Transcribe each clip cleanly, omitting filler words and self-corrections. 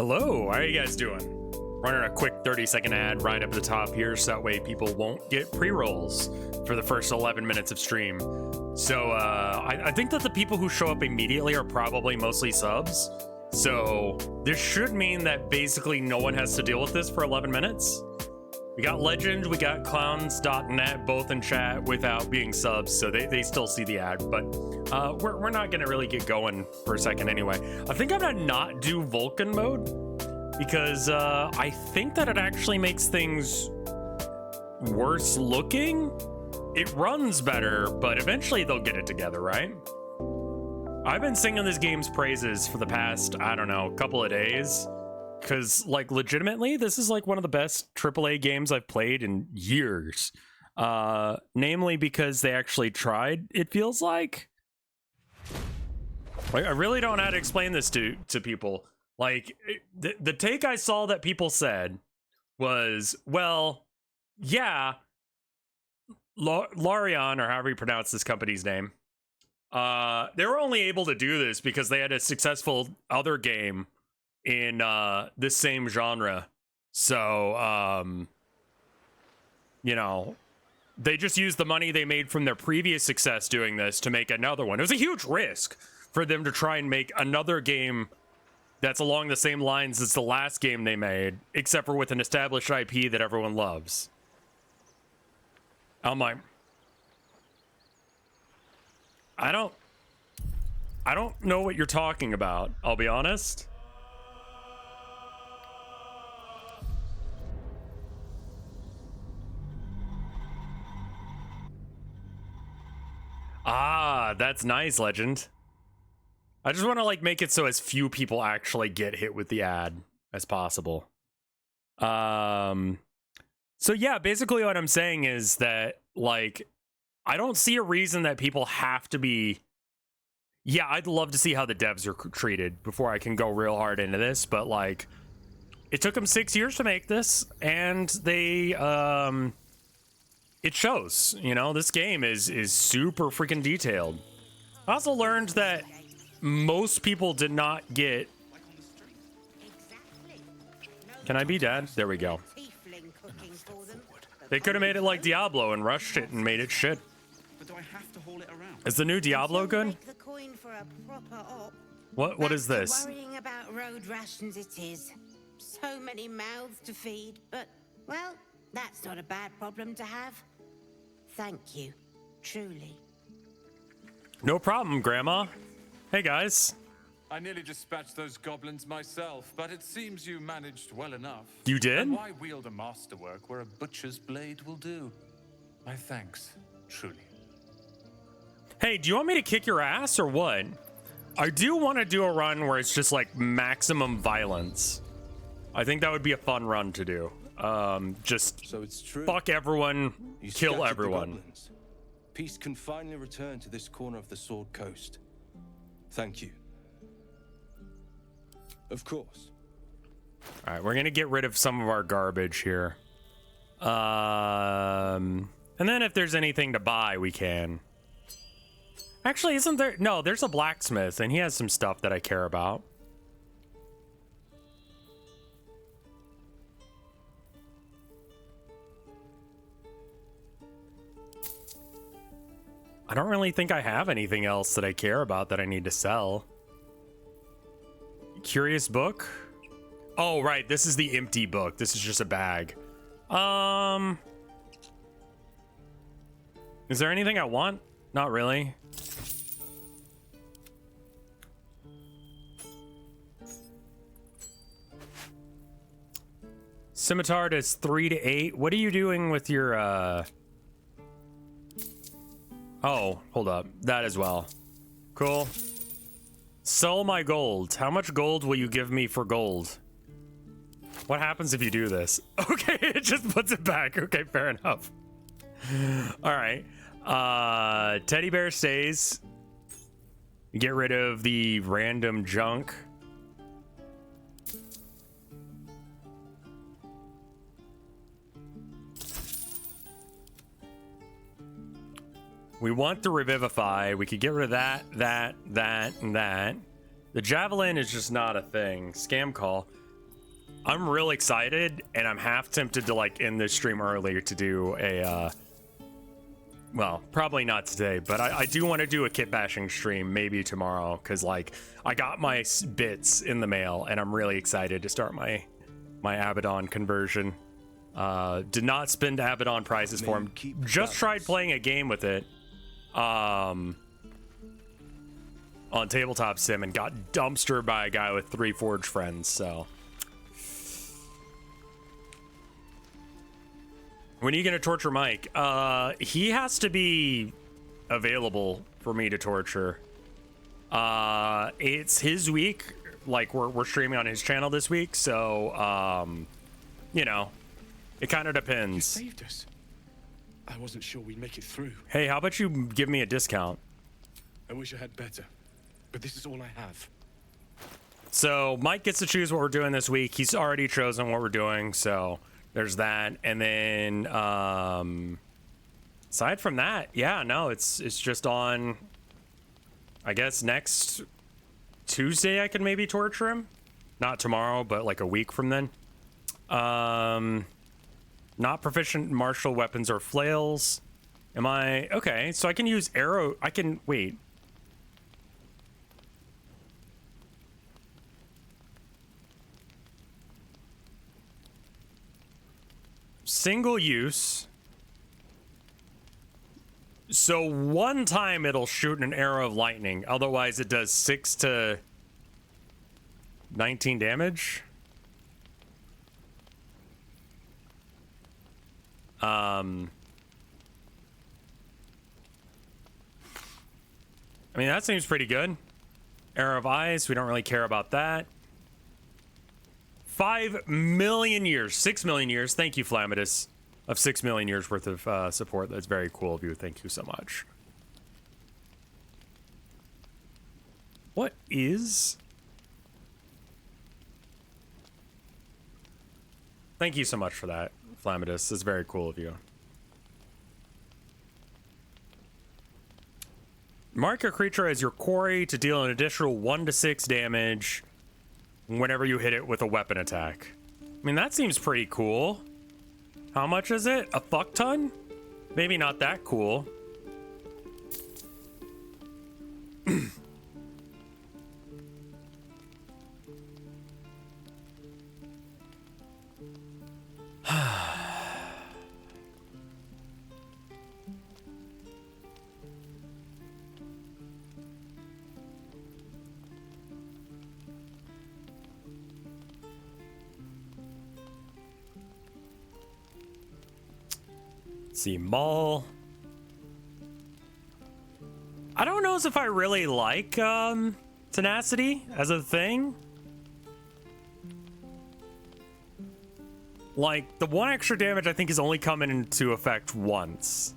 Hello, how are you guys doing? Running a quick 30-second ad right up at the top here so that way people won't get pre-rolls for the first 11 minutes of stream. So I think that the people who show up immediately are probably mostly subs. So this should mean that basically no one has to deal with this for 11 minutes. We got Legend, we got Clowns.net, both in chat without being subs, so they still see the ad, but we're not gonna really get going for a second anyway. I think I'm gonna not do Vulcan mode, because I think that it actually makes things worse looking. It runs better, but eventually they'll get it together, right? I've been singing this game's praises for the past, I don't know, couple of days. Because, like, legitimately, this is, like, one of the best AAA games I've played in years. Namely because they actually tried, it feels like. I really don't know how to explain this to people. Like, the take I saw that people said was, well, yeah, Larian, or however you pronounce this company's name, they were only able to do this because they had a successful other game in this same genre. So you know, they just used the money they made from their previous success doing this to make another one. It was a huge risk for them to try and make another game that's along the same lines as the last game they made, except for with an established IP that everyone loves. I'm like, I don't know what you're talking about, I'll be honest. Ah, that's nice, Legend. I just want to, like, make it so as few people actually get hit with the ad as possible. So yeah, basically what I'm saying is that, like, I don't see a reason that people have to be... Yeah, I'd love to see how the devs are treated before I can go real hard into this, but, like, it took them 6 years to make this, and they, it shows, you know, this game is super freaking detailed. I also learned that most people did not get... Can I be dad? There we go. They could have made it like Diablo and rushed it and made it shit. Is the new Diablo good? What is this? Worrying about road rations it is. So many mouths to feed, but, well, that's not a bad problem to have. Thank you, truly. No problem, Grandma. Hey, guys. I nearly dispatched those goblins myself, but it seems you managed well enough. You did? And why wield a masterwork where a butcher's blade will do? My thanks, truly. Hey, do you want me to kick your ass or what? I do want to do a run where it's just like maximum violence. I think that would be a fun run to do. Just so it's true. Fuck everyone, You kill scattered the everyone. goblins. Peace can finally return to this corner of the Sword Coast. Thank you. Of course. All right, we're gonna get rid of some of our garbage here. And then if there's anything to buy, we can. Actually, isn't there? No, there's a blacksmith, and he has some stuff that I care about. I don't really think I have anything else that I care about that I need to sell. Curious book? Oh, right. This is the empty book. This is just a bag. Is there anything I want? Not really. Scimitar does 3 to 8. What are you doing with your, Oh, hold up. That as well. Cool. Sell my gold. How much gold will you give me for gold? What happens if you do this? Okay, it just puts it back. Okay, fair enough. All right. Teddy bear stays. Get rid of the random junk. We want to revivify. We could get rid of that, and that. The javelin is just not a thing. Scam call. I'm real excited, and I'm half tempted to like end this stream early to do a well, probably not today, but I do want to do a kit bashing stream maybe tomorrow, because like I got my bits in the mail and I'm really excited to start my Abaddon conversion. Did not spend Abaddon prizes for him. Just tried playing a game with it on Tabletop Sim and got dumpstered by a guy with 3 Forge friends, so. When are you gonna torture Mike? He has to be available for me to torture. It's his week. Like we're streaming on his channel this week, so you know, it kind of depends. You saved us. I wasn't sure we'd make it through. Hey, how about you give me a discount? I wish I had better, but this is all I have. So Mike gets to choose what we're doing this week. He's already chosen what we're doing, so there's that. And then aside from that, yeah, no, it's just on, I guess next Tuesday I can maybe torture him. Not tomorrow, but like a week from then. Not proficient in martial weapons or flails. Am I okay? So I can use arrow. I can wait. Single use. So one time it'll shoot an arrow of lightning. Otherwise it does 6 to 19 damage. I mean, that seems pretty good. Arrow of Ice, we don't really care about that. 5 million years, 6 million years. Thank you, Flamadus, of 6 million years worth of support. That's very cool of you. Thank you so much. What is? Thank you so much for that, Flamadus. It's very cool of you. Mark your creature as your quarry to deal an additional 1 to 6 damage whenever you hit it with a weapon attack. I mean, that seems pretty cool. How much is it? A fuck ton? Maybe not that cool. See, Maul. I don't know if I really like tenacity as a thing. Like, the 1 extra damage I think is only coming into effect once.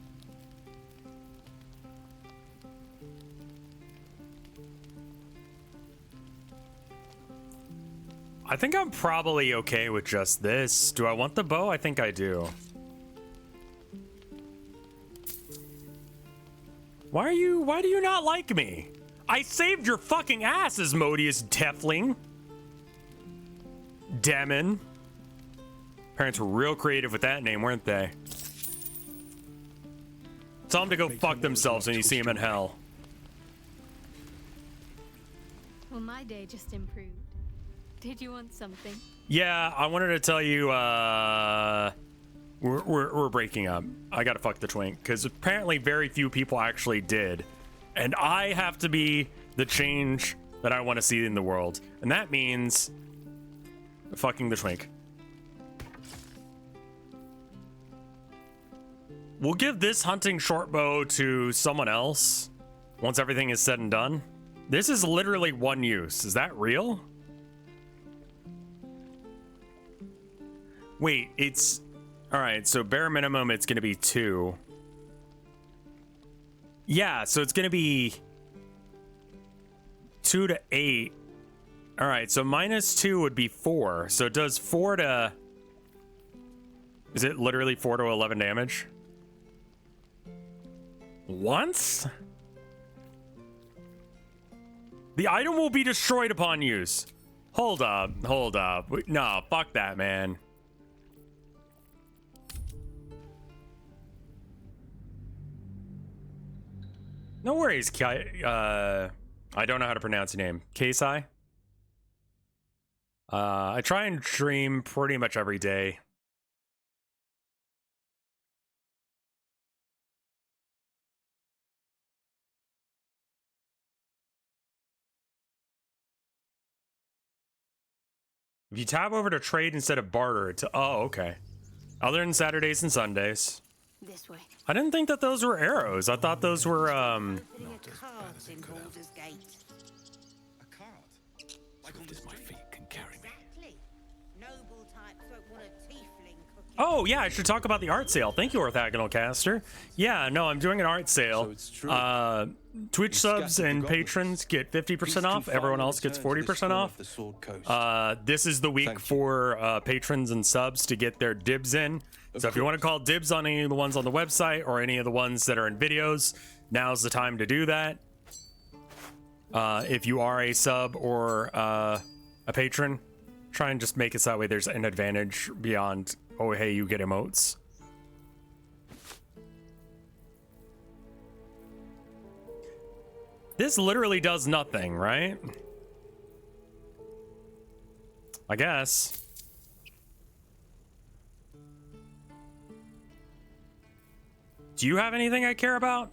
I think I'm probably okay with just this. Do I want the bow? I think I do. Why do you not like me? I saved your fucking ass, Asmodeus Tefling. Demon. Parents were real creative with that name, weren't they? Tell them to go fuck themselves when you see them in hell. Well, my day just improved. Did you want something? Yeah, I wanted to tell you, we're breaking up. I gotta fuck the twink, because apparently very few people actually did. And I have to be the change that I want to see in the world. And that means fucking the twink. We'll give this hunting short bow to someone else once everything is said and done. This is literally 1 use. Is that real? Wait, it's... Alright, so bare minimum, it's going to be 2. Yeah, so it's going to be 2 to 8. Alright, so -2 would be 4. So it does 4 to... Is it literally 4 to 11 damage? Once? The item will be destroyed upon use. Hold up. No, fuck that, man. No worries, I don't know how to pronounce your name. Kasai? I try and stream pretty much every day. If you tab over to trade instead of barter, it's... Oh, okay. Other than Saturdays and Sundays. This way. I didn't think that those were arrows. I thought those were, Opening a cart in Baldur's Gate. A cart? Swift as my feet can carry me. Exactly. Noble types won't want a tiefling cooking. Oh, yeah, I should talk about the art sale. Thank you, Orthogonal Caster. Yeah, no, I'm doing an art sale. So it's true. Twitch subs scattered the and goblins. patrons get 50% Peace off. can Everyone finally else gets return to this 40% corner off. of the Sword Coast. This is the week Thank you. for patrons and subs to get their dibs in. So if you want to call dibs on any of the ones on the website or any of the ones that are in videos, now's the time to do that. If you are a sub or a patron, try and just make it so that way there's an advantage beyond, oh, hey, you get emotes. This literally does nothing, right? I guess. Do you have anything I care about?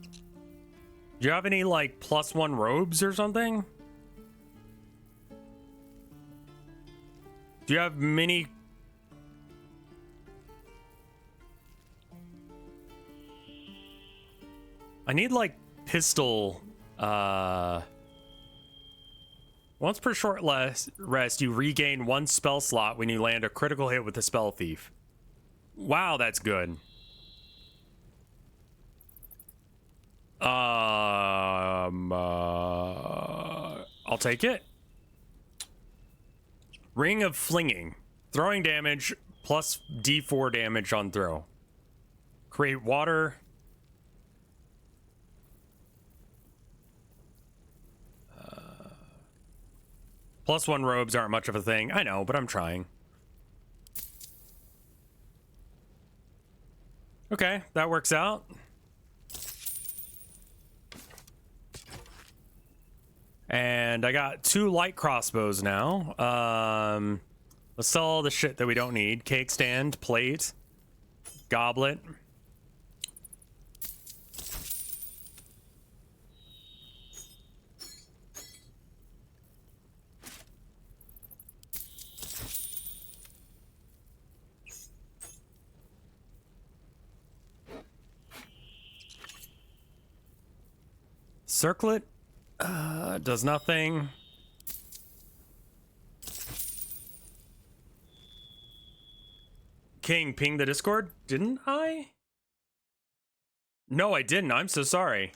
Do you have any, like, +1 robes or something? Do you have many... I need, like, pistol, once per short rest, you regain 1 spell slot when you land a critical hit with a spell thief. Wow, that's good. I'll take it. Ring of Flinging. Throwing damage plus D4 damage on throw. Create water. +1 robes aren't much of a thing. I know, but I'm trying. Okay, that works out. And I got 2 light crossbows now. Let's sell all the shit that we don't need. Cake stand, plate, goblet. Circlet does nothing. King, ping the Discord? Didn't I? No, I didn't. I'm so sorry.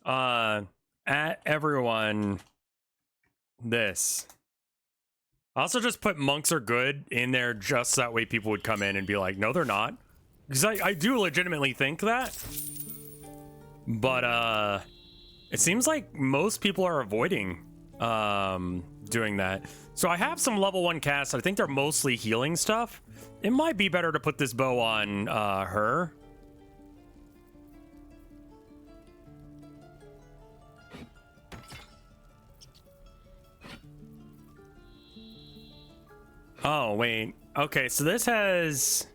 At everyone this. I also just put monks are good in there just so that way people would come in and be like, no, they're not. Because I do legitimately think that. But, it seems like most people are avoiding doing that. So I have some level 1 casts. I think they're mostly healing stuff. It might be better to put this bow on her. Oh, wait. Okay, so this has...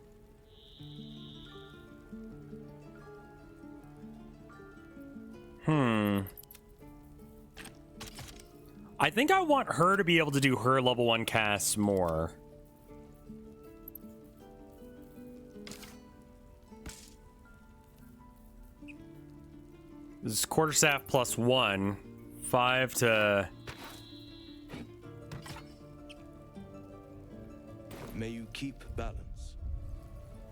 I think I want her to be able to do her level 1 casts more. This is quarterstaff +1. 5 to... May you keep balance.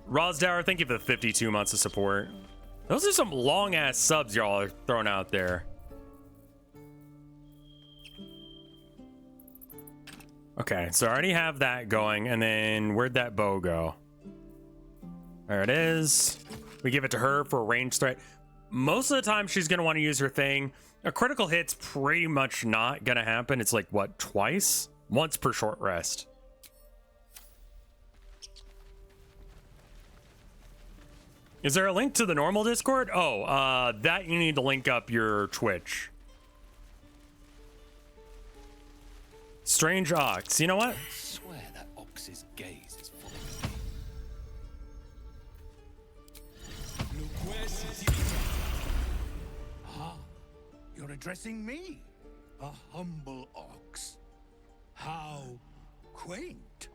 Rosdower, thank you for the 52 months of support. Those are some long-ass subs y'all are throwing out there. Okay, so I already have that going, and then where'd that bow go? There it is. We give it to her for a ranged threat. Most of the time she's going to want to use her thing. A critical hit's pretty much not going to happen. It's like, what, twice? Once per short rest. Is there a link to the normal Discord? Oh, that you need to link up your Twitch. Strange ox. You know what? I swear that ox's gaze is full of me. Ah, you're addressing me, a humble ox. How quaint.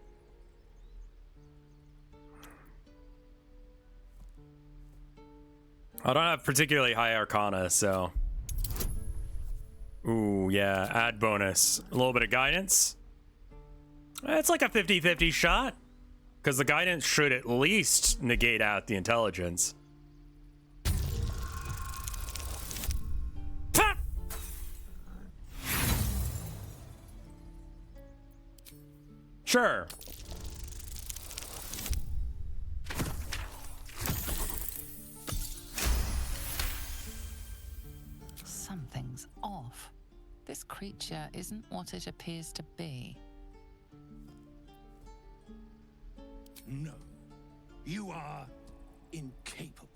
I don't have particularly high arcana, so. Ooh, yeah, add bonus. A little bit of guidance. It's like a 50-50 shot. Because the guidance should at least negate out the intelligence. Pah! Sure. Something's off. This creature isn't what it appears to be. No, you are incapable.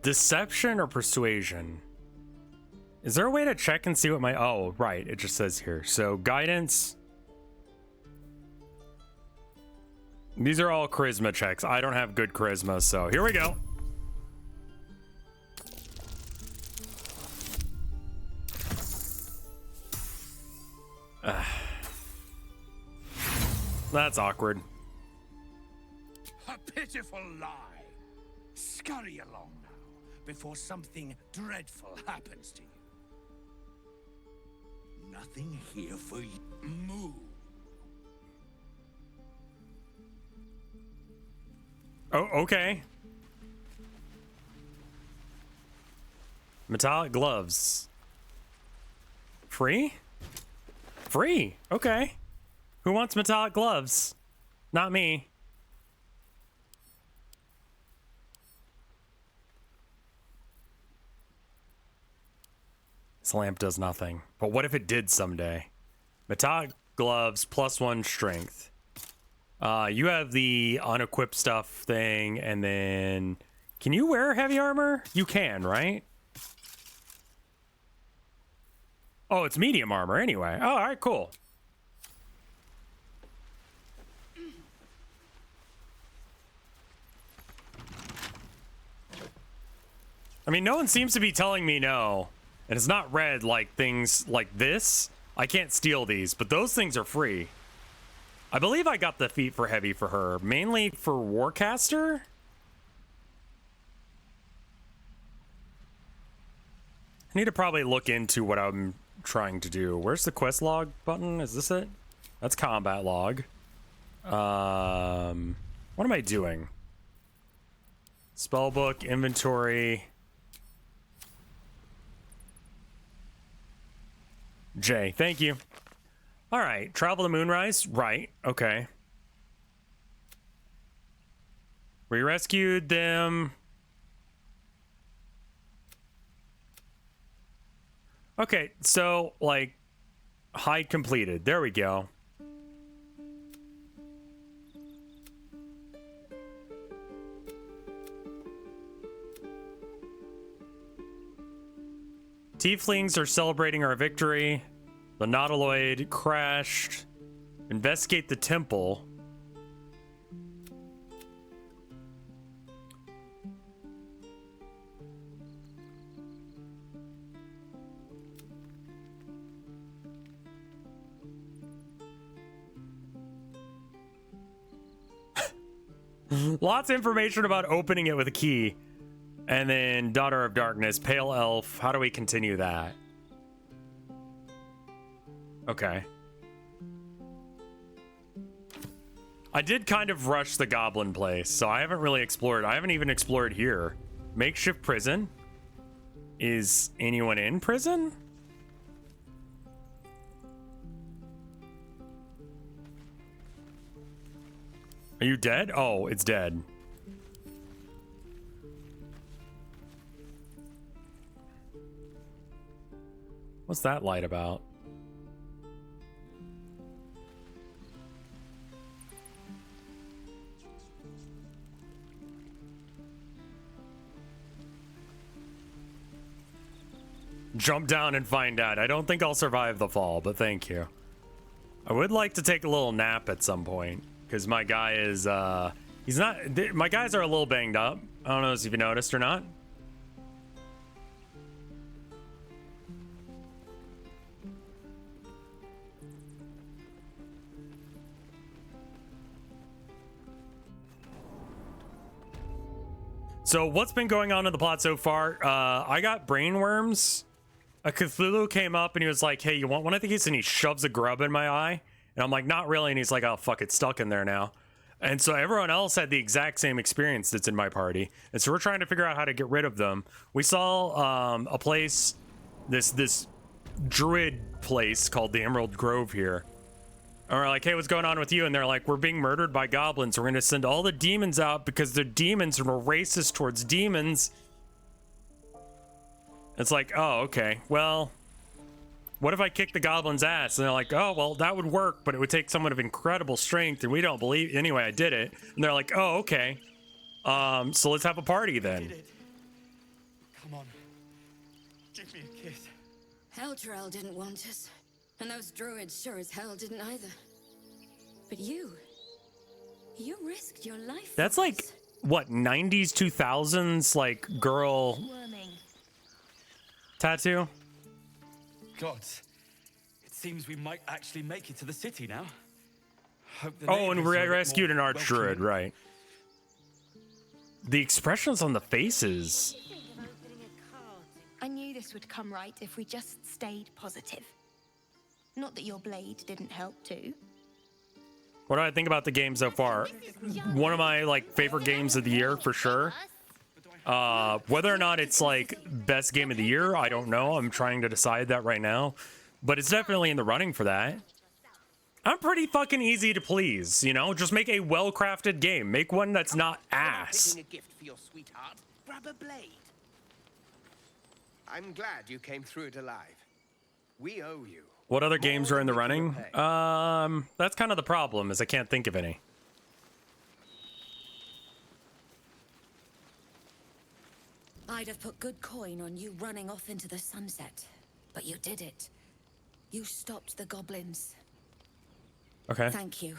Deception or persuasion? Is there a way to check and see what my... Oh, right. It just says here. So, guidance. These are all charisma checks. I don't have good charisma, so here we go. That's awkward. A pitiful lie. Scurry along now, before something dreadful happens to you. Nothing here for you. Move. Oh, okay. Metallic gloves. Free? Free. Okay. Who wants metallic gloves? Not me. This lamp does nothing. But what if it did someday? Metallic gloves +1 strength. You have the unequipped stuff thing, and then... Can you wear heavy armor? You can, right? Oh, it's medium armor anyway. Oh, all right, cool. I mean, no one seems to be telling me no. And it's not red like things like this. I can't steal these, but those things are free. I believe I got the feat for heavy for her, mainly for Warcaster. I need to probably look into what I'm trying to do. Where's the quest log button? Is this it? That's combat log. What am I doing? Spellbook, inventory. J, thank you. All right, travel to Moonrise. Right, okay. We rescued them. Okay, so, like, hide completed. There we go. Tieflings are celebrating our victory. The Nautiloid crashed. Investigate the temple. Lots of information about opening it with a key. And then Daughter of Darkness, Pale Elf. How do we continue that? Okay. I did kind of rush the Goblin place, so I haven't really explored. I haven't even explored here. Makeshift prison. Is anyone in prison? Are you dead? Oh, it's dead. What's that light about? Jump down and find out. I don't think I'll survive the fall, but thank you. I would like to take a little nap at some point because my guy is he's not, my guys are a little banged up. I don't know if you noticed or not. So what's been going on in the plot so far? I got brainworms. A Cthulhu came up and he was like, hey, you want one of these? And he shoves a grub in my eye. And I'm like, not really. And he's like, oh, fuck, it's stuck in there now. And so everyone else had the exact same experience that's in my party. And so we're trying to figure out how to get rid of them. We saw a place, this druid place called the Emerald Grove here. And we're like, hey, what's going on with you? And they're like, we're being murdered by goblins. We're going to send all the demons out because they're demons and we're racist towards demons. It's like, oh, okay. Well, what if I kick the goblin's ass? And they're like, oh, well, that would work, but it would take someone of incredible strength, and we don't believe. Anyway, I did it. And they're like, oh, okay. So let's have a party then. Come on. Give me a kiss. Heltrel didn't want us, and those druids sure as hell didn't either. But you risked your life. That's like, what, 90s, 2000s, like, girl tattoo? Gods, it seems we might actually make it to the city now. Hope the Oh, and neighbors we are a bit rescued more an arch druid, welcoming. right. The expressions on the faces. I knew this would come right if we just stayed positive. Not that your blade didn't help too. What do I think about the game so far? One of my like favorite games of the year for sure. Whether or not it's like best game of the year, I don't know. I'm trying to decide that right now, but it's definitely in the running for that. I'm pretty fucking easy to please, you know? Just make a well-crafted game. Make one that's not ass. A gift for your sweetheart. Grab a blade. I'm glad you came through it alive. We owe you. What other games are in the running? That's kind of the problem, is I can't think of any. I'd have put good coin on you running off into the sunset, but you did it. You stopped the goblins. Okay. Thank you.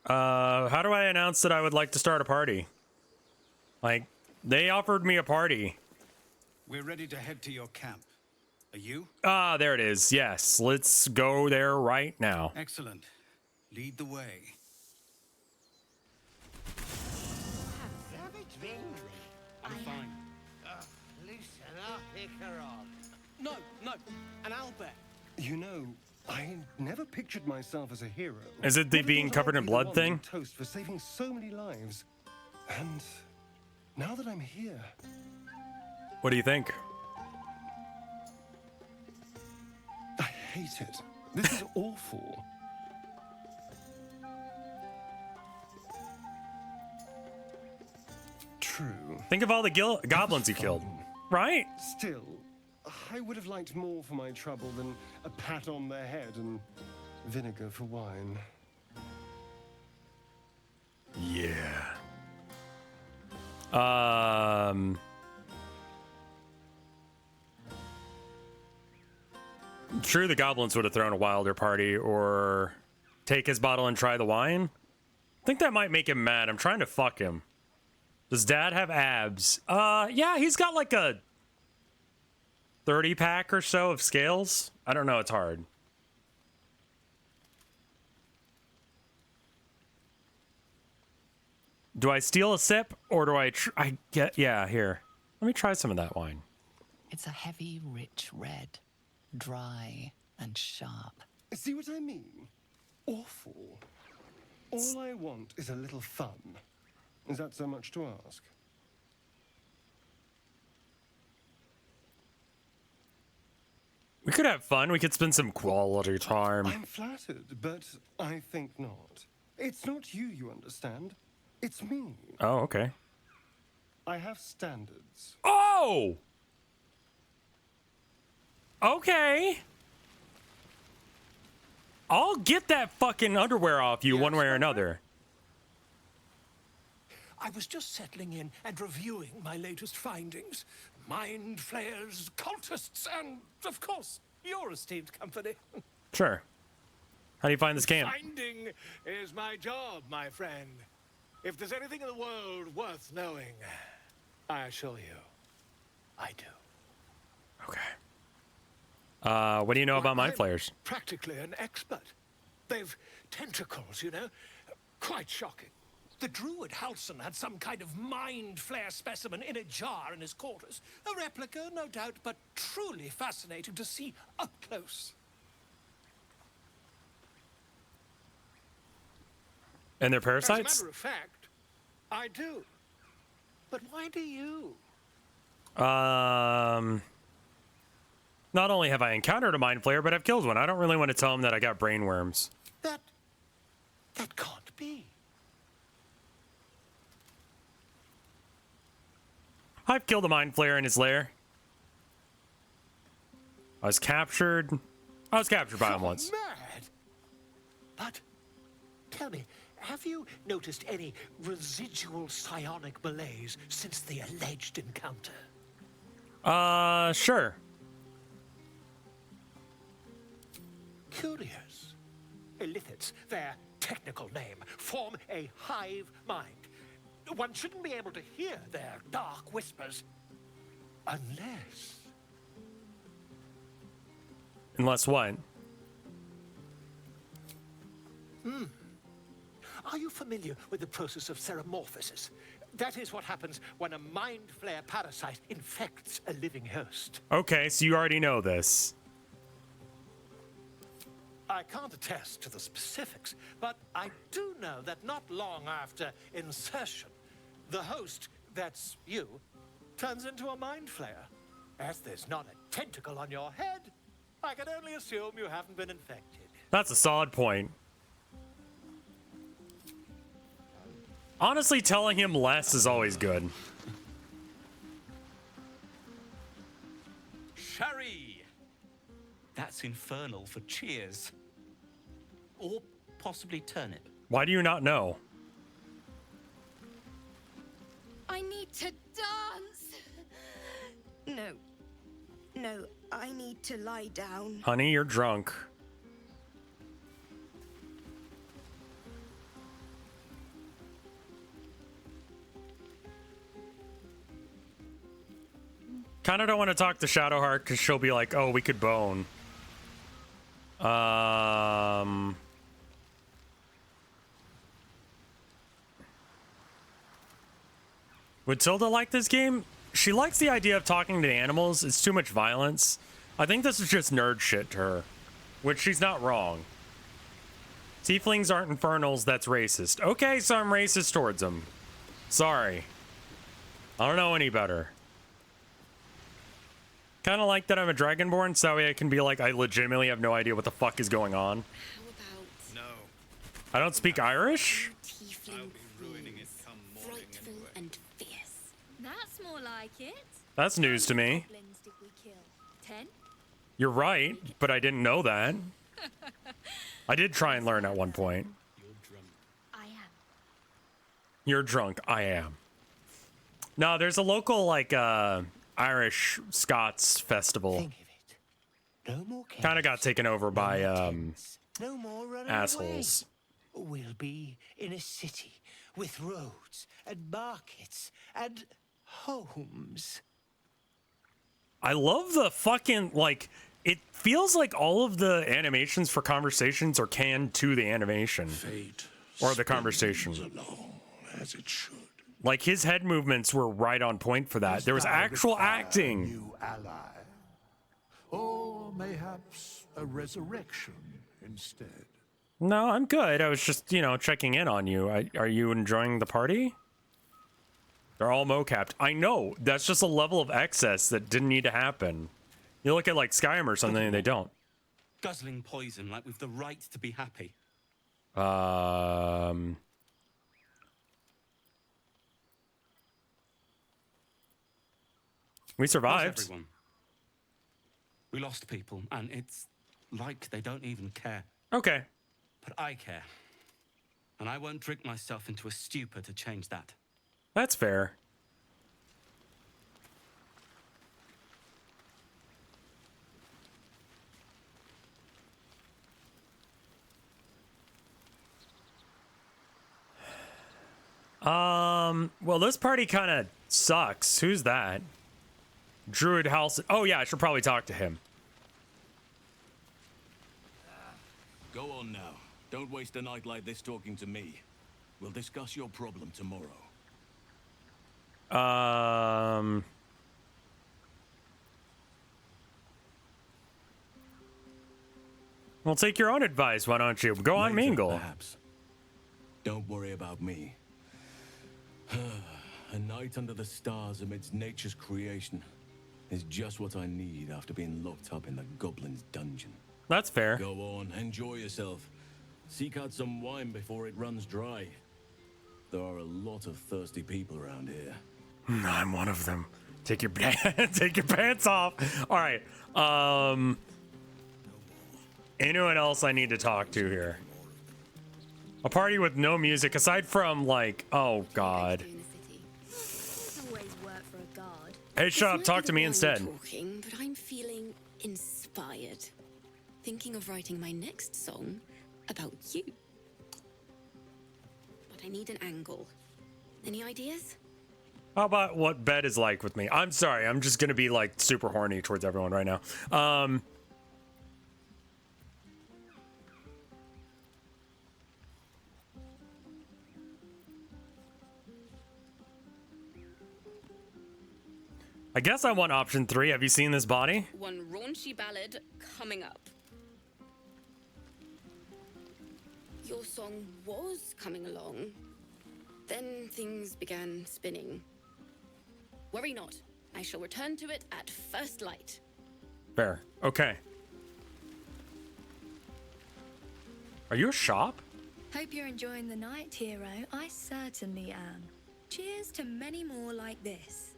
How do I announce that I would like to start a party? Like, they offered me a party. We're ready to head to your camp. Are you? Ah, there it is. Yes, let's go there right now. Excellent. Lead the way. I'm fine. Loosen up, Icaron. No, an owlbear. You know, I never pictured myself as a hero. Is it the Never being thought covered I'd in be the blood one thing? being toast for saving so many lives. And now that I'm here, What do you think? I hate it. This is awful. True. Think of all the goblins you killed, right? Still, I would have liked more for my trouble than a pat on the head and vinegar for wine. Yeah. True, the goblins would have thrown a wilder party or take his bottle and try the wine. I think that might make him mad. I'm trying to fuck him. Does dad have abs? Yeah, he's got like a 30 pack or so of scales. I don't know, it's hard. Do I steal a sip or do I get, yeah, here. Let me try some of that wine. It's a heavy, rich red, dry and sharp. See what I mean? Awful. All I want is a little fun. Is that so much to ask? We could have fun. We could spend some quality time. I'm flattered, but I think not. It's not you understand. It's me. Oh, okay. I have standards. Oh! Okay. I'll get that fucking underwear off you one way or another. I was just settling in and reviewing my latest findings. Mind flayers, cultists, and, of course, your esteemed company. Sure. How do you find this camp? Finding is my job, my friend. If there's anything in the world worth knowing, I assure you, I do. Okay. What do you know about mind flayers? Practically an expert. They've tentacles, you know? Quite shocking. The druid Halson had some kind of mind flare specimen in a jar in his quarters. A replica, no doubt, but truly fascinating to see up close. And they're parasites? As a matter of fact, I do. But why do you? Not only have I encountered a mind flayer, but I've killed one. I don't really want to tell him that I got brainworms. That can't be. I've killed a mind flayer in his lair. I was captured by him once. Mad. But tell me, have you noticed any residual psionic malaise since the alleged encounter? Sure. Curious. Illithids, their technical name, form a hive mind. One shouldn't be able to hear their dark whispers unless... Unless what? Are you familiar with the process of ceremorphosis? That is what happens when a mind flare parasite infects a living host. Okay, so you already know this. I can't attest to the specifics, but I do know that not long after insertion, the host, that's you, turns into a mind flayer. As there's not a tentacle on your head, I can only assume you haven't been infected. That's a solid point. Honestly, telling him less is always good. Sherry! That's infernal for cheers. Or possibly turnip. Why do you not know? I need to dance. No, I need to lie down. Honey, you're drunk. Kinda don't want to talk to Shadowheart because she'll be like, oh, we could bone. Would Tilda like this game? She likes the idea of talking to the animals. It's too much violence. I think this is just nerd shit to her, which she's not wrong. Tieflings aren't infernals, that's racist. Okay, so I'm racist towards them. Sorry. I don't know any better. Kind of like that I'm a Dragonborn, so that way I can be like, I legitimately have no idea what the fuck is going on. No. I don't speak Irish? I'll be ruining it come morning anyway. And fierce. That's more like it. That's news to me. Goblins did we kill? 10? You're right, but I didn't know that. I did try and learn at one point. You're drunk. I am. You're drunk. I am. No, there's a local, like, Irish Scots festival. Think of it. No more Kind of got taken over by, no more running assholes. away. We'll be in a city with roads and markets and homes. I love the fucking, like, it feels like all of the animations for conversations are canned to the animation. Fate or the conversation. Along as it should. Like, his head movements were right on point for that. There was actual acting. New ally. Or mayhaps a resurrection instead. No, I'm good. I was just, you know, checking in on you. Are you enjoying the party? They're all mocapped. I know. That's just a level of excess that didn't need to happen. You look at like Skyrim or something, and they don't. Guzzling poison like we've the right to be happy. We survived. Not everyone. We lost people, and it's like they don't even care. Okay. But I care. And I won't drink myself into a stupor to change that. That's fair. Well, this party kind of sucks. Who's that? Druid House. Oh, yeah, I should probably talk to him. Go on now. Don't waste a night like this talking to me. We'll discuss your problem tomorrow. Well, take your own advice, why don't you? Go on, Later, mingle. Perhaps. Don't worry about me. A night under the stars amidst nature's creation is just what I need after being locked up in the Goblin's dungeon. That's fair. Go on, enjoy yourself. Seek out some wine before it runs dry. There are a lot of thirsty people around here. I'm one of them. Take your take your pants off. All right. Anyone else I need to talk to here? A party with no music aside from like, oh god. Hey, shut up. Talk to me instead. Talking, but I'm feeling inspired. Thinking of writing my next song about you. But I need an angle. Any ideas? How about what bed is like with me? I'm sorry. I'm just going to be like super horny towards everyone right now. I guess I want option 3. Have you seen this body? One raunchy ballad coming up. Your song was coming along. Then things began spinning. Worry not. I shall return to it at first light. Fair. Okay. Are you a shop? Hope you're enjoying the night, hero. I certainly am. Cheers to many more like this.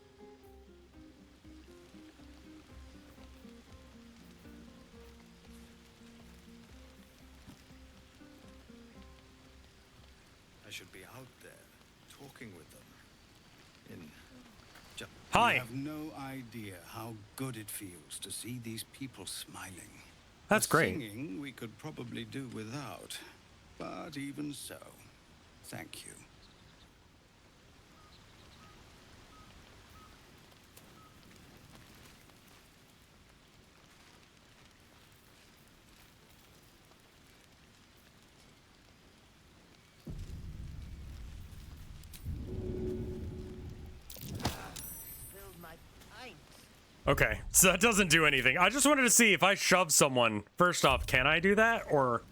I should be out there, talking with them. Hi. You have no idea how good it feels to see these people smiling. That's great. Singing we could probably do without, but even so, thank you. Okay, so that doesn't do anything. I just wanted to see if I shove someone. First off, can I do that? Or...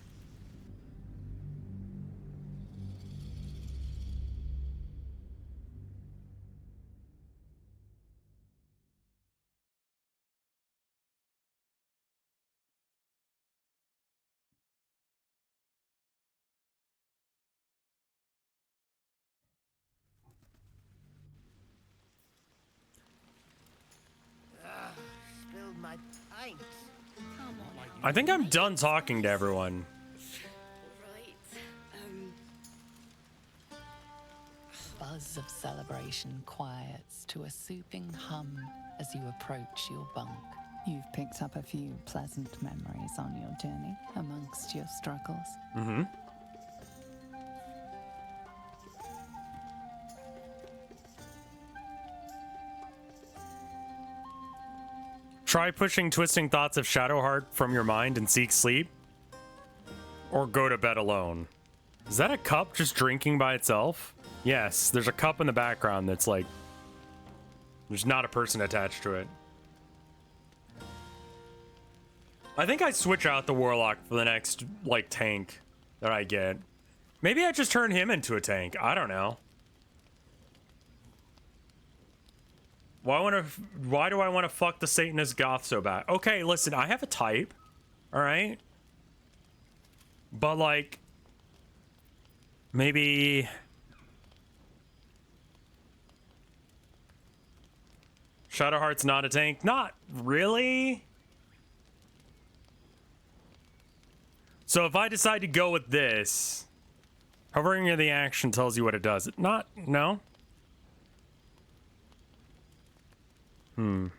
Spilled my pint. Come on. I think I'm done talking to everyone. Buzz of celebration quiets to a soothing hum as you approach your bunk. You've picked up a few pleasant memories on your journey amongst your struggles. Mm-hmm. Try pushing twisting thoughts of Shadowheart from your mind and seek sleep. Or go to bed alone. Is that a cup just drinking by itself? Yes, there's a cup in the background that's like... There's not a person attached to it. I think I switch out the Warlock for the next, like, tank that I get. Maybe I just turn him into a tank. I don't know. Why do I want to fuck the Satanist goth so bad? Okay, listen, I have a type. All right. But like maybe Shadowheart's not a tank. Not really. So if I decide to go with this, hovering near the action tells you what it does. Not, no. All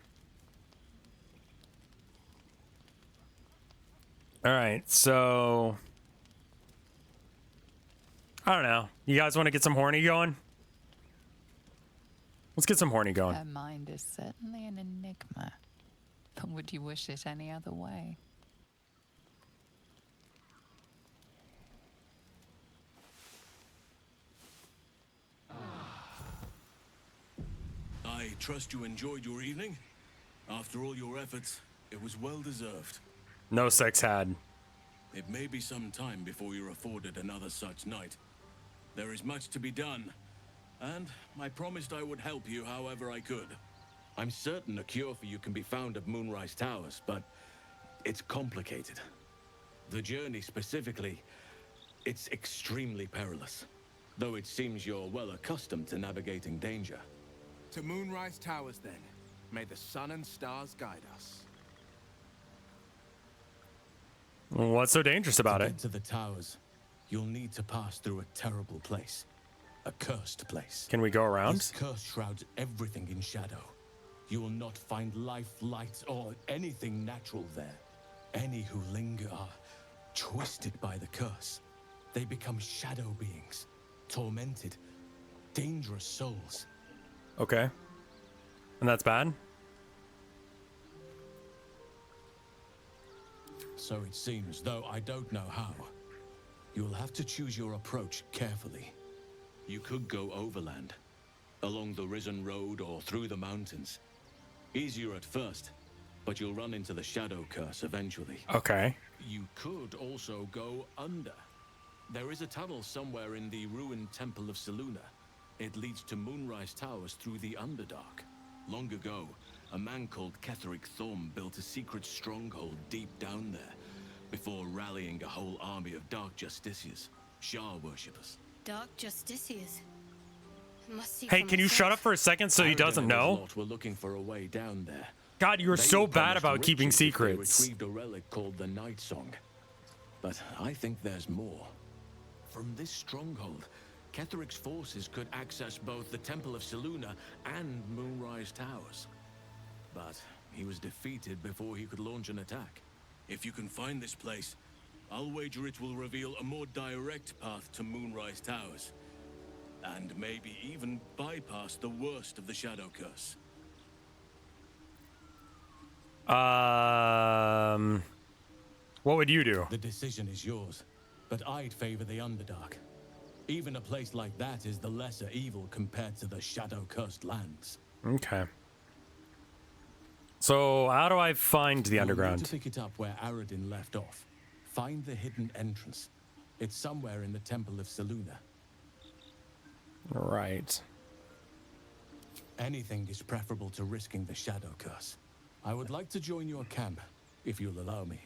right, so I don't know. You guys want to get some horny going? Let's get some horny going. Her mind is certainly an enigma. But would you wish it any other way? I trust you enjoyed your evening. After all your efforts, it was well deserved. No sex had. It may be some time before you're afforded another such night. There is much to be done, and I promised I would help you however I could. I'm certain a cure for you can be found at Moonrise Towers, but it's complicated. The journey specifically, it's extremely perilous, though it seems you're well accustomed to navigating danger. To Moonrise Towers, then. May the sun and stars guide us. What's so dangerous about it? To get to the towers, you'll need to pass through a terrible place. A cursed place. Can we go around? This curse shrouds everything in shadow. You will not find life, light, or anything natural there. Any who linger are twisted by the curse. They become shadow beings, tormented, dangerous souls. Okay. And that's bad? So it seems, though I don't know how. You'll have to choose your approach carefully. You could go overland, along the Risen Road or through the mountains. Easier at first, but you'll run into the Shadow Curse eventually. Okay. You could also go under. There is a tunnel somewhere in the ruined Temple of Selûne. It leads to Moonrise Towers through the Underdark. Long ago, a man called Ketheric Thorm built a secret stronghold deep down there, before rallying a whole army of Dark Justiciars, Shah worshippers. Dark Justiciars. Must see Hey, can you shut up for a second so he doesn't know? We're looking for a way down there. God, you're so bad about keeping secrets. They retrieved a relic called the Night Song. But I think there's more. From this stronghold, Ketheric's forces could access both the Temple of Selûne and Moonrise Towers. But he was defeated before he could launch an attack. If you can find this place, I'll wager it will reveal a more direct path to Moonrise Towers. And maybe even bypass the worst of the Shadow Curse. What would you do? The decision is yours, but I'd favor the Underdark. Even a place like that is the lesser evil compared to the Shadow-cursed lands. Okay. So, how do I find the underground? Need to pick it up where Aradin left off. Find the hidden entrance. It's somewhere in the Temple of Selûne. Right. Anything is preferable to risking the Shadow Curse. I would like to join your camp, if you'll allow me.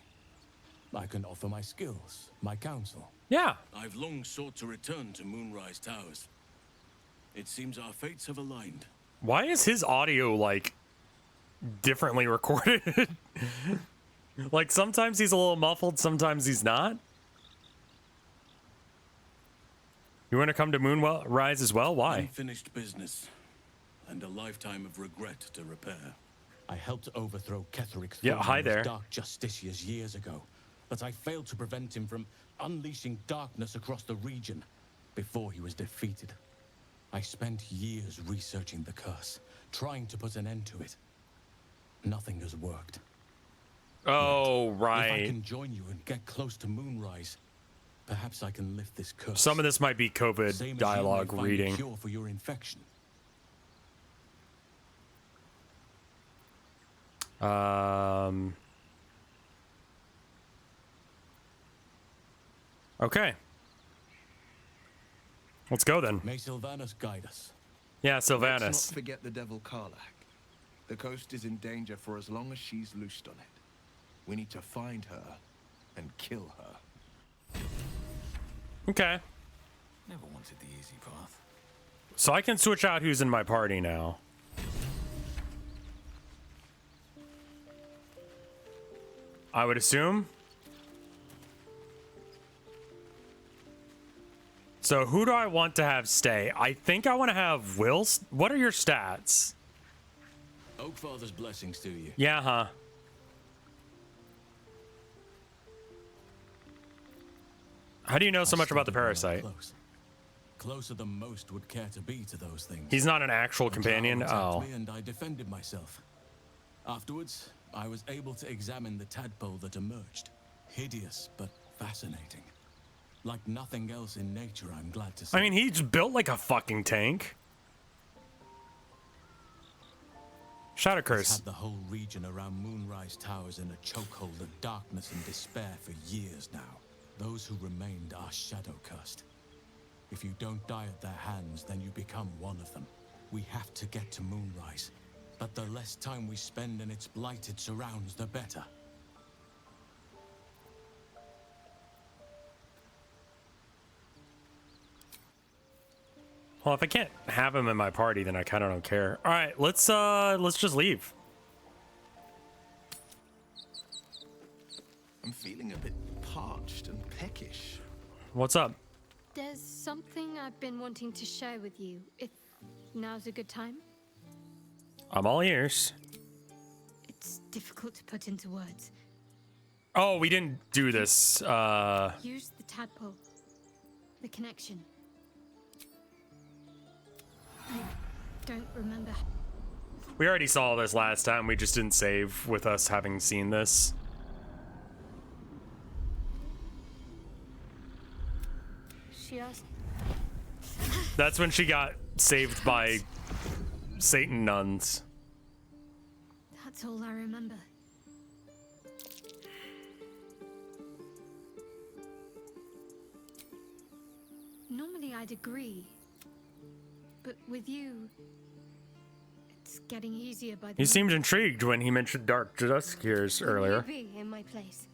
I can offer my skills, my counsel. Yeah. I've long sought to return to Moonrise Towers. It seems our fates have aligned. Why is his audio, like, differently recorded? Like, sometimes he's a little muffled, sometimes he's not. You want to come to Moonrise as well? Why? Unfinished business, and a lifetime of regret to repair. I helped overthrow Ketheric Thorm's Dark Justiciars years ago, but I failed to prevent him from unleashing darkness across the region before he was defeated. I spent years researching the curse, trying to put an end to it. Nothing has worked. Oh, right. If I can join you and get close to Moonrise, perhaps I can lift this curse. Some of this might be COVID dialogue reading. A cure for your infection. Okay. Let's go then. May Sylvanas guide us. Yeah, Sylvanas. Let's not forget the devil Karlach. The coast is in danger for as long as she's loosed on it. We need to find her and kill her. Okay. Never wanted the easy path. So I can switch out who's in my party now. I would assume. So who do I want to have stay? I think I want to have Will. What are your stats? Oakfather's blessings to you. Yeah, huh? How do you know so much about the parasite? Closer than most would care to be to those things. He's not an actual companion? Oh. Me and I defended myself. Afterwards, I was able to examine the tadpole that emerged. Hideous, but fascinating. Like nothing else in nature, I'm glad to say. I mean, he's built like a fucking tank. Shadow Curse. He's had the whole region around Moonrise Towers in a chokehold of darkness and despair for years now. Those who remained are shadow cursed. If you don't die at their hands, then you become one of them. We have to get to Moonrise, but the less time we spend in its blighted surrounds, the better. Well, if I can't have him in my party, then I kind of don't care. All right, let's just leave. I'm feeling a bit parched and peckish. What's up? There's something I've been wanting to share with you, if now's a good time. I'm all ears. It's difficult to put into words. Oh, we didn't do this. Use the tadpole. The connection. I don't remember. We already saw this last time. We just didn't save with us having seen this. She asked. That's when she got saved by Satan nuns. That's all I remember. Normally I'd agree. But with you, it's getting easier by the He seemed intrigued when he mentioned Dark Duskiers earlier. Maybe in my place.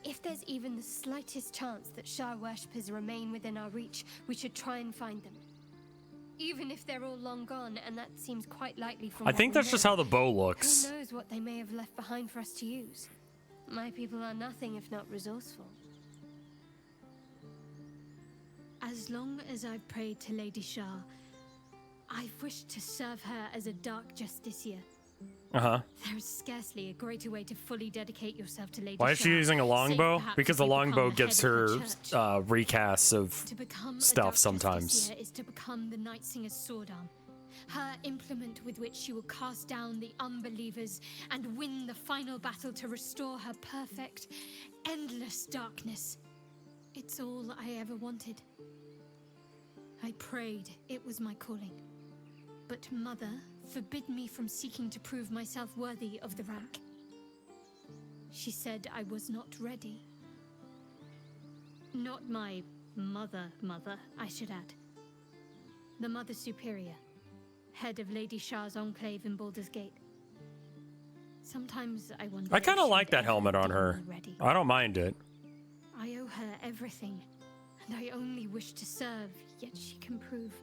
If there's even the slightest chance that Shah worshippers remain within our reach, we should try and find them. Even if they're all long gone, and that seems quite likely from I think that's just how the bow looks. Who knows what they may have left behind for us to use? My people are nothing if not resourceful. As long as I've prayed to Lady Shah, I've wished to serve her as a dark justiciar. There is scarcely a greater way to fully dedicate yourself to Lady Shah. Why is she using a longbow? Because the longbow gives her recasts of stuff sometimes. Is to become the Night Singer's sword arm, her implement with which she will cast down the unbelievers and win the final battle to restore her perfect, endless darkness. It's all I ever wanted. I prayed it was my calling. But Mother forbid me from seeking to prove myself worthy of the rank. She said I was not ready. Not my mother, I should add. The Mother Superior, head of Lady Shah's enclave in Baldur's Gate. Sometimes I wonder. I kind of like that helmet on her. I don't mind it. I owe her everything, and I only wish to serve, yet she can prove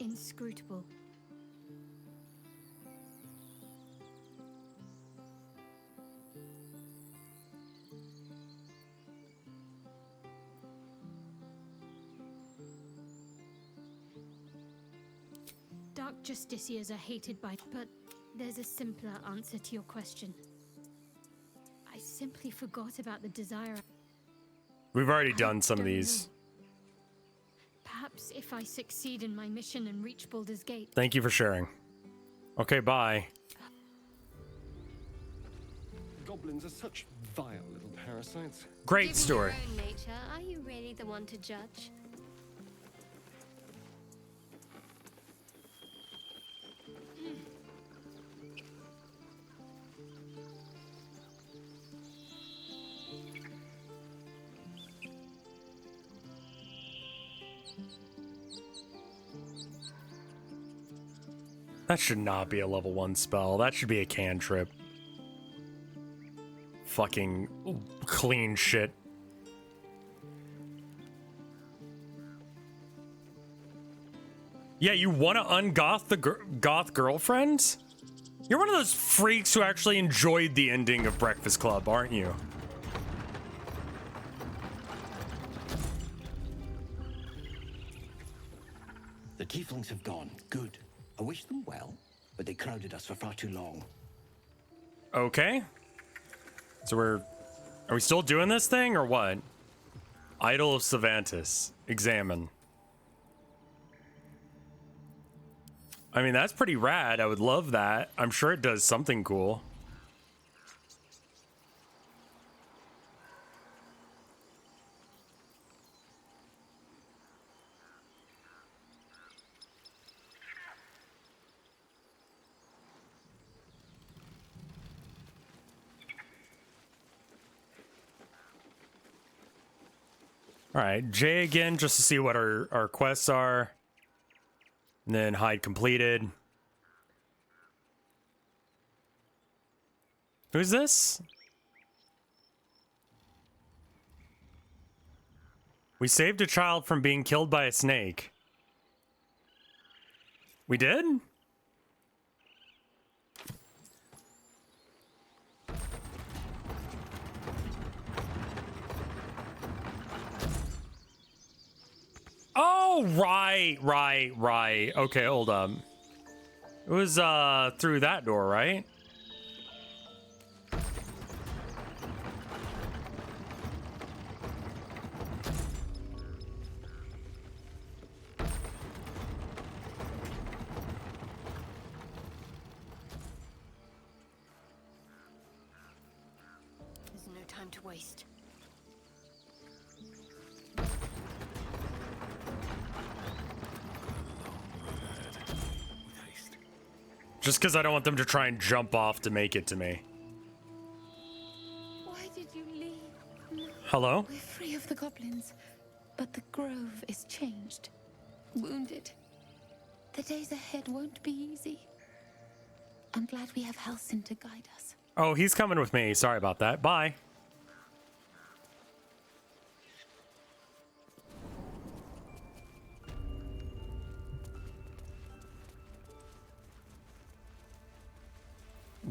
inscrutable. Dark Justiciars are hated by, but there's a simpler answer to your question. I simply forgot about the desire. We've already done some of these. Perhaps if I succeed in my mission and reach Baldur's Gate. Thank you for sharing. Okay, bye. Goblins are such vile little parasites. Great story. Given your own nature, are you really the one to judge? That should not be a level 1 spell. That should be a cantrip. Fucking clean shit. Yeah, you want to ungoth the goth girlfriend? You're one of those freaks who actually enjoyed the ending of Breakfast Club, aren't you? The tieflings have gone. Good. I wish them well, but they crowded us for far too long. Okay. So are we still doing this thing or what? Idol of Savantis. Examine. I mean, that's pretty rad. I would love that. I'm sure it does something cool. All right, J again, just to see what our quests are. And then hide completed. Who's this? We saved a child from being killed by a snake. We did? Oh, right. Okay, hold up. It was through that door, right? There's no time to waste. Just because I don't want them to try and jump off to make it to me. Why did you leave? Hello? We're free of the goblins, but the grove is changed. Wounded. The days ahead won't be easy. I'm glad we have Halsin to guide us. Oh, he's coming with me. Sorry about that. Bye.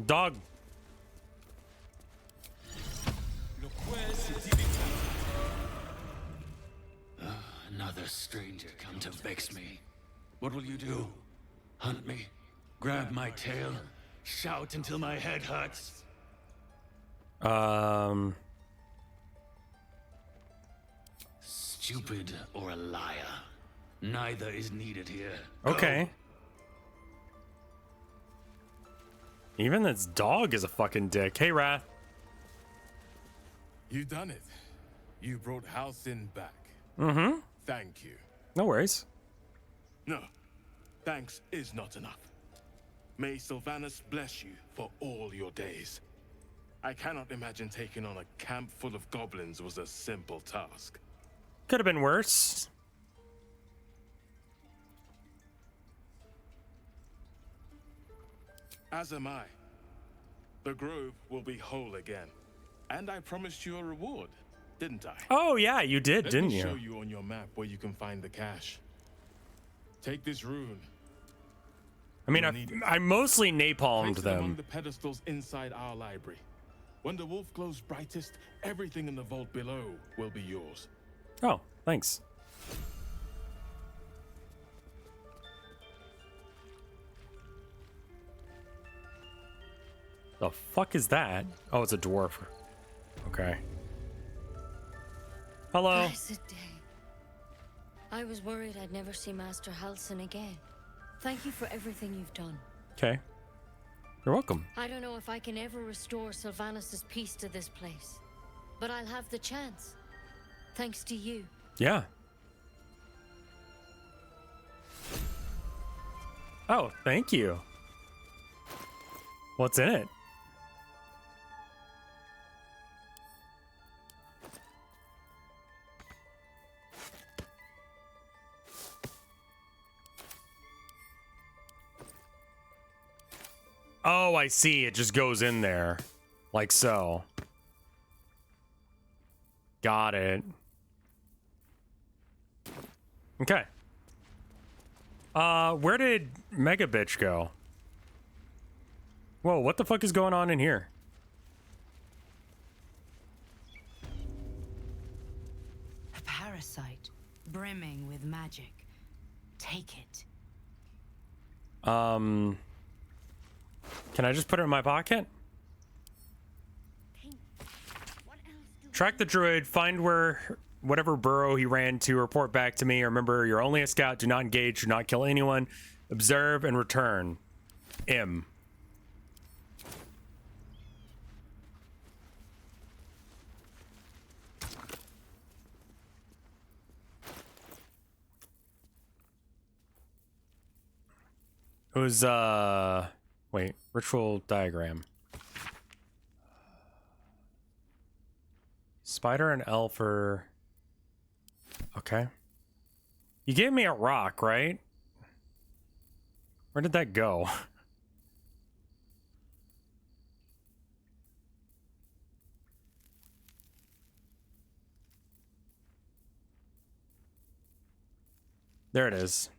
Dog. Another stranger come to vex me. What will you do? Hunt me? Grab my tail? Shout until my head hurts? Stupid or a liar. Neither is needed here. Okay. Even this dog is a fucking dick. Hey, Wrath. You done it. You brought Halsin back. Mm-hmm. Thank you. No worries. No, thanks is not enough. May Sylvanas bless you for all your days. I cannot imagine taking on a camp full of goblins was a simple task. Could have been worse. As am I. The grove will be whole again. And I promised you a reward, didn't I? Oh, yeah, you did, didn't you? Let me show you on your map where you can find the cache. Take this rune. I mean, I mostly napalmed Place it among them. the pedestals inside our library. When the wolf glows brightest, everything in the vault below will be yours. Oh, thanks. The fuck is that? Oh, it's a dwarf. Okay. Hello. Blessed day. I was worried I'd never see Master Halsin again. Thank you for everything you've done. Okay. You're welcome. I don't know if I can ever restore Sylvanas' peace to this place, but I'll have the chance. Thanks to you. Yeah. Oh, thank you. What's in it? Oh, I see. It just goes in there. Like so. Got it. Okay. Where did Mega Bitch go? Whoa, what the fuck is going on in here? A parasite, brimming with magic. Take it. Can I just put it in my pocket? Track the druid, find whatever burrow he ran to, report back to me. Remember, you're only a scout. Do not engage, do not kill anyone. Observe and return. M. It was, wait, ritual diagram. Spider and elf are... Okay. You gave me a rock, right? Where did that go? There it is.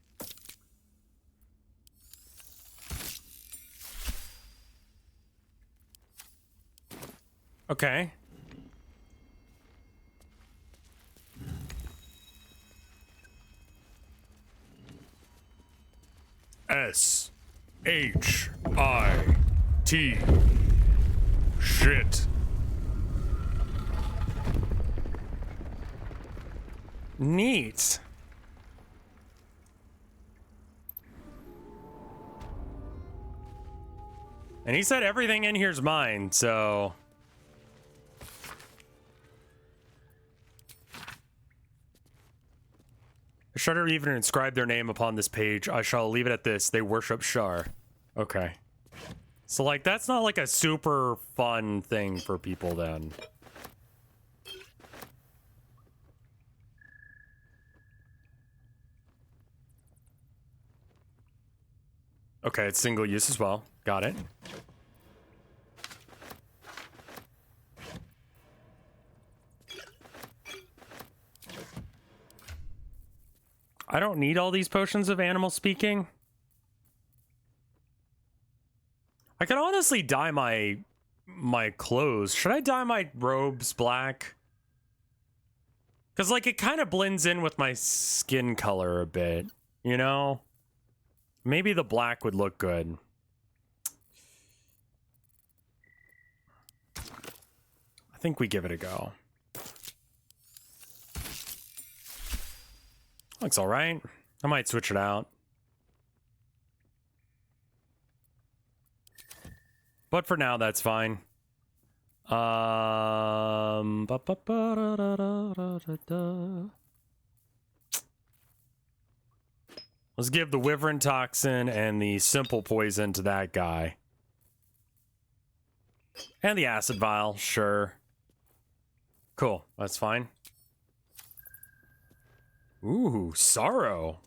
Okay. S-H-I-T. Shit. Neat. And he said everything in here's mine, so... Shudder even inscribe their name upon this page. I shall leave it at this. They worship Shar. Okay. So, like, that's not, like, a super fun thing for people, then. Okay, it's single use as well. Got it. I don't need all these potions of animal speaking. I could honestly dye my clothes. Should I dye my robes black? Because, like, it kind of blends in with my skin color a bit, you know? Maybe the black would look good. I think we give it a go. Looks all right. I might switch it out. But for now, that's fine. Let's give the Wyvern Toxin and the Simple Poison to that guy. And the Acid Vial, sure. Cool, that's fine. Ooh, Sorrow.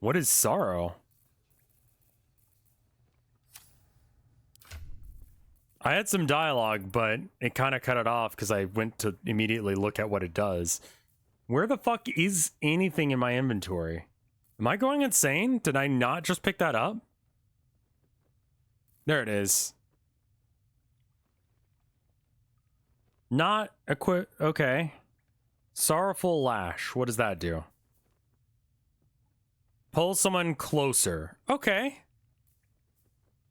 What is Sorrow? I had some dialogue, but it kind of cut it off because I went to immediately look at what it does. Where the fuck is anything in my inventory? Am I going insane? Did I not just pick that up? There it is. Not equip. Okay. Sorrowful Lash. What does that do? Pull someone closer. Okay.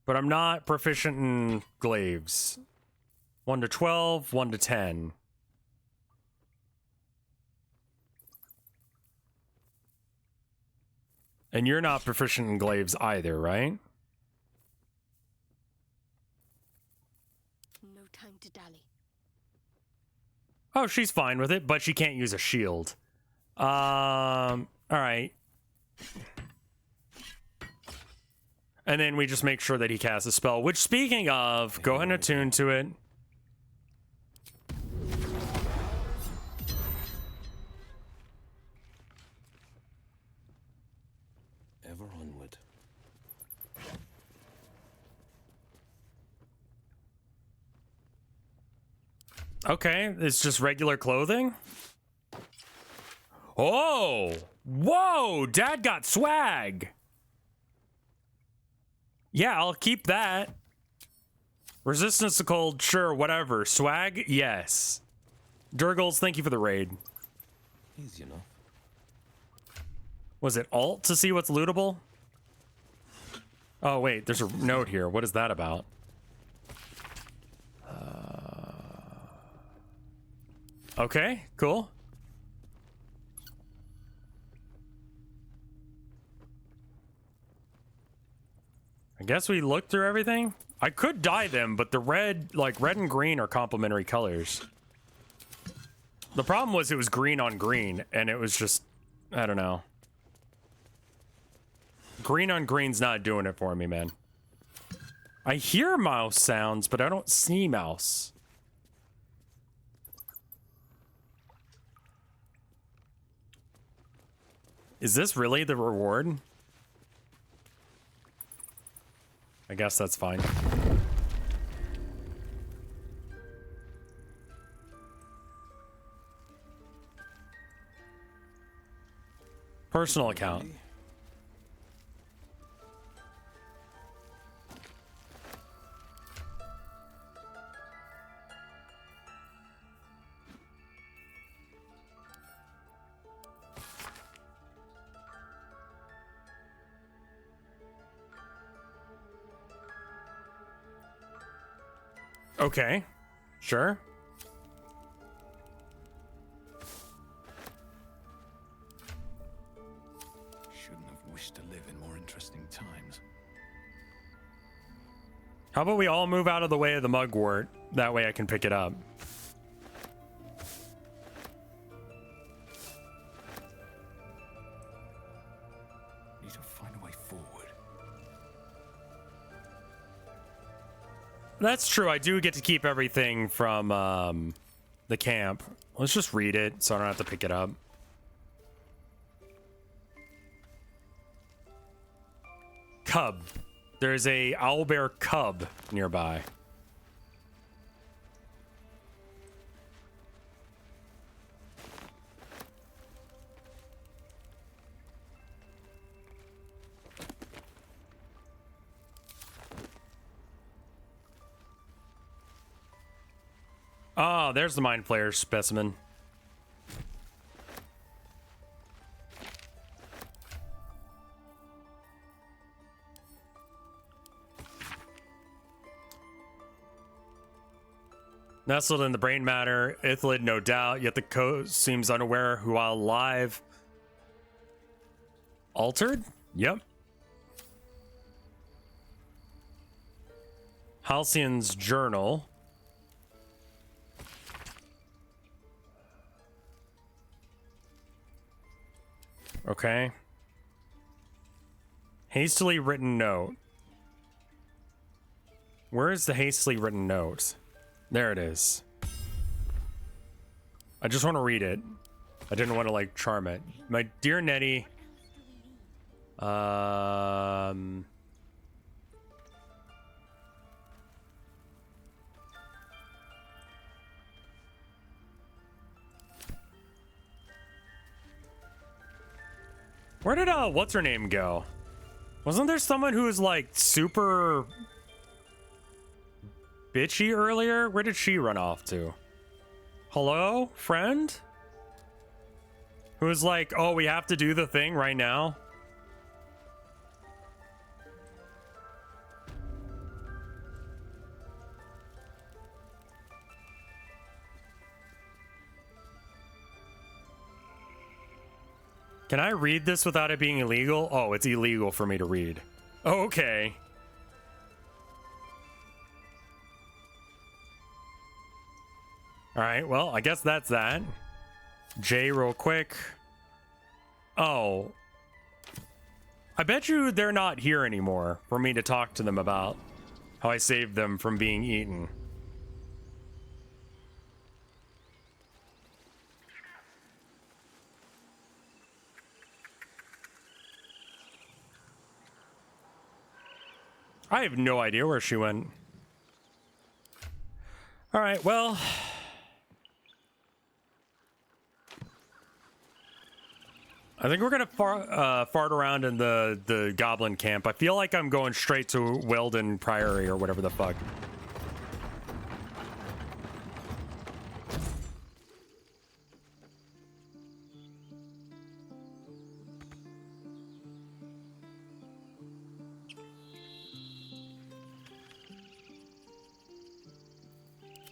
But I'm not proficient in glaives. 1 to 12, 1 to 10. And you're not proficient in glaives either, right? No time to dally. Oh, she's fine with it, but she can't use a shield. All right. And then we just make sure that he casts a spell, which, speaking of, go ahead and attune to it. Ever onward. Okay, it's just regular clothing. Oh, whoa, Dad got swag. Yeah, I'll keep that. Resistance to cold, sure, whatever. Swag, yes. Durgles, thank you for the raid. Easy enough. Was it alt to see what's lootable? Oh, wait, there's a note here. What is that about? Okay, cool. I guess we looked through everything. I could dye them, but the red, like red and green are complementary colors. The problem was it was green on green, and it was just, I don't know. Green on green's not doing it for me, man. I hear mouse sounds, but I don't see mouse. Is this really the reward? I guess that's fine. Personal account. Okay, sure. Shouldn't have wished to live in more interesting times. How about we all move out of the way of the mugwort? That way I can pick it up. Need to find a way forward. That's true. I do get to keep everything from the camp. Let's just read it so I don't have to pick it up. Cub. There's a owlbear cub nearby. Oh, there's the Mind Flayer specimen. Nestled in the brain matter, Ithlid no doubt, yet the coast seems unaware who while alive. Altered? Yep. Halcyon's journal. Okay. Hastily written note. Where is the hastily written note? There it is. I just want to read it. I didn't want to like charm it. My dear Nettie. Where did what's her name go? Wasn't there someone who was like super bitchy earlier? Where did she run off to? Hello, friend? Who was like, oh, we have to do the thing right now? Can I read this without it being illegal? Oh, it's illegal for me to read. Okay. All right, well, I guess that's that. J real quick. Oh. I bet you they're not here anymore for me to talk to them about how I saved them from being eaten. I have no idea where she went. All right, well, I think we're gonna fart around in the goblin camp. I feel like I'm going straight to Weldon Priory or whatever the fuck.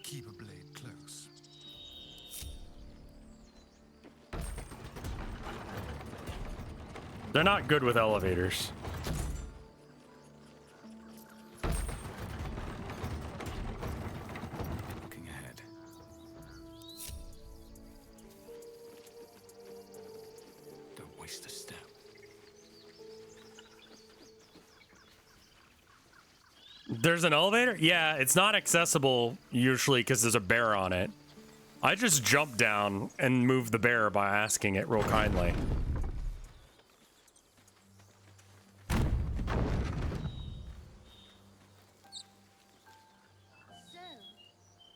Keep a blade close. They're not good with elevators. Looking ahead. Don't waste a step. There's an elevator? Yeah, it's not accessible usually because there's a bear on it. I just jumped down and moved the bear by asking it real kindly.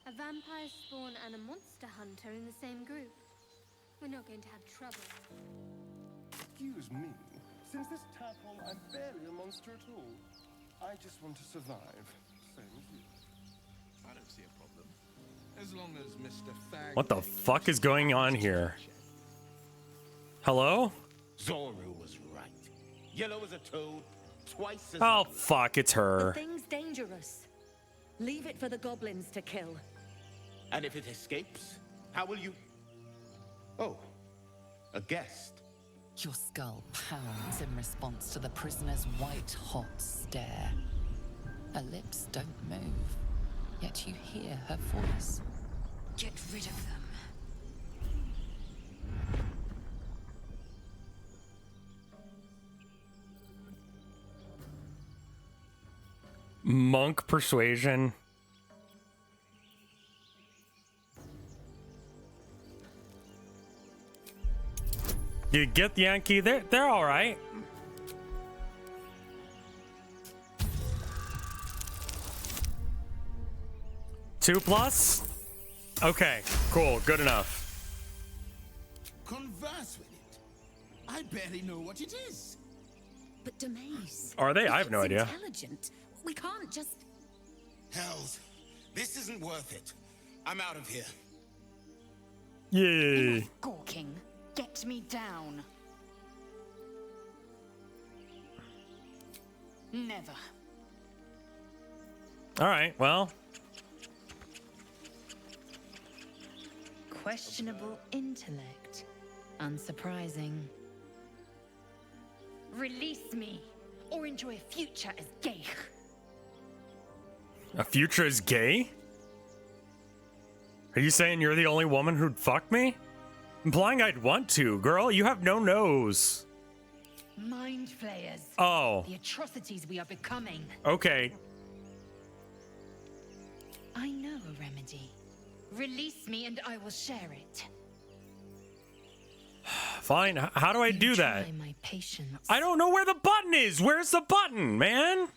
A vampire spawn and a monster hunter in the same group. We're not going to have trouble. Excuse me. Since this tadpole, I'm barely a monster at all. I just want to survive. Same as you. I don't see a problem. As long as Mr. Fag... What the fuck is going on here? Hello? Zoru was right. Yellow as a toad, twice as... Oh, fuck, it's The her. thing's dangerous. Leave it for the goblins to kill. And if it escapes, how will you... Oh, a guest. Your skull pounds in response to the prisoner's white-hot stare. Her lips don't move, yet you hear her voice. Get rid of them. Monk persuasion. You get the Yankee? They're all right. Two plus? Okay, cool, good enough. Converse with it. I barely know what it is. But Demaze. Are they? I have no idea. Intelligent. We can't just... Hells, this isn't worth it. I'm out of here. Yay. Gawking. Get me down. Never. All right, well. Questionable intellect. Unsurprising. Release me, or enjoy a future as gay. A future is gay? Are you saying you're the only woman who'd fuck me? Implying I'd want to. Girl, you have no nose. Mind flayers. Oh. The atrocities we are becoming. Okay. I know a remedy. Release me and I will share it. Fine. How do I do that? Try my patience. I don't know where the button is. Where's the button, man?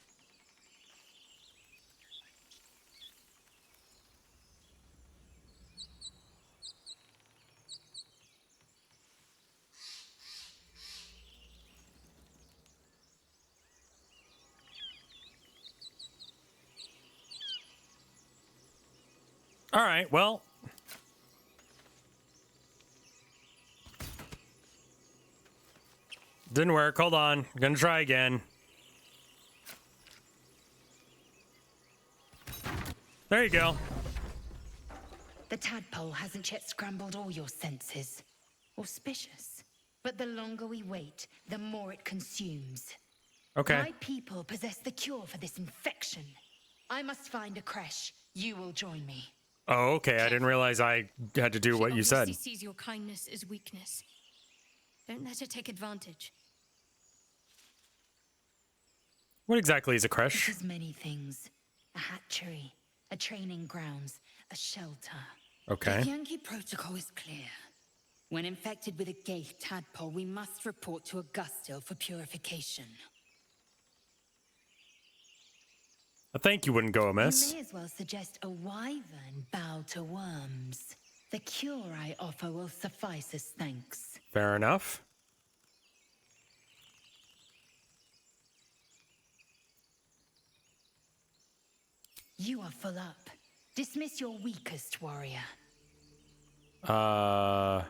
All right, well. Didn't work. Hold on. Gonna try again. There you go. The tadpole hasn't yet scrambled all your senses. Auspicious. But the longer we wait, the more it consumes. Okay. My people possess the cure for this infection. I must find a creche. You will join me. Oh, okay. I didn't realize I had to do what you said. She sees your kindness as weakness. Don't let her take advantage. What exactly is a creche? It is many things. A hatchery, a training grounds, a shelter. Okay. The Yankee protocol is clear. When infected with a gay tadpole, we must report to Augustil for purification. I think you wouldn't go amiss. You may as well suggest a wyvern bow to worms. The cure I offer will suffice as thanks. Fair enough. You are full up. Dismiss your weakest warrior. Very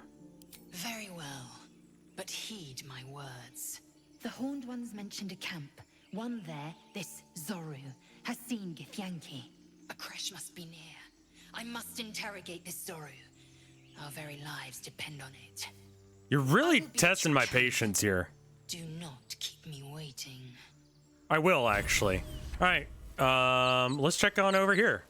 well, but heed my words. The Horned Ones mentioned a camp. One there, this Zoru, has seen githyanki. A crash must be near. I must interrogate this Zoru. Our very lives depend on it. You're really testing my patience here. Do not keep me waiting. I will, actually. All right, let's check on over here.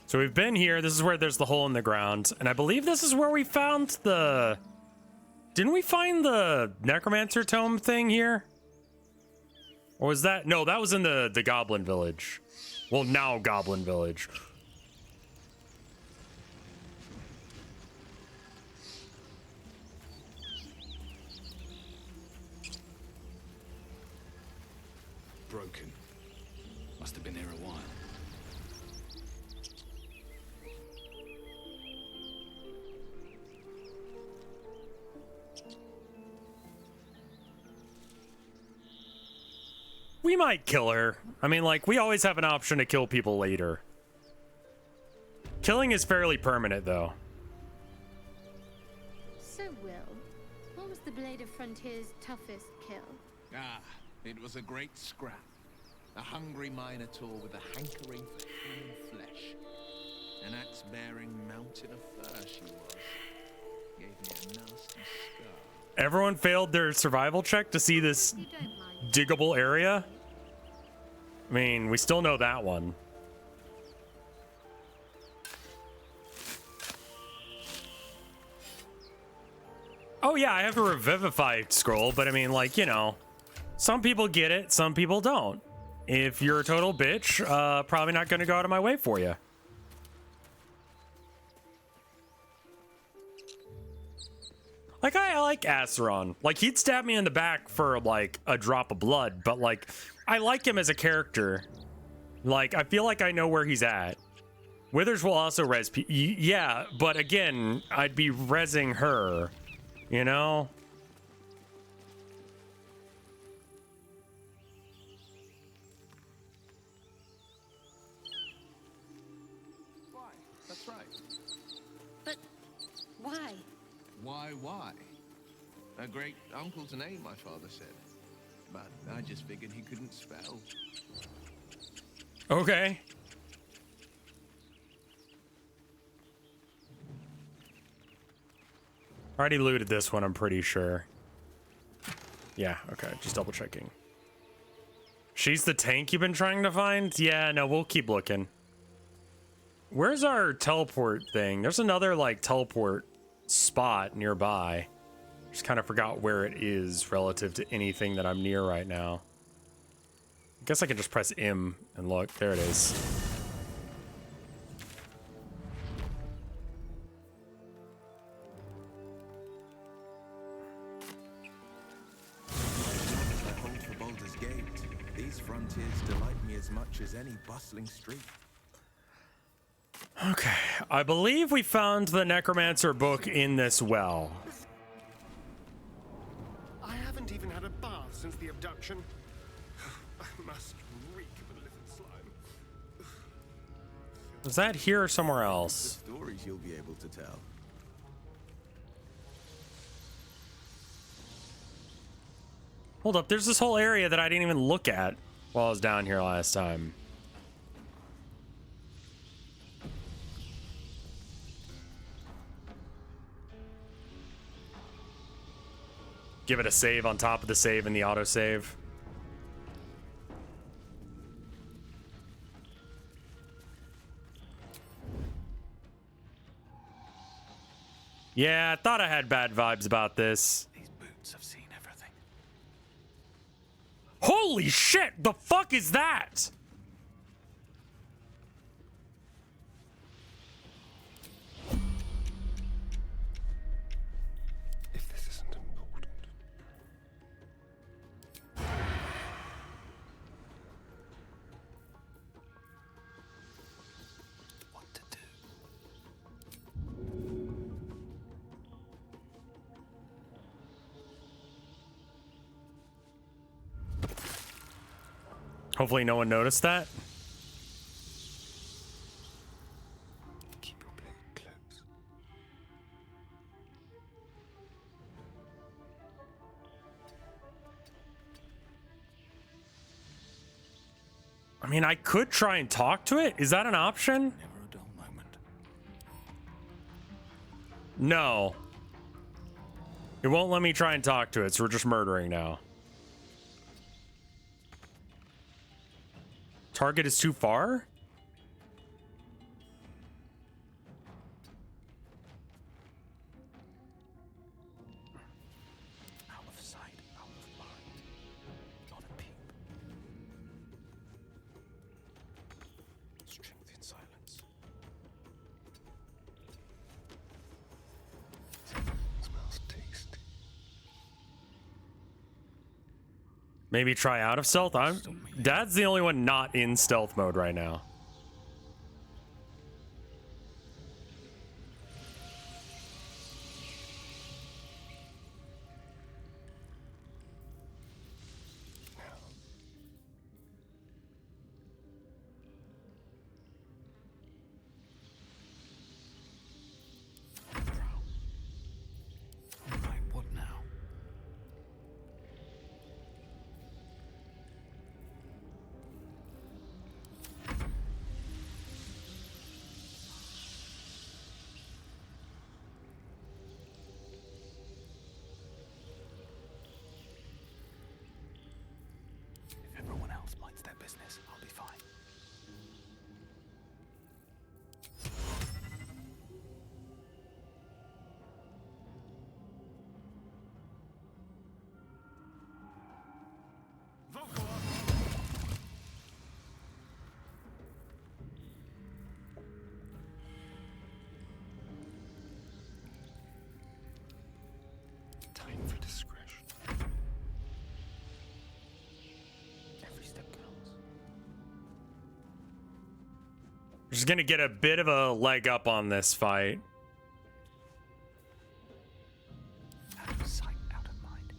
So we've been here. This is where there's the hole in the ground. And I believe this is where we found the... Didn't we find the Necromancer Tome thing here? Or was that... No, that was in the Goblin Village. Well, now Goblin Village. Broken. Must have been here a while. We might kill her. I mean, like, we always have an option to kill people later. Killing is fairly permanent, though. So, Will, what was the Blade of Frontier's toughest kill? Ah, it was a great scrap. A hungry minotaur with a hankering for human flesh. An axe-bearing mountain of fur she was. Gave me a nasty scar. Everyone failed their survival check to see this diggable area? I mean, we still know that one. Oh yeah, I have a Revivify scroll, but I mean, like, you know, some people get it, some people don't. If you're a total bitch, probably not gonna go out of my way for you. Like, I like Acheron. Like, he'd stab me in the back for, like, a drop of blood, but, like, I like him as a character. Like, I feel like I know where he's at. Withers will also res yeah, but again, I'd be resing her, you know? Why? That's right. But why? Why? A great uncle's name, my father said. But I just figured he couldn't spell. Okay. Already looted this one, I'm pretty sure. Yeah, okay, just double checking. She's the tank you've been trying to find? Yeah, no, we'll keep looking. Where's our teleport thing? There's another, like, teleport spot nearby. Just kind of forgot where it is relative to anything that I'm near right now. I guess I can just press M and look. There it is. I hold for Baldur's Gate. These frontiers delight me as much as any bustling street. Okay, I believe we found the Necromancer book in this well. I haven't even had a bath since the abduction. I must reek of a little slime. Was that here or somewhere else? The stories you'll be able to tell. Hold up, there's this whole area that I didn't even look at while I was down here last time. Give it a save on top of the save in the autosave. Yeah, I thought I had bad vibes about this. These boots have seen everything. Holy shit! The fuck is that? If this isn't important. What to do? Hopefully no one noticed that. Keep your blade close. I mean, I could try and talk to it. Is that an option? Never a dull moment. No. It won't let me try and talk to it, so we're just murdering now. Target is too far? Out of sight, out of mind. Not a peep. Strength in silence. Smells tasty. Maybe try out of stealth? Dad's the only one not in stealth mode right now. Right, what now? If everyone else minds their business, I'll be fine. Time for discretion. Every step counts. Just gonna get a bit of a leg up on this fight. Out of sight, out of mind.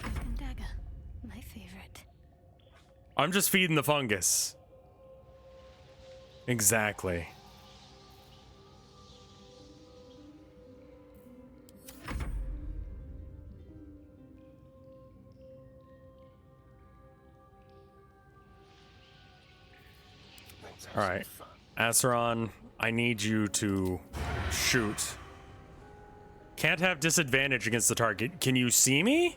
Cloak and dagger, my favorite. I'm just feeding the fungus. Exactly. All right, Acheron, I need you to shoot. Can't have disadvantage against the target. Can you see me?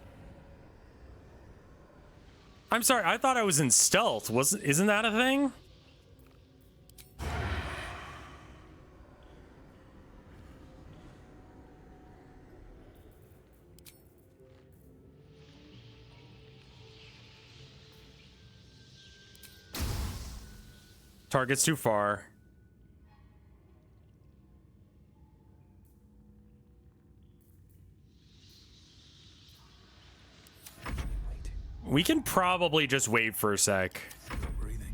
I'm sorry, I thought I was in stealth. Isn't that a thing? Target's too far. We can probably just wait for a sec. Breathing,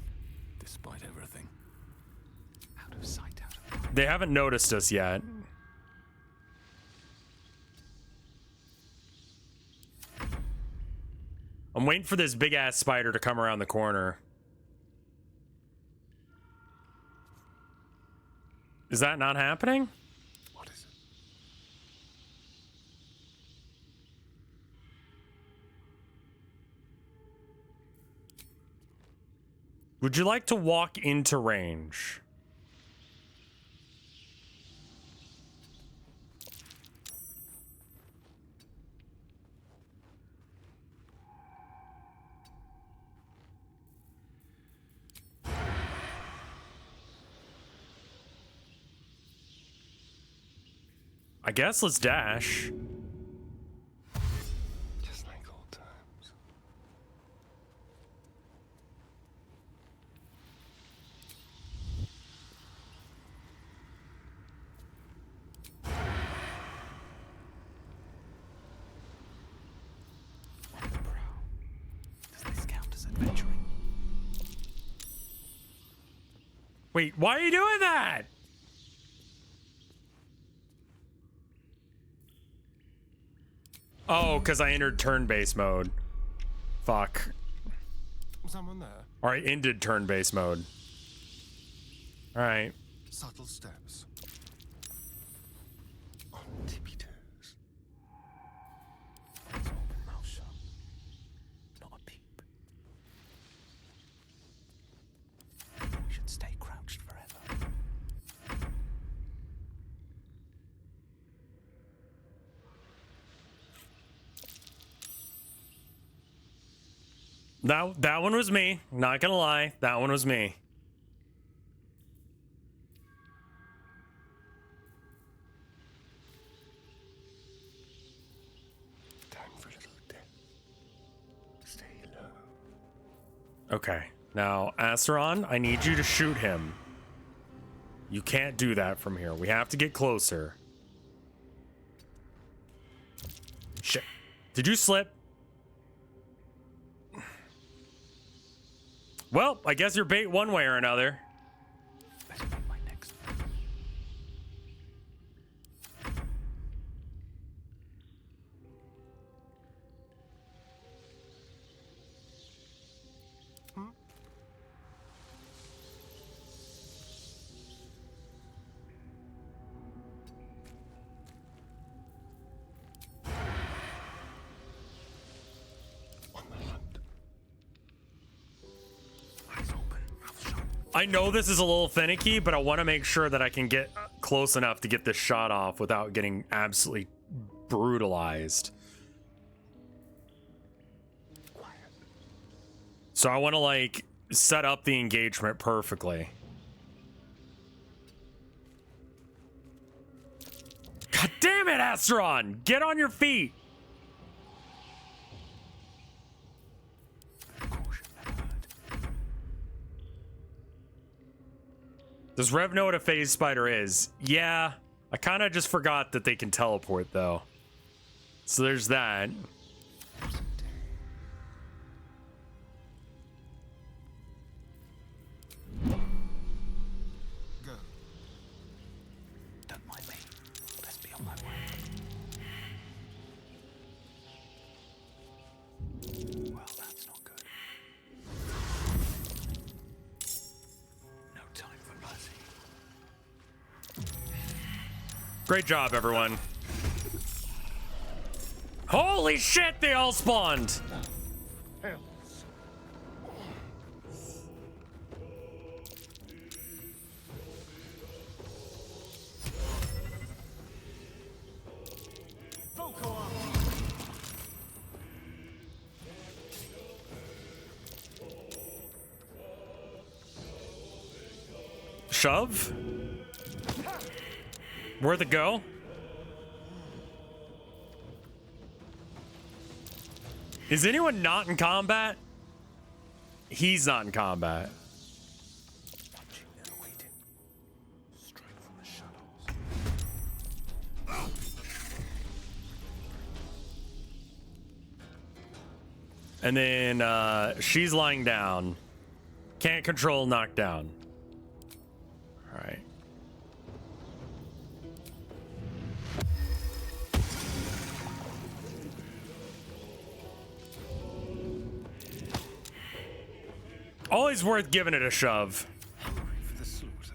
despite everything. Out of sight, out of mind. They haven't noticed us yet. I'm waiting for this big ass spider to come around the corner. Is that not happening? What is it? Would you like to walk into range? I guess let's dash. Just like old times. On the prowl. Does this count as adventuring? Wait, why are you doing that? Oh, because I entered turn-based mode. Fuck. Someone there? Or I ended turn-based mode. Alright. Subtle steps. On tippy toes. Mouth shut. Not a peep. We should stay crouched forever. That one was me. Not gonna lie. That one was me. Time for a little death. Stay low. Okay. Now, Asteron, I need you to shoot him. You can't do that from here. We have to get closer. Shit. Did you slip? Well, I guess you're bait one way or another. Better make my next. I know this is a little finicky, but I want to make sure that I can get close enough to get this shot off without getting absolutely brutalized. So I want to like set up the engagement perfectly. God damn it, Asteron! Get on your feet! Does Rev know what a phase spider is? Yeah, I kind of just forgot that they can teleport though. So there's that. Go. Don't mind me. Let's be on my way. Well, that's not good. No time for mercy. Great job, everyone. Holy shit, they all spawned! Shove? Where'd it go? Is anyone not in combat? He's not in combat. And then she's lying down. Can't control knockdown. All right. Always worth giving it a shove. Hungry for the slaughter.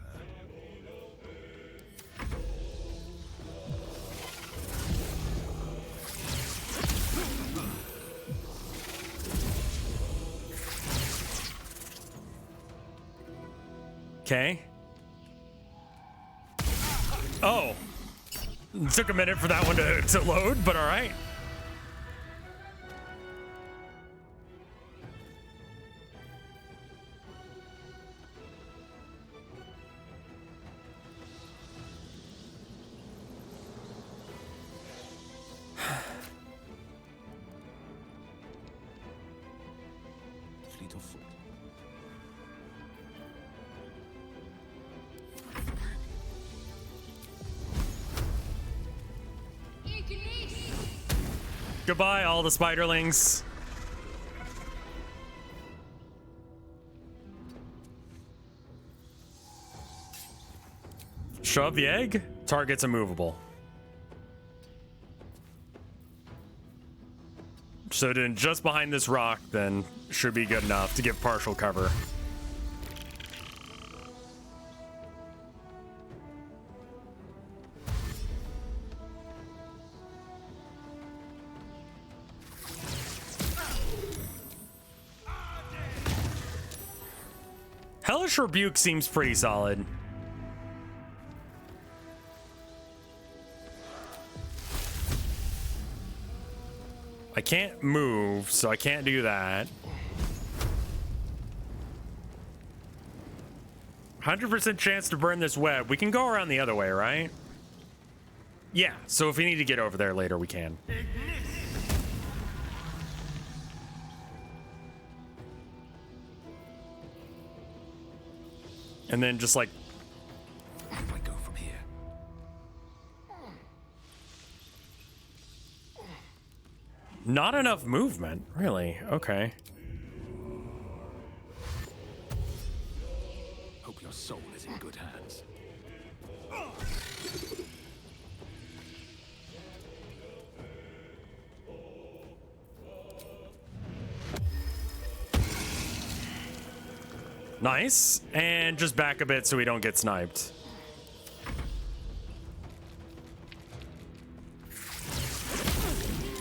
Okay. Oh. It took a minute for that one to load, but all right. Fleet of foot. Goodbye, all the spiderlings. Shove the egg. Target's immovable. So then just behind this rock then should be good enough to give partial cover. Hellish Rebuke seems pretty solid. I can't move, so I can't do that. 100% chance to burn this web. We can go around the other way, right? Yeah, so if we need to get over there later, we can. And then just like... Where do I go from here? Not enough movement, really. Okay. Hope your soul is in good hands. Nice. And just back a bit so we don't get sniped.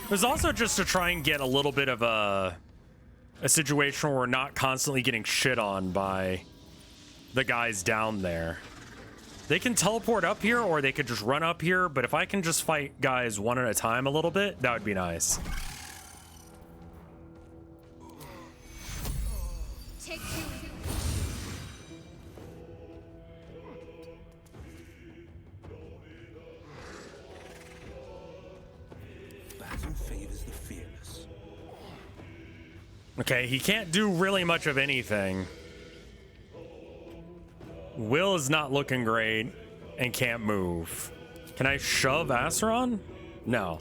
There's also just to try and get a little bit of a situation where we're not constantly getting shit on by the guys down there. They can teleport up here or they could just run up here, but if I can just fight guys one at a time a little bit, that would be nice. Okay, he can't do really much of anything. Will is not looking great and can't move. Can I shove Acheron? No.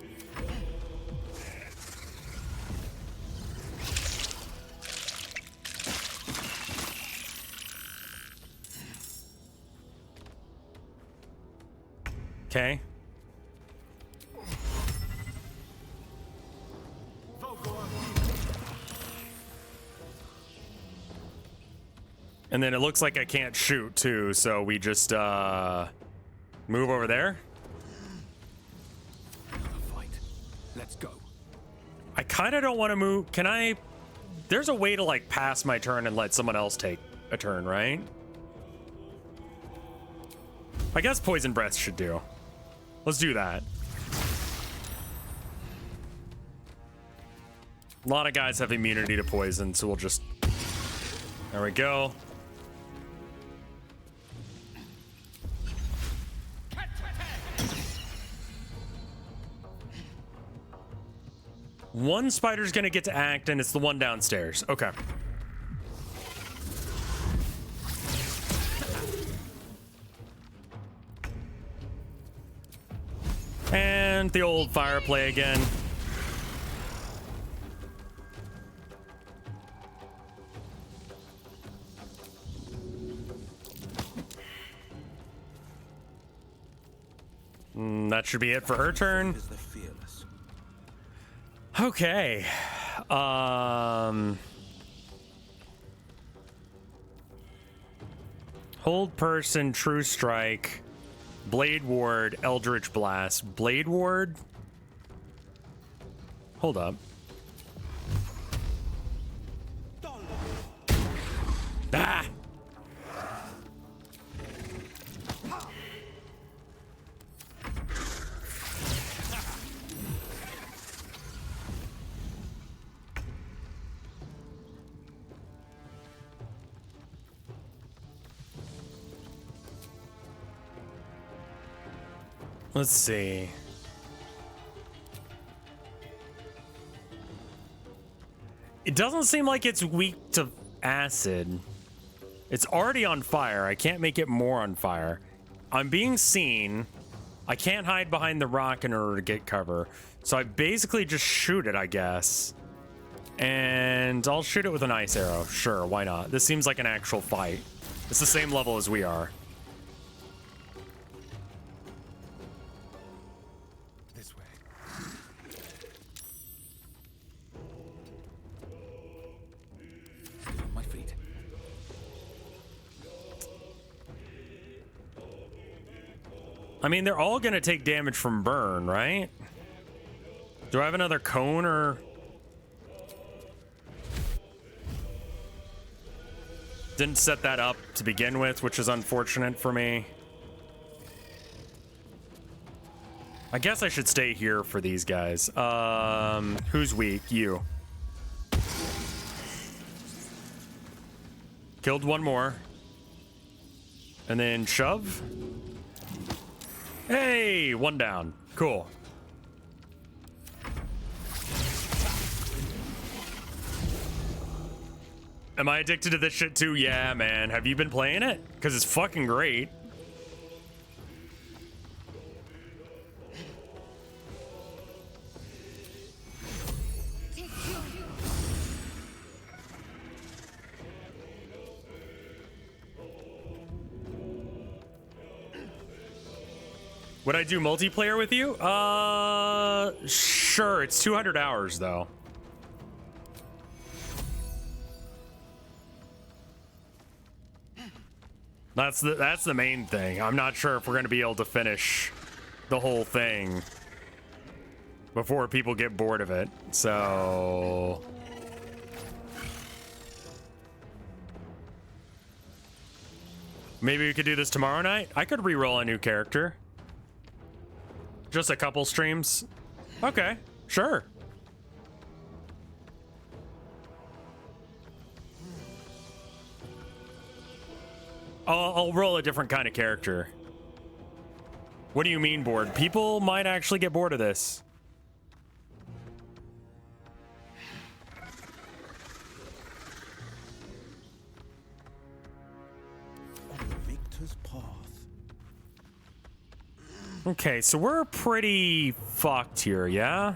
Okay. And then it looks like I can't shoot too, so we just move over there. Fight. Let's go. I kind of don't want to move. Can I? There's a way to like pass my turn and let someone else take a turn, right? I guess Poison Breath should do. Let's do that. A lot of guys have immunity to poison, so we'll just... There we go. One spider's gonna get to act, and it's the one downstairs. Okay. And the old fire play again. That should be it for her turn. Okay. Hold person, true strike, blade ward, eldritch blast, blade ward. Hold up. Ah! Let's see. It doesn't seem like it's weak to acid. It's already on fire. I can't make it more on fire. I'm being seen. I can't hide behind the rock in order to get cover. So I basically just shoot it, I guess. And I'll shoot it with an ice arrow. Sure, why not? This seems like an actual fight. It's the same level as we are. I mean, they're all gonna take damage from burn, right? Do I have another cone or... Didn't set that up to begin with, which is unfortunate for me. I guess I should stay here for these guys. Who's weak? You. Killed one more. And then shove. Hey, one down. Cool. Am I addicted to this shit too? Yeah, man. Have you been playing it? Because it's fucking great. Would I do multiplayer with you? Sure. It's 200 hours though. That's the main thing. I'm not sure if we're going to be able to finish the whole thing before people get bored of it. So maybe we could do this tomorrow night. I could re-roll a new character. Just a couple streams. Okay, sure. I'll roll a different kind of character. What do you mean bored? People might actually get bored of this. Victor's path. Okay, so we're pretty fucked here, yeah?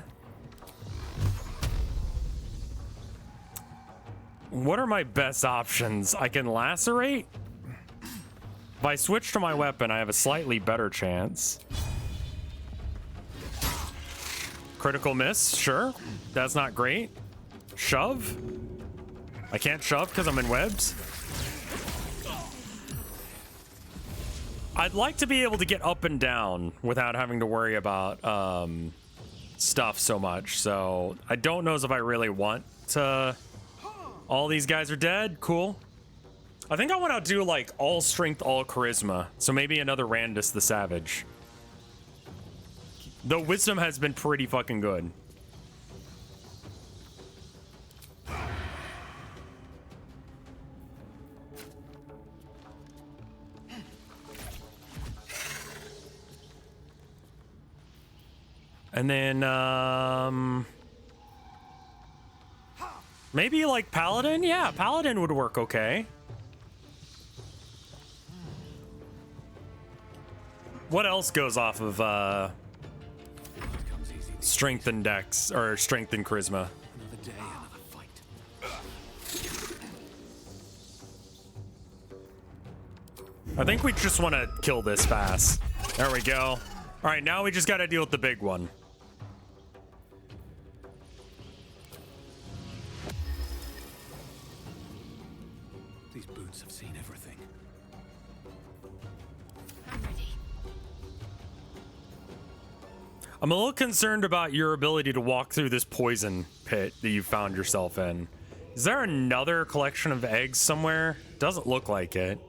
What are my best options? I can lacerate? If I switch to my weapon, I have a slightly better chance. Critical miss, sure. That's not great. Shove? I can't shove because I'm in webs. I'd like to be able to get up and down without having to worry about stuff so much. So I don't know if I really want to... All these guys are dead. Cool. I think I want to do like all strength, all charisma. So maybe another Randus the Savage. Though wisdom has been pretty fucking good. And then maybe like Paladin? Yeah, Paladin would work okay. What else goes off of strength and dex, or strength and charisma? Another day, another fight. I think we just want to kill this fast. There we go. All right, now we just got to deal with the big one. These boots have seen everything. I'm a little concerned about your ability to walk through this poison pit that you found yourself in. Is there another collection of eggs somewhere? Doesn't look like it.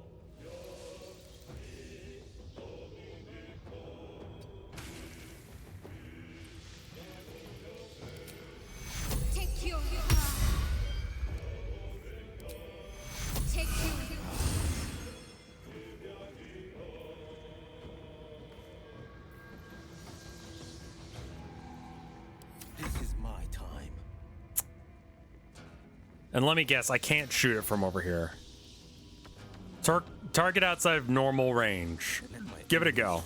And let me guess, I can't shoot it from over here. Target outside of normal range. Give it a go.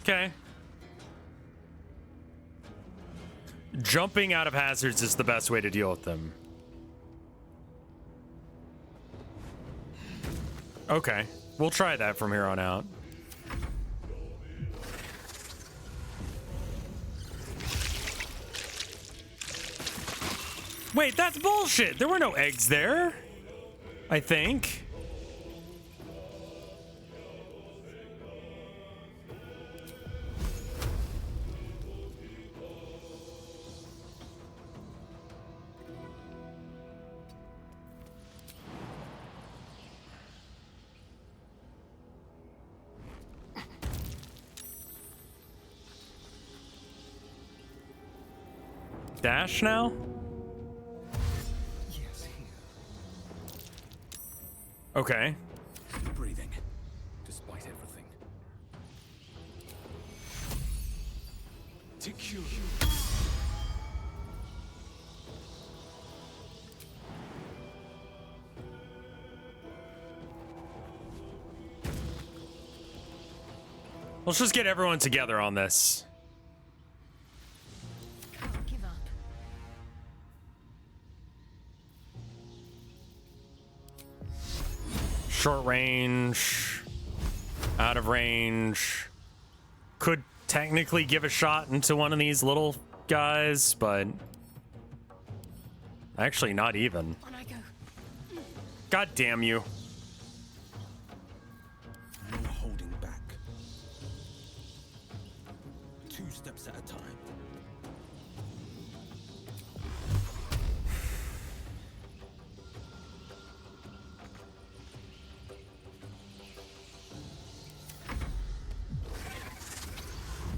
Okay. Jumping out of hazards is the best way to deal with them. Okay, we'll try that from here on out. Wait, that's bullshit. There were no eggs there, I think. dash now? Yes, here. Okay. Still breathing, despite everything. TQ. Let's just get everyone together on this. Can't give up. Short range, out of range. Could technically give a shot into one of these little guys, but actually not even. On I go. God damn you. No holding back. 2 steps at a time.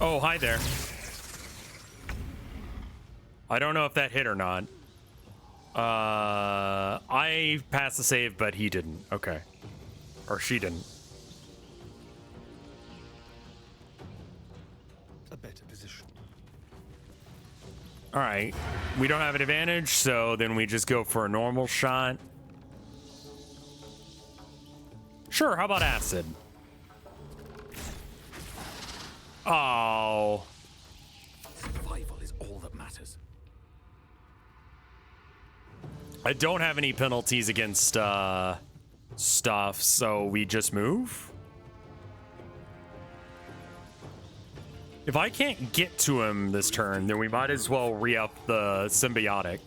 Oh, hi there. I don't know if that hit or not. I passed the save, but he didn't. Okay. Or she didn't. A better position. All right. We don't have an advantage, so then we just go for a normal shot. Sure, how about acid? Oh. Survival is all that matters. I don't have any penalties against stuff, so we just move. If I can't get to him this turn, then we might as well re-up the symbiotic.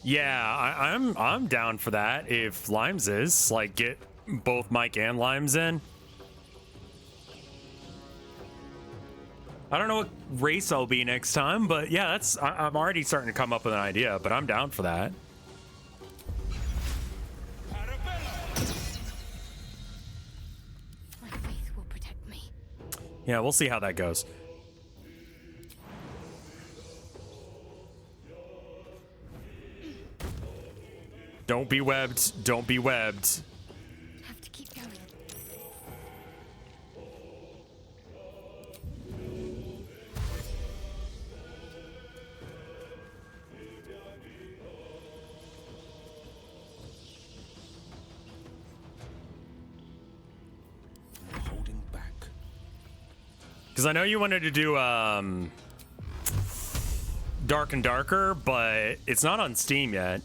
Yeah, I'm down for that. If Limes is, like, get both Mike and Limes in. I don't know what race I'll be next time, but yeah, that's I'm already starting to come up with an idea, but I'm down for that. My faith will protect me. Yeah, we'll see how that goes. Don't be webbed. Don't be webbed. Have to keep going. Holding back. Because I know you wanted to do Dark and Darker, but it's not on Steam yet.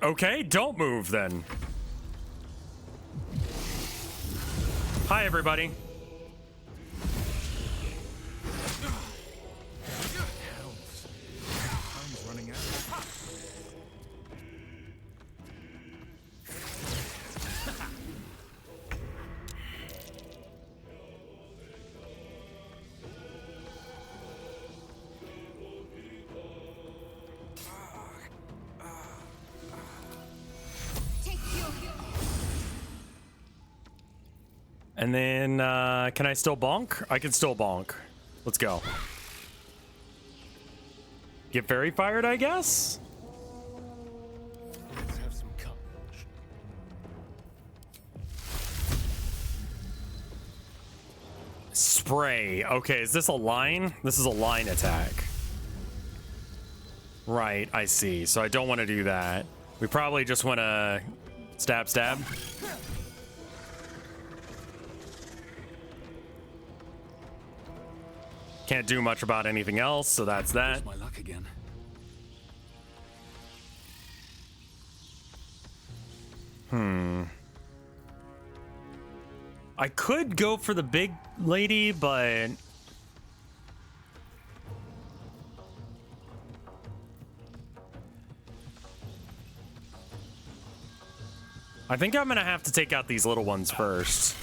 Okay, don't move then. Hi, everybody. Time's running out. And then, can I still bonk? I can still bonk. Let's go. Get very fired, I guess? Let's have some courage. Spray. Okay, is this a line? This is a line attack. Right, I see. So I don't want to do that. We probably just want to stab, stab. Can't do much about anything else, so that's that. My luck again. I could go for the big lady, but I think I'm gonna have to take out these little ones first.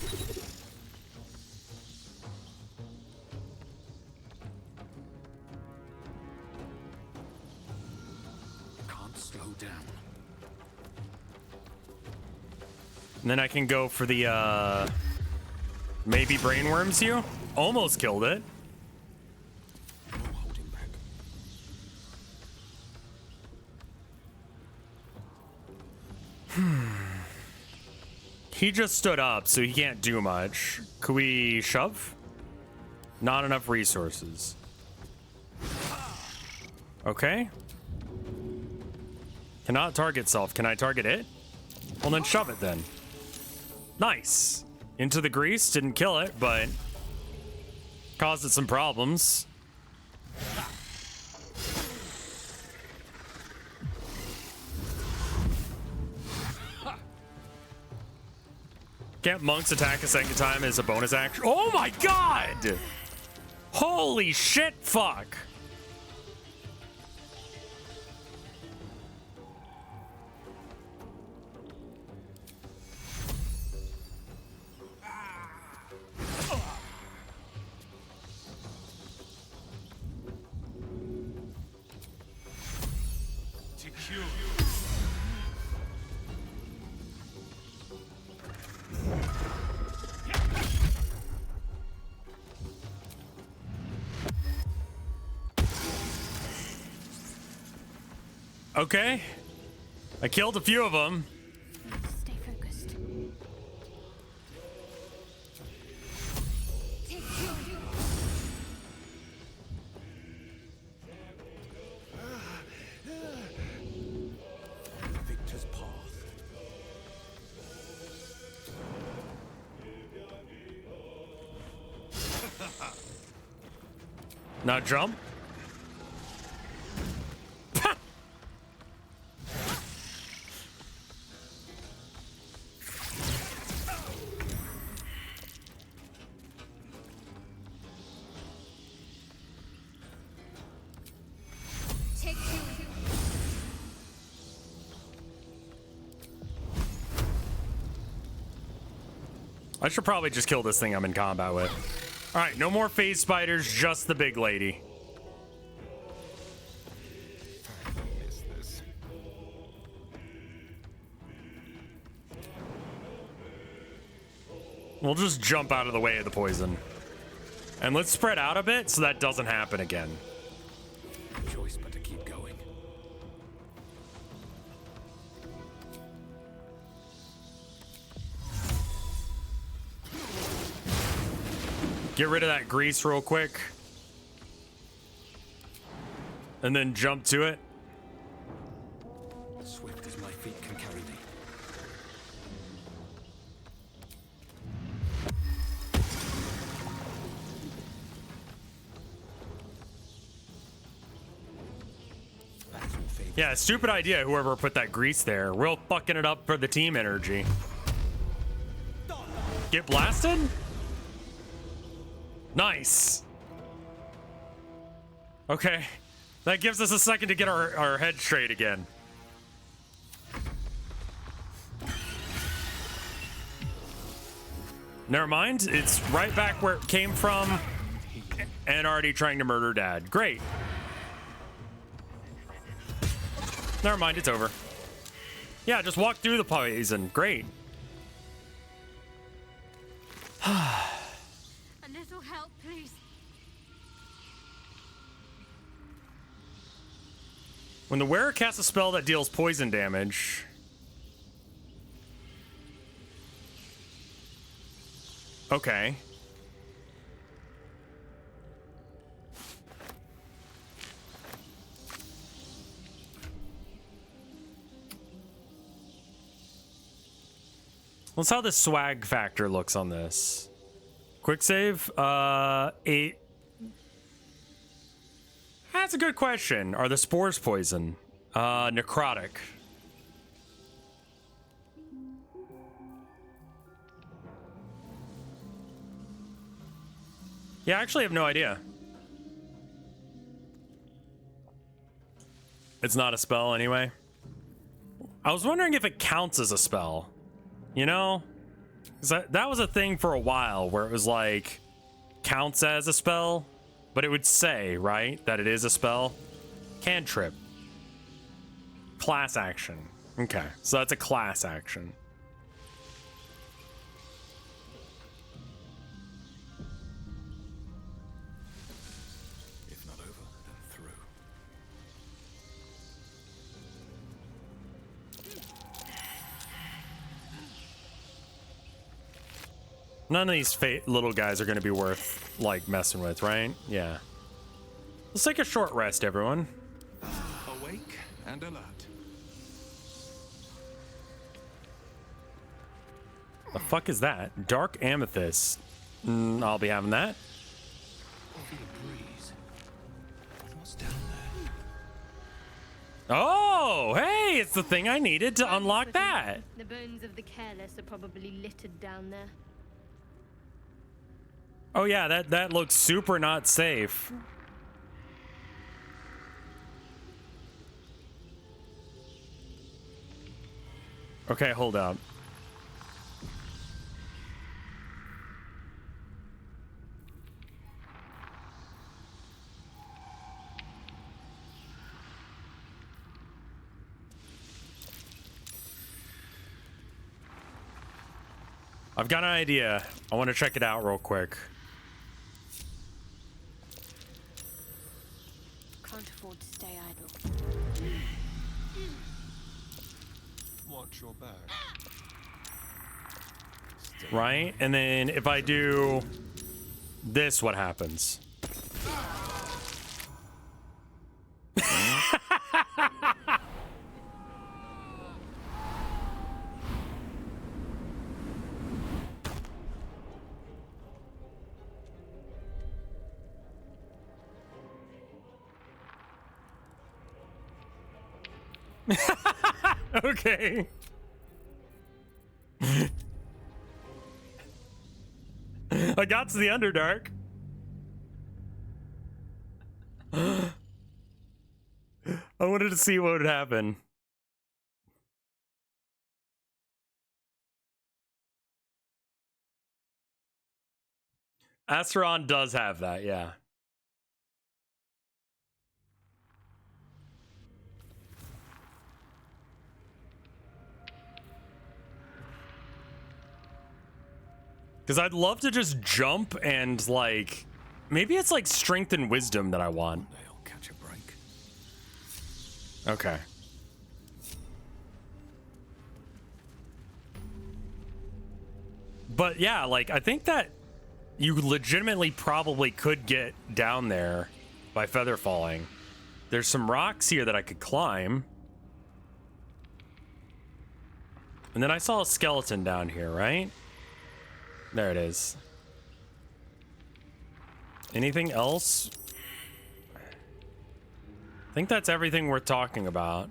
Slow down. And then I can go for the, maybe brainworms you? Almost killed it. No holding back. He just stood up, so he can't do much. Could we shove? Not enough resources. Okay. Cannot target self. Can I target it? Well, then shove it then. Nice. Into the grease. Didn't kill it, but caused it some problems. Can't monks attack a second time as a bonus action? Oh my god! Holy shit, fuck! Okay. I killed a few of them. Stay focused. Victor's path. Not jump. I should probably just kill this thing I'm in combat with. All right, no more phase spiders, just the big lady. We'll just jump out of the way of the poison. And let's spread out a bit so that doesn't happen again. No choice but to keep going. Get rid of that grease real quick. And then jump to it. Swift as my feet can carry me. Yeah, stupid idea, whoever put that grease there. Real fucking it up for the team energy. Get blasted? Nice. Okay. That gives us a second to get our head straight again. Never mind. It's right back where it came from and already trying to murder Dad. Great. Never mind. It's over. Yeah, just walk through the poison. Great. A little help, please. When the wearer casts a spell that deals poison damage, okay. Let's see how the swag factor looks on this. Quick save, 8. That's a good question. Are the spores poison? Necrotic. Yeah, I actually have no idea. It's not a spell anyway. I was wondering if it counts as a spell. You know? 'Cause that was a thing for a while where it was like, counts as a spell, but it would say, right, that it is a spell. Cantrip. class action. Okay, so that's a class action. If not over, then through. None of these little guys are going to be worth, like, messing with, right? Yeah. Let's take a short rest, everyone. Awake and alert. The fuck is that? Dark amethyst. I'll be having that. Oh, hey, it's the thing I needed to unlock that. The bones of the careless are probably littered down there. Oh yeah, that looks super not safe. Okay, hold up. I've got an idea. I want to check it out real quick. Can't afford to stay idle. Watch your back. Right? And then if I do this, what happens? Okay. I got to the Underdark. I wanted to see what would happen. Asteron does have that, yeah. Because I'd love to just jump and, like, maybe it's like strength and wisdom that I want. I'll catch a break. Okay. But yeah, like, I think that you legitimately probably could get down there by feather falling. There's some rocks here that I could climb. And then I saw a skeleton down here, right? There it is. Anything else? I think that's everything we're talking about.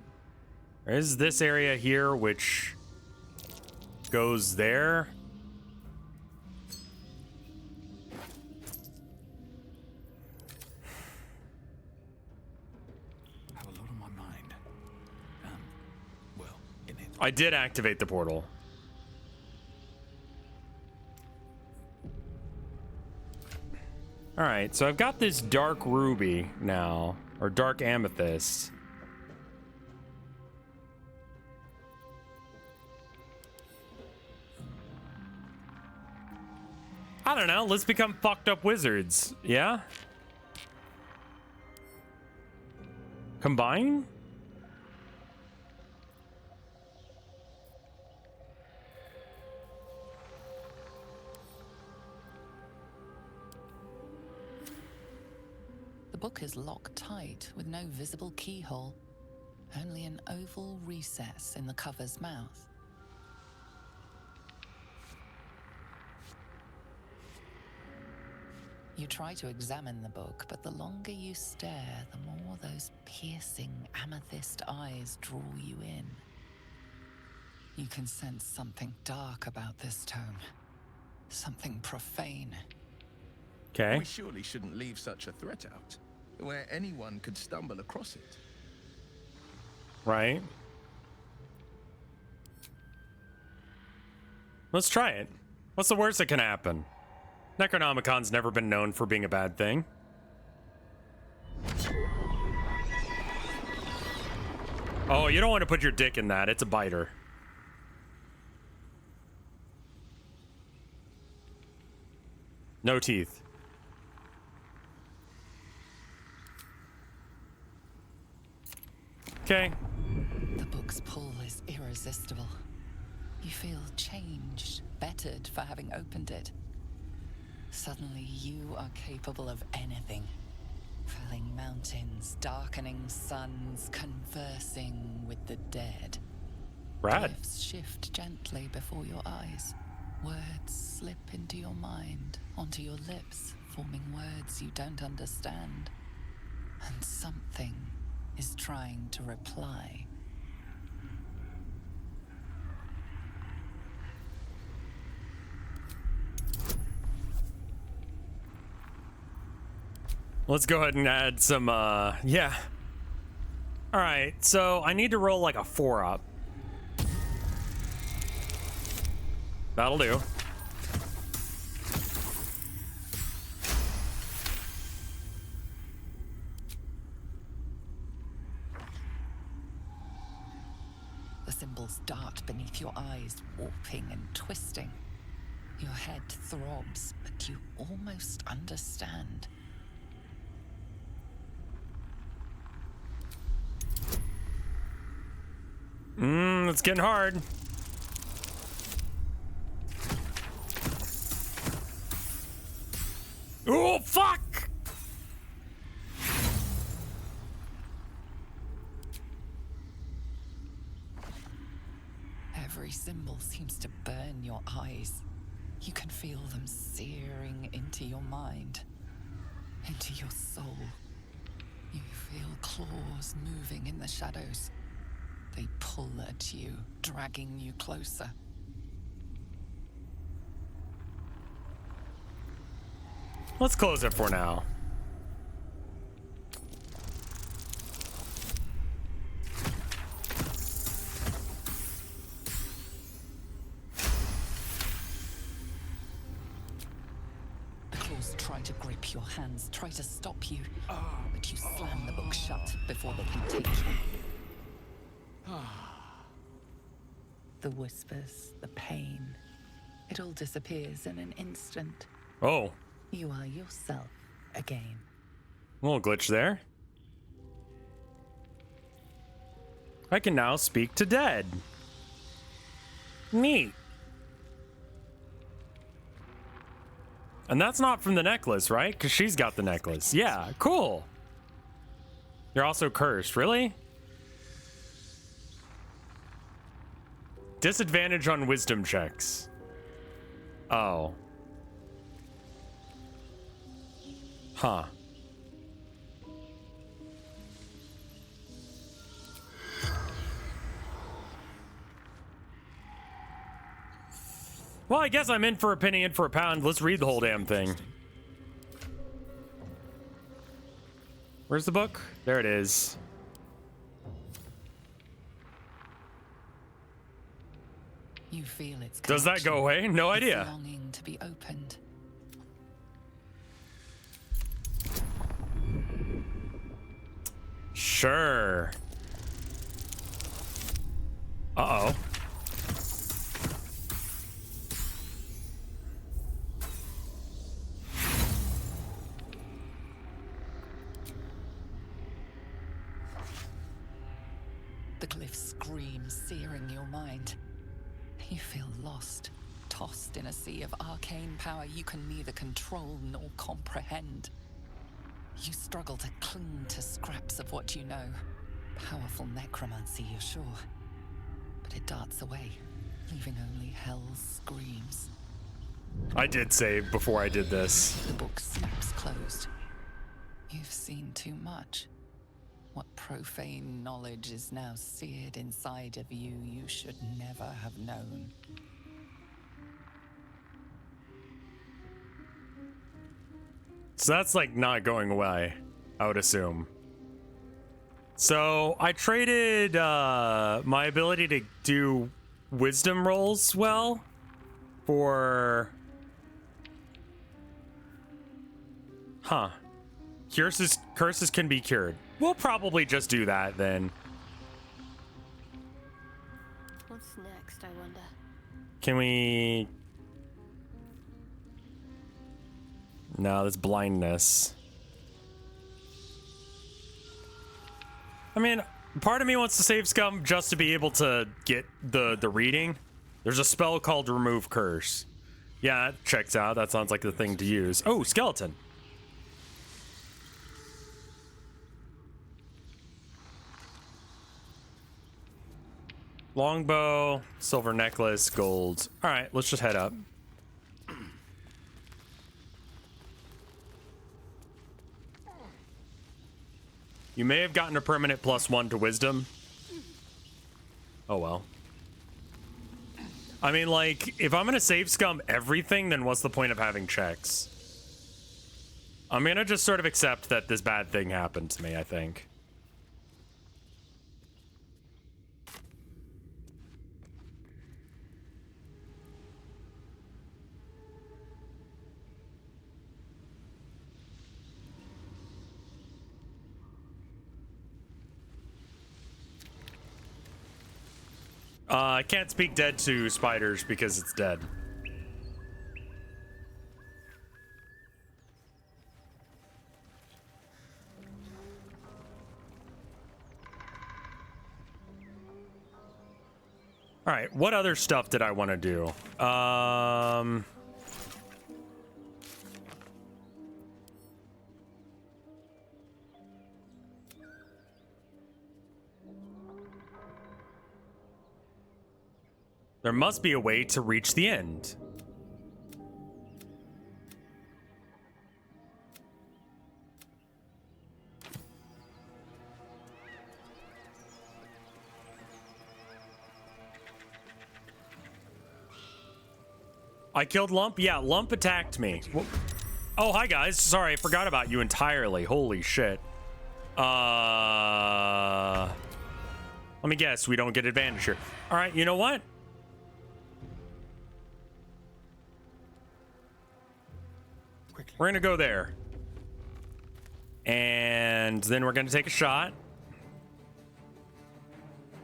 There is this area here, which goes there. I have a lot on my mind. Well, in it. I did activate the portal. All right, so I've got this dark ruby now, or dark amethyst. I don't know, let's become fucked up wizards, yeah? Combine? The book is locked tight with no visible keyhole, only an oval recess in the cover's mouth. You try to examine the book, but the longer you stare, the more those piercing amethyst eyes draw you in. You can sense something dark about this tome, something profane. Okay. We surely shouldn't leave such a threat out, where anyone could stumble across it. Right. Let's try it. What's the worst that can happen? Necronomicon's never been known for being a bad thing. Oh, you don't want to put your dick in that. It's a biter. No teeth. Okay. The book's pull is irresistible. You feel changed, bettered for having opened it. Suddenly, you are capable of anything. Felling mountains, darkening suns, conversing with the dead. Rad. Glyphs shift gently before your eyes. Words slip into your mind, onto your lips, forming words you don't understand. And something is trying to reply. Let's go ahead and add some, yeah. All right, so I need to roll like a 4-up. That'll do. The symbols dart beneath your eyes, warping and twisting. Your head throbs, but you almost understand. It's getting hard. Oh, fuck! Every symbol seems to burn your eyes. You can feel them searing into your mind, into your soul. You feel claws moving in the shadows. They pull at you, dragging you closer. Let's close it for now. The claws try to grip your hands, try to stop you, but you slam the book shut before they can take you. The whispers, the pain, it all disappears in an instant. Oh. You are yourself again. A little glitch there. I can now speak to dead. Neat. And that's not from the necklace, right? Because she's got the necklace. Yeah, cool. You're also cursed, really? Disadvantage on wisdom checks. Oh. Huh. Well, I guess I'm in for a penny, in for a pound. Let's read the whole damn thing. Where's the book? There it is. You feel its Does that go away? No idea. Longing to be opened. Sure. Uh-oh. The glyphs scream, searing your mind. You feel lost, tossed in a sea of arcane power you can neither control nor comprehend. You struggle to cling to scraps of what you know. Powerful necromancy, you're sure. But it darts away, leaving only hell's screams. I did save before I did this. The book snaps closed. You've seen too much. What profane knowledge is now seared inside of you should never have known. So that's like not going away, I would assume. So I traded my ability to do wisdom rolls well for... Huh. Curses can be cured. We'll probably just do that then. next, I wonder? Can we... No, that's blindness. I mean, part of me wants to save scum just to be able to get the reading. There's a spell called Remove Curse. Yeah, that checks out. That sounds like the thing to use. Oh, skeleton. Longbow, silver necklace, gold. All right, let's just head up. You may have gotten a permanent +1 to wisdom. Oh well. I mean, like, if I'm gonna save scum everything, then what's the point of having checks? I'm gonna just sort of accept that this bad thing happened to me, I think. I can't speak dead to spiders because it's dead. All right, what other stuff did I want to do? There must be a way to reach the end. I killed Lump? Yeah, Lump attacked me. Oh, hi guys. Sorry, I forgot about you entirely. Holy shit. Let me guess, we don't get advantage here. All right, you know what? We're gonna go there. And then we're gonna take a shot.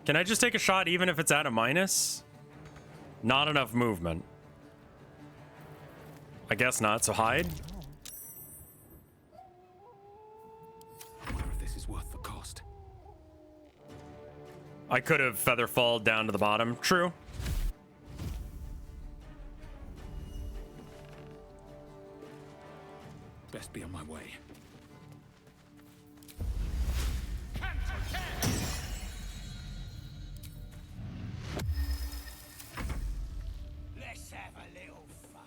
Can I just take a shot even if it's at a minus? Not enough movement. I guess not, so hide. I wonder if this is worth the cost. I could have feather fall down to the bottom. True. Best be on my way. Let's have a little fun.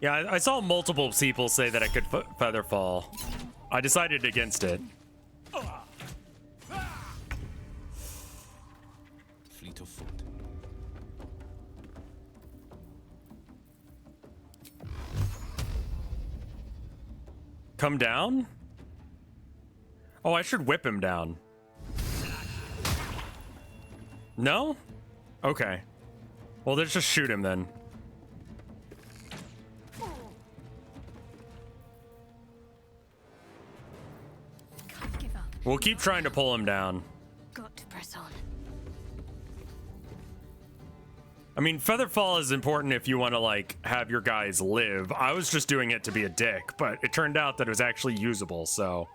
Yeah, I saw multiple people say that I could feather fall. I decided against it. Fleet of foot. Come down? Oh, I should whip him down. No? Okay. Well, let's just shoot him then. Can't give up. We'll keep trying to pull him down. Got to press on. I mean, Featherfall is important if you want to, like, have your guys live. I was just doing it to be a dick, but it turned out that it was actually usable, so...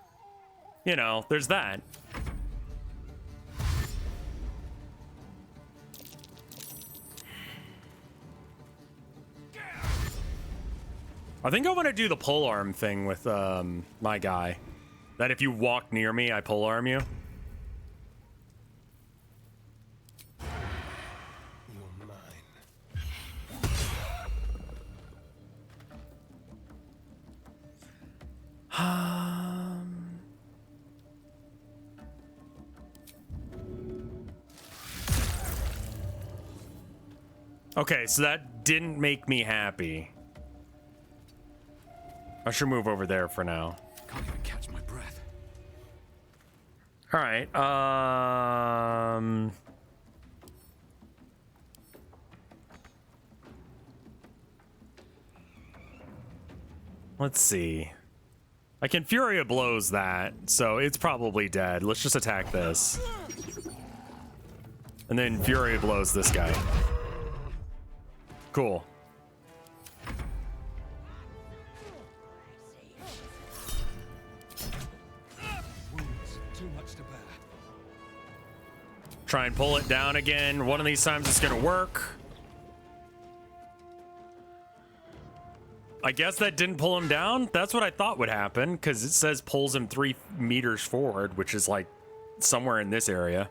You know, there's that. I think I want to do the polearm thing with, my guy. That if you walk near me, I polearm you. Okay, so that didn't make me happy. I should move over there for now. Can't even catch my breath. All right. Let's see. I can Fury of Blows that, so it's probably dead. Let's just attack this. And then Fury blows this guy. Cool. Too much to bear. Try and pull it down again. One of these times it's gonna work. I guess that didn't pull him down. That's what I thought would happen, because it says pulls him 3 meters forward, which is like somewhere in this area.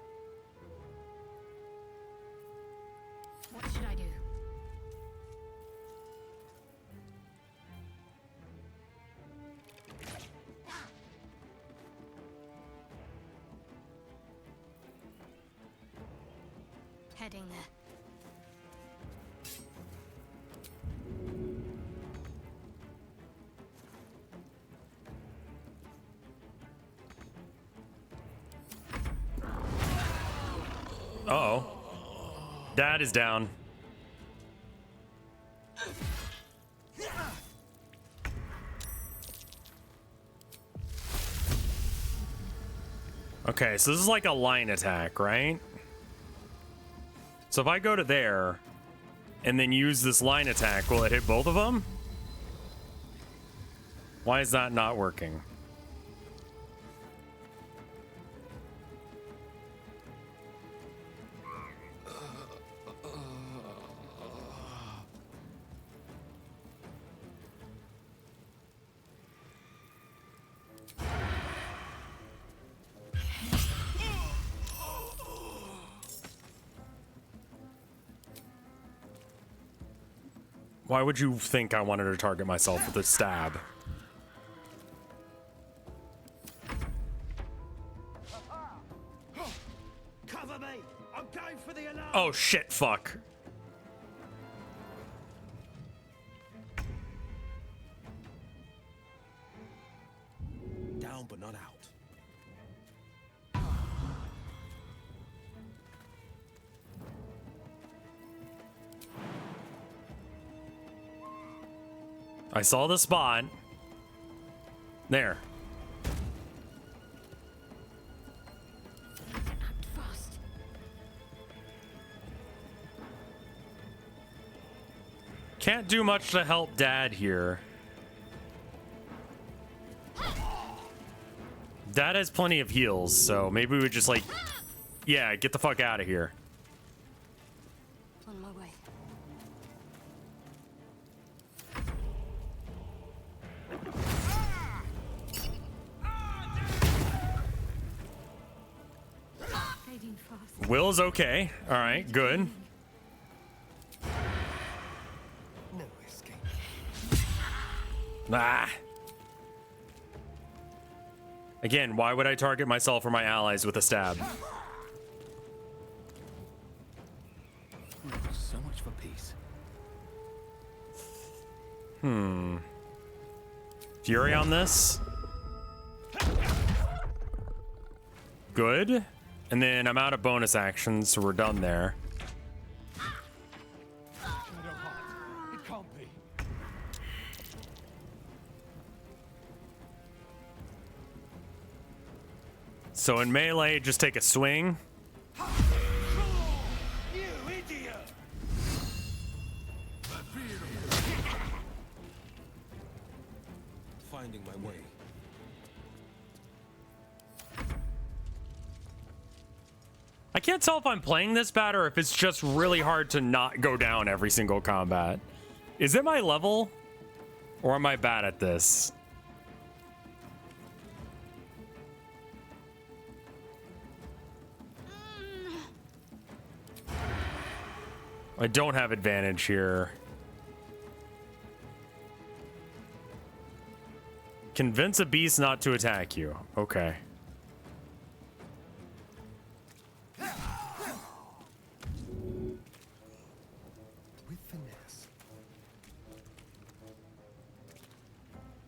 What should I do? Heading there. Uh-oh. Dad is down. Okay, so this is like a line attack, right? So if I go to there and then use this line attack, will it hit both of them? Why is that not working? Why would you think I wanted to target myself with a stab? Cover me! I'm going for the alarm! Oh shit, fuck. Down but not out. I saw the spot. There. Can't do much to help Dad here. Dad has plenty of heals, so maybe we just like, yeah, get the fuck out of here. On my way. Fading fast. Will's okay. All right, good. No escape. Ah. Again, why would I target myself or my allies with a stab? So much for peace. Fury on this. Good. And then I'm out of bonus actions, so we're done there. It can't be. So in melee, just take a swing. You idiot! Finding my way. I can't tell if I'm playing this bad or if it's just really hard to not go down every single combat. Is it my level? Or am I bad at this? I don't have advantage here. Convince a beast not to attack you. Okay. With finesse.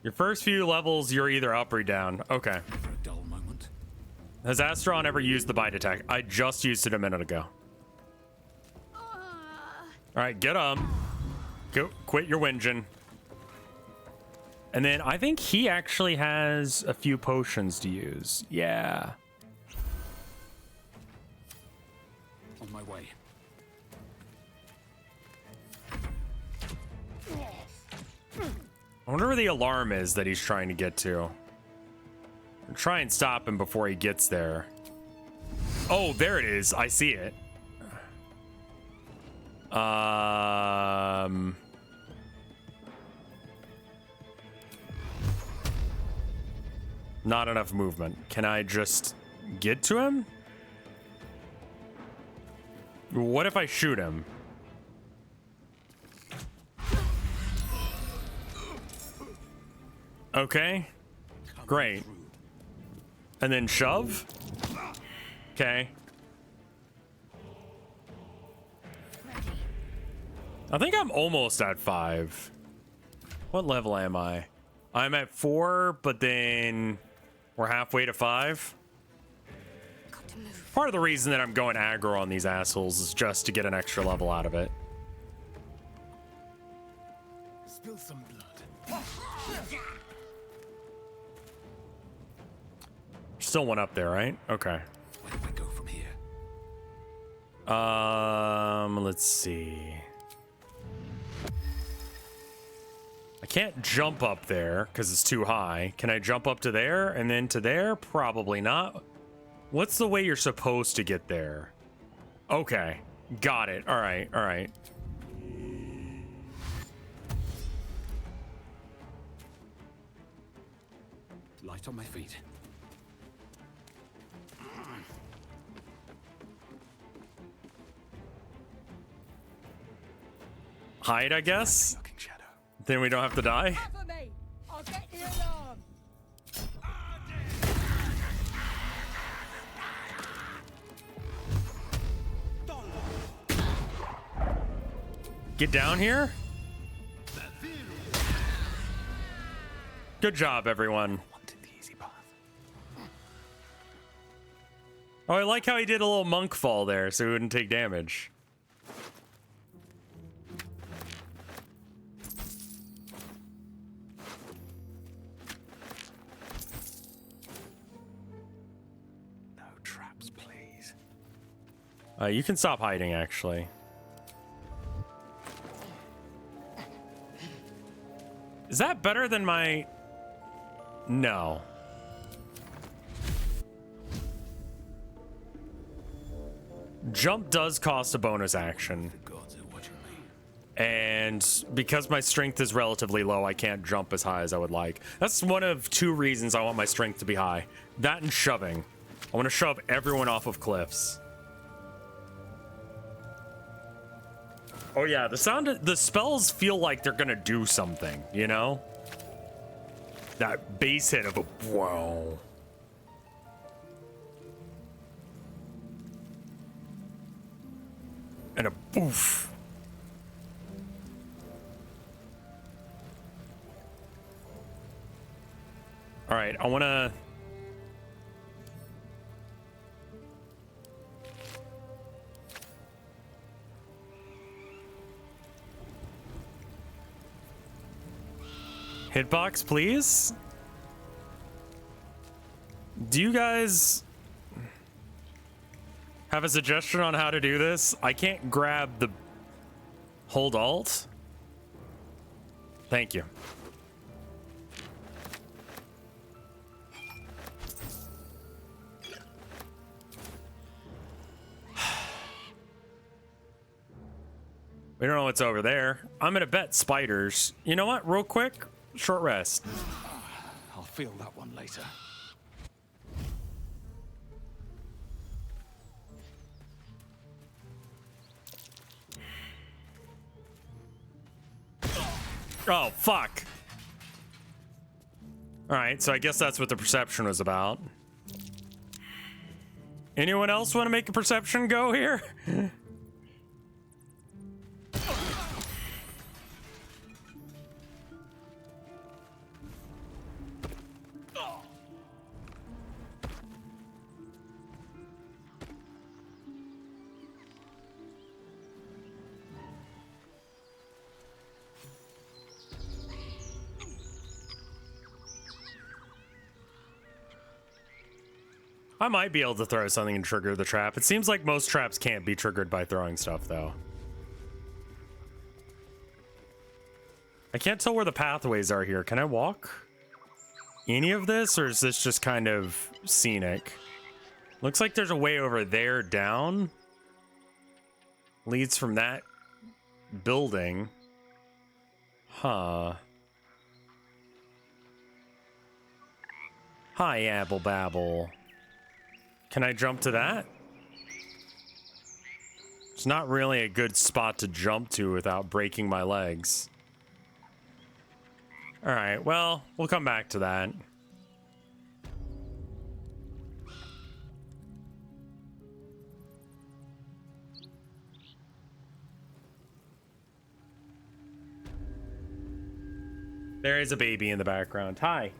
Your first few levels, you're either up or down. Okay. For a dull moment. Has Astron ever used the bite attack? I just used it a minute ago. All right, get up. Go, quit your whinging. And then I think he actually has a few potions to use. Yeah. On my way. I wonder where the alarm is that he's trying to get to. I'll try and stop him before he gets there. Oh, there it is. I see it. Not enough movement. Can I just get to him? What if I shoot him? Okay. Great. And then shove? Okay. I think I'm almost at 5. What level am I? I'm at 4, but then we're halfway to 5. Part of the reason that I'm going aggro on these assholes is just to get an extra level out of it. Spill some blood. Still one up there, right? Okay. Where do we go from here? Let's see. I can't jump up there because it's too high. Can I jump up to there and then to there? Probably not. What's the way you're supposed to get there? Okay. Got it. All right. All right. Light on my feet. Hide, I guess? Then we don't have to die? Cover me! I'll get the alarm! Get down here? Good job, everyone. Oh, I like how he did a little monk fall there so he wouldn't take damage. No traps, please. You can stop hiding, actually. Is that better than my... No. Jump does cost a bonus action. And because my strength is relatively low, I can't jump as high as I would like. That's one of 2 reasons I want my strength to be high. That and shoving. I want to shove everyone off of cliffs. Oh yeah, the spells feel like they're gonna do something, you know? That base hit of a whoa. And a boof. All right, I wanna... Hitbox, please? Do you guys have a suggestion on how to do this? I can't grab the... Hold Alt? Thank you. We don't know what's over there. I'm gonna bet spiders. You know what? Real quick, short rest. I'll feel that one later. Oh, fuck. All right, so I guess that's what the perception was about. Anyone else want to make a perception go here? I might be able to throw something and trigger the trap. It seems like most traps can't be triggered by throwing stuff, though. I can't tell where the pathways are here. Can I walk any of this, or is this just kind of scenic? Looks like there's a way over there down. Leads from that building. Huh. Hi, Abble Babble. Can I jump to that? It's not really a good spot to jump to without breaking my legs. All right, well, we'll come back to that. There is a baby in the background. Hi.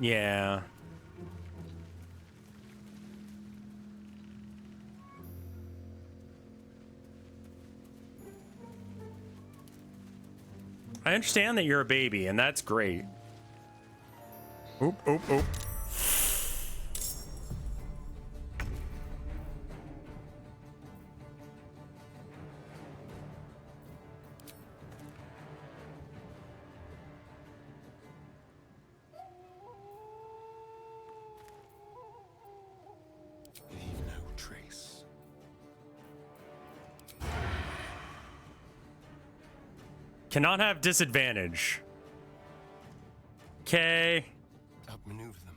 Yeah. I understand that you're a baby, and that's great. Oop, oop, oop. Leave no trace. Cannot have disadvantage. Okay. Outmaneuver them.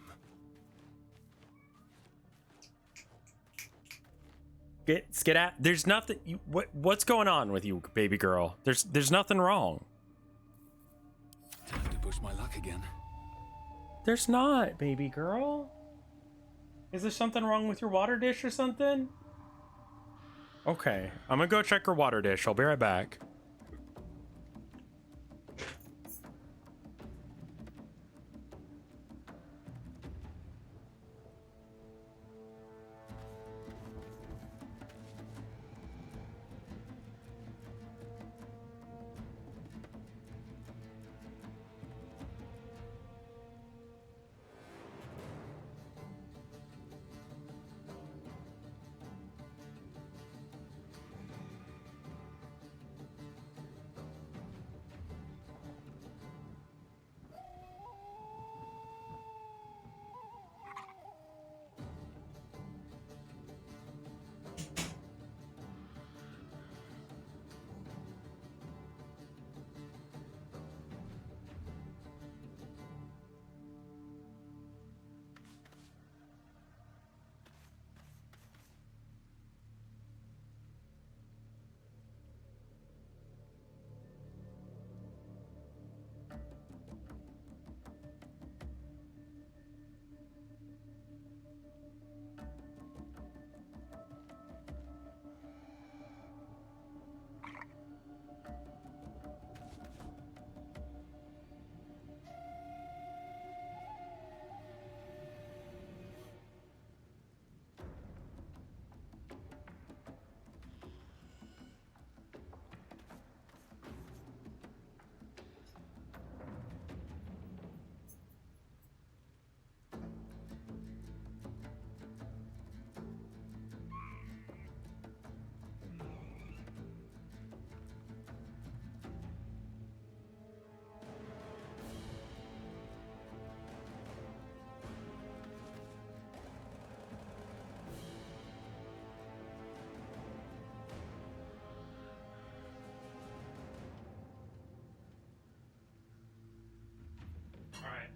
Get at. There's nothing. What's going on with you, baby girl? There's nothing wrong. Time to push my luck again. There's not, baby girl. Is there something wrong with your water dish or something? Okay, I'm gonna go check her water dish. I'll be right back.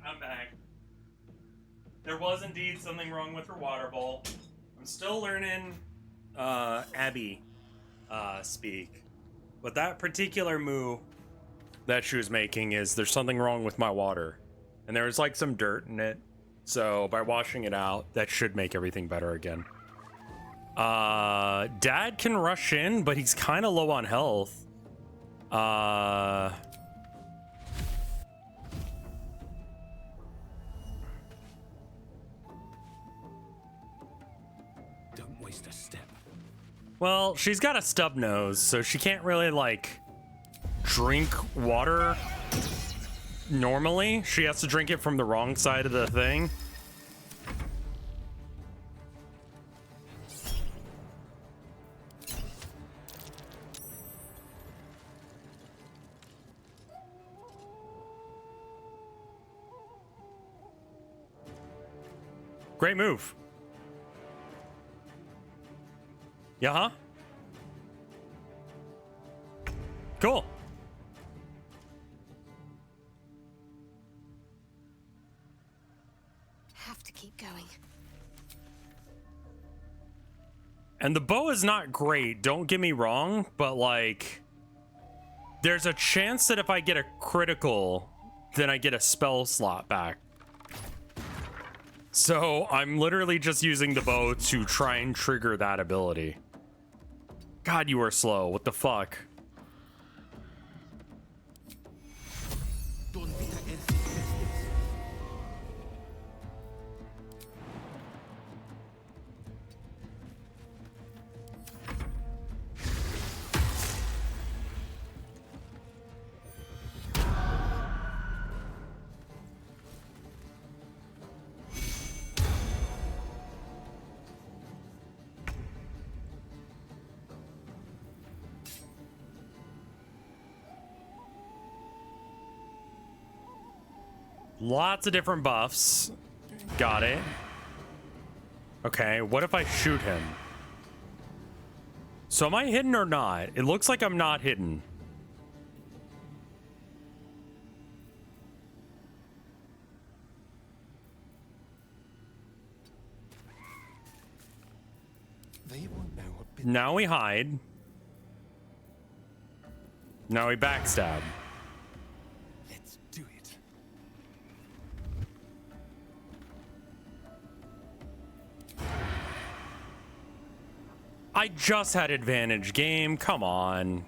I'm back. There was indeed something wrong with her water bowl. I'm still learning Abby speak. But that particular moo that she was making is there's something wrong with my water. And there was like some dirt in it. So by washing it out, that should make everything better again. Dad can rush in, but he's kind of low on health. Don't waste a step. Well, she's got a stub nose, so she can't really, like, drink water normally. She has to drink it from the wrong side of the thing. Great move. Yeah, huh? Cool. Have to keep going. And the bow is not great, don't get me wrong, but like there's a chance that if I get a critical, then I get a spell slot back. So I'm literally just using the bow to try and trigger that ability. God, you are slow. What the fuck? Lots of different buffs. Got it. Okay, what if I shoot him? So am I hidden or not? It looks like I'm not hidden. They won't know what Now we hide. Now we backstab. Let's do it. I just had advantage, game. Come on.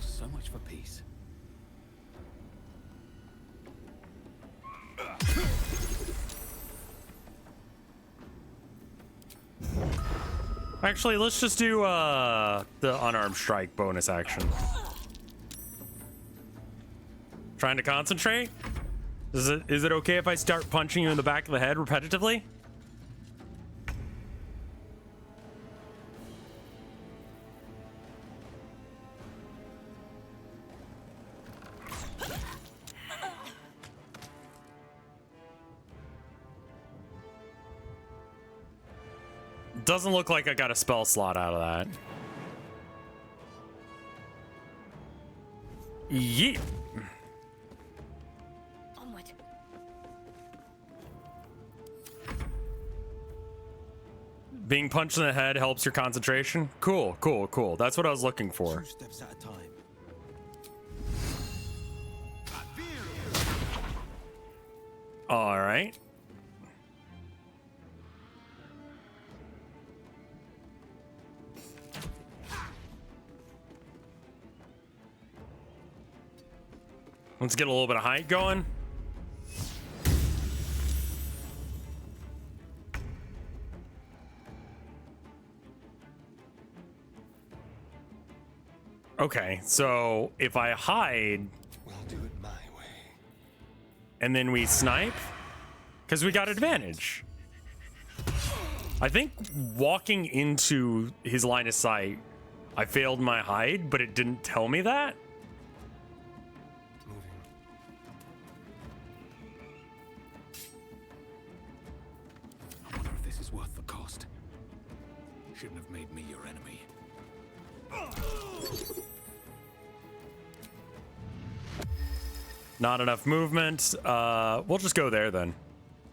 So much for peace. Actually, let's just do the unarmed strike bonus action. Trying to concentrate? Is it okay if I start punching you in the back of the head repetitively? Doesn't look like I got a spell slot out of that. Yeet. Onward. Being punched in the head helps your concentration. Cool, cool, cool. That's what I was looking for. 2 steps at a time. All right. Let's get a little bit of height going. Okay, so if I hide, We'll do it my way. and then we snipe, because we got advantage. I think walking into his line of sight, I failed my hide, but it didn't tell me that. I wonder if this is worth the cost. Shouldn't have made me your enemy. Not enough movement. We'll just go there then.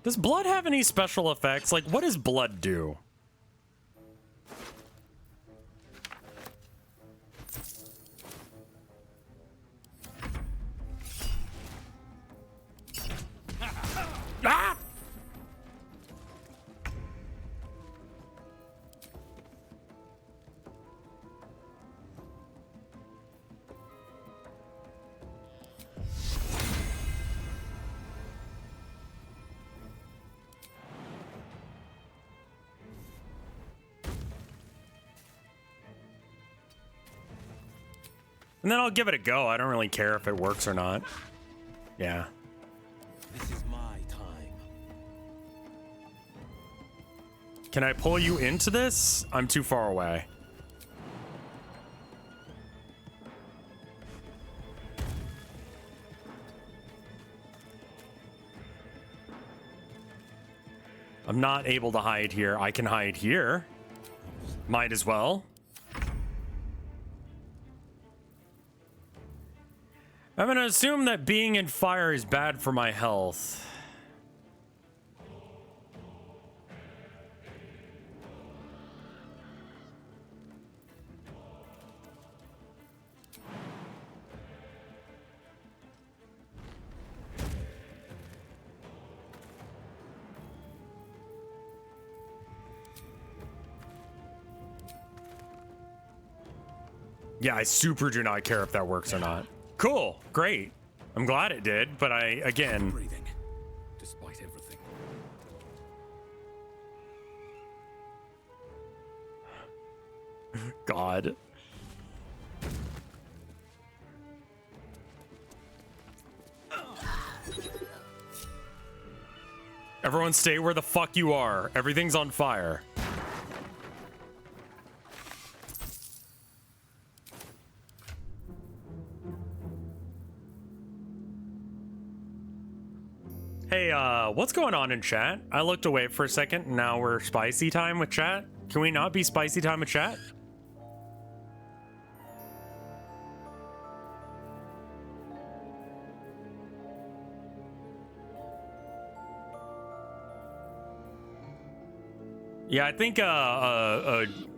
Does blood have any special effects? Like, what does blood do? Ah! And then I'll give it a go. I don't really care if it works or not. Yeah. This is my time. Can I pull you into this? I'm too far away. I'm not able to hide here. I can hide here. Might as well. I'm gonna assume that being in fire is bad for my health. Yeah, I super do not care if that works or not. Cool, great. I'm glad it did, but again... Breathing, despite everything. God. Everyone stay where the fuck you are. Everything's on fire. Hey, what's going on in chat? I looked away for a second, and now we're spicy time with chat. Can we not be spicy time with chat? Yeah, I think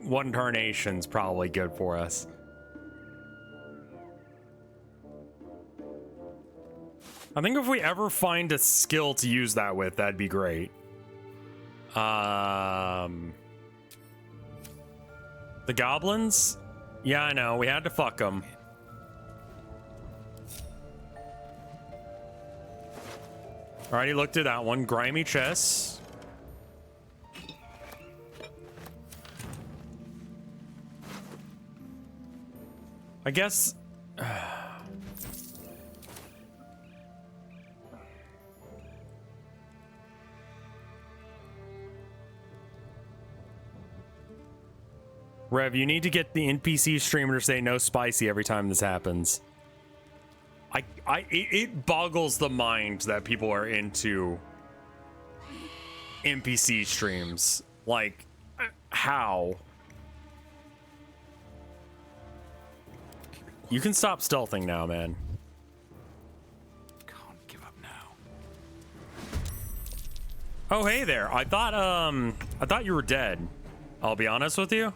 one tarnation's probably good for us. I think if we ever find a skill to use that with, that'd be great. The goblins? Yeah, I know. We had to fuck them. Alrighty, looked at that one. Grimy chest. I guess... Rev, you need to get the NPC streamer to say no spicy every time this happens. It boggles the mind that people are into NPC streams. Like, how? You can stop stealthing now, man. Can't give up now. Oh, hey there. I thought you were dead. I'll be honest with you.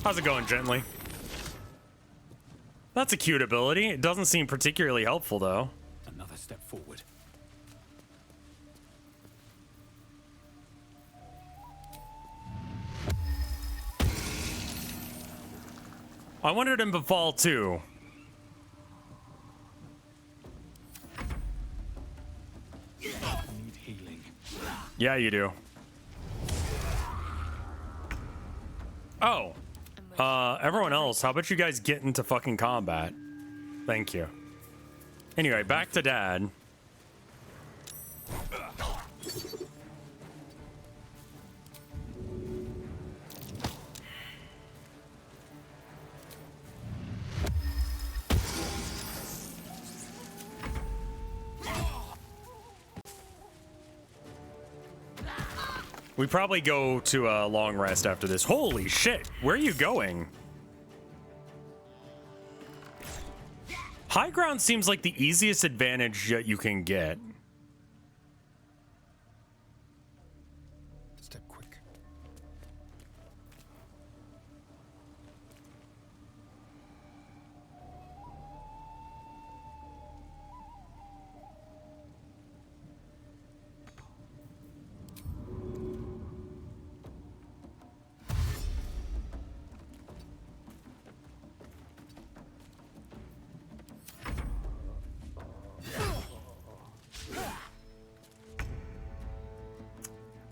How's it going, Gently? That's a cute ability. It doesn't seem particularly helpful, though. Another step forward. I wanted him to fall, too. Need healing. Yeah, you do. Oh. Everyone else, how about you guys get into fucking combat? Thank you. Anyway, back to Dad. We probably go to a long rest after this. Holy shit, where are you going? High ground seems like the easiest advantage that you can get. Step quick.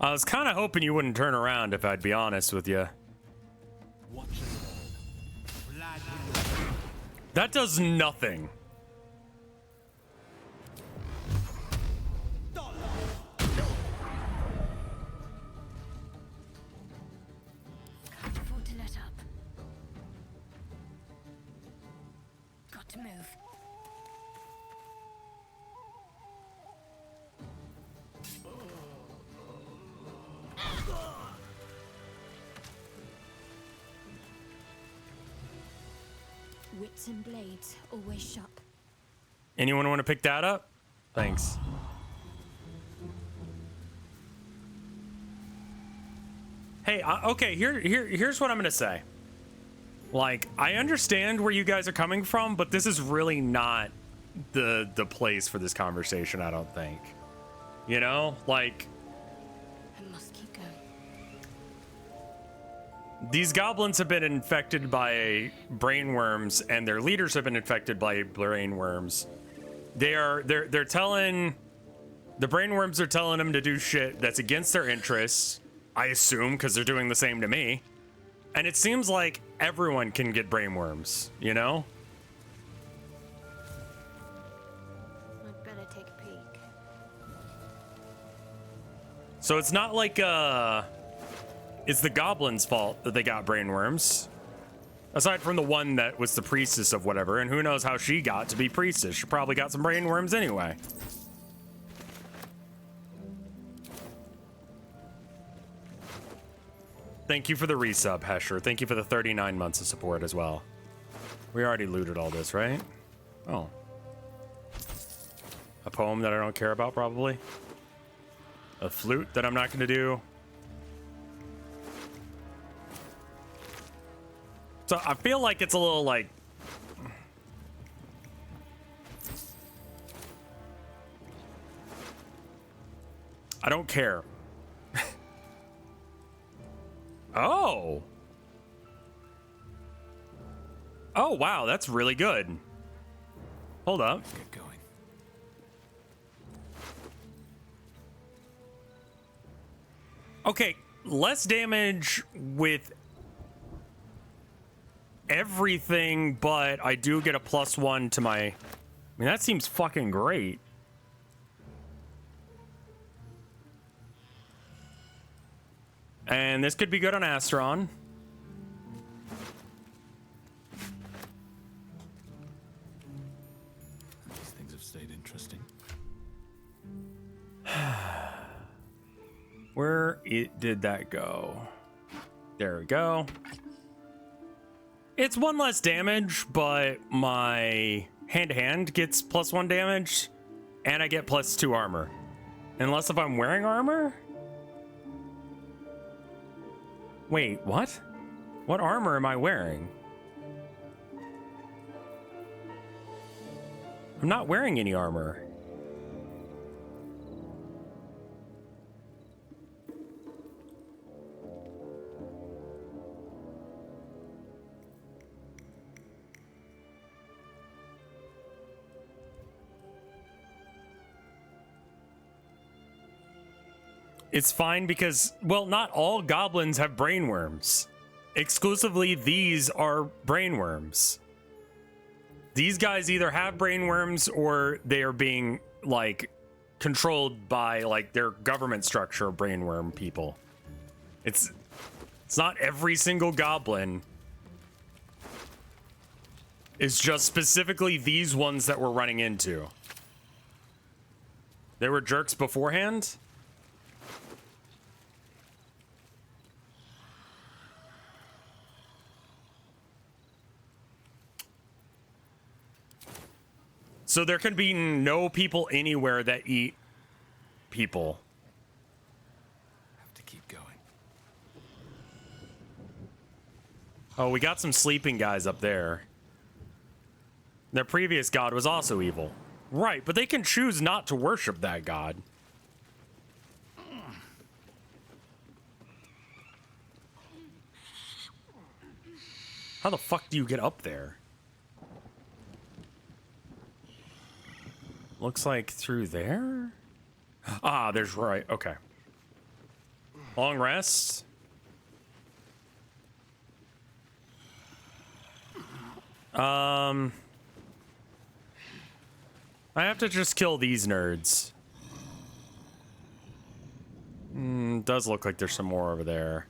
I was kind of hoping you wouldn't turn around, if I'd be honest with you. That does nothing. Can't afford to let up. Got to move. Wits and blades, always sharp. Anyone want to pick that up? Thanks. Hey, okay, here's what I'm gonna say. Like, I understand where you guys are coming from, but this is really not the place for this conversation, I don't think. You know, like, I must keep going. these goblins have been infected by brain worms, and their leaders have been infected by brain worms. They're telling the brain worms are telling them to do shit that's against their interests, I assume, because they're doing the same to me. And it seems like everyone can get brain worms, you know? I'd better take a peek. So it's not like it's the goblins' fault that they got brain worms. Aside from the one that was the priestess of whatever, and who knows how she got to be priestess. She probably got some brain worms anyway. Thank you for the resub, Hesher. Thank you for the 39 months of support as well. We already looted all this, right? Oh. A poem that I don't care about, probably. A flute that I'm not going to do. So I feel like it's a little like... I don't care. Oh. Oh, wow, that's really good. Hold up. Let's get going. Okay, less damage with everything, but I do get a +1 to my... I mean, that seems fucking great. And this could be good on Astron. These things have stayed interesting. Where did that go? There we go. It's 1 less damage, but my hand-to-hand gets +1 damage, and I get +2 armor. Unless if I'm wearing armor? Wait, what? What armor am I wearing? I'm not wearing any armor. It's fine because, well, not all goblins have brain worms. Exclusively these are brain worms. These guys either have brain worms or they are being, like, controlled by, like, their government structure brain worm people. It's not every single goblin. It's just specifically these ones that we're running into. They were jerks beforehand? So there can be no people anywhere that eat people. Have to keep going. Oh, we got some sleeping guys up there. Their previous god was also evil. Right, but they can choose not to worship that god. How the fuck do you get up there? Looks like through there? Ah, there's right. Okay. Long rest. I have to just kill these nerds. Does look like there's some more over there.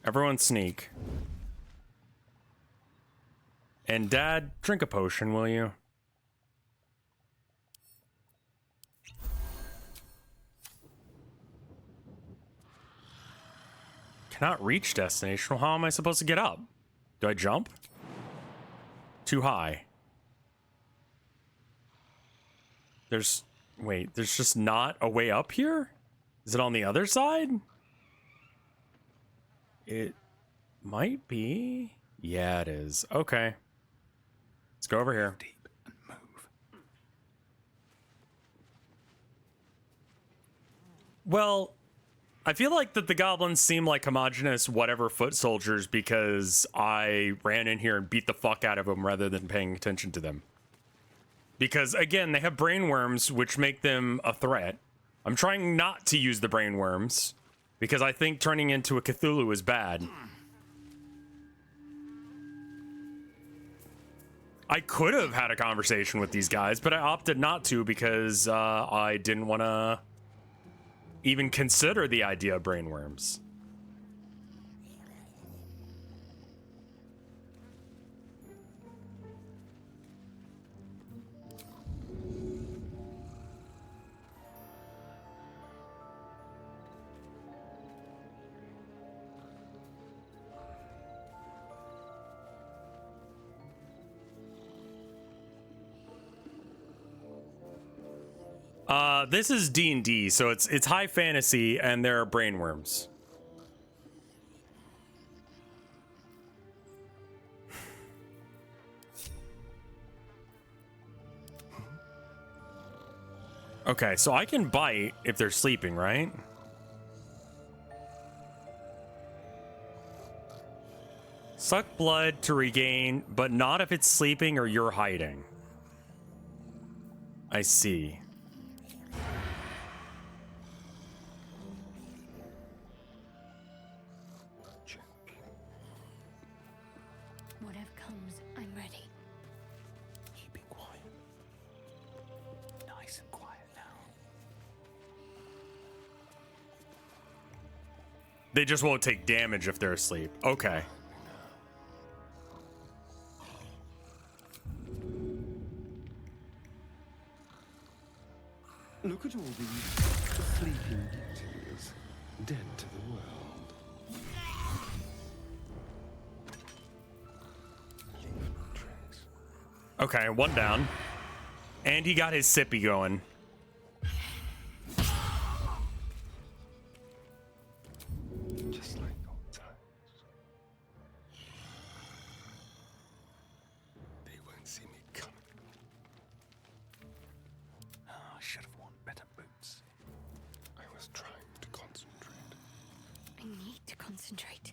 Everyone sneak. And Dad, drink a potion, will you? Cannot reach destination. Well, how am I supposed to get up? Do I jump? Too high. Wait, there's just not a way up here? Is it on the other side? It might be. Yeah, it is. Okay. Let's go over here. Deep and move. Well, I feel like that the goblins seem like homogenous whatever foot soldiers because I ran in here and beat the fuck out of them rather than paying attention to them. Because, again, they have brain worms, which make them a threat. I'm trying not to use the brain worms, because I think turning into a Cthulhu is bad. I could have had a conversation with these guys, but I opted not to because I didn't want to even consider the idea of brain worms. This is D&D, so it's high fantasy, and there are brain worms. Okay, so I can bite if they're sleeping, right? Suck blood to regain, but not if it's sleeping or you're hiding. I see. Whatever comes, I'm ready. Keep it quiet. Nice and quiet now. They just won't take damage if they're asleep. Okay. Look at all these sleeping beauties, dead to the world. Leave no trace. Okay, one down. And he got his sippy going. Just like old times. They won't see me coming. Oh, I should have worn better boots. I was trying to concentrate. I need to concentrate.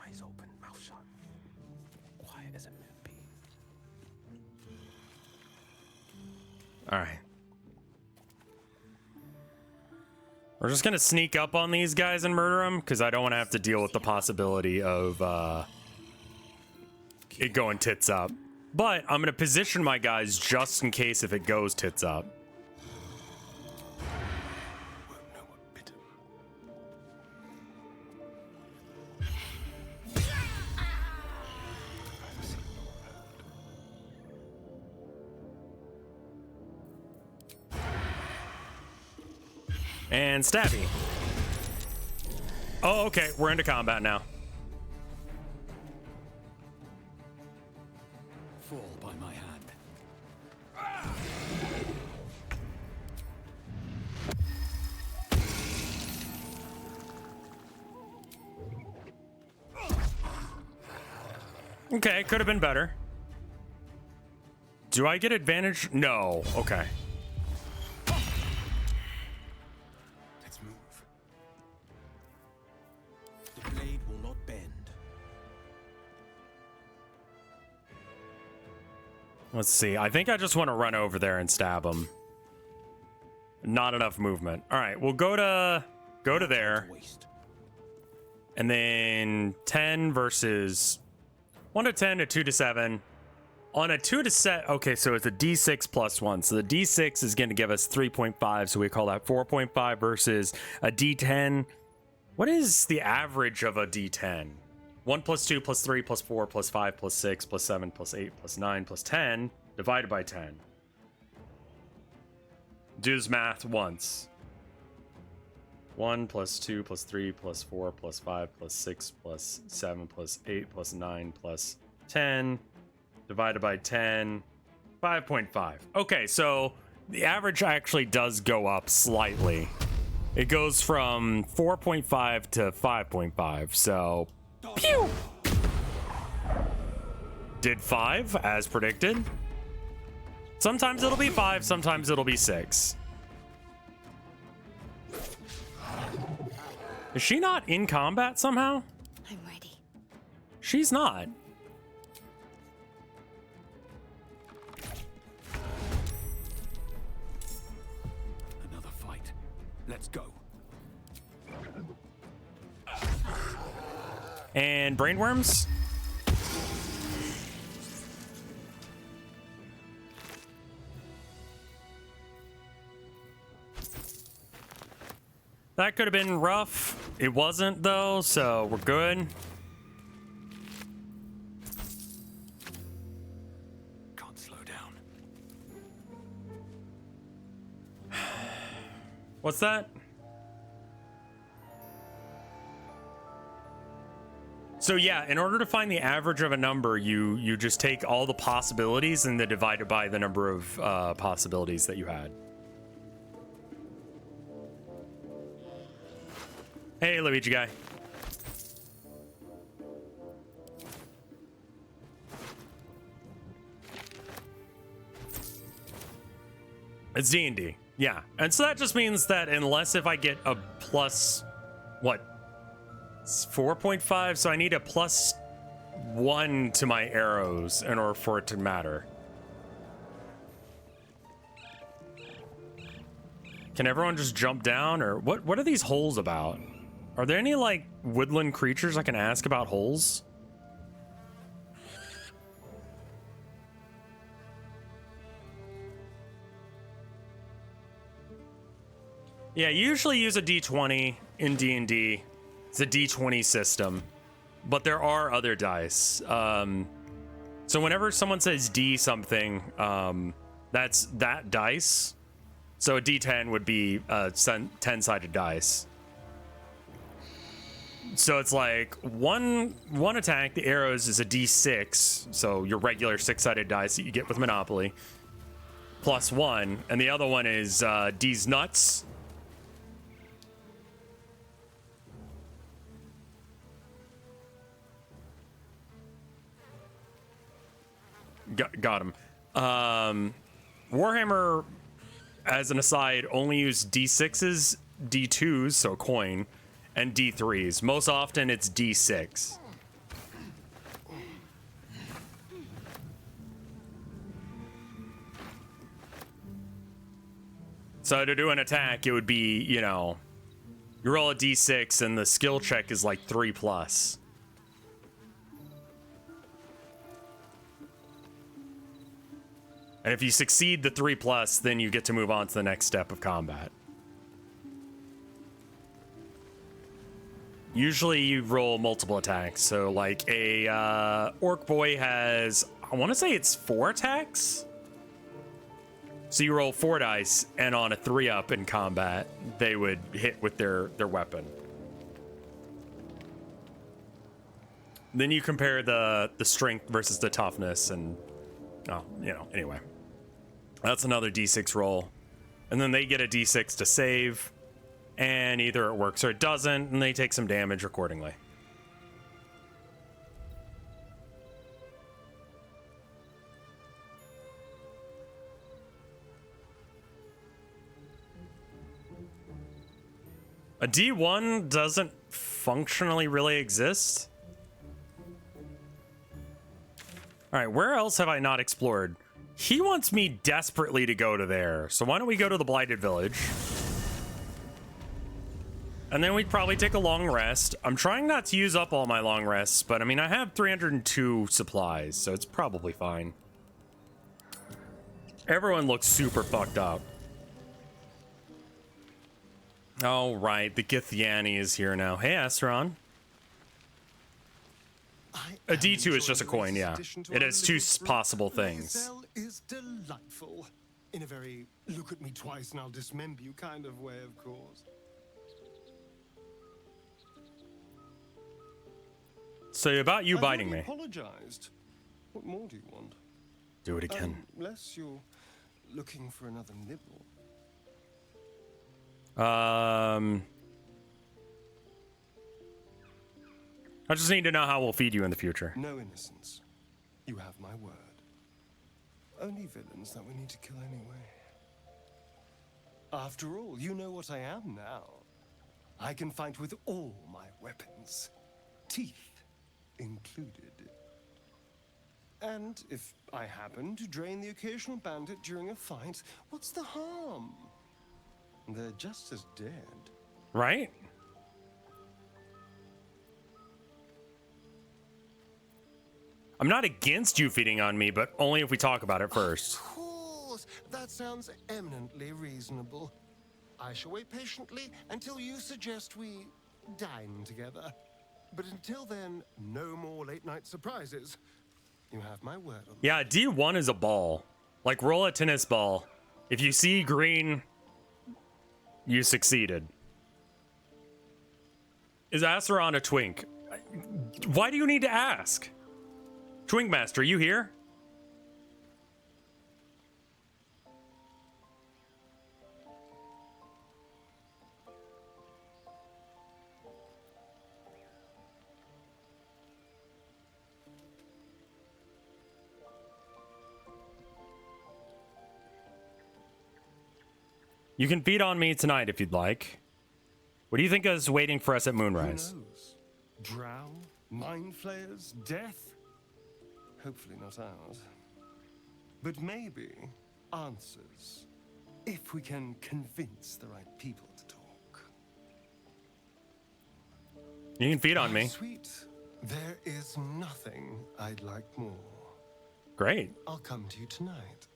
Eyes open, mouth shut. Quiet as a moonbeam. All right. We're just gonna sneak up on these guys and murder them because I don't want to have to deal with the possibility of it going tits up. But I'm gonna position my guys just in case if it goes tits up. Won't know what bit him. I've seen or heard. And stabby. Oh, okay. We're into combat now. Fall by my hand. Okay, could have been better. Do I get advantage? No. Okay. Let's move. The blade will not bend. Let's see. I think I just want to run over there and stab him. Not enough movement. All right, we'll go to there. And then 10 versus 1 to 10 to 2 to 7. On a 2 to set, okay, so it's a D6 plus 1. So the D6 is going to give us 3.5, so we call that 4.5 versus a D10. What is the average of a D10? 1 plus 2 plus 3 plus 4 plus 5 plus 6 plus 7 plus 8 plus 9 plus 10 divided by 10. Do this math once. 1 plus 2 plus 3 plus 4 plus 5 plus 6 plus 7 plus 8 plus 9 plus 10 divided by 10, 5.5. Okay, so the average actually does go up slightly. It goes from 4.5 to 5.5, so pew! Did 5 as predicted. Sometimes it'll be 5, sometimes it'll be 6. Is she not in combat somehow? I'm ready. She's not. Another fight. Let's go. And brainworms? That could have been rough. It wasn't though, so we're good. Can't slow down. What's that? So yeah, in order to find the average of a number, you just take all the possibilities and then divide it by the number of possibilities that you had. Hey, Luigi guy. It's D&D, yeah. And so that just means that unless if I get a plus, what? It's 4.5, so I need a plus 1 to my arrows in order for it to matter. Can everyone just jump down, or what are these holes about? Are there any, like, woodland creatures I can ask about holes? Yeah, you usually use a D20 in D&D. It's a D20 system, but there are other dice. So whenever someone says D something, that's that dice. So a D10 would be a 10-sided dice. So it's like one attack, the arrows is a D6, so your regular 6-sided dice that you get with Monopoly, plus 1, and the other one is D's nuts. Got him. Warhammer, as an aside, only use D6s, D2s, so coin, and D3s. Most often it's D6. So to do an attack, it would be, you know, you roll a D6 and the skill check is like 3+. And if you succeed the 3+, then you get to move on to the next step of combat. Usually you roll multiple attacks. So like a orc boy has, I want to say it's 4 attacks. So you roll 4 dice, and on a 3-up in combat, they would hit with their weapon. Then you compare the strength versus the toughness, and you know, anyway. That's another D6 roll. And then they get a D6 to save, and either it works or it doesn't, and they take some damage accordingly. A D1 doesn't functionally really exist. All right, where else have I not explored? He wants me desperately to go to there. So why don't we go to the Blighted Village? And then we'd probably take a long rest. I'm trying not to use up all my long rests, but I mean, I have 302 supplies, so it's probably fine. Everyone looks super fucked up. Oh, right. The Githyanki is here now. Hey, Astron. A D2 is just a coin, yeah. It has two possible things. Cell is delightful. In a very look at me twice and I'll dismember you kind of way, of course. So about you biting me. Apologized. What more do you want? Do it again. Unless you're looking for another nibble. I just need to know how we'll feed you in the future. No innocence. You have my word. Only villains that we need to kill anyway. After all, you know what I am now. I can fight with all my weapons. Teeth included. And if I happen to drain the occasional bandit during a fight, what's the harm? They're just as dead. Right? I'm not against you feeding on me, but only if we talk about it first. Of course, that sounds eminently reasonable. I shall wait patiently until you suggest we dine together. But until then, no more late-night surprises. You have my word on that. Yeah, D1 is a ball. Like, roll a tennis ball. If you see green, you succeeded. Is Asteron a twink? Why do you need to ask? Twink Master, you here? You can feed on me tonight if you'd like. What do you think is waiting for us at Moonrise? Who knows? Drow? Mind flayers? Death? Hopefully not ours. But maybe answers. If we can convince the right people to talk. You can feed on me. Sweet, there is nothing I'd like more. Great. I'll come to you tonight.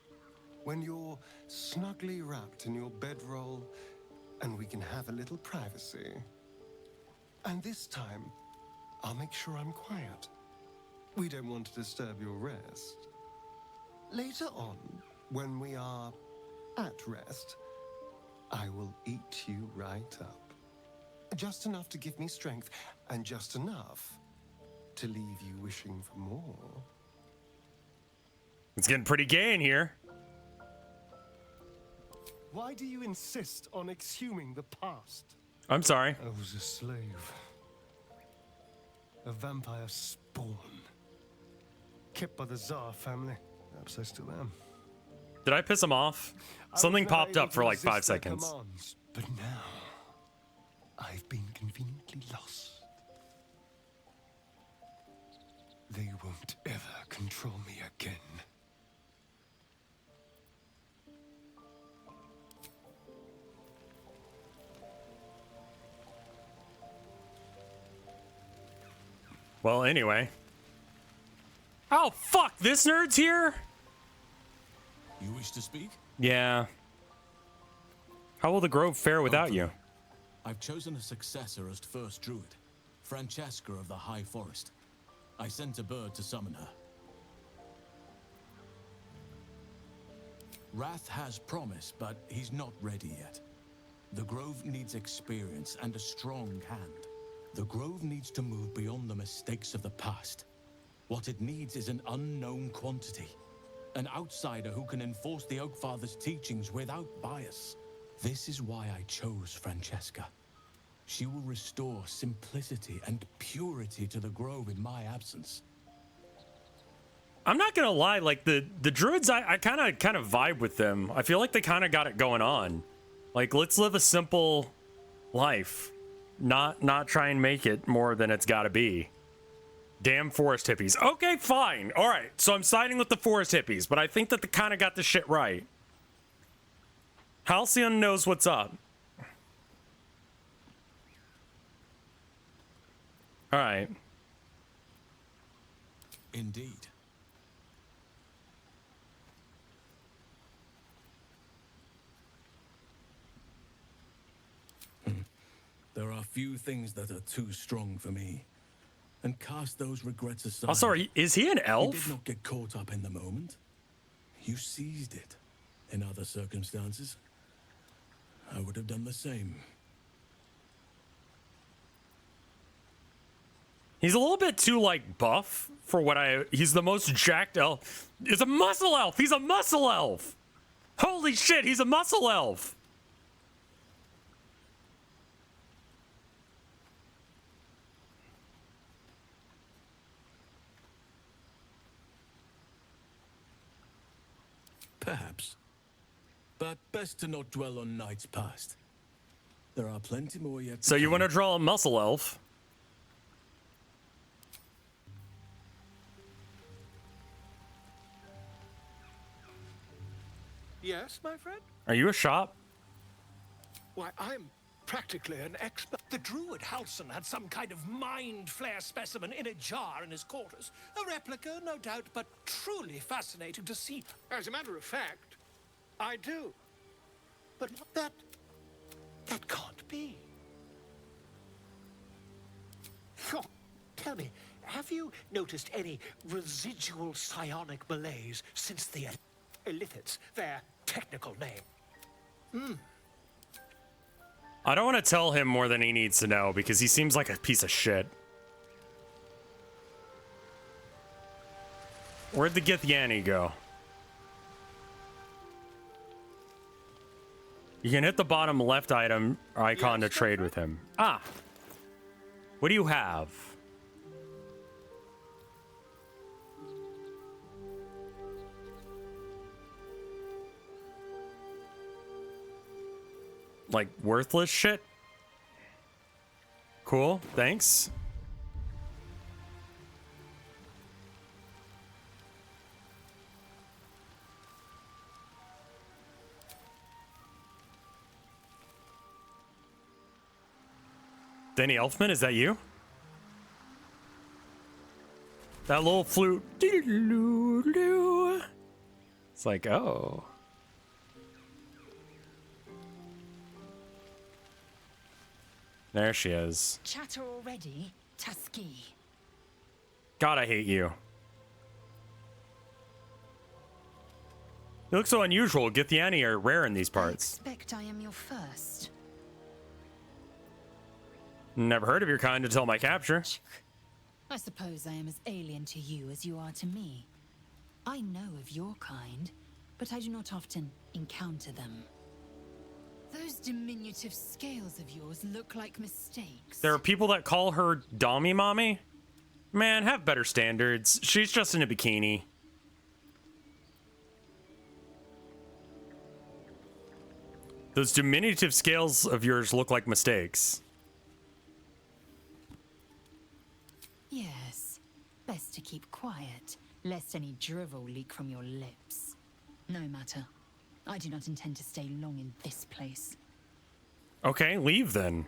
When you're snugly wrapped in your bedroll and we can have a little privacy. And this time, I'll make sure I'm quiet. We don't want to disturb your rest. Later on, when we are at rest, I will eat you right up. Just enough to give me strength, and just enough to leave you wishing for more. It's getting pretty gay in here. Why do you insist on exhuming the past? I'm sorry. I was a slave. A vampire spawn. Kept by the Tsar family. Perhaps I still am. Did I piss him off? Something popped up for like 5 seconds. Commands, but now, I've been conveniently lost. They won't ever control me again. Well, anyway. Oh, fuck! This nerd's here? You wish to speak? Yeah. How will the Grove fare without you? I've chosen a successor as first druid, Francesca of the High Forest. I sent a bird to summon her. Wrath has promise, but he's not ready yet. The Grove needs experience and a strong hand. The Grove needs to move beyond the mistakes of the past. What it needs is an unknown quantity. An outsider who can enforce the Oakfather's teachings without bias. This is why I chose Francesca. She will restore simplicity and purity to the Grove in my absence. I'm not gonna lie, like the druids, I kind of vibe with them. I feel like they kind of got it going on. Like, let's live a simple life. Not try and make it more than it's gotta be. Damn forest hippies. Okay, fine. All right, so I'm siding with the forest hippies, but I think that they kind of got the shit right. Halcyon knows what's up. All right. Indeed. There are few things that are too strong for me. And cast those regrets aside. Oh, sorry, is he an elf? You did not get caught up in the moment. You seized it. In other circumstances, I would have done the same. He's a little bit too, like, buff for what he's the most jacked elf. He's a muscle elf! He's a muscle elf! Holy shit, he's a muscle elf! Perhaps. But best to not dwell on nights past. There are plenty more yet. So you want to draw a muscle elf? Yes, my friend? Are you a shop? Why, I'm practically an expert. The druid Halson had some kind of mind flare specimen in a jar in his quarters. A replica, no doubt, but truly fascinating to see. As a matter of fact, I do. But that can't be. Oh, tell me, have you noticed any residual psionic malaise since the Illithids, their technical name? I don't want to tell him more than he needs to know because he seems like a piece of shit. Where'd the githyanki go? You can hit the bottom left item icon to trade with him. Ah. What do you have? Like worthless shit? Cool, thanks. Danny Elfman, is that you? That little flute. It's like, oh. There she is. Chatter already, Tusky. God, I hate you. You look so unusual. Githyanki are rare in these parts. I expect I am your first. Never heard of your kind until my capture. I suppose I am as alien to you as you are to me. I know of your kind, but I do not often encounter them. Those diminutive scales of yours look like mistakes. There are people that call her Dommy Mommy. Man, have better standards. She's just in a bikini. Those diminutive scales of yours look like mistakes. Yes, best to keep quiet, lest any drivel leak from your lips. No matter. I do not intend to stay long in this place. Okay, leave then.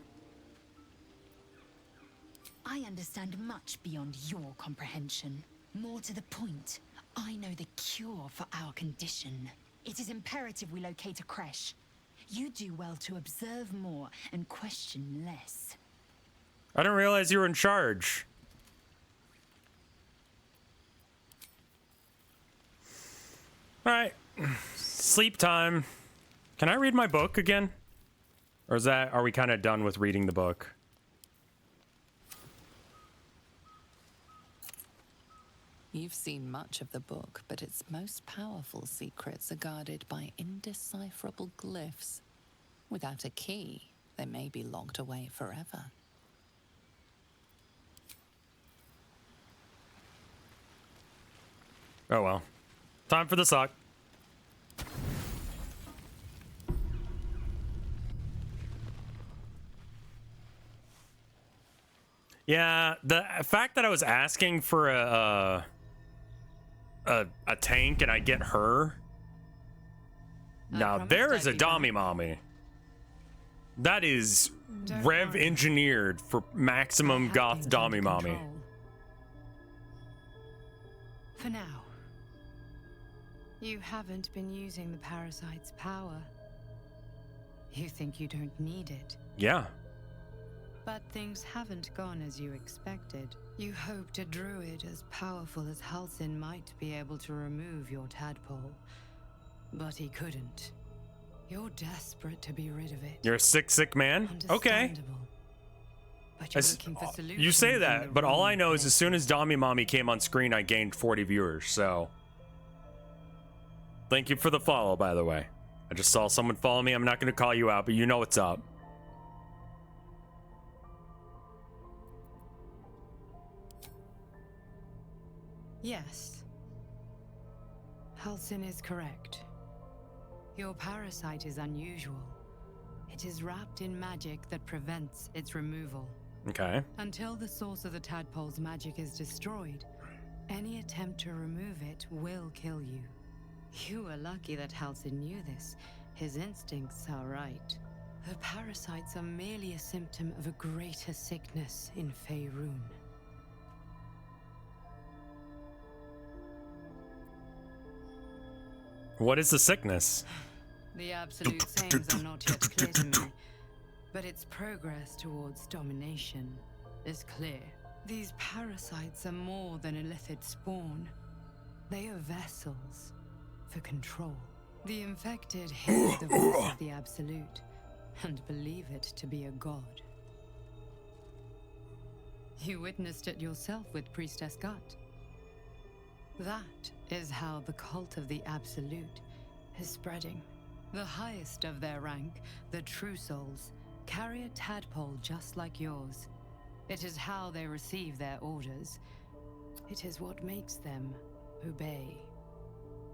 I understand much beyond your comprehension. More to the point, I know the cure for our condition. It is imperative we locate a creche. You do well to observe more and question less. I didn't realize you were in charge. All right, sleep time. Can I read my book again? Or are we kind of done with reading the book? You've seen much of the book, but its most powerful secrets are guarded by indecipherable glyphs. Without a key, they may be locked away forever. Oh well. Time for the sock. Yeah, the fact that I was asking for a tank and I get her. Now there is a Dami Mommy. That is Rev engineered for maximum goth Dami Mommy. For now. You haven't been using the parasite's power. You think you don't need it. Yeah. But things haven't gone as you expected. You hoped a druid as powerful as Halsin might be able to remove your tadpole. But he couldn't. You're desperate to be rid of it. You're a sick man? Okay. But you're looking for solutions. You say that, but all I know is as soon as Dami Mommy came on screen, I gained 40 viewers, so. Thank you for the follow, by the way. I just saw someone follow me. I'm not going to call you out, but you know what's up. Yes. Halsin is correct. Your parasite is unusual. It is wrapped in magic that prevents its removal. Okay. Until the source of the tadpole's magic is destroyed, any attempt to remove it will kill you. You were lucky that Halsin knew this. His instincts are right. The parasites are merely a symptom of a greater sickness in Faerun. What is the sickness? The absolute sayings are not yet clear to me, but its progress towards domination is clear. These parasites are more than a lithid spawn. They are vessels for control. The infected hear the voice of the absolute and believe it to be a god. You witnessed it yourself with Priestess Gut. That is how the cult of the Absolute is spreading. The highest of their rank, the True Souls, carry a tadpole just like yours. It is how they receive their orders. It is what makes them obey.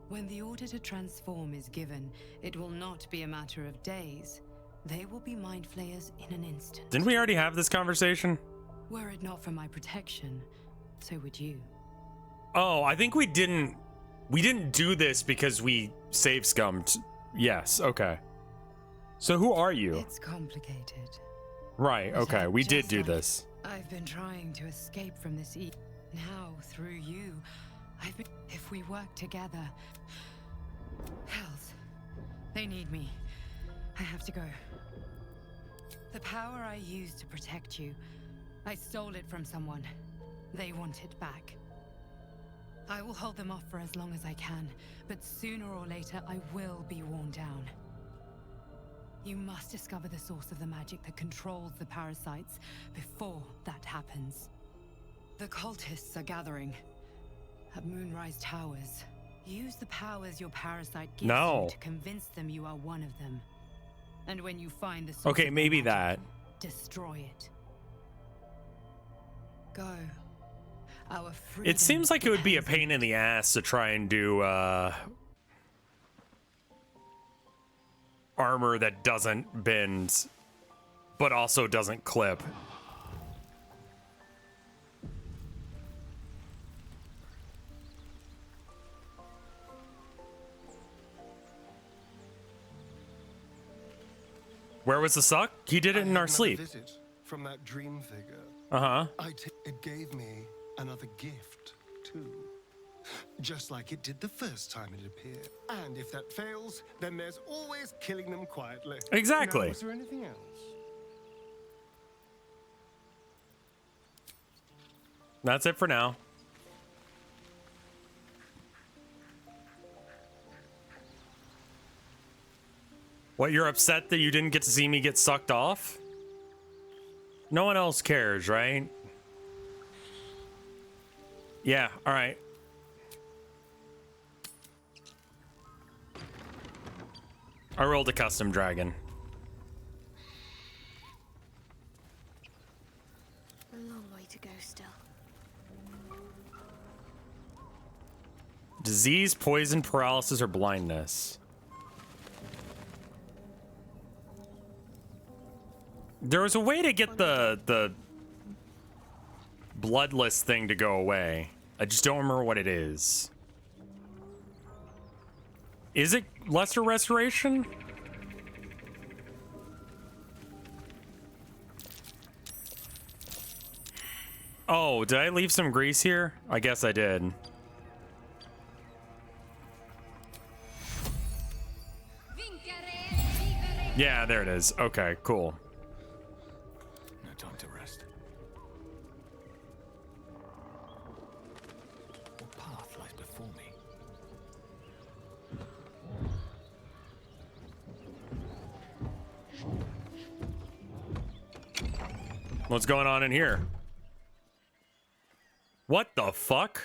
When the order to transform is given, it will not be a matter of days. They will be mind flayers in an instant. Didn't we already have this conversation? Were it not for my protection, so would you. Oh, I think we didn't do this because we save scummed. Yes, okay. So who are you? It's complicated. Right, okay, we did do this. I've been trying to escape from this now through you. If we work together. Hells. They need me. I have to go. The power I used to protect you, I stole it from someone. They want it back. I will hold them off for as long as I can, but sooner or later I will be worn down. You must discover the source of the magic that controls the parasites before that happens. The cultists are gathering at Moonrise Towers. Use the powers your parasite gives you to convince them you are one of them. And when you find the source Okay, maybe that. Destroy it. Go. It seems like it would be a pain in the ass to try and do armor that doesn't bend, but also doesn't clip. Where was the suck? He did it in our sleep. Visit from that dream figure. Uh-huh. It gave me another gift, too. Just like it did the first time it appeared. And if that fails, then there's always killing them quietly. Exactly. Now, is there anything else? That's it for now. What, you're upset that you didn't get to see me get sucked off? No one else cares, right? Yeah, alright. I rolled a custom dragon. A long way to go still. Disease, poison, paralysis, or blindness. There was a way to get the bloodless thing to go away. I just don't remember what it is. Is it lesser restoration? Oh, did I leave some grease here? I guess I did. Yeah, there it is. Okay, cool. No time to rest. What path lies before me? What's going on in here? What the fuck?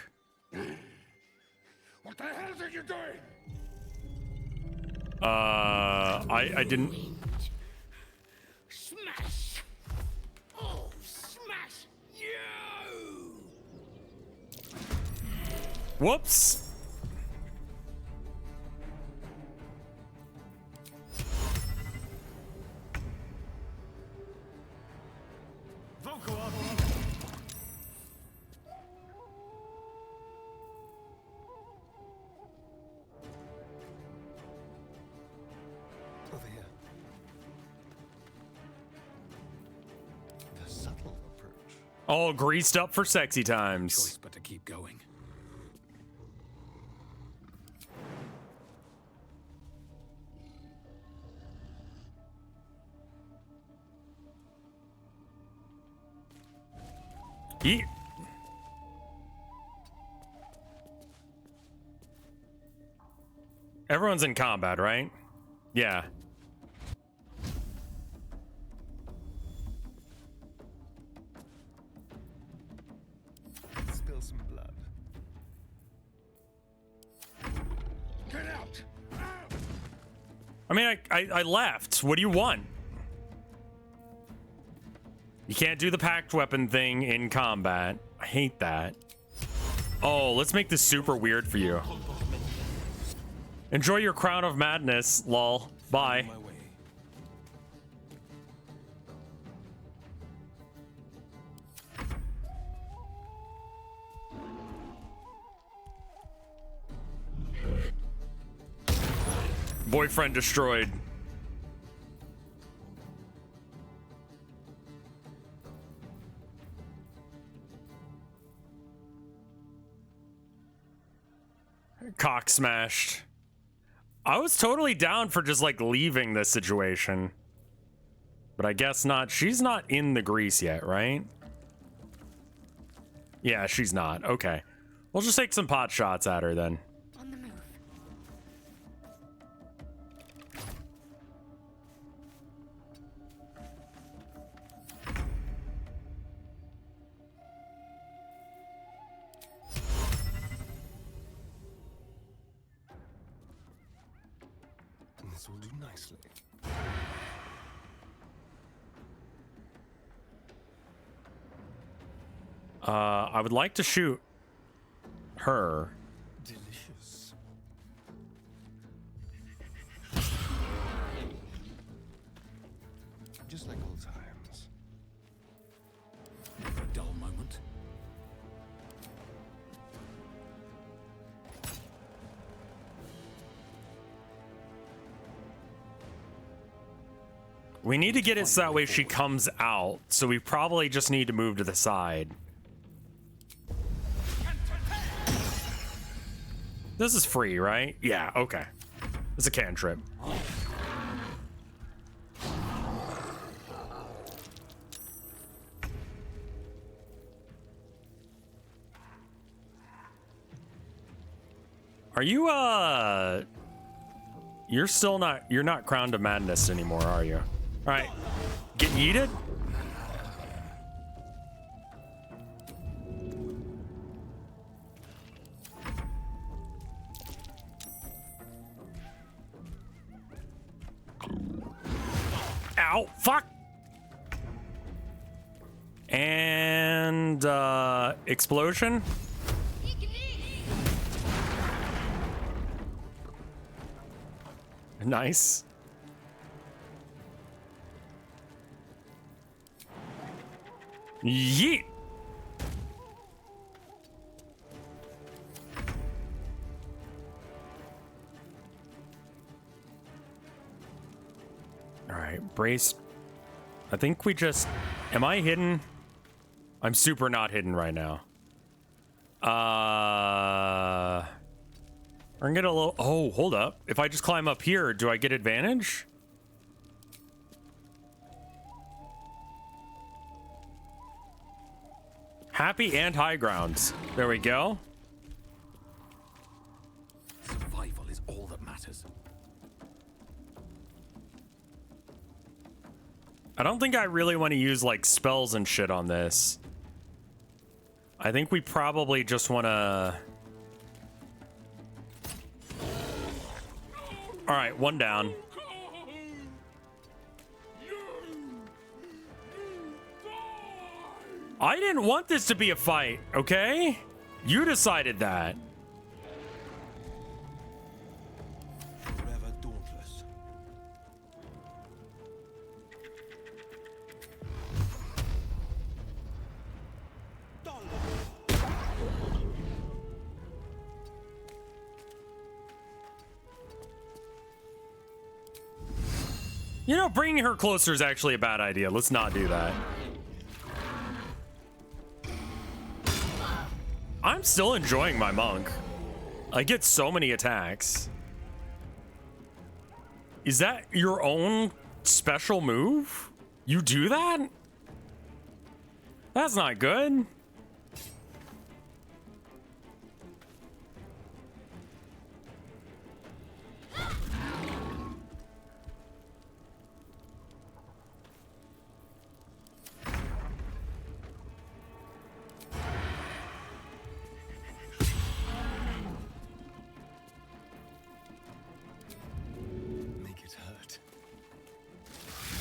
What the hell are you doing? I didn't. Smash! Oh, smash you! Whoops. Over here. The subtle approach. All greased up for sexy times. Choice but to keep going. Yeet. Everyone's in combat, right? Yeah. Spill some blood. Get out! I mean, I left. What do you want? You can't do the packed weapon thing in combat. I hate that. Oh, let's make this super weird for you. Enjoy your crown of madness, lol. Bye. Boyfriend destroyed. Cock smashed. I was totally down for just like leaving this situation. But I guess not. She's not in the grease yet, right? Yeah, she's not. Okay. We'll just take some pot shots at her then. On the move. This will do nicely. I would like to shoot her. Delicious. Just like old times. Never a dull moment. We need to get it so that way she comes out. So we probably just need to move to the side. This is free, right? Yeah, okay. It's a cantrip. Are you, you're still not, you're not crowned to madness anymore, are you? All right, get yeeted. Ow, fuck. And, explosion. Nice. Yeet. All right, brace. I think we just... Am I hidden? I'm super not hidden right now. I'm gonna get a little... Oh, hold up. If I just climb up here, do I get advantage? Happy and high grounds. There we go. Survival is all that matters. I don't think I really want to use like spells and shit on this. I think we probably just want to... All right, one down. I didn't want this to be a fight, okay? You decided that. Forever dauntless. You know, bringing her closer is actually a bad idea. Let's not do that. I'm still enjoying my monk. I get so many attacks. Is that your own special move? You do that? That's not good.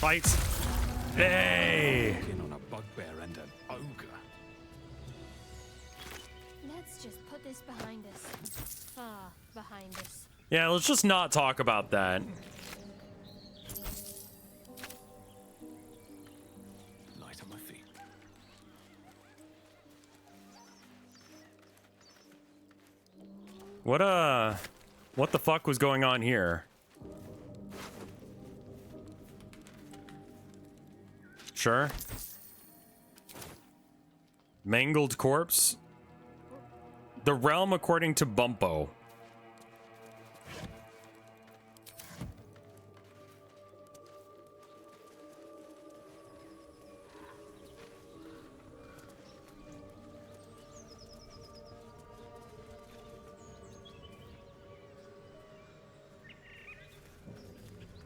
Fights. Hey. On a bugbear and an ogre. Let's just put this behind us. Far behind us. Yeah, let's just not talk about that. Light on my feet. What the fuck was going on here? Sure. Mangled corpse. The realm according to Bumpo.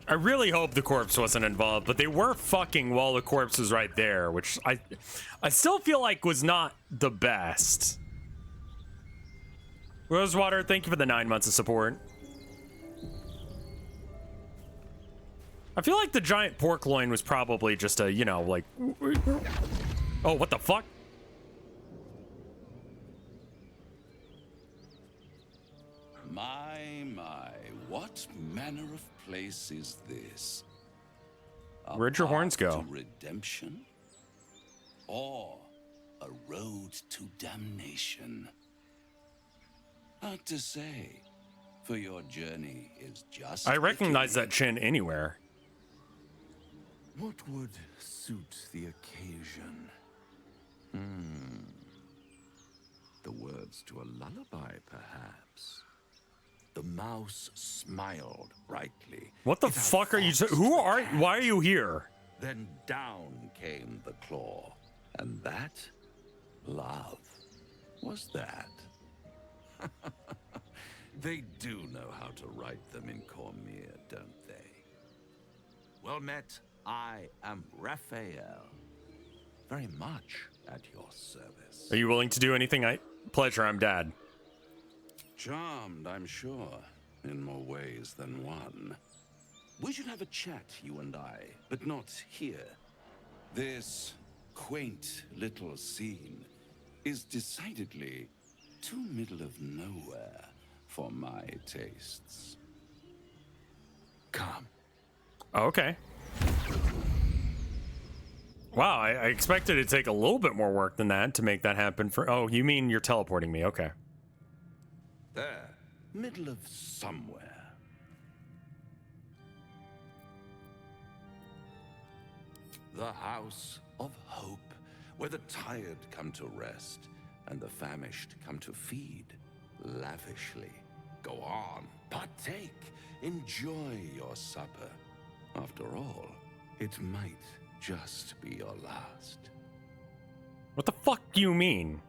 I really hope the corpse wasn't involved, but they were fucking while the corpse was right there, which I still feel like was not the best. Rosewater, thank you for the 9 months of support. I feel like the giant pork loin was probably just a, you know, like... Oh, what the fuck? My, what manner of place is this? Where'd your horns go? To redemption? Or a road to damnation? Hard to say, for your journey is just... I recognize that chin anywhere. What would suit the occasion? The words to a lullaby, perhaps. The mouse smiled brightly. What the fuck are you... Why are you here? Then down came the claw. And that? Love. Was that? They do know how to write them in Cormier, don't they? Well met. I am Raphael. Very much at your service. Are you willing to do anything? Pleasure, I'm Dad. Charmed, I'm sure, in more ways than one. We should have a chat, you and I, but not here. This quaint little scene is decidedly too middle of nowhere for my tastes. Come. Okay. Wow, I expected it to take a little bit more work than that to make that happen for... Oh, you mean you're teleporting me, okay. There, middle of somewhere. The House of Hope, where the tired come to rest and the famished come to feed lavishly. Go on, partake, enjoy your supper. After all, it might just be your last. What the fuck do you mean?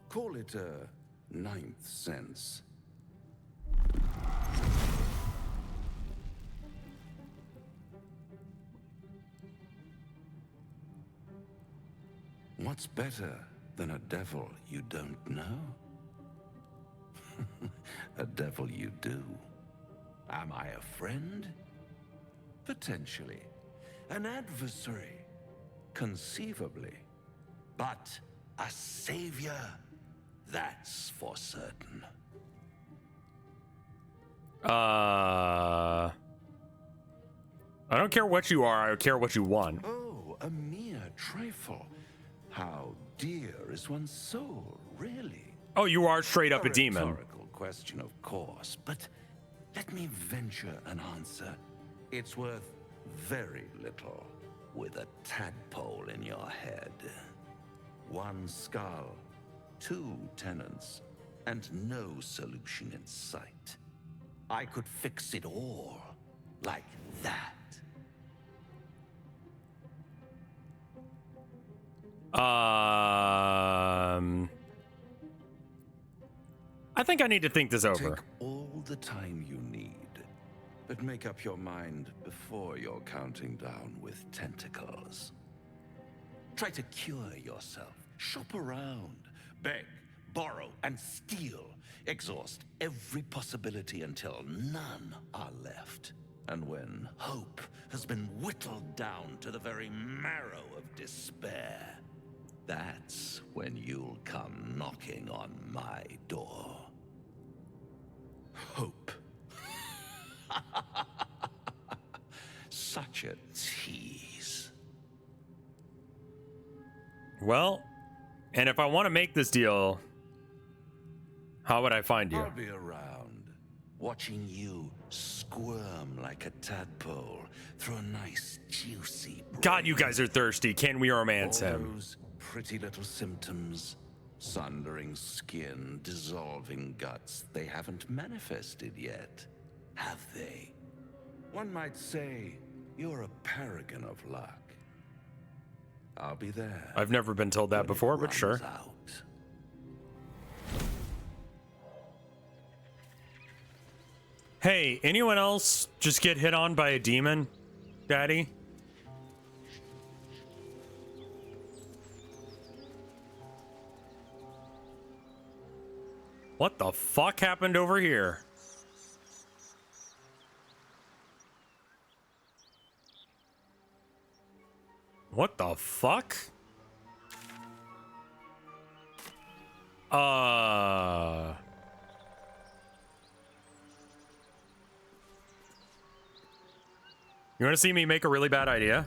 Call it a ninth sense. What's better than a devil you don't know? A devil you do. Am I a friend? Potentially. An adversary? Conceivably. But a savior? That's for certain. I don't care what you are, I care what you want. Oh, a mere trifle. How dear is one's soul, really? Oh, you are straight up a demon. Rhetorical question, of course, but let me venture an answer. It's worth very little with a tadpole in your head. One skull, 2 tenants, and no solution in sight. I could fix it all like that. I think I need to think this over. Take all the time you need, but make up your mind before you're counting down with tentacles. Try to cure yourself. Shop around. Beg, borrow, and steal. Exhaust every possibility until none are left. And when hope has been whittled down to the very marrow of despair, that's when you'll come knocking on my door. Hope. Such a tease. Well, and if I want to make this deal, how would I find you? I'll be around, watching you squirm like a tadpole through a nice, juicy brain. God, you guys are thirsty. Can we romance him? Those pretty little symptoms. Sundering skin, dissolving guts. They haven't manifested yet, have they? One might say you're a paragon of luck. I'll be there. I've never been told that before, but sure. Out. Hey, anyone else just get hit on by a demon, Daddy? What the fuck happened over here? What the fuck? You want to see me make a really bad idea?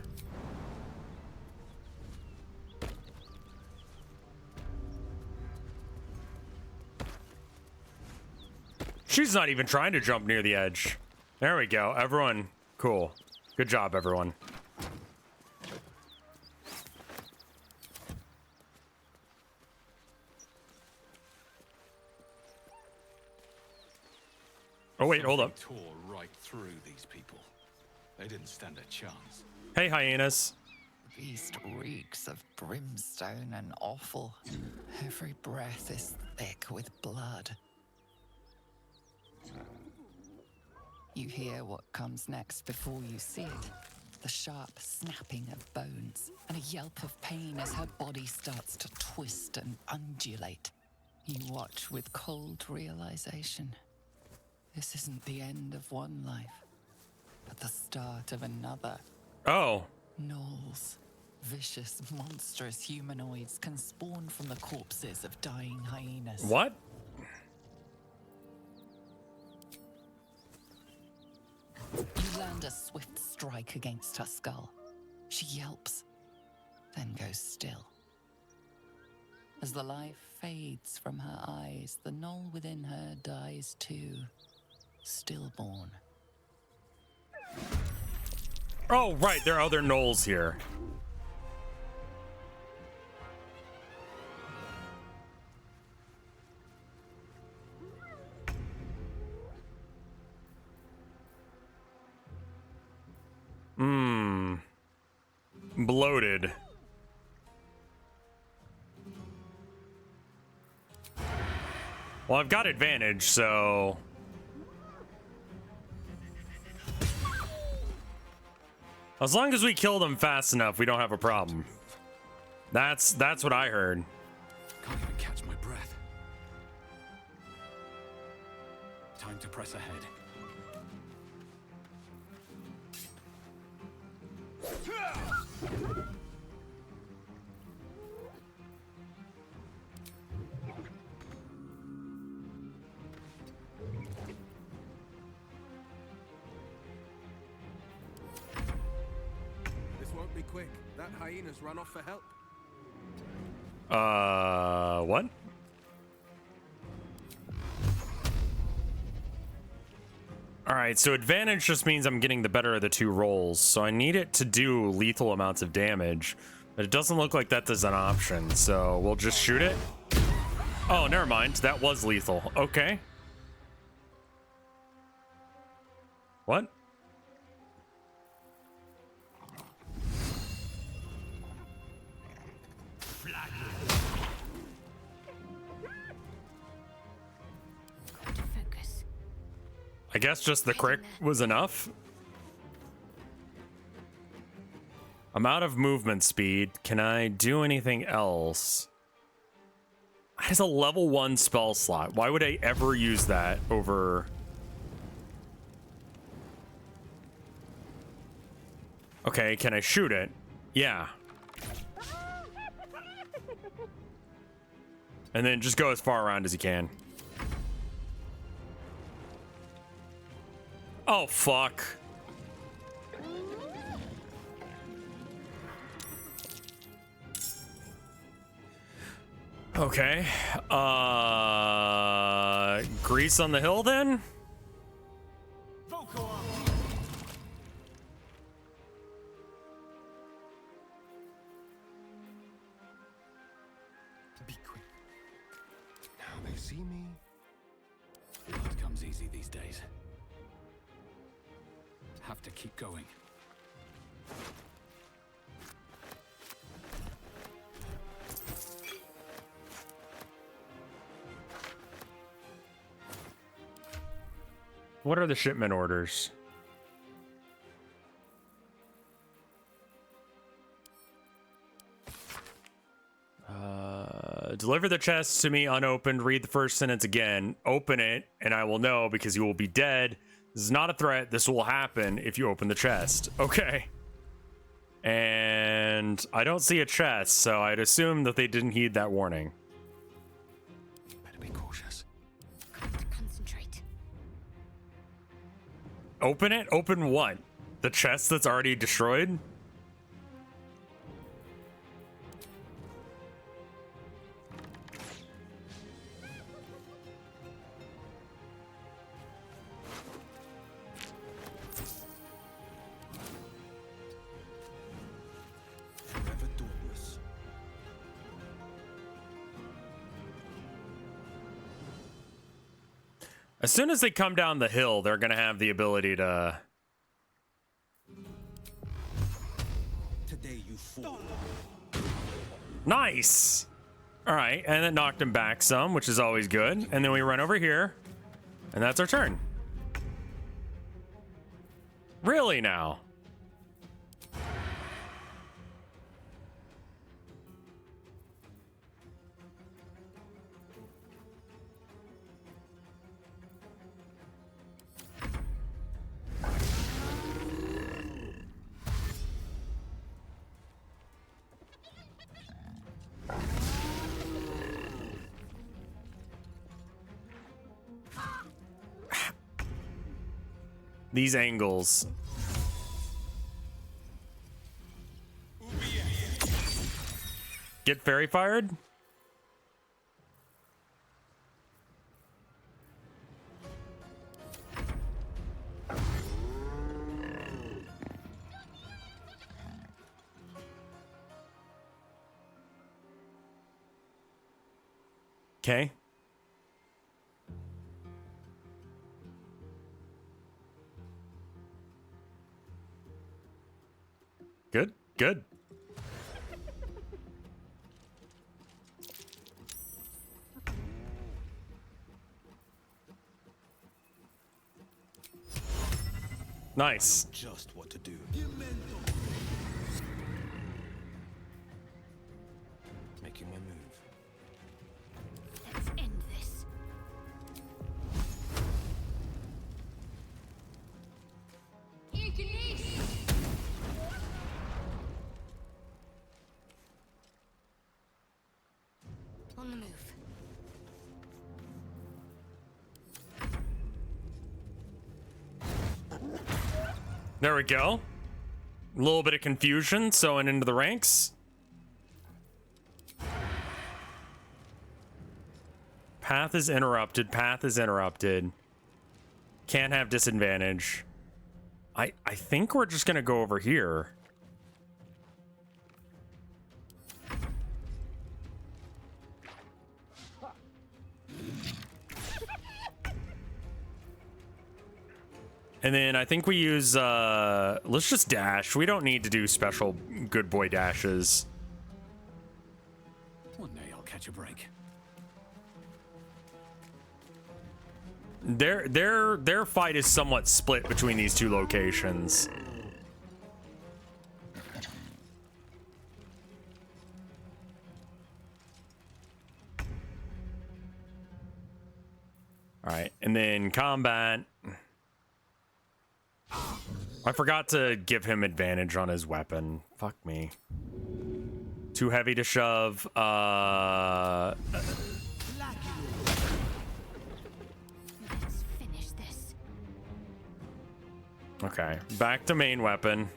She's not even trying to jump near the edge. There we go. Everyone, cool. Good job, everyone. Oh, wait, hold up. Tore right through these people. They didn't stand a chance. Hey, hyenas. The beast reeks of brimstone and offal. Every breath is thick with blood. You hear what comes next before you see it. The sharp snapping of bones and a yelp of pain as her body starts to twist and undulate. You watch with cold realization. This isn't the end of one life, but the start of another. Oh. Gnolls. Vicious, monstrous humanoids can spawn from the corpses of dying hyenas. What? You land a swift strike against her skull. She yelps, then goes still. As the life fades from her eyes, the gnoll within her dies too, stillborn. Oh, right. There are other gnolls here. Bloated. Well, I've got advantage, so... As long as we kill them fast enough, we don't have a problem. That's what I heard. Can't even catch my breath. Time to press ahead. This won't be quick. That hyena's run off for help. What? Alright, so advantage just means I'm getting the better of the two rolls, so I need it to do lethal amounts of damage. But it doesn't look like that is an option, so we'll just shoot it. Oh, never mind. That was lethal. Okay. What? I guess just the crit was enough. I'm out of movement speed. Can I do anything else? That is a level 1 spell slot. Why would I ever use that over... Okay, can I shoot it? Yeah. And then just go as far around as you can. Oh, fuck. Okay. Grease on the hill then? Be quick. Now they see me. Blood comes easy these days. Have to keep going. What are the shipment orders? Deliver the chest to me unopened. Read the first sentence again. Open it, and I will know because you will be dead. This is not a threat. This will happen if you open the chest. Okay. And I don't see a chest, so I'd assume that they didn't heed that warning. Better be cautious. Concentrate. Open it? Open what? The chest that's already destroyed? As soon as they come down the hill, they're going to have the ability to... Today you fool. Nice! Alright, and it knocked him back some, which is always good. And then we run over here, and that's our turn. Really now? These angles. Get fairy fired? Okay. Good, good. Nice. Just what to do. Making my move. Let's end this. On the move. There we go. A little bit of confusion sewing into the ranks. Path is interrupted. Path is interrupted. Can't have disadvantage. I think we're just gonna go over here. And then I think we use, let's just dash. We don't need to do special good boy dashes. One day I'll catch a break. Their fight is somewhat split between these two locations. All right, and then combat. I forgot to give him advantage on his weapon. Fuck me. Too heavy to shove. Let's finish this. Okay, back to main weapon.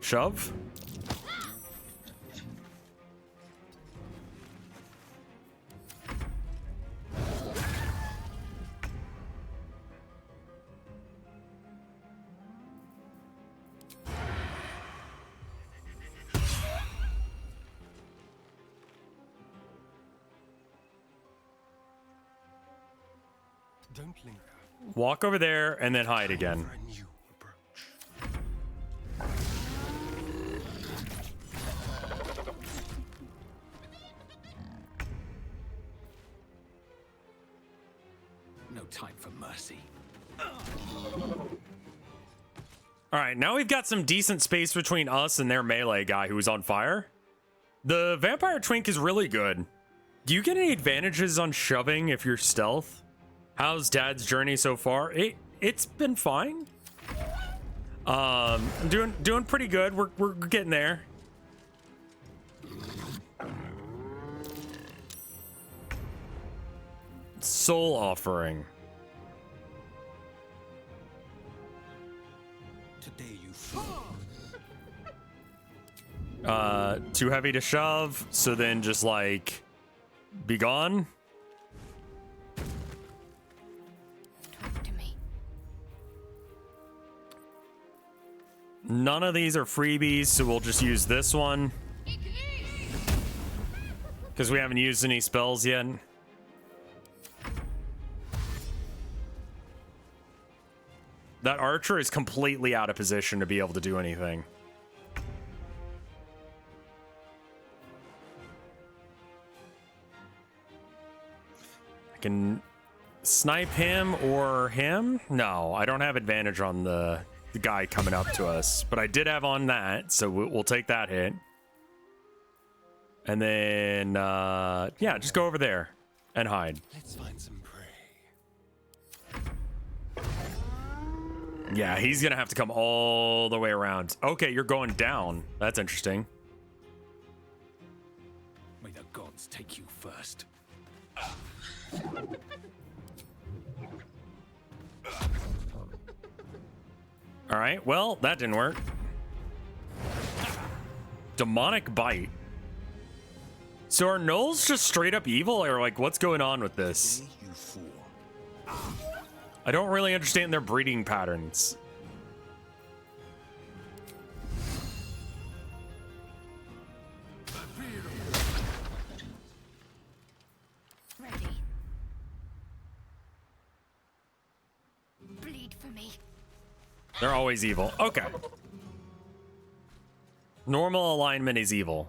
Shove. Don't linger. Walk over there and then hide again. No time for mercy. All right, now we've got some decent space between us and their melee guy who's on fire. The vampire twink is really good. Do you get any advantages on shoving if you're stealth? How's Dad's journey so far? It's been fine. Doing pretty good. We're getting there. Soul offering. Today you fall. Too heavy to shove, so then just like be gone. None of these are freebies, so we'll just use this one. Because we haven't used any spells yet. That archer is completely out of position to be able to do anything. I can snipe him or him? No, I don't have advantage on the guy coming up to us, but I did have on that, so we'll take that hit. And then, yeah, just go over there and hide. Let's find some prey. Yeah, he's gonna have to come all the way around. Okay, you're going down. That's interesting. May the gods take you first. All right, well, that didn't work. Demonic bite. So are gnolls just straight up evil, or like what's going on with this? I don't really understand their breeding patterns. for me. They're always evil. Okay. Normal alignment is evil.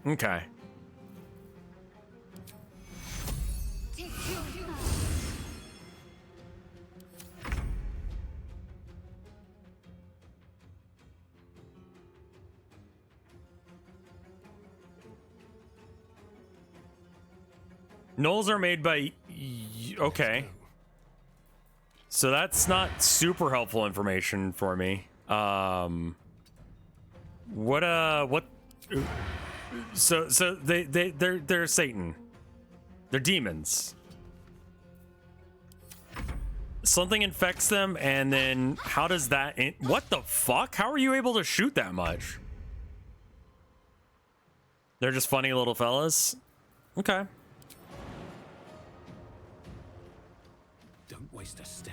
Okay. Gnolls are made by... Okay. So that's not super helpful information for me. What? So they're Satan. They're demons. Something infects them, and then how does that... What the fuck? How are you able to shoot that much? They're just funny little fellas? Okay. Don't waste a step.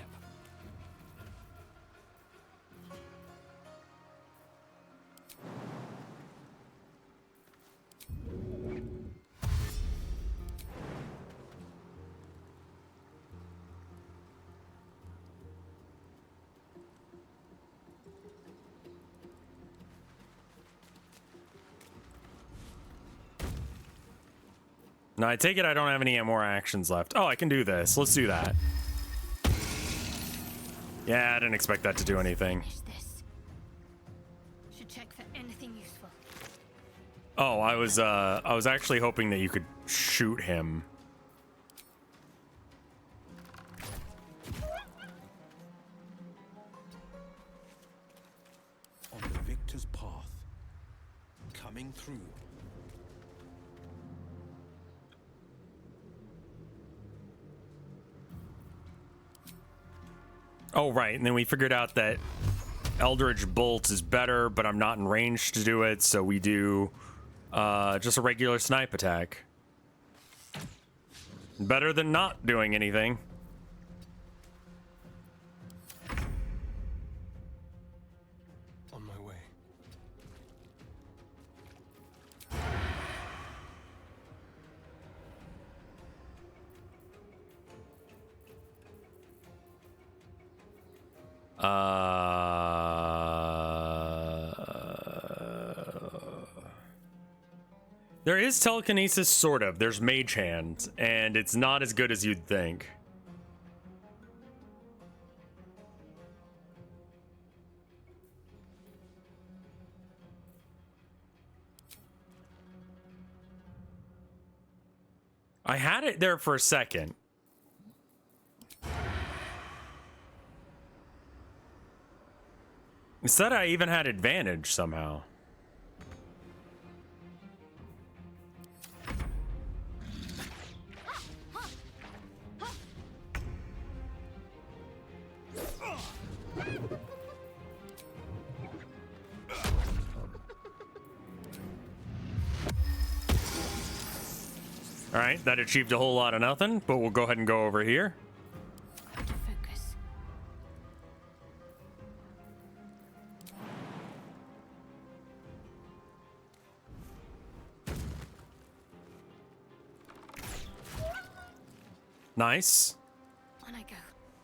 Now, I take it I don't have any more actions left. Oh, I can do this. Let's do that. Yeah, I didn't expect that to do anything. Should check for anything useful. Oh, I was actually hoping that you could shoot him. On the victor's path. Coming through. Oh, right. And then we figured out that Eldritch Bolt is better, but I'm not in range to do it, so we do just a regular snipe attack. Better than not doing anything. On my way. There is telekinesis, sort of. There's Mage Hand, and it's not as good as you'd think. I had it there for a second. It said I even had advantage somehow. All right, that achieved a whole lot of nothing, but we'll go ahead and go over here. Focus. Nice. On I go.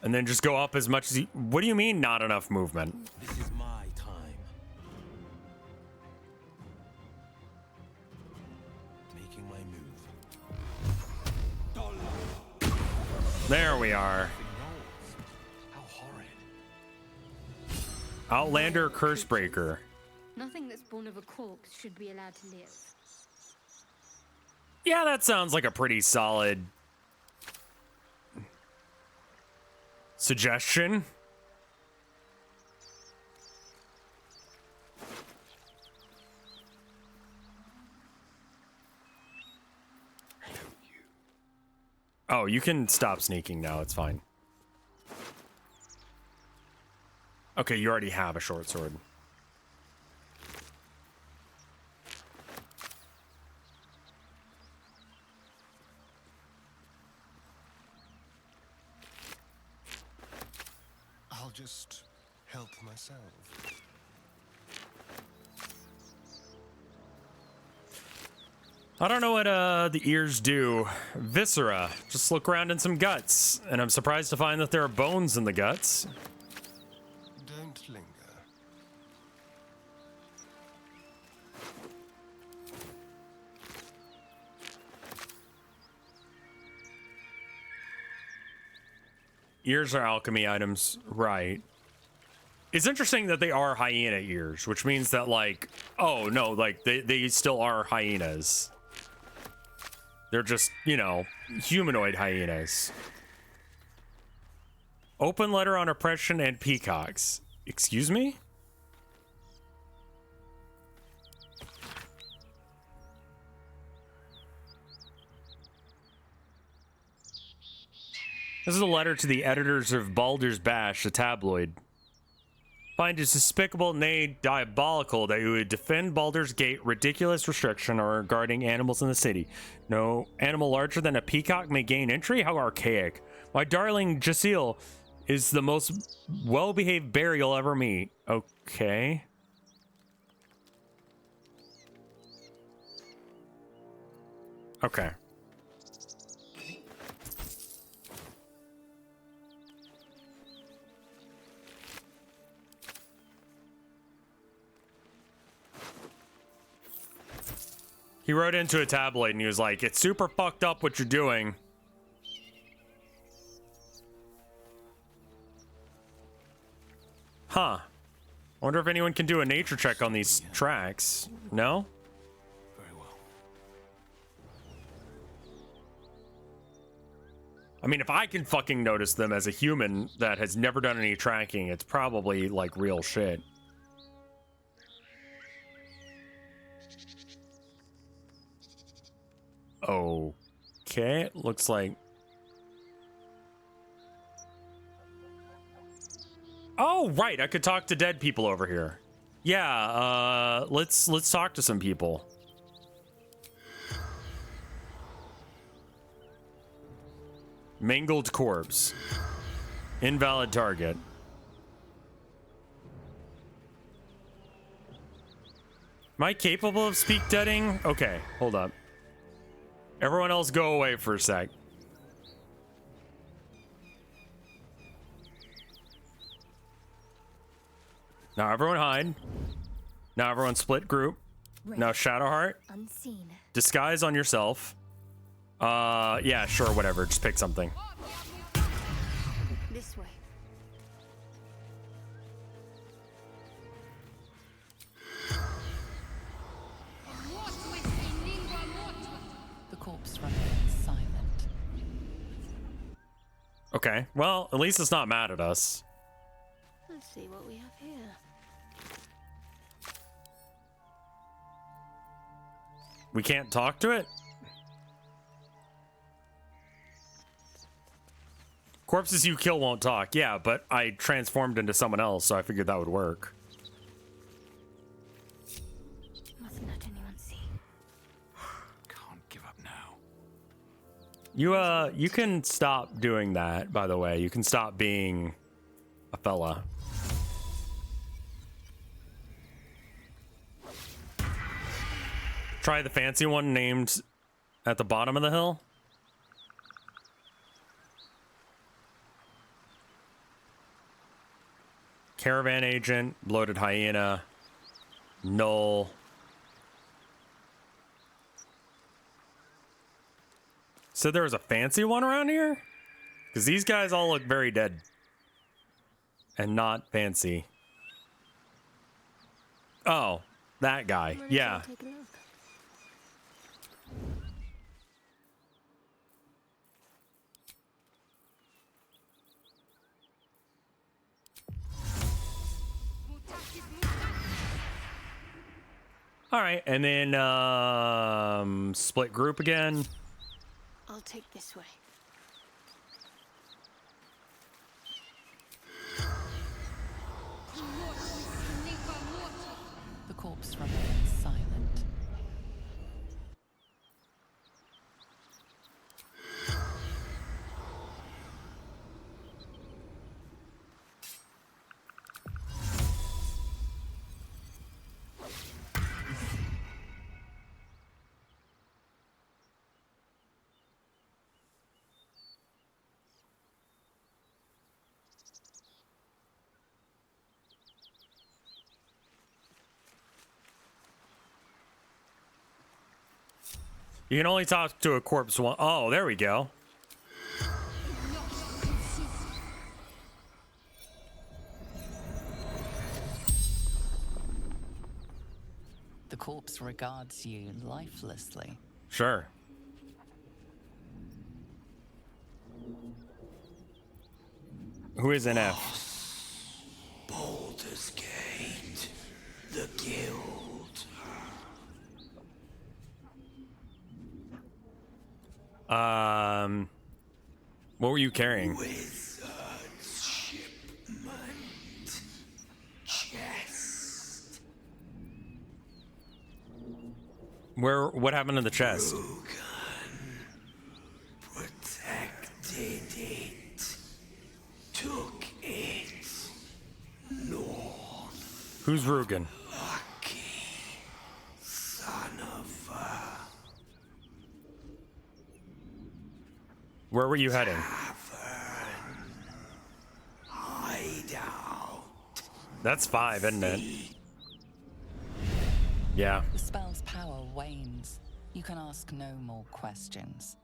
And then just go up as much as you... What do you mean, not enough movement? This is my time. Making my move. There we are. How horrid. Outlander Cursebreaker. Nothing that's born of a corpse should be allowed to live. Yeah, that sounds like a pretty solid suggestion. Oh, you can stop sneaking now. It's fine. Okay, you already have a short sword. I'll just help myself. I don't know what the ears do. Viscera. Just look around in some guts. And I'm surprised to find that there are bones in the guts. Ears are alchemy items, right? It's interesting that they are hyena ears, which means that, like, oh no, like they still are hyenas. They're just, you know, humanoid hyenas. Open letter on oppression and peacocks. Excuse me? This is a letter to the editors of Baldur's Bash, a tabloid. Find it despicable, nay, diabolical that you would defend Baldur's Gate ridiculous restriction regarding animals in the city. No animal larger than a peacock may gain entry? How archaic. My darling Jacil is the most well-behaved bear you'll ever meet. Okay. Okay. He wrote into a tabloid and he was like, it's super fucked up what you're doing. Huh. Wonder if anyone can do a nature check on these tracks. No? Very well. I mean, if I can fucking notice them as a human that has never done any tracking, it's probably like real shit. Okay, it looks like... Oh, right, I could talk to dead people over here. Yeah, let's talk to some people. Mangled corpse. Invalid target. Am I capable of speak deading? Okay, hold up. Everyone else go away for a sec. Now everyone hide. Now everyone split group. Now Shadowheart. Unseen. Disguise on yourself. Yeah, sure, whatever. Just pick something. This way. The corpse remains silent. Okay, well, at least it's not mad at us. Let's see what we have here. We can't talk to it? Corpses you kill won't talk. Yeah, but I transformed into someone else, so I figured that would work. Mustn't let anyone see. Can't give up now. You can stop doing that, by the way. You can stop being a fella. Try the fancy one named at the bottom of the hill. Caravan agent, bloated hyena, gnoll. So there was a fancy one around here? Because these guys all look very dead. And not fancy. Oh, that guy. Yeah. Take a look. All right, and then split group again. I'll take this way. The corpse remains silent. You can only talk to a corpse one. Oh, there we go. The corpse regards you lifelessly. Sure. Who is NF? Baldur's Gate. The Guild. What were you carrying? Wizard's shipment. Chest. What happened to the chest? Protected it. Took it. North. Who's Rugen? Lucky. Son of a... Where were you heading? Hideout. That's 5, isn't it? Yeah. The spell's power wanes. You can ask no more questions.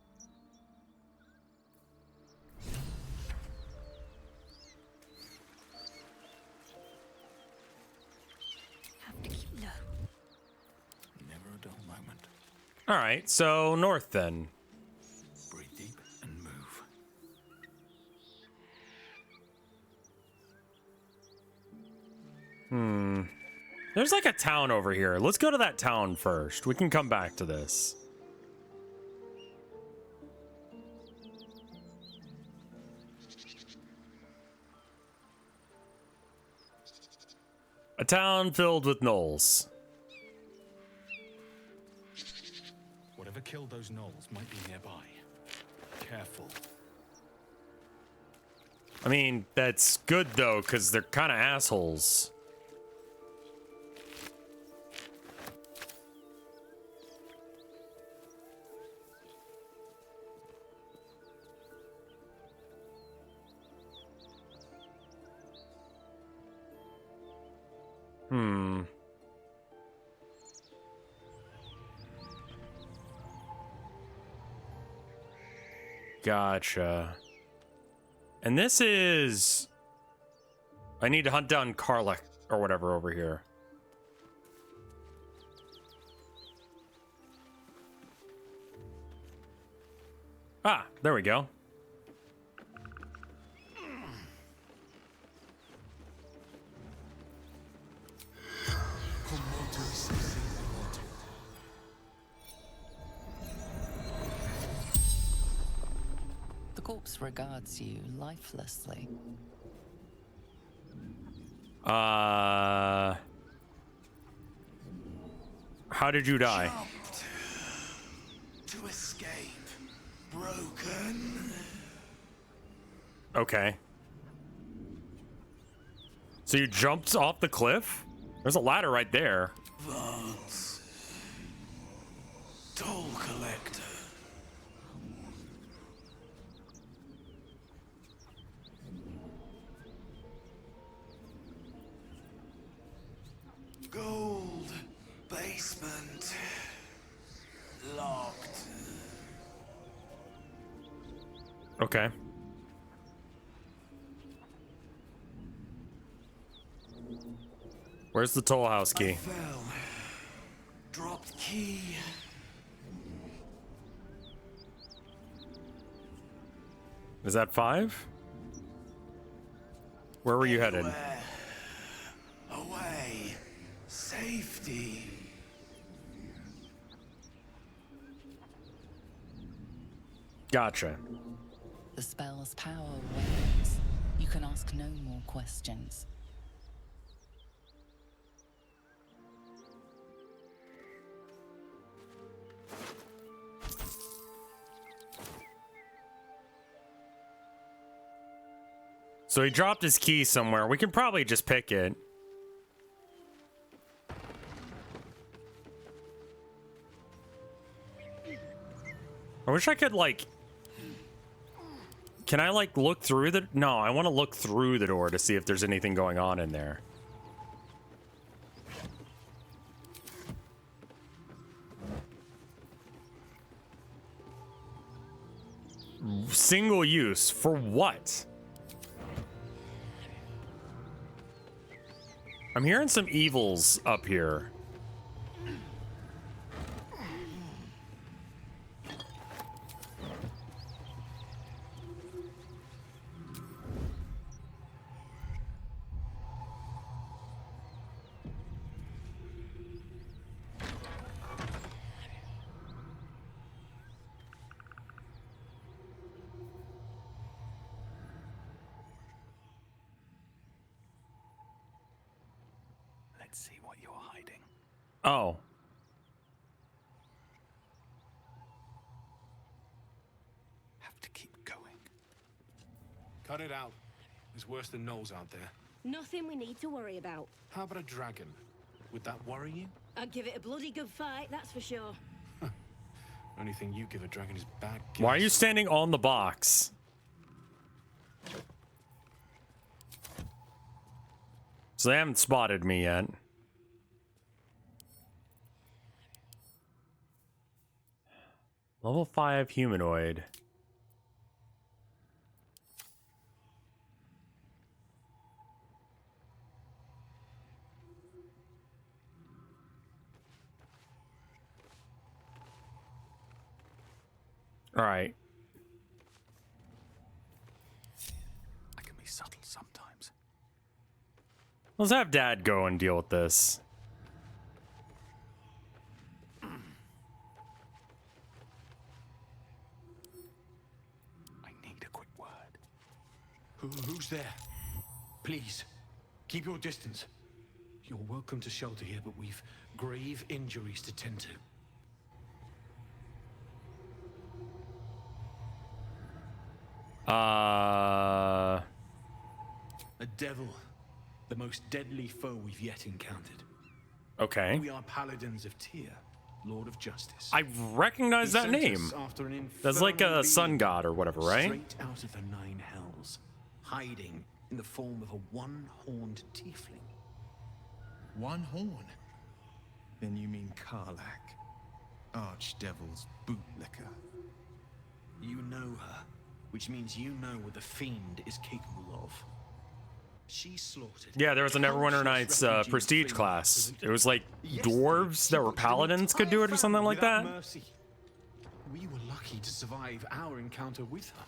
Have to keep low. Never a dull moment. All right, so north then. Breathe deep and move. There's like a town over here. Let's go to that town first. We can come back to this. A town filled with gnolls. Whatever killed those gnolls might be nearby. Careful. I mean, that's good though, because they're kind of assholes. Gotcha. And this is... I need to hunt down Karlach or whatever over here. Ah, there we go. The corpse regards you lifelessly. How did you die? Jumped. To escape. Broken. Okay. So you jumped off the cliff? There's a ladder right there. Vance. Toll collector. Gold. Basement. Locked. Okay. Where's the toll house key? I fell. Dropped key. Is that 5? Where were you headed? Away. Safety. Gotcha. The spell's power wanes. You can ask no more questions. So he dropped his key somewhere. We can probably just pick it. I wish I could, like... Can I, like, look through the... No, I want to look through the door to see if there's anything going on in there. Single use. For what? I'm hearing some evils up here. Let's see what you're hiding. Oh. Have to keep going. Cut it out. There's worse than gnolls out there. Nothing we need to worry about. How about a dragon? Would that worry you? I'd give it a bloody good fight, that's for sure. Only thing you give a dragon is bad gas. Why are you standing on the box? So they haven't spotted me yet. Level 5 humanoid. All right. I can be subtle sometimes. Let's have Dad go and deal with this. I need a quick word. Who's there? Please, keep your distance. You're welcome to shelter here, but we've grave injuries to tend to. A devil. The most deadly foe we've yet encountered. Okay. We are paladins of Tyr, Lord of Justice. I recognize that name. That's like a sun god or whatever, right? Straight out of the Nine Hells, hiding in the form of a one-horned tiefling. One horn? Then you mean Karlach, Archdevil's bootlicker. You know her, which means you know what the fiend is capable of. She slaughtered. Yeah, there was a Neverwinter Nights prestige class. It was like dwarves that were paladins could do it or something like that. Mercy. We were lucky to survive our encounter with her.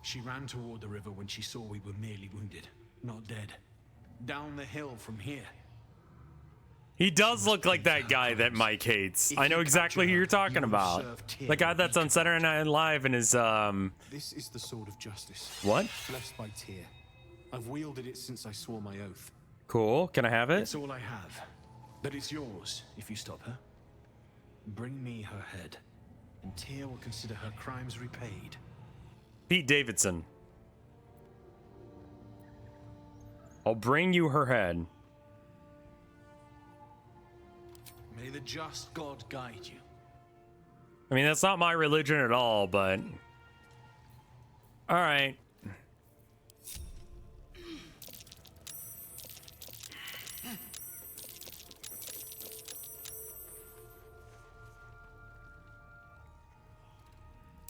She ran toward the river when she saw we were merely wounded, not dead. Down the hill from here. He does look like that guy that Mike hates. I know exactly who you're talking about. The guy that's on Saturday Night Live and is This is the sword of justice. What? Blessed by Tyr. I've wielded it since I swore my oath. Cool. Can I have it? It's all I have. But it's yours if you stop her. Bring me her head, and Tyr will consider her crimes repaid. Pete Davidson. I'll bring you her head. May the just God guide you. I mean, that's not my religion at all, but... Alright.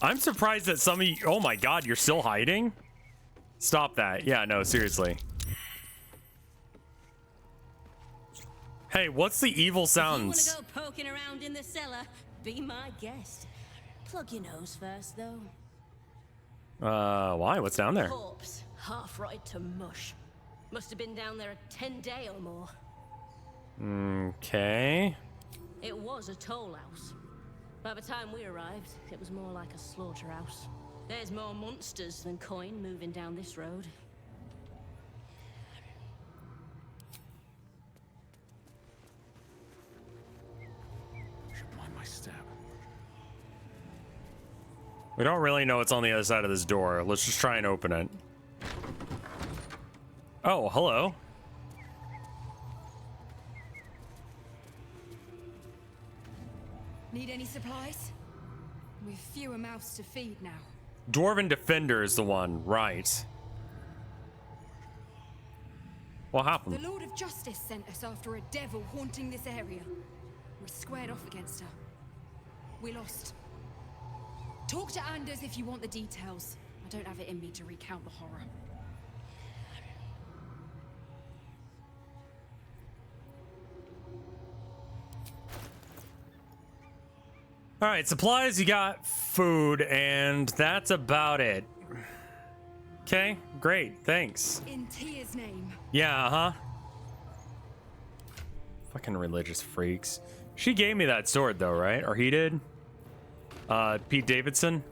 I'm surprised that some of you... Oh my god, you're still hiding? Stop that. Yeah, no, seriously. Hey, what's the evil sounds? If you want to go poking around in the cellar, be my guest. Plug your nose first, though. Why? What's down there? Corpse, half rotted to mush. Must have been down there a 10-day or more. Okay. It was a toll house. By the time we arrived, it was more like a slaughterhouse. There's more monsters than coin moving down this road. We don't really know what's on the other side of this door. Let's just try and open it. Oh, hello. Need any supplies? We've fewer mouths to feed now. Dwarven Defender is the one, right? What happened? The Lord of Justice sent us after a devil haunting this area. We squared off against her. We lost. Talk to Anders if you want the details. I don't have it in me to recount the horror. All right, supplies, you got food, and that's about it. Okay, great, thanks. In Tyr's name. Yeah, uh-huh. Fucking religious freaks. She gave me that sword, though, right? Or he did? Pete Davidson?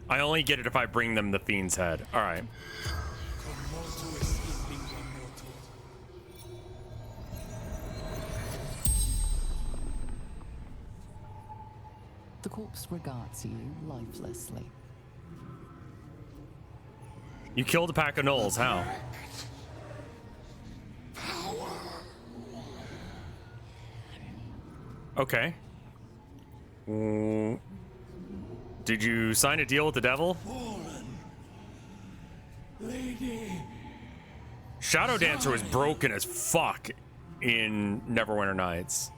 I only get it if I bring them the fiend's head. All right. The corpse regards you lifelessly. You killed a pack of gnolls. How? Okay. Did you sign a deal with the devil? Lady. Shadow Dancer was broken as fuck in Neverwinter Nights.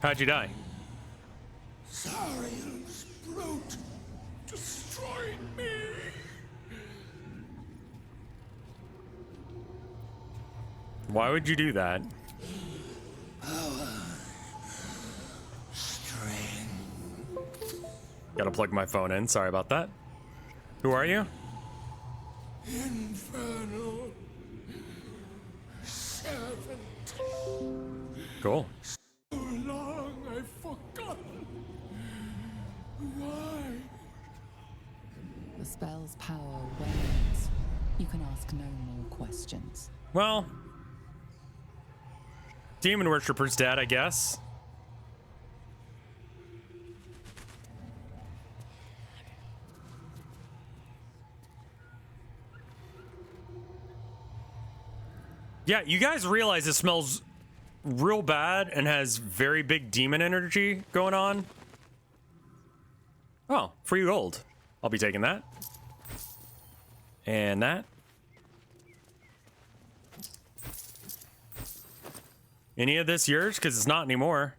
How'd you die? Sariel's brute destroyed me. Why would you do that? Power. Strength. Gotta plug my phone in. Sorry about that. Who are you? Infernal servant. Cool. So long I've forgotten why. The spell's power wanes. You can ask no more questions. Well, demon worshipper's dead, I guess. Yeah, you guys realize it smells real bad and has very big demon energy going on. Oh, free gold. I'll be taking that. And that. Any of this yours? Because it's not anymore.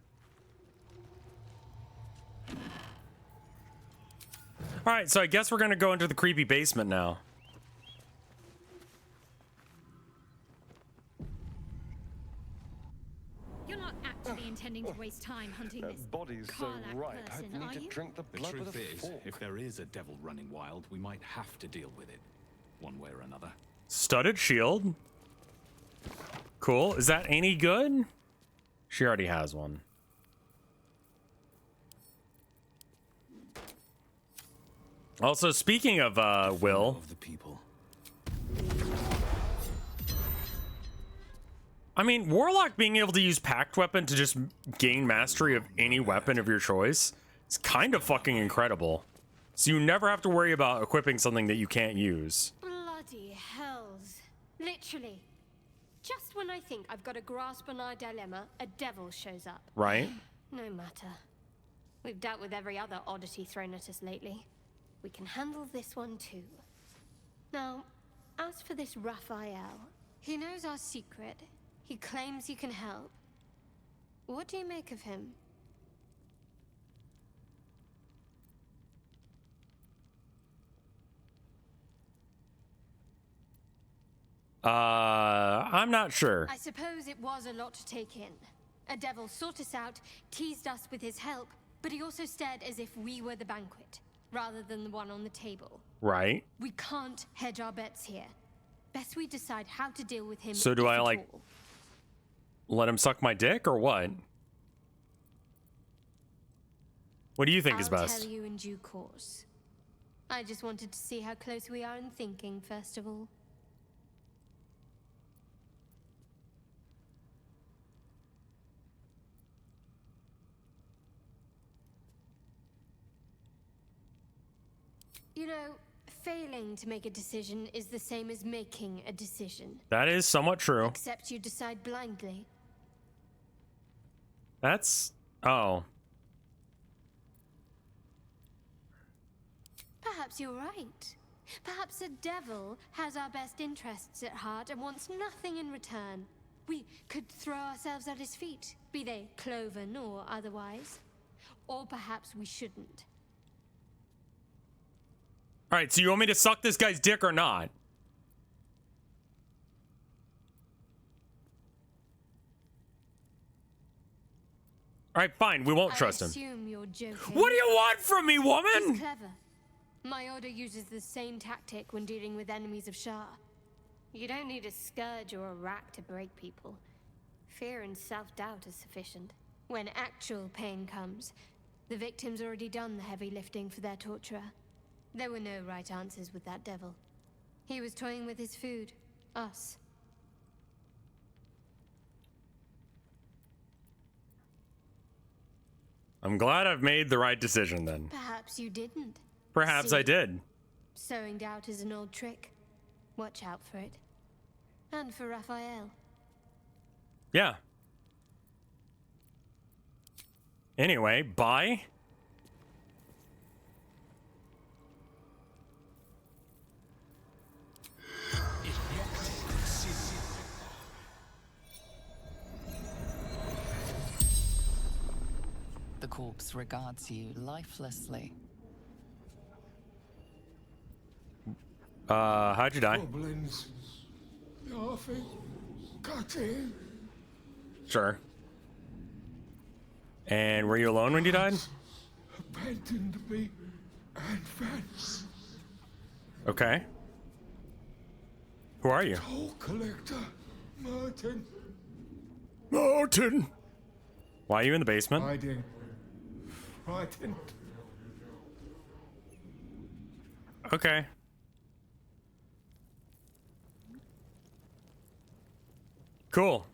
All right, so I guess we're going to go into the creepy basement now. You're not actually intending to waste time hunting this body's so Karlach ripe, person, I'd are need to you? drink the The blood with truth a is, fork. if there is a devil running wild, we might have to deal with it, one way or another. Studded shield. Cool. Is that any good? She already has one. Also, speaking of Will, Of the people. I mean, Warlock being able to use Pact Weapon to just gain mastery of any weapon of your choice is kind of fucking incredible. So you never have to worry about equipping something that you can't use. Bloody hells. Literally. Just when I think I've got a grasp on our dilemma, a devil shows up. Right? No matter. We've dealt with every other oddity thrown at us lately. We can handle this one too. Now, as for this Raphael, he knows our secret. He claims he can help. What do you make of him? I'm not sure. I suppose it was a lot to take in. A devil sought us out, teased us with his help, but he also stared as if we were the banquet, rather than the one on the table. Right? We can't hedge our bets here. Best we decide how to deal with him. So do I, like, let him suck my dick or what? What do you think is best? I'll tell you in due course. I just wanted to see how close we are in thinking, first of all. You know, failing to make a decision is the same as making a decision. That is somewhat true. Except you decide blindly. That's... oh. Perhaps you're right. Perhaps a devil has our best interests at heart and wants nothing in return. We could throw ourselves at his feet, be they cloven or otherwise. Or perhaps we shouldn't. All right, so you want me to suck this guy's dick or not? All right, fine. We won't trust him. I assume you're joking. What do you want from me, woman? He's clever. My order uses the same tactic when dealing with enemies of Shah. You don't need a scourge or a rack to break people. Fear and self-doubt is sufficient. When actual pain comes, The victim's already done the heavy lifting for their torturer. There were no right answers with that devil. He was toying with his food. Us. I'm glad I've made the right decision then. Perhaps you didn't. Perhaps I did. Sowing doubt is an old trick. Watch out for it. And for Raphael. Yeah. Anyway, bye. The corpse regards you lifelessly. How'd you die? Goblins. Laughing. Cutting. Sure. And were you alone when you died? Abandoned me and Vance. Okay. Who are you? Toll collector. Martin. Martin! Why are you in the basement? Hiding. Frightened. Okay. Cool.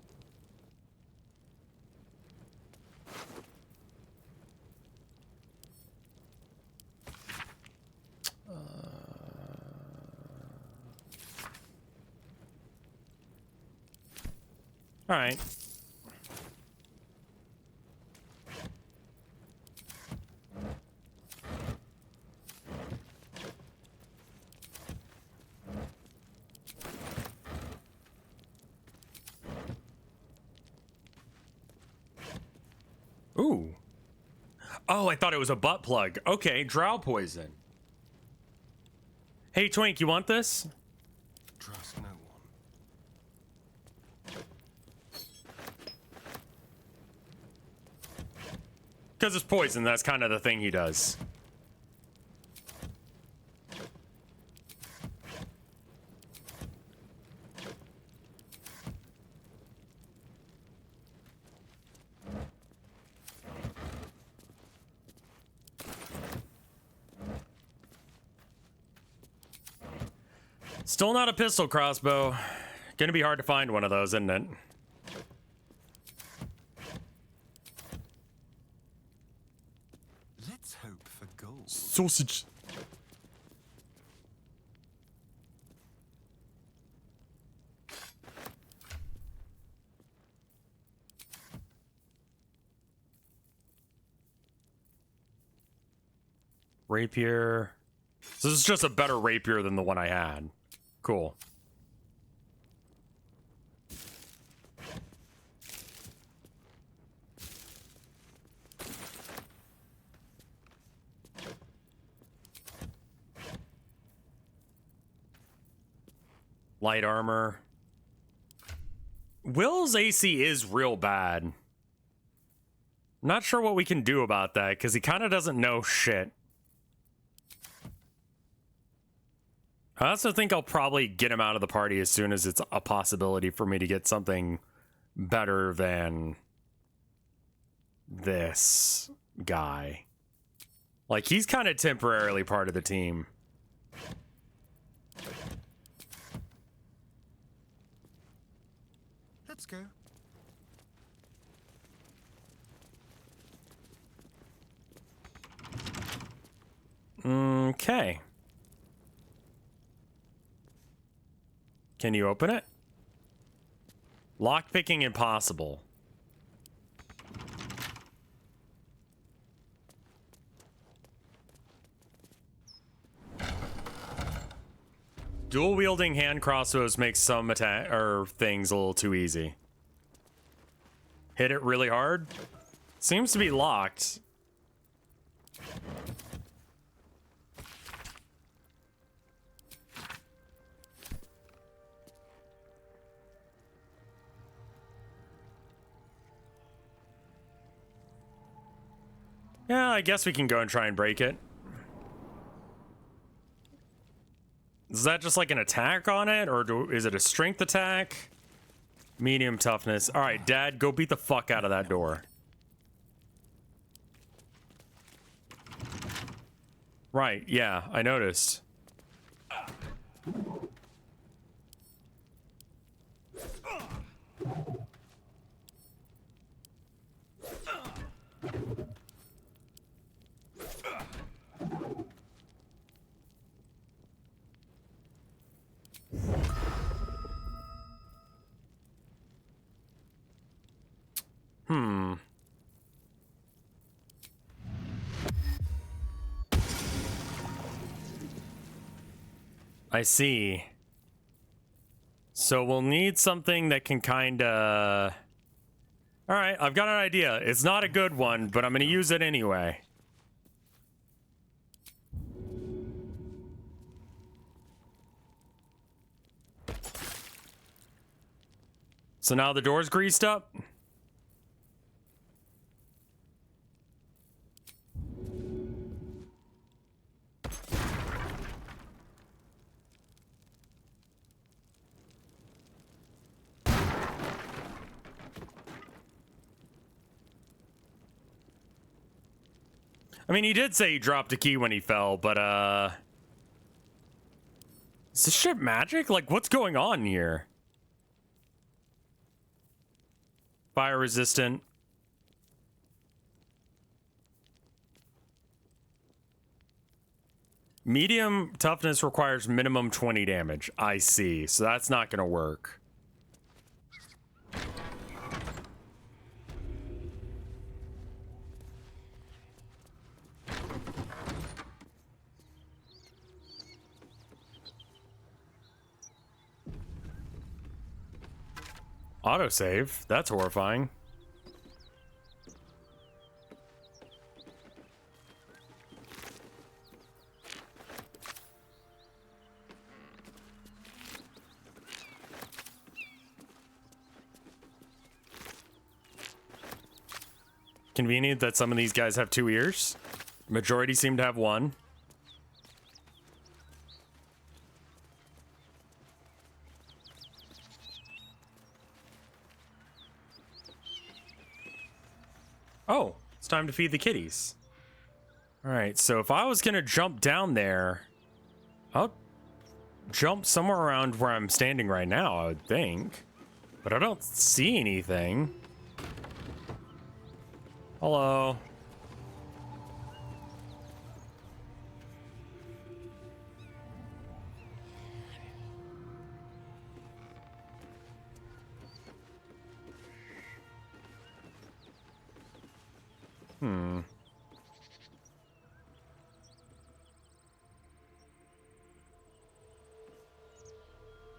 All right. Ooh. Oh, I thought it was a butt plug. Okay, drow poison. Hey, Twink, you want this? Trust no one. Because it's poison, that's kind of the thing he does. Still not a pistol crossbow. Gonna be hard to find one of those, isn't it? Let's hope for gold. Sausage. Rapier. So this is just a better rapier than the one I had. Cool. Light armor. Will's AC is real bad. Not sure what we can do about that because he kind of doesn't know shit. I also think I'll probably get him out of the party as soon as it's a possibility for me to get something better than this guy. Like, he's kind of temporarily part of the team. Let's go. Okay. Can you open it? Lockpicking impossible. Dual wielding hand crossbows makes some attack or things a little too easy. Hit it really hard? Seems to be locked. Yeah, I guess we can go and try and break it. Is that just like an attack on it, or is it a strength attack? Medium toughness. All right, Dad, go beat the fuck out of that door. Right, yeah, I noticed. I see. So we'll need something that can kinda... Alright, I've got an idea. It's not a good one, but I'm gonna use it anyway. So now the door's greased up? I mean, he did say he dropped a key when he fell, but, is this shit magic? Like, what's going on here? Fire resistant. Medium toughness requires minimum 20 damage. I see. So that's not gonna work. Autosave? That's horrifying. Convenient that some of these guys have 2 ears. Majority seem to have 1. Oh, it's time to feed the kitties. All right, so if I was gonna jump down there, I'll jump somewhere around where I'm standing right now, I would think. But I don't see anything. Hello.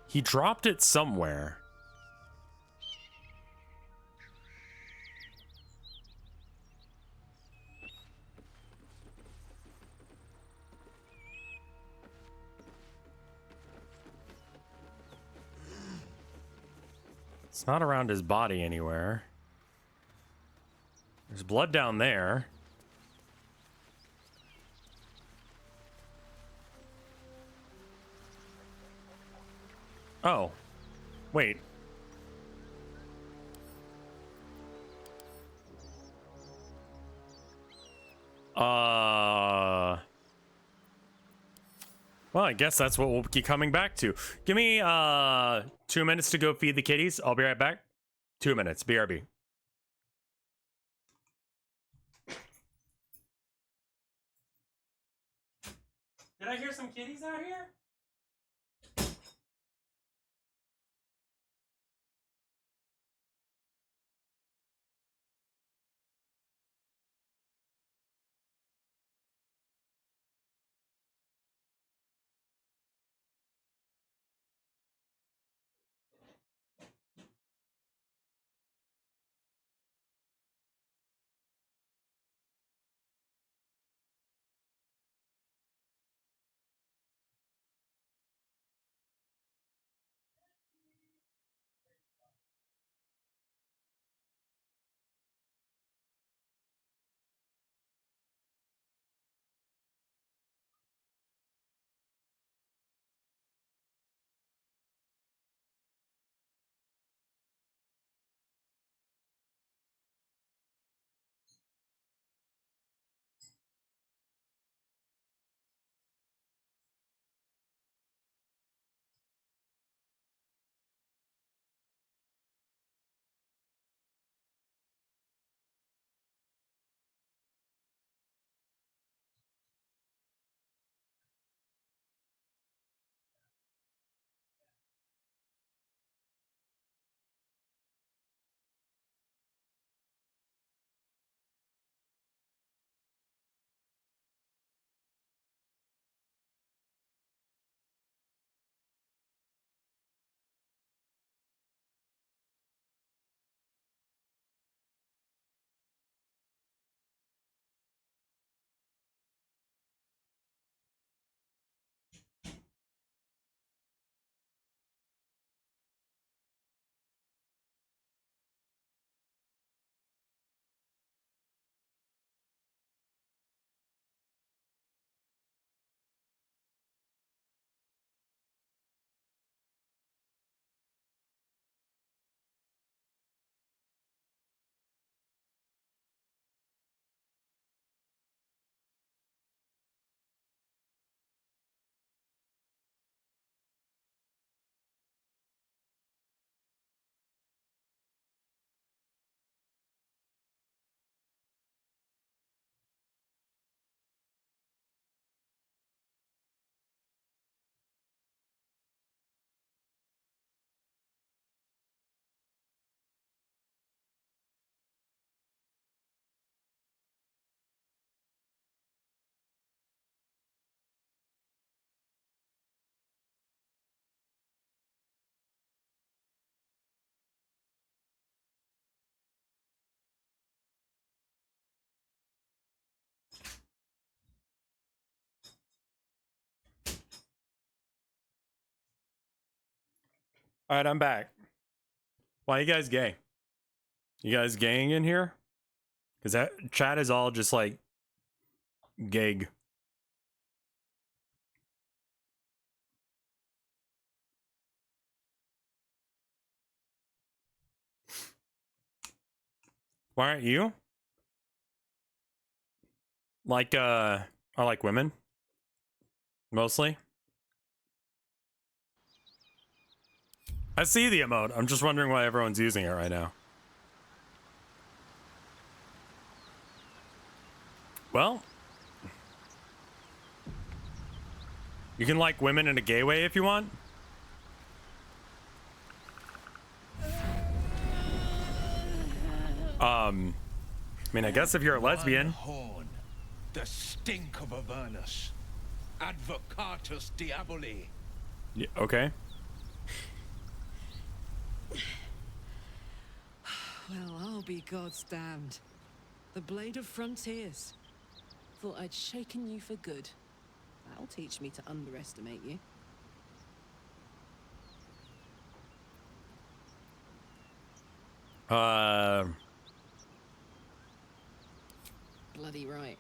He dropped it somewhere. It's not around his body anywhere. There's blood down there. Oh, wait. Well, I guess that's what we'll keep coming back to. Give me 2 minutes to go feed the kitties. I'll be right back. 2 minutes. BRB. Did I hear some kitties out here? All right, I'm back. Why are you guys gay? You guys gaying in here? Because that chat is all just like gay. Why aren't you? Like, I like women. Mostly. I see the emote. I'm just wondering why everyone's using it right now. Well, you can like women in a gay way if you want. I mean, I guess if you're a lesbian. Horn, the stink of Avernus, advocatus diaboli. Yeah, okay. Well, I'll be God's damned. The Blade of Frontiers. Thought I'd shaken you for good. That'll teach me to underestimate you. Bloody right.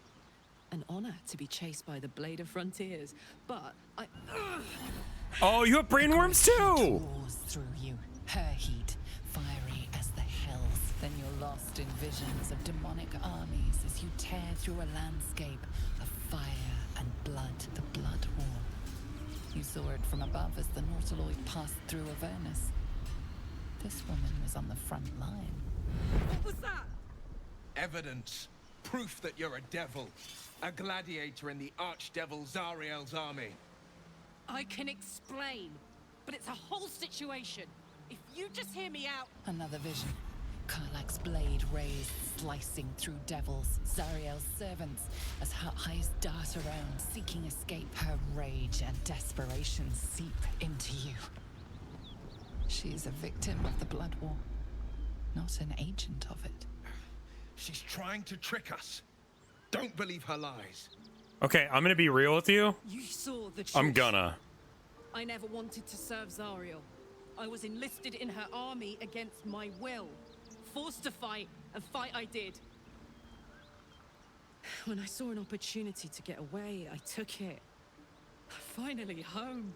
An honor to be chased by the Blade of Frontiers, but I... Oh, you have brainworms too! Roars through you, her heat, fiery as the hells. Then you're lost in visions of demonic armies as you tear through a landscape of fire and blood, the Blood War. You saw it from above as the Nautiloid passed through Avernus. This woman was on the front line. What was that? Evidence. Proof that you're a devil. A gladiator in the archdevil Zariel's army. I can explain, but it's a whole situation. If you just hear me out... Another vision. Karlach's blade raised, slicing through devils, Zariel's servants, as her eyes dart around, seeking escape. Her rage and desperation seep into you. She's a victim of the Blood War, not an agent of it. She's trying to trick us. Don't believe her lies. Okay, I'm gonna be real with you. You saw the truth. I'm gonna. I never wanted to serve Zariel. I was enlisted in her army against my will. Forced to fight, and fight I did. When I saw an opportunity to get away, I took it. Finally home.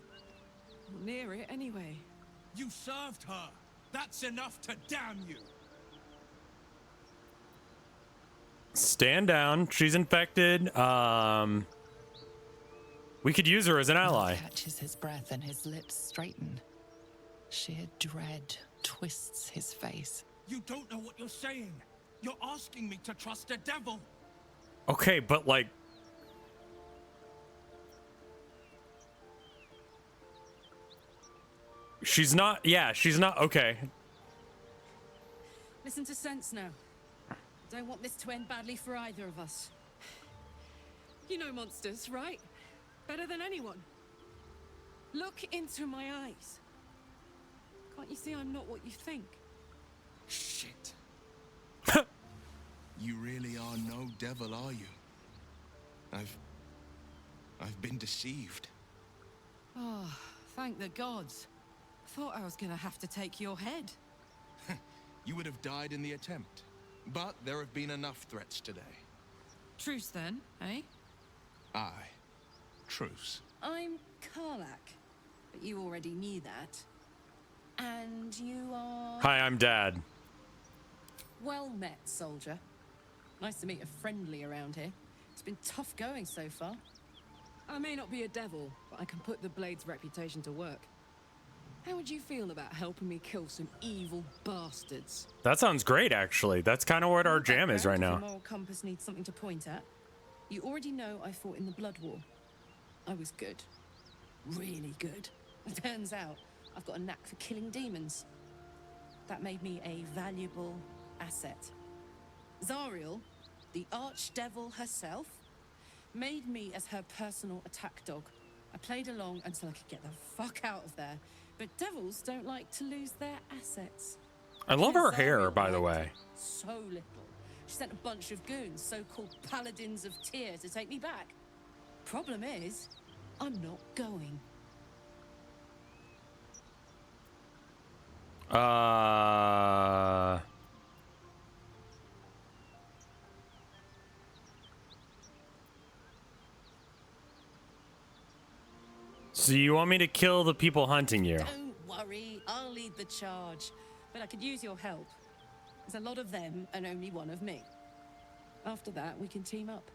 Or near it, anyway. You served her. That's enough to damn you. Stand down. She's infected. We could use her as an ally. He catches his breath and his lips straighten. Sheer dread twists his face. You don't know what you're saying. You're asking me to trust a devil. Okay, but like... She's not... Yeah, she's not... Okay. Listen to sense now. Don't want this to end badly for either of us. You know monsters, right? Better than anyone. Look into my eyes. Can't you see I'm not what you think? Shit. You really are no devil, are you? I've been deceived. Oh, thank the gods. Thought I was gonna have to take your head. You would have died in the attempt. But there have been enough threats today. Truce then, eh? Aye. Truce. I'm Karlach, but you already knew that. And you are... Hi, I'm Dad. Well met, soldier. Nice to meet a friendly around here. It's been tough going so far. I may not be a devil, but I can put the Blade's reputation to work. How would you feel about helping me kill some evil bastards? That sounds great, actually. That's kind of what our jam is right now. If your moral compass needs something to point at. You already know I fought in the Blood War. I was good. Really good. It turns out I've got a knack for killing demons. That made me a valuable asset. Zariel, the archdevil herself, made me as her personal attack dog. I played along until I could get the fuck out of there. But devils don't like to lose their assets. I love her hair, by the way. So little. She sent a bunch of goons, so-called paladins of Tyr, to take me back. Problem is, I'm not going. So you want me to kill the people hunting you? Don't worry, I'll lead the charge. But I could use your help. There's a lot of them and only one of me. After that, we can team up.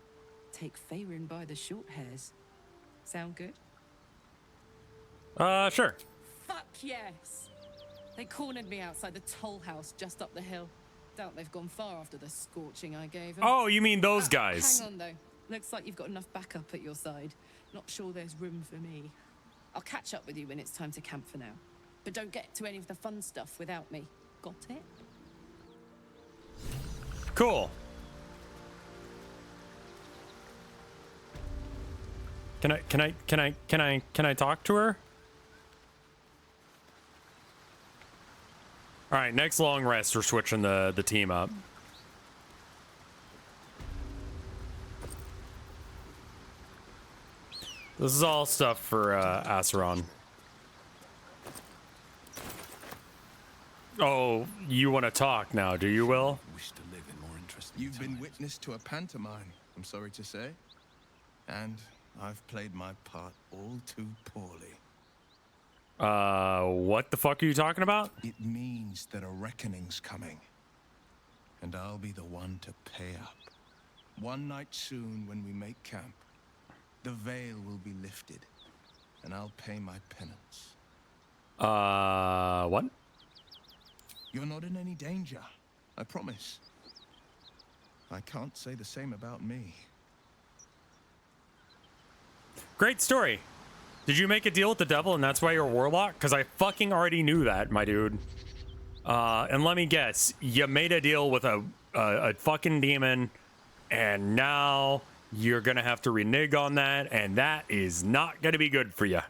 Take Faerun by the short hairs. Sound good? Sure. Fuck yes! They cornered me outside the toll house just up the hill. Doubt they've gone far after the scorching I gave them. Oh, you mean those guys? Hang on though. Looks like you've got enough backup at your side. Not sure there's room for me. I'll catch up with you when it's time to camp for now. But don't get to any of the fun stuff without me. Got it? Cool. Can I talk to her? All right, next long rest, we're switching the team up. This is all stuff for Acheron. Oh, you want to talk now, do you, Will? You've been witness to a pantomime, I'm sorry to say. And I've played my part all too poorly. What the fuck are you talking about? It means that a reckoning's coming. And I'll be the one to pay up. One night soon when we make camp, the veil will be lifted, and I'll pay my penance. What? You're not in any danger, I promise. I can't say the same about me. Great story. Did you make a deal with the devil and that's why you're a warlock? Because I fucking already knew that, my dude. And let me guess, you made a deal with a fucking demon, and now you're gonna have to renege on that, and that is not gonna be good for you.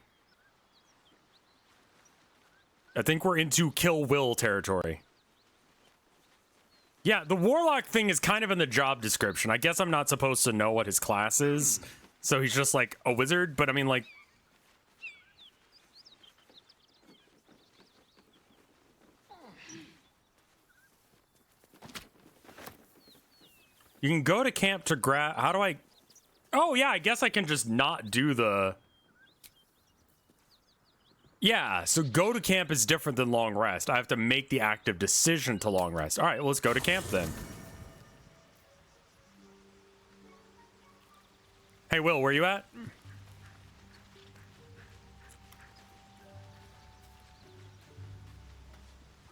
I think we're into kill Will territory. Yeah, the warlock thing is kind of in the job description. I guess I'm not supposed to know what his class is, so he's just like a wizard, but I mean, like, you can go to camp to grab. How do I? Oh, yeah, I guess I can just not do the. Yeah, so go to camp is different than long rest. I have to make the active decision to long rest. All right, well, let's go to camp then. Hey, Will, where you at?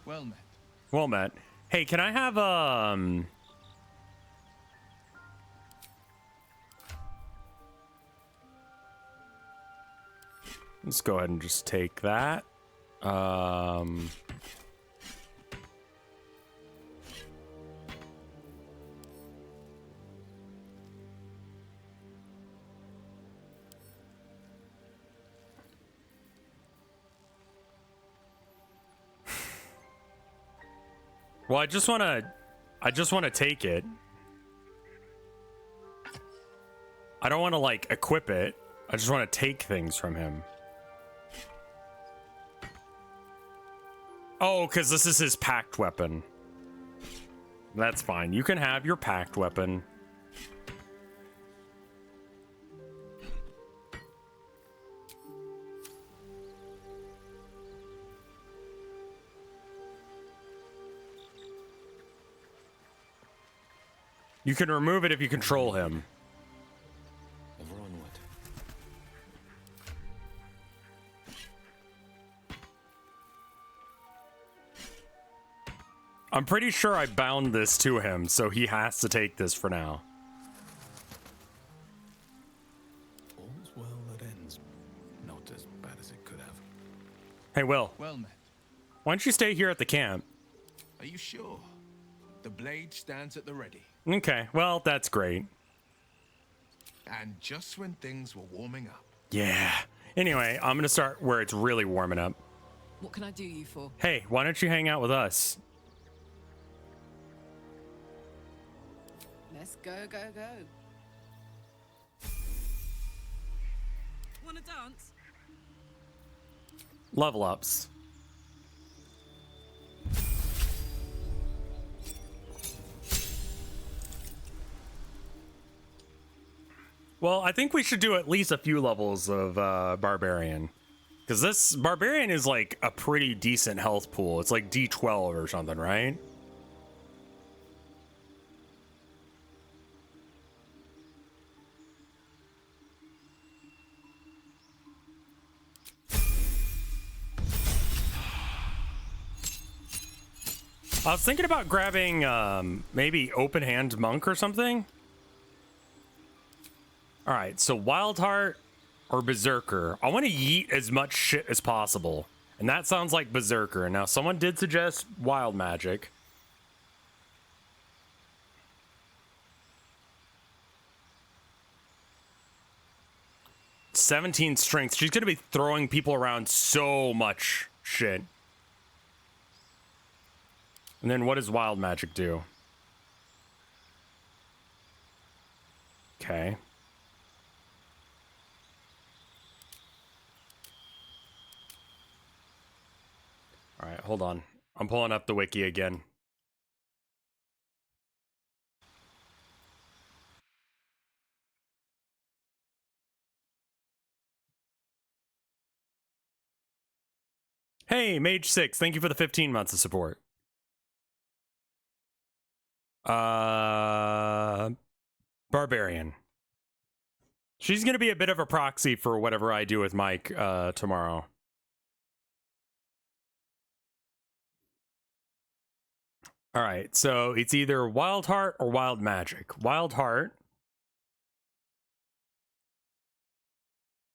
Well met. Well met. Hey, can I have, let's go ahead and just take that. Well, I just want to take it. I don't want to like equip it. I just want to take things from him. Oh, because this is his packed weapon. That's fine. You can have your packed weapon. You can remove it if you control him. I'm pretty sure I bound this to him, so he has to take this for now. All's well that ends. Not as bad as it could have. Hey, Will. Well met. Why don't you stay here at the camp? Are you sure? The blade stands at the ready. Okay, well, that's great. And just when things were warming up. Yeah. Anyway, I'm gonna start where it's really warming up. What can I do you for? Hey, why don't you hang out with us? Let's go, go, go. Wanna dance? Level ups. Well, I think we should do at least a few levels of Barbarian. Because this Barbarian is like a pretty decent health pool. It's like D12 or something, right? I was thinking about grabbing maybe Open Hand Monk or something. All right, so Wild Heart or Berserker. I want to yeet as much shit as possible. And that sounds like Berserker. Now, someone did suggest Wild Magic. "17 strength. She's going to be throwing people around so much shit. And then what does Wild Magic do? Okay. All right, hold on. I'm pulling up the wiki again. Hey, Mage 6, thank you for the 15 months of support. Barbarian. She's going to be a bit of a proxy for whatever I do with Mike tomorrow. All right, so it's either Wild Heart or Wild Magic. Wild Heart.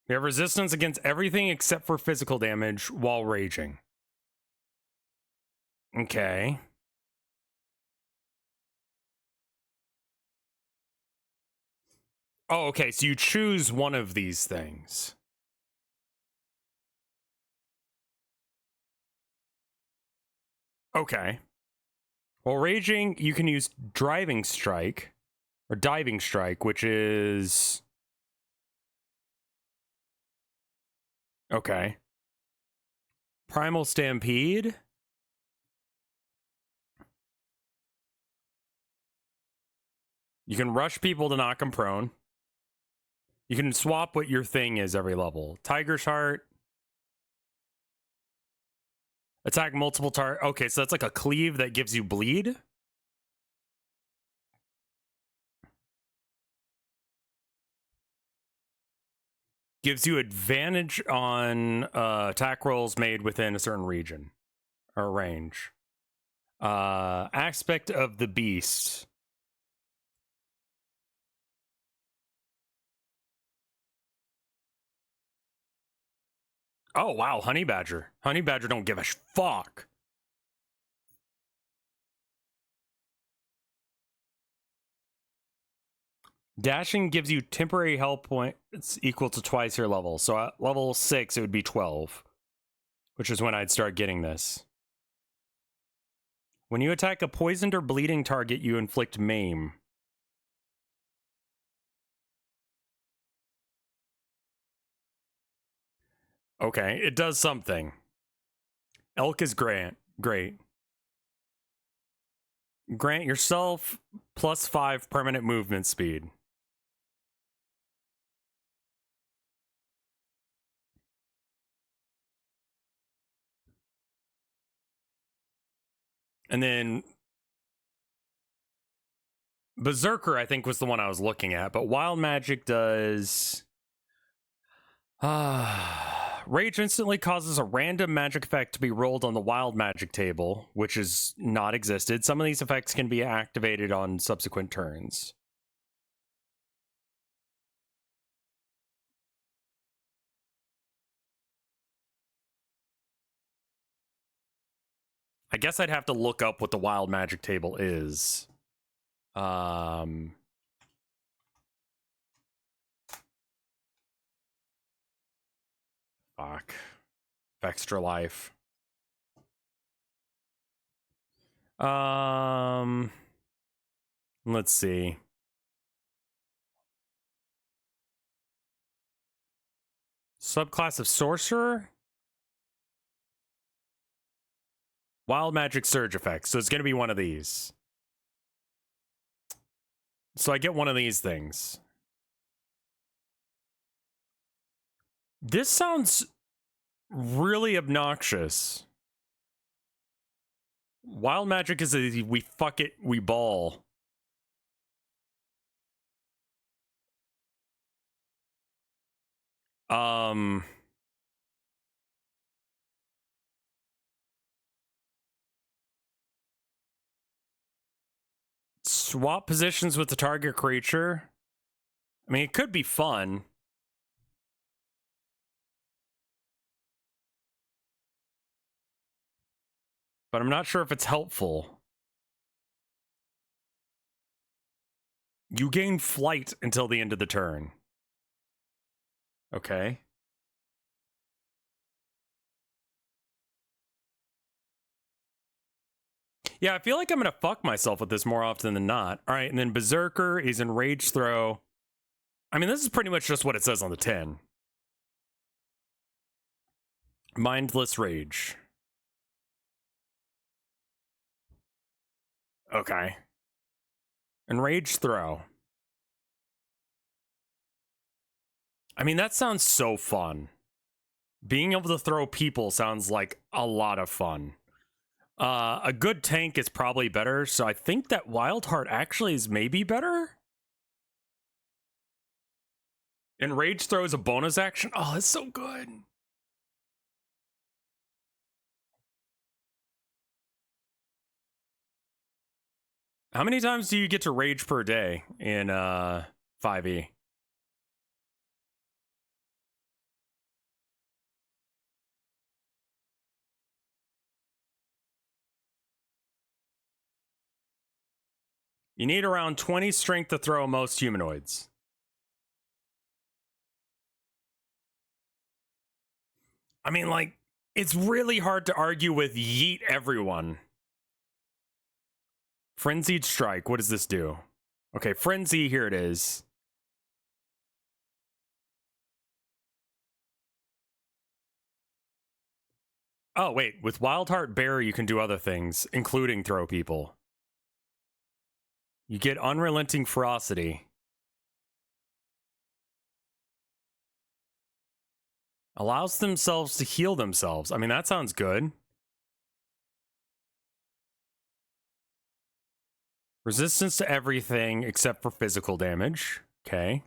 You have resistance against everything except for physical damage while raging. Okay. Oh, okay, so you choose one of these things. Okay. While raging, you can use Driving Strike, or Diving Strike, which is... Okay. Primal Stampede. You can rush people to knock them prone. You can swap what your thing is every level. Tiger's Heart. Attack multiple targets. Okay, so that's like a cleave that gives you bleed. Gives you advantage on attack rolls made within a certain region or range. Aspect of the Beast. Oh, wow, Honey Badger. Honey Badger don't give a fuck. Dashing gives you temporary health points equal to twice your level. So at level 6, it would be 12, which is when I'd start getting this. When you attack a poisoned or bleeding target, you inflict maim. Okay, it does something. Elk is great. Grant yourself +5 permanent movement speed. And then Berserker, I think, was the one I was looking at, but Wild Magic does... Rage instantly causes a random magic effect to be rolled on the Wild Magic table, which is not existed. Some of these effects can be activated on subsequent turns. I guess I'd have to look up what the Wild Magic table is. Fuck. Extra life. Let's see. Subclass of Sorcerer? Wild Magic Surge effects. So it's going to be one of these. So I get one of these things. This sounds really obnoxious. Wild magic is a we fuck it, we ball. Swap positions with the target creature. I mean, it could be fun. But I'm not sure if it's helpful. You gain flight until the end of the turn. Okay. Yeah, I feel like I'm going to fuck myself with this more often than not. All right, and then Berserker is Enraged Throw. I mean, this is pretty much just what it says on the tin. Mindless Rage. Okay. Enraged Throw. I mean, that sounds so fun. Being able to throw people sounds like a lot of fun. A good tank is probably better, so I think that Wild Heart actually is maybe better. Enraged Throw is a bonus action. Oh, it's so good. How many times do you get to rage per day in 5e? You need around 20 strength to throw most humanoids. I mean, like, it's really hard to argue with yeet everyone. Frenzied Strike, what does this do? Okay, Frenzy, here it is. Oh, wait, with Wild Heart Bearer, you can do other things, including throw people. You get Unrelenting Ferocity. Allows themselves to heal themselves. I mean, that sounds good. Resistance to everything except for physical damage. Okay.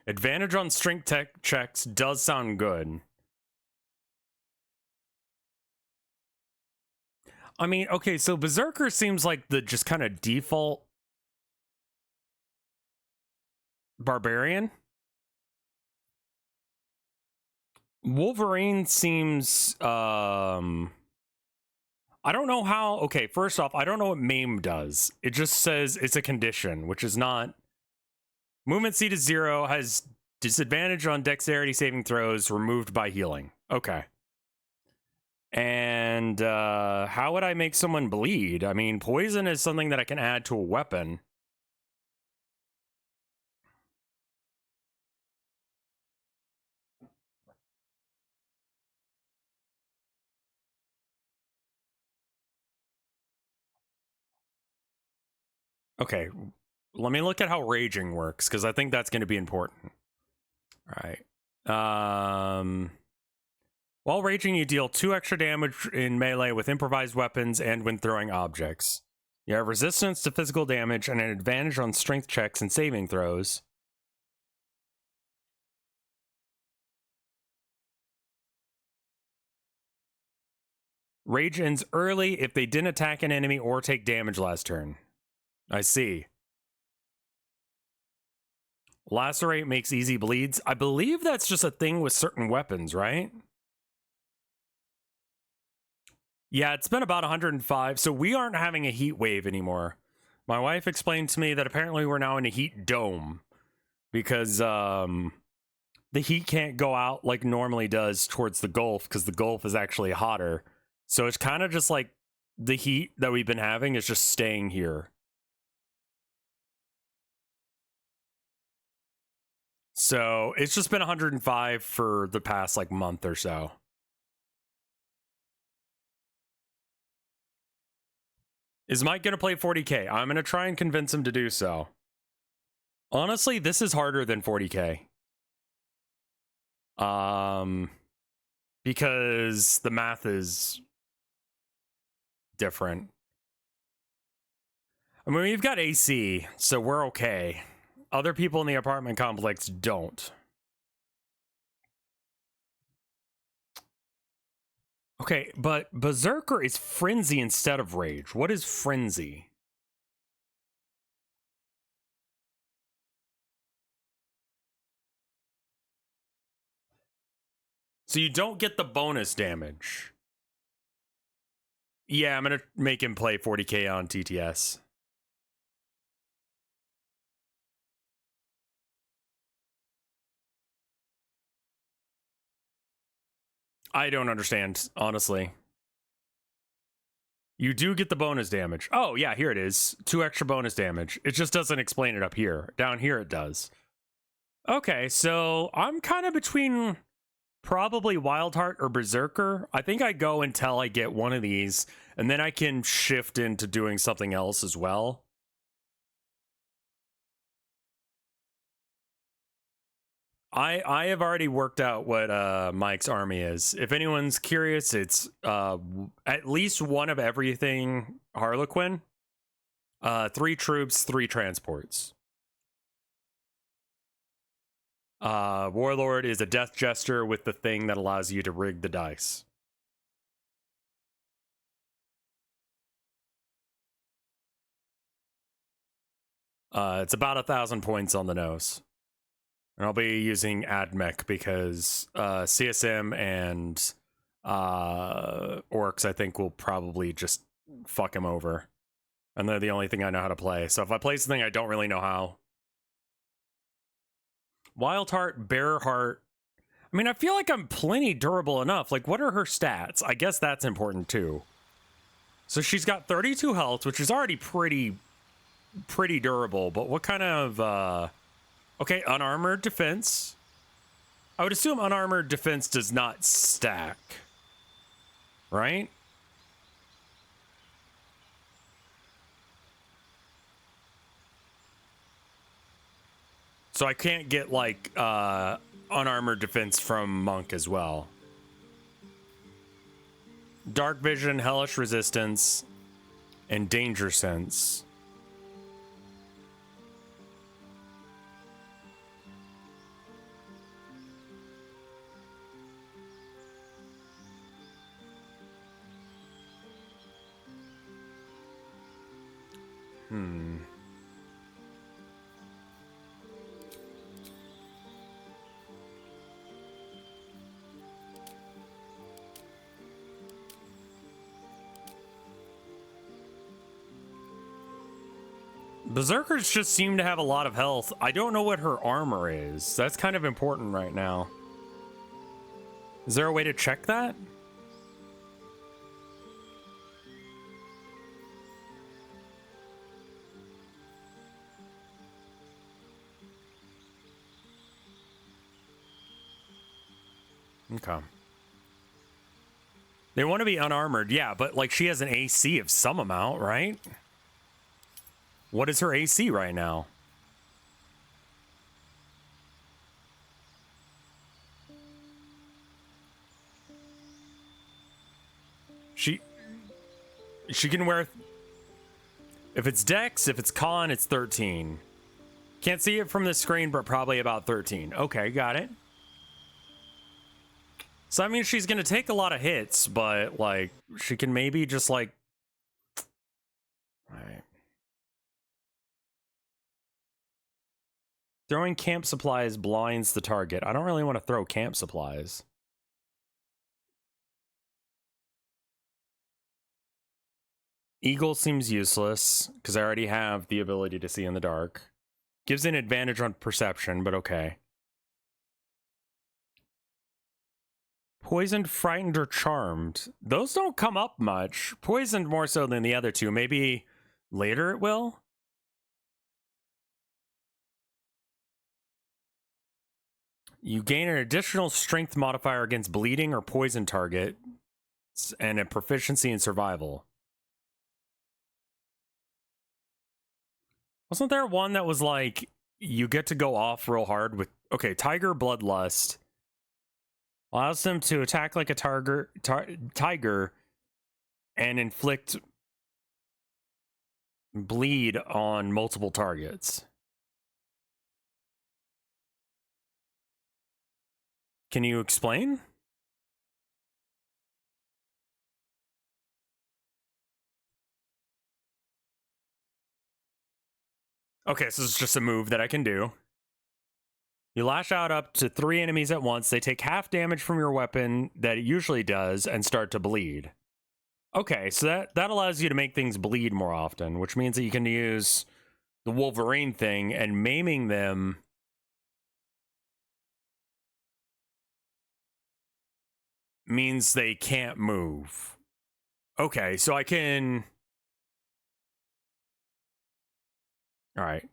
Advantage on strength tech checks does sound good. I mean, okay, so Berserker seems like the just kind of default barbarian. Wolverine seems I don't know how. Okay, first off, I don't know what MAME does. It just says it's a condition, which is not. Movement speed is 0, has disadvantage on dexterity saving throws, removed by healing. Okay. And how would I make someone bleed? I mean, poison is something that I can add to a weapon. Okay, let me look at how raging works, because I think that's going to be important. All right. While raging, you deal 2 extra damage in melee with improvised weapons and when throwing objects. You have resistance to physical damage and an advantage on strength checks and saving throws. Rage ends early if they didn't attack an enemy or take damage last turn. I see. Lacerate makes easy bleeds. I believe that's just a thing with certain weapons, right? Yeah, it's been about 105, so we aren't having a heat wave anymore. My wife explained to me that apparently we're now in a heat dome because the heat can't go out like normally does towards the Gulf because the Gulf is actually hotter. So it's kind of just like the heat that we've been having is just staying here. So it's just been 105 for the past like month or so. Is Mike going to play 40k? I'm going to try and convince him to do so. Honestly, this is harder than 40k. Because the math is different. I mean, we've got AC, so we're okay. Other people in the apartment complex don't. Okay, but Berserker is Frenzy instead of Rage. What is Frenzy? So you don't get the bonus damage. Yeah, I'm going to make him play 40k on TTS. I don't understand, honestly. You do get the bonus damage. Oh, yeah, here it is. 2 extra bonus damage. It just doesn't explain it up here. Down here it does. Okay, so I'm kind of between probably Wildheart or Berserker. I think I go until I get one of these, and then I can shift into doing something else as well. I have already worked out what Mike's army is. If anyone's curious, it's at least one of everything Harlequin, 3 troops, 3 transports. Warlord is a death jester with the thing that allows you to rig the dice. It's about 1,000 points on the nose. And I'll be using AdMech because CSM and Orcs, I think, will probably just fuck him over. And they're the only thing I know how to play. So if I play something I don't really know how. Wildheart, Bearheart. I mean, I feel like I'm plenty durable enough. Like, what are her stats? I guess that's important, too. So she's got 32 health, which is already pretty durable. But what kind of... Okay, unarmored defense. I would assume unarmored defense does not stack. Right? So I can't get, like, unarmored defense from Monk as well. Dark Vision, Hellish Resistance, and Danger Sense. Berserkers just seem to have a lot of health. I don't know what her armor is. That's kind of important right now. Is there a way to check that? Okay. They want to be unarmored, yeah, but like she has an AC of some amount, right? What is her AC right now? She can wear... If it's Dex, if it's Con, it's 13. Can't see it from the screen, but probably about 13. Okay, got it. So, I mean, she's going to take a lot of hits, but, like, she can maybe just, like... Alright. Throwing camp supplies blinds the target. I don't really want to throw camp supplies. Eagle seems useless, because I already have the ability to see in the dark. Gives an advantage on perception, but okay. Poisoned, frightened, or charmed. Those don't come up much. Poisoned more so than the other two. Maybe later it will? You gain an additional strength modifier against bleeding or poison target, and a proficiency in survival. Wasn't there one that was like, you get to go off real hard with... Okay, Tiger Bloodlust. Allows them to attack like a tiger and inflict bleed on multiple targets. Can you explain? Okay, so it's just a move that I can do. You lash out up to 3 enemies at once. They take half damage from your weapon that it usually does and start to bleed. Okay, so that allows you to make things bleed more often, which means that you can use the Wolverine thing and maiming them means they can't move. Okay, so I can... All right.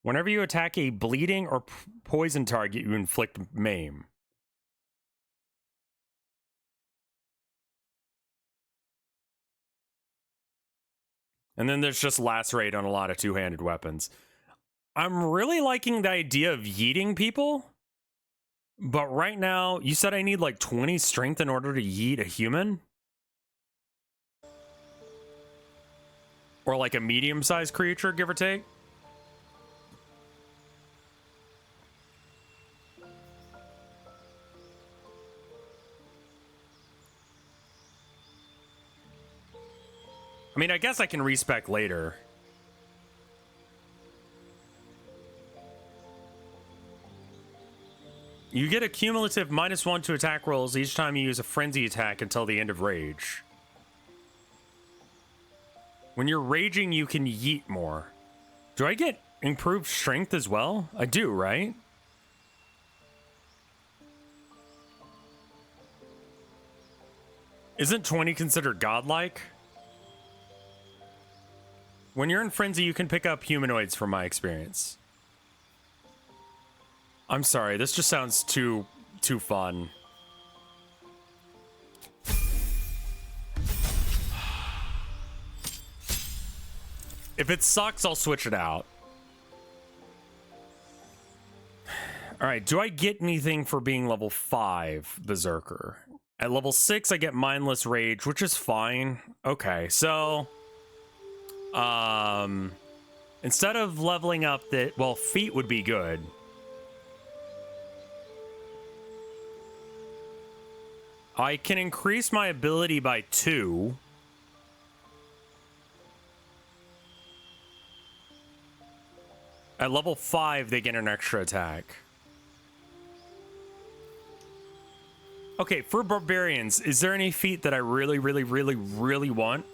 Whenever you attack a bleeding or poison target, you inflict maim. And then there's just lacerate on a lot of two-handed weapons. I'm really liking the idea of yeeting people. But right now, you said I need like 20 strength in order to yeet a human? Or like a medium-sized creature, give or take? I mean, I guess I can respec later. You get a cumulative -1 to attack rolls each time you use a frenzy attack until the end of rage. When you're raging, you can yeet more. Do I get improved strength as well? I do, right? Isn't 20 considered godlike? When you're in frenzy, you can pick up humanoids from my experience. I'm sorry, this just sounds too fun. If it sucks, I'll switch it out. All right, do I get anything for being level 5 Berserker? At level 6, I get Mindless Rage, which is fine. Okay, so... instead of leveling up the... Well, feet would be good. I can increase my ability by 2. At level 5, they get an extra attack. Okay, for barbarians, is there any feat that I really want?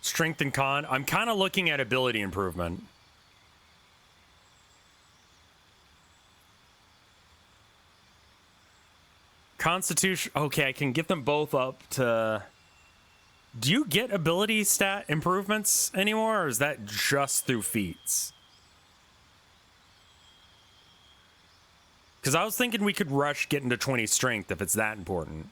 Strength and con. I'm kind of looking at ability improvement. Constitution. Okay, I can get them both up to... Do you get ability stat improvements anymore, or is that just through feats? Because I was thinking we could rush getting to 20 strength if it's that important.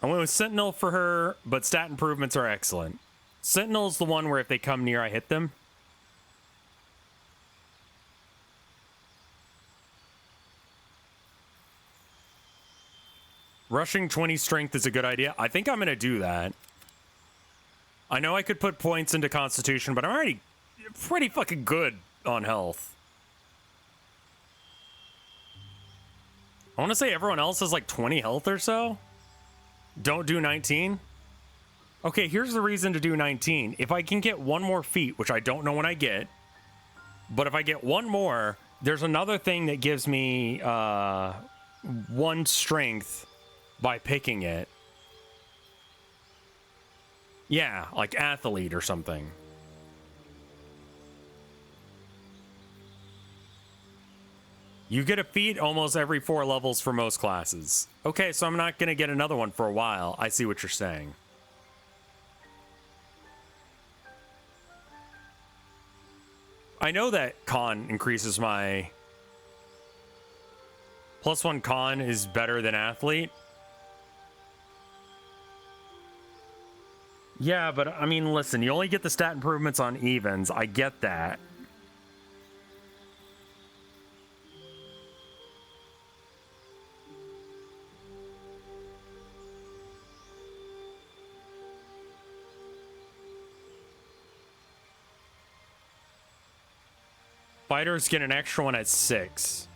I went with Sentinel for her, but stat improvements are excellent. Sentinel's the one where if they come near, I hit them. Rushing 20 strength is a good idea. I think I'm going to do that. I know I could put points into Constitution, but I'm already pretty fucking good on health. I want to say everyone else has like 20 health or so. Don't do 19. Okay, here's the reason to do 19. If I can get one more feat, which I don't know when I get, but if I get one more, there's another thing that gives me 1 strength by picking it. Yeah, like athlete or something. You get a feat almost every 4 levels for most classes. Okay, so I'm not gonna get another one for a while. I see what you're saying. I know that con increases my... +1 con is better than athlete. Yeah, but I mean, listen, you only get the stat improvements on evens. I get that. Fighters get an extra one at 6.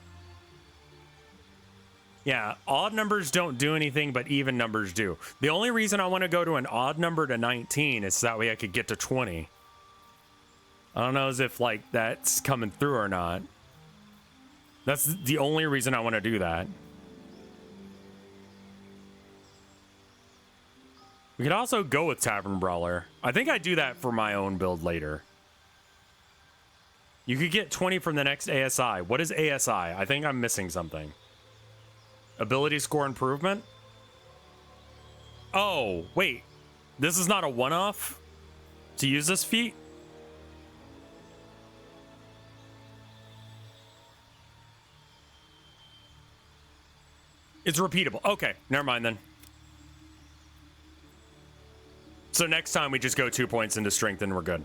Yeah, odd numbers don't do anything, but even numbers do. The only reason I want to go to an odd number to 19 is so that way I could get to 20. I don't know as if, like, that's coming through or not. That's the only reason I want to do that. We could also go with Tavern Brawler. I think I'd do that for my own build later. You could get 20 from the next ASI. What is ASI? I think I'm missing something. Ability score improvement? Oh, wait. This is not a one-off to use this feat? It's repeatable. Okay, never mind then. So next time we just go 2 points into strength and we're good.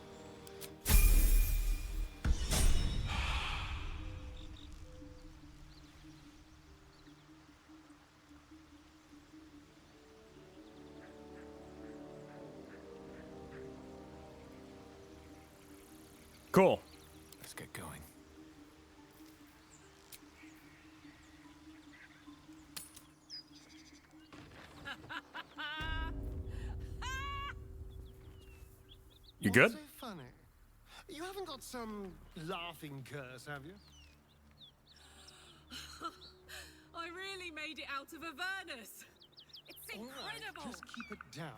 Cool. Let's get going. You good? What's so funny? You haven't got some laughing curse, have you? I really made it out of Avernus. It's incredible. All right, just keep it down.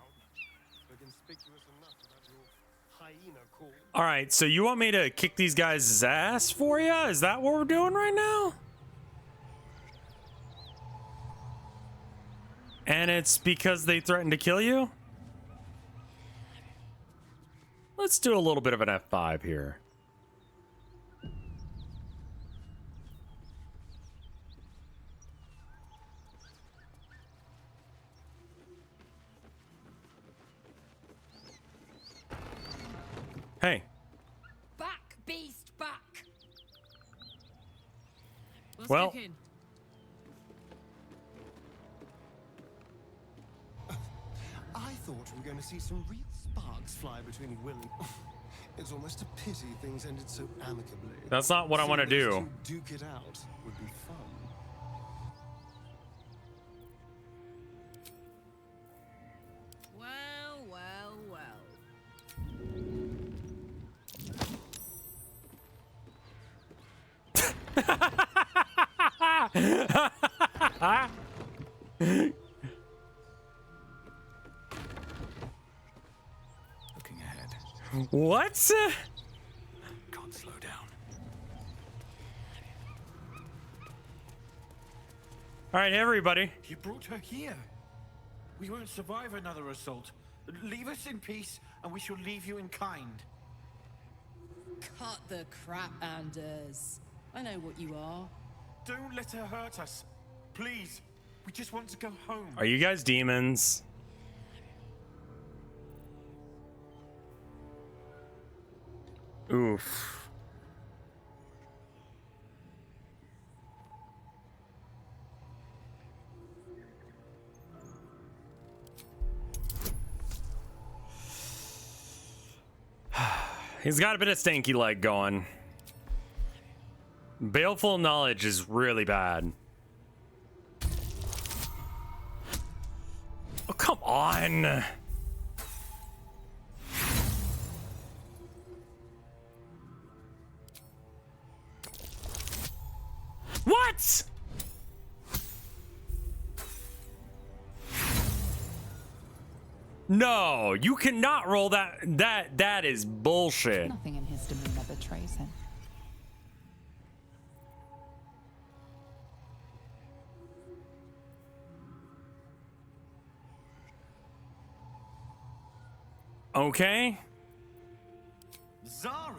We're conspicuous enough about your hyena call. All right, so you want me to kick these guys' ass for you? Is that what we're doing right now? And it's because they threatened to kill you? Let's do a little bit of an F5 here. Hey. Back, beast, back. What's Well, cooking? I thought we were going to see some real sparks fly between Will and... It's almost a pity things ended so amicably. That's not what I want to Seeing those do. two duke it out would be fun. Well, well, well. Looking ahead. What? Can't slow down. All right, everybody. You brought her here. We won't survive another assault. Leave us in peace, and we shall leave you in kind. Cut the crap, Anders. I know what you are. Don't let her hurt us. Please. We just want to go home. Are you guys demons? Oof. He's got a bit of stanky leg going. Baleful knowledge is really bad. Oh, come on. What? No, you cannot roll that. That is bullshit. Nothing in his demeanor betrays him. Okay. Zariel?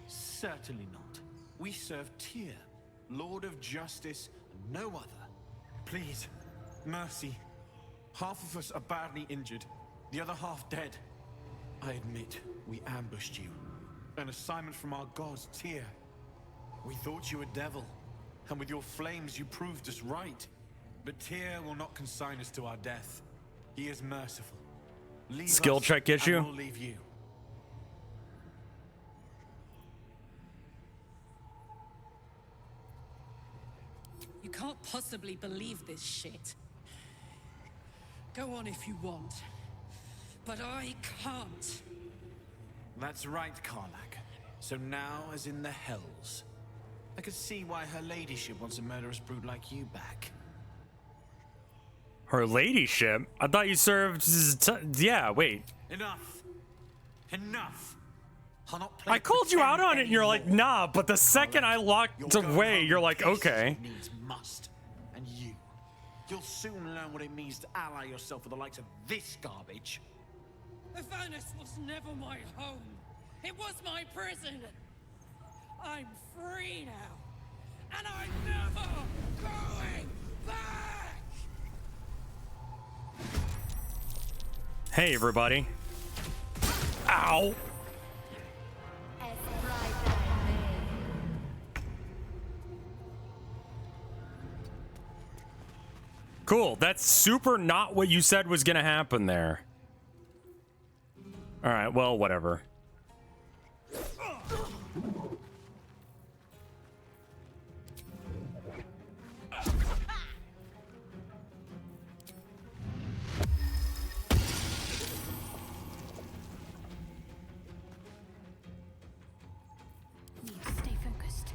Certainly not. We serve Tyr, Lord of Justice, and no other. Please, mercy. Half of us are badly injured, the other half dead. I admit, we ambushed you. An assignment from our gods, Tyr. We thought you a devil, and with your flames you proved us right. But Tyr will not consign us to our death. He is merciful. Leave Skill us, check issue? and we'll leave you. You can't possibly believe this shit. Go on if you want. But I can't. That's right, Karlach. So now, as in the Hells, I could see why her ladyship wants a murderous brute like you back. Her ladyship? I thought you served... yeah, wait. Enough. Enough. I'll not play I called you out on it and you're like, anymore. nah, but the second I locked away, you're like, okay. Needs must. And you'll soon learn what it means to ally yourself with the likes of this garbage. Vinesauce was never my home. It was my prison. I'm free now. And I'm never going back! Hey, everybody. Ow. Cool. That's super not what you said was gonna happen there. All right, well, whatever. Stay focused.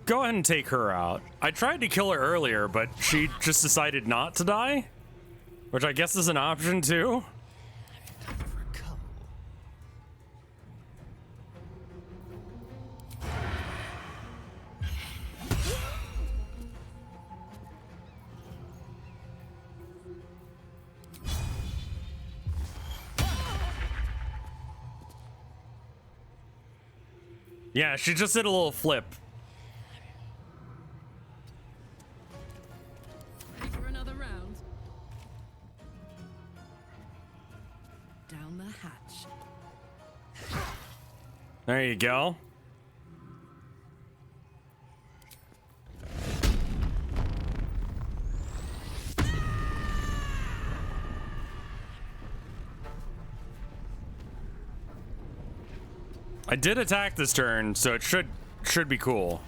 Go ahead and take her out. I tried to kill her earlier, but she just decided not to die, which I guess is an option too. Yeah, she just did a little flip. Ready for another round? Down the hatch. There you go. I did attack this turn, so it should be cool.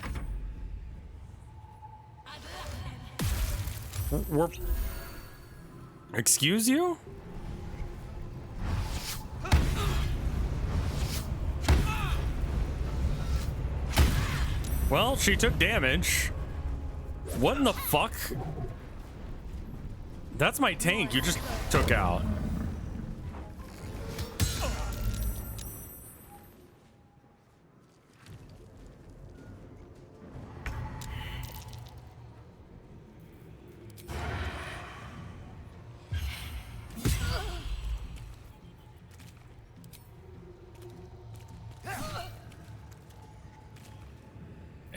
We're... Excuse you? Well, she took damage. What in the fuck? That's my tank you just took out.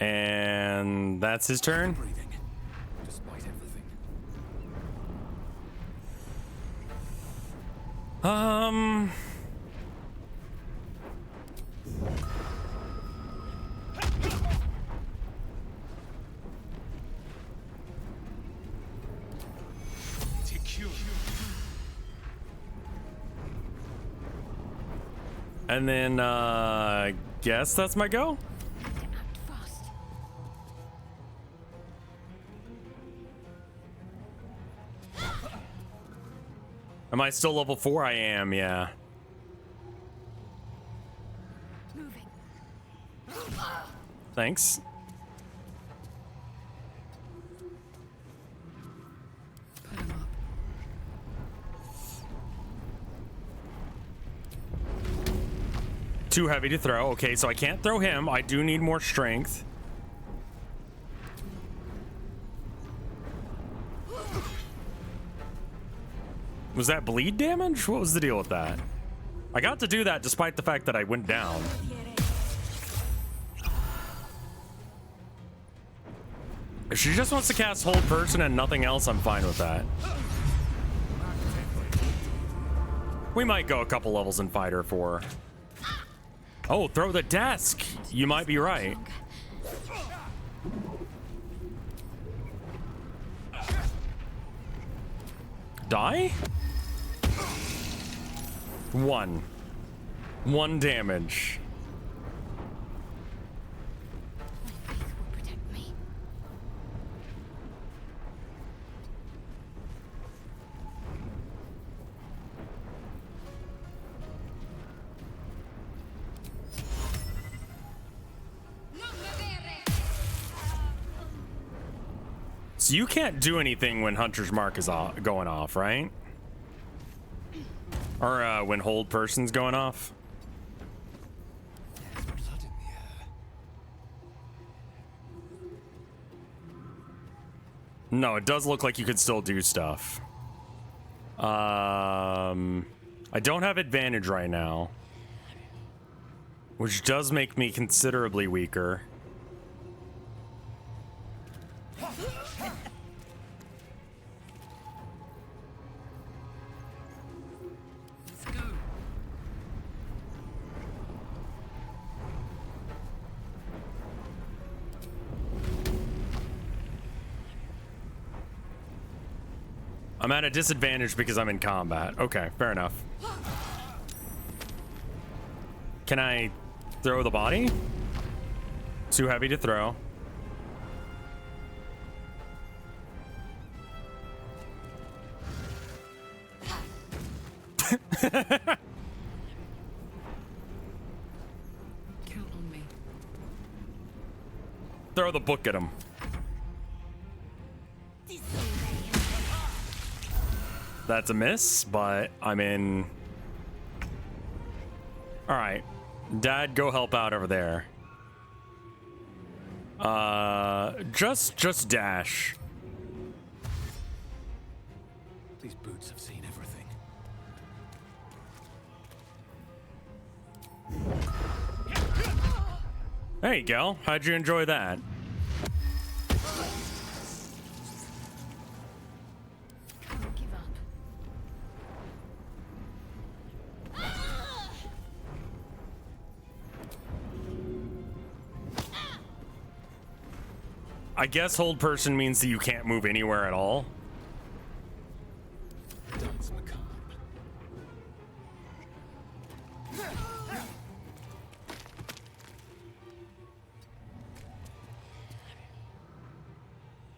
And that's his turn. Despite everything. And then guess that's my go. Am I still level 4? I am, yeah. Moving. Thanks. Too heavy to throw. Okay, so I can't throw him. I do need more strength. Was that bleed damage? What was the deal with that? I got to do that despite the fact that I went down. If she just wants to cast Hold Person and nothing else, I'm fine with that. We might go a couple levels and fight her for. Oh, throw the desk. You might be right. Die? One damage. So you can't do anything when Hunter's Mark is going off, right? Or when Hold Person's going off? There's blood in the air. No, it does look like you could still do stuff. I don't have advantage right now, which does make me considerably weaker. I'm at a disadvantage because I'm in combat. Okay, fair enough. Can I throw the body? Too heavy to throw. Count on me. Throw the book at him. That's a miss, but I'm in. All right, Dad, go help out over there. Just dash. These boots have seen everything. There you go. How'd you enjoy that? I guess Hold Person means that you can't move anywhere at all. Dance macabre.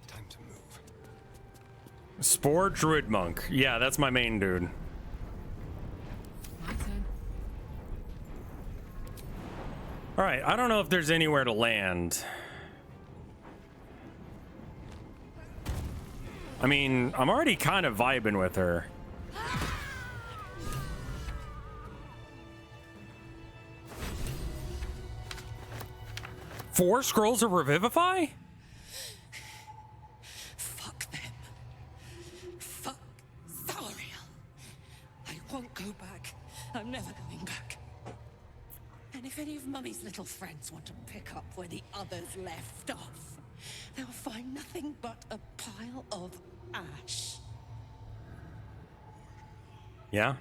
Time to move. Spore Druid Monk. Yeah, that's my main dude. My turn. All right, I don't know if there's anywhere to land. I mean, I'm already kind of vibing with her. Four scrolls of Revivify? Fuck them. Fuck Zariel. I won't go back. I'm never going back. And if any of Mummy's little friends want to pick up where the others left off, they'll find nothing but a pile of ash. Yeah.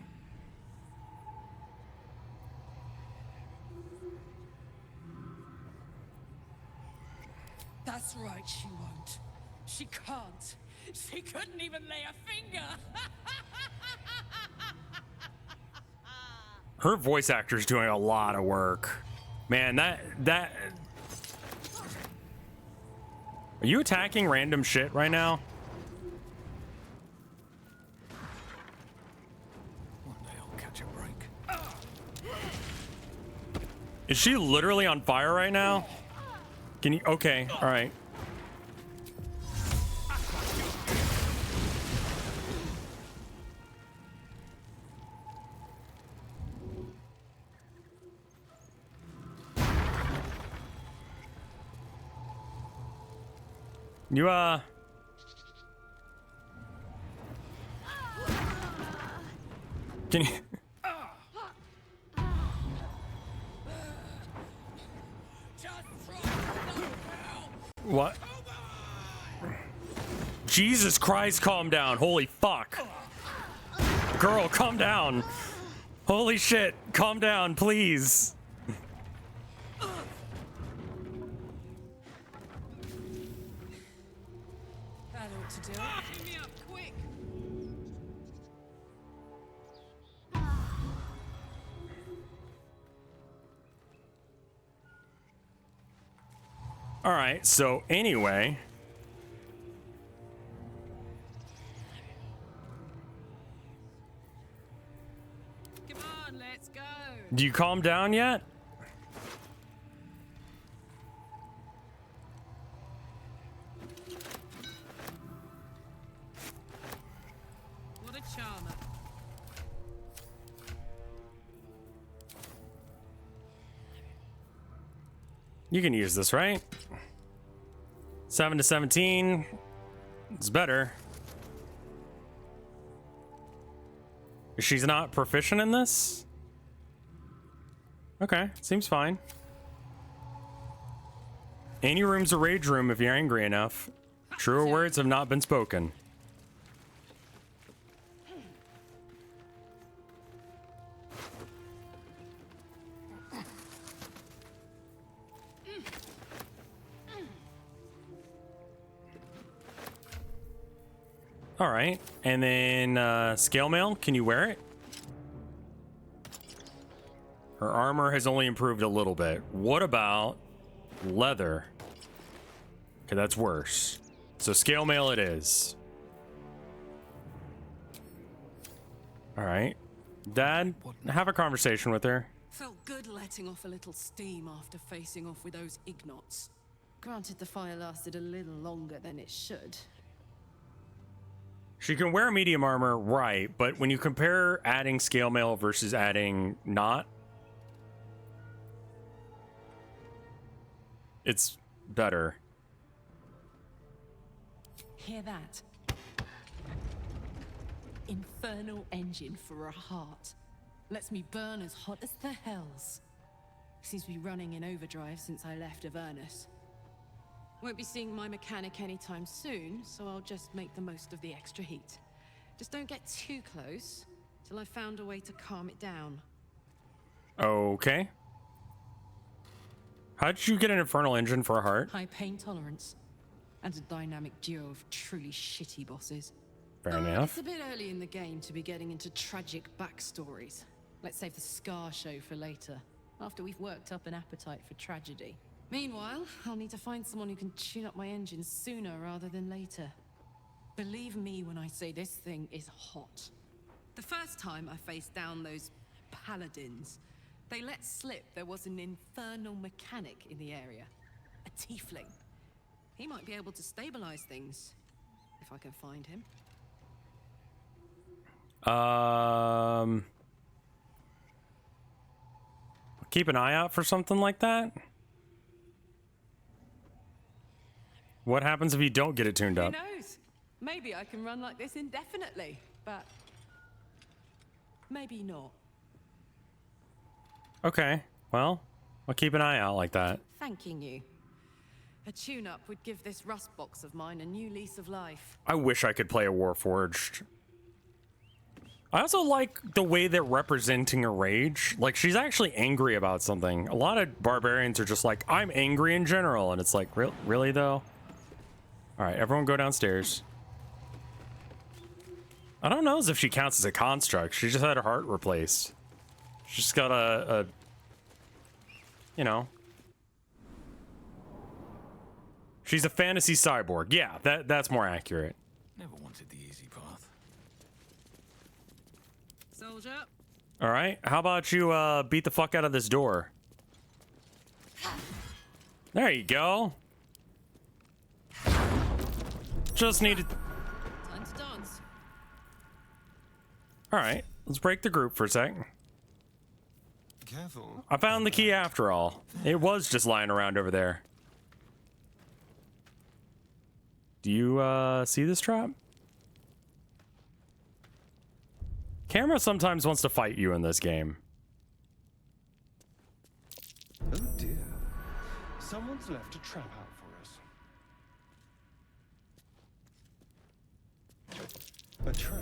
That's right, she won't. She can't. She couldn't even lay a finger. Her voice actor's doing a lot of work. Man, that... Are you attacking random shit right now? One day I'll catch a break. Is she literally on fire right now? Can you... Okay, all right. Can you? What? Jesus Christ, calm down. Holy fuck. Girl, calm down. Holy shit, calm down, please. I ought to do it. Clean me up, quick! All right, so anyway. Come on, let's go. Do you calm down yet? What a charmer. You can use this, right? 7 to 17. It's better. She's not proficient in this? Okay, seems fine. Any room's a rage room if you're angry enough. Truer words have not been spoken. All right, and then scale mail, can you wear it? Her armor has only improved a little bit. What about leather? Okay, that's worse. So scale mail it is. All right, Dad, have a conversation with her. Felt good letting off a little steam after facing off with those ignots. Granted, the fire lasted a little longer than it should. She can wear medium armor, right, but when you compare adding scale mail versus adding not, it's better. Hear that? Infernal engine for a heart. Lets me burn as hot as the hells. Seems to be running in overdrive since I left Avernus. Won't be seeing my mechanic anytime soon, so I'll just make the most of the extra heat. Just don't get too close till I've found a way to calm it down. Okay. How did you get an infernal engine for a heart? High pain tolerance. And a dynamic duo of truly shitty bosses. Fair enough. It's a bit early in the game to be getting into tragic backstories. Let's save the Scar show for later, after we've worked up an appetite for tragedy. Meanwhile, I'll need to find someone who can tune up my engine sooner rather than later. Believe me when I say this thing is hot. The first time I faced down those paladins, they let slip there was an infernal mechanic in the area. A tiefling. He might be able to stabilize things, if I can find him. Keep an eye out for something like that. What happens if you don't get it tuned up? Who knows? Maybe I can run like this indefinitely, but maybe not. Okay, well, I'll keep an eye out like that. Thanking you. A tune-up would give this rust box of mine a new lease of life. I wish I could play a Warforged. I also like the way they're representing her rage. Like, she's actually angry about something. A lot of barbarians are just like, I'm angry in general. And it's like, really though? All right, everyone go downstairs. I don't know as if she counts as a construct. She just had her heart replaced. She's just got a you know. She's a fantasy cyborg. Yeah, that's more accurate. Never wanted the easy path. Soldier. All right, how about you beat the fuck out of this door? There you go. Just needed. Time to dance. All right, let's break the group for a sec. Careful. I found the key after all. It was just lying around over there. Do you see this trap? Camera sometimes wants to fight you in this game. Oh dear. Someone's left a trap out for us. A trap?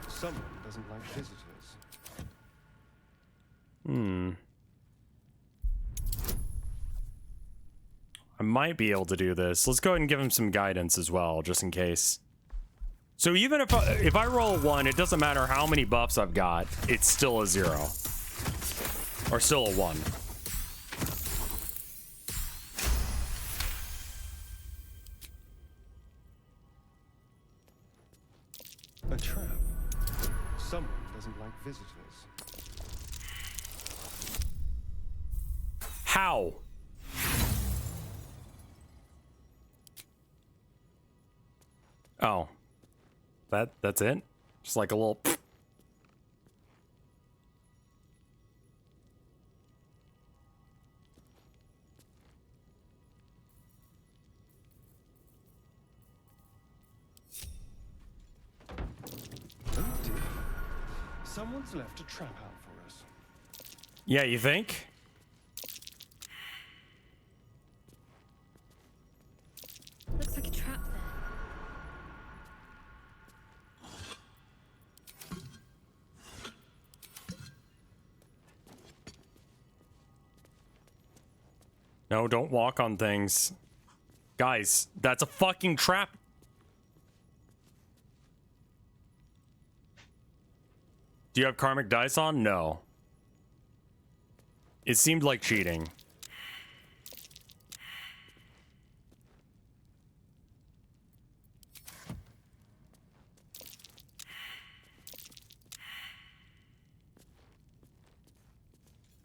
Someone doesn't like visitors. I might be able to do this. Let's go ahead and give him some guidance as well, just in case. So even if I roll a 1, it doesn't matter how many buffs I've got. It's still a 0. Or still a 1. A trap? Someone doesn't like visitors. How? Oh. That's it? Just like a little... Oh dear. Someone's left a trap out for us. Yeah, you think? Looks like a trap there. No, don't walk on things. Guys, that's a fucking trap. Do you have karmic dice on? No. It seemed like cheating.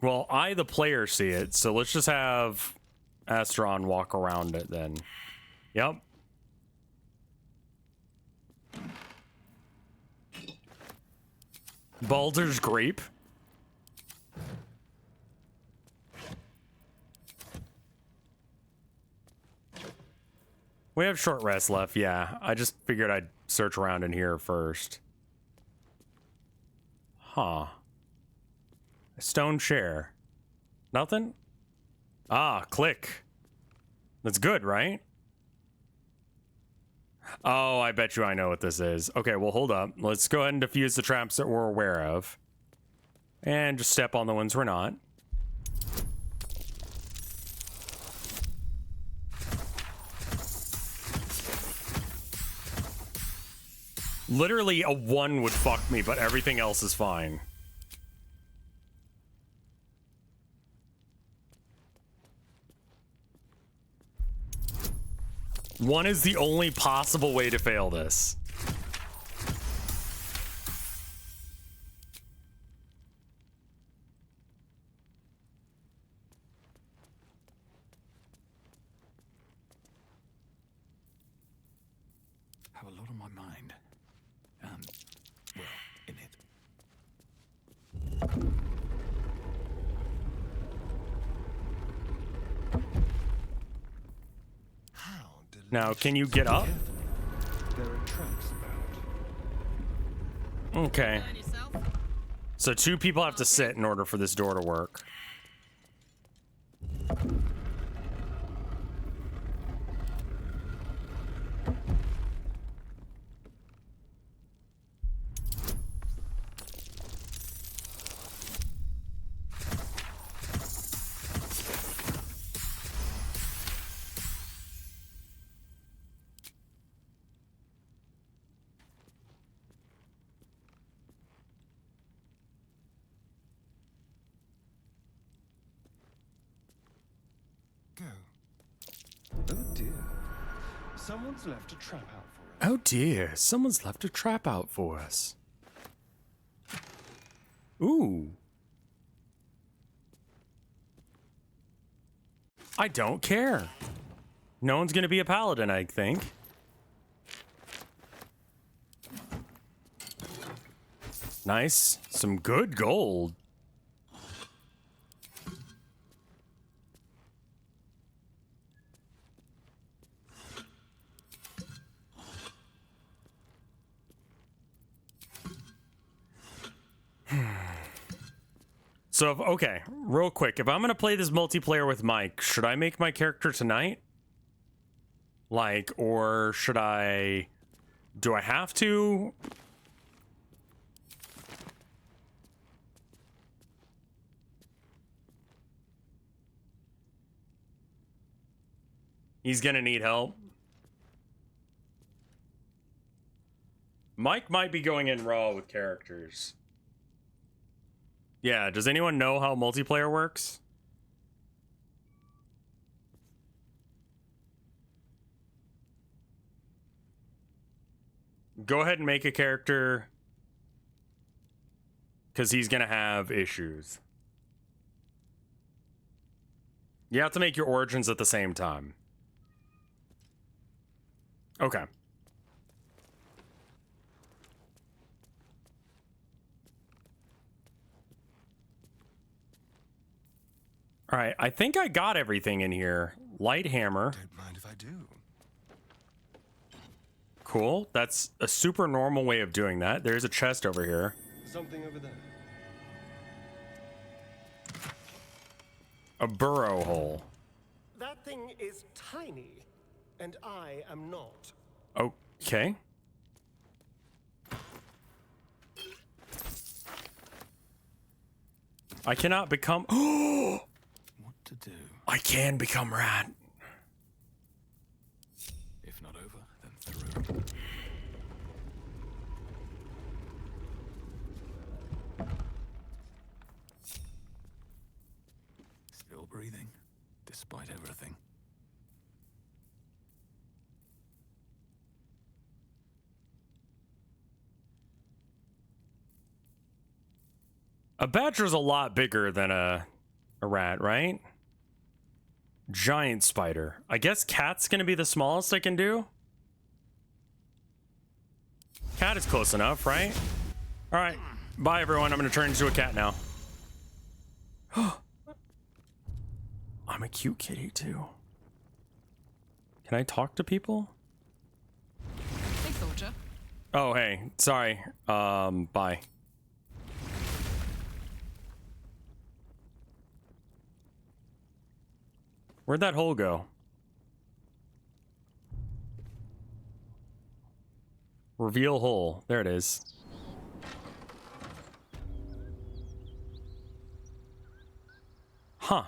Well, I, the player, see it, so let's just have Astron walk around it then. Yep. Baldur's grape. We have short rest left, yeah. I just figured I'd search around in here first. Huh. A stone chair. Nothing? Ah, click. That's good, right? Oh, I bet you I know what this is. Okay, well, hold up. Let's go ahead and defuse the traps that we're aware of. And just step on the ones we're not. Literally, a 1 would fuck me, but everything else is fine. One is the only possible way to fail this. Have a lot on my mind. Well, in it. Now, can you get up? There are traps about. Okay. So 2 people have to sit in order for this door to work. Oh dear. Someone's left a trap out for us. Oh dear, someone's left a trap out for us. Ooh. I don't care. No one's gonna be a paladin, I think. Nice. Some good gold. So, okay, real quick. If I'm going to play this multiplayer with Mike, should I make my character tonight? Like, or should I... Do I have to? He's going to need help. Mike might be going in raw with characters. Yeah, does anyone know how multiplayer works? Go ahead and make a character, because he's going to have issues. You have to make your origins at the same time. Okay. All right, I think I got everything in here. Light hammer. Don't mind if I do. Cool. That's a super normal way of doing that. There's a chest over here. Something over there. A burrow hole. That thing is tiny, and I am not. Okay. I cannot become... What to do? I can become rat. If not over, then through. Still breathing, despite everything. A badger's a lot bigger than a rat, right? Giant spider. I guess cat's gonna be the smallest I can do. Cat is close enough, right? All right. Bye, everyone. I'm gonna turn into a cat now. I'm a cute kitty, too. Can I talk to people? Hey, soldier. Oh, hey. Sorry. Bye. Where'd that hole go? Reveal hole. There it is. Huh.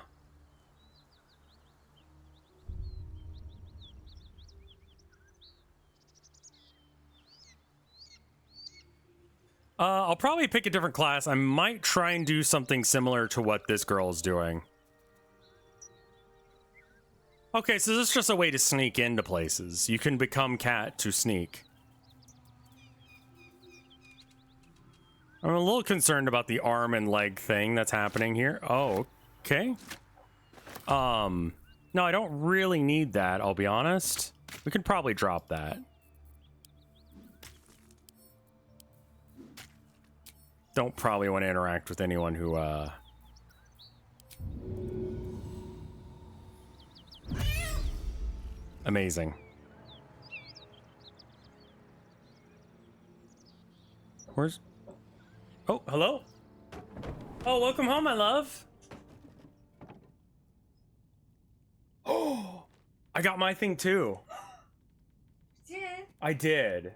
I'll probably pick a different class. I might try and do something similar to what this girl is doing. Okay, so this is just a way to sneak into places. You can become cat to sneak. I'm a little concerned about the arm and leg thing that's happening here. Oh, okay. No, I don't really need that, I'll be honest. We could probably drop that. Don't probably want to interact with anyone who, Amazing. Where's... Oh, hello? Oh, welcome home, my love. Oh, I got my thing too. Did? I did.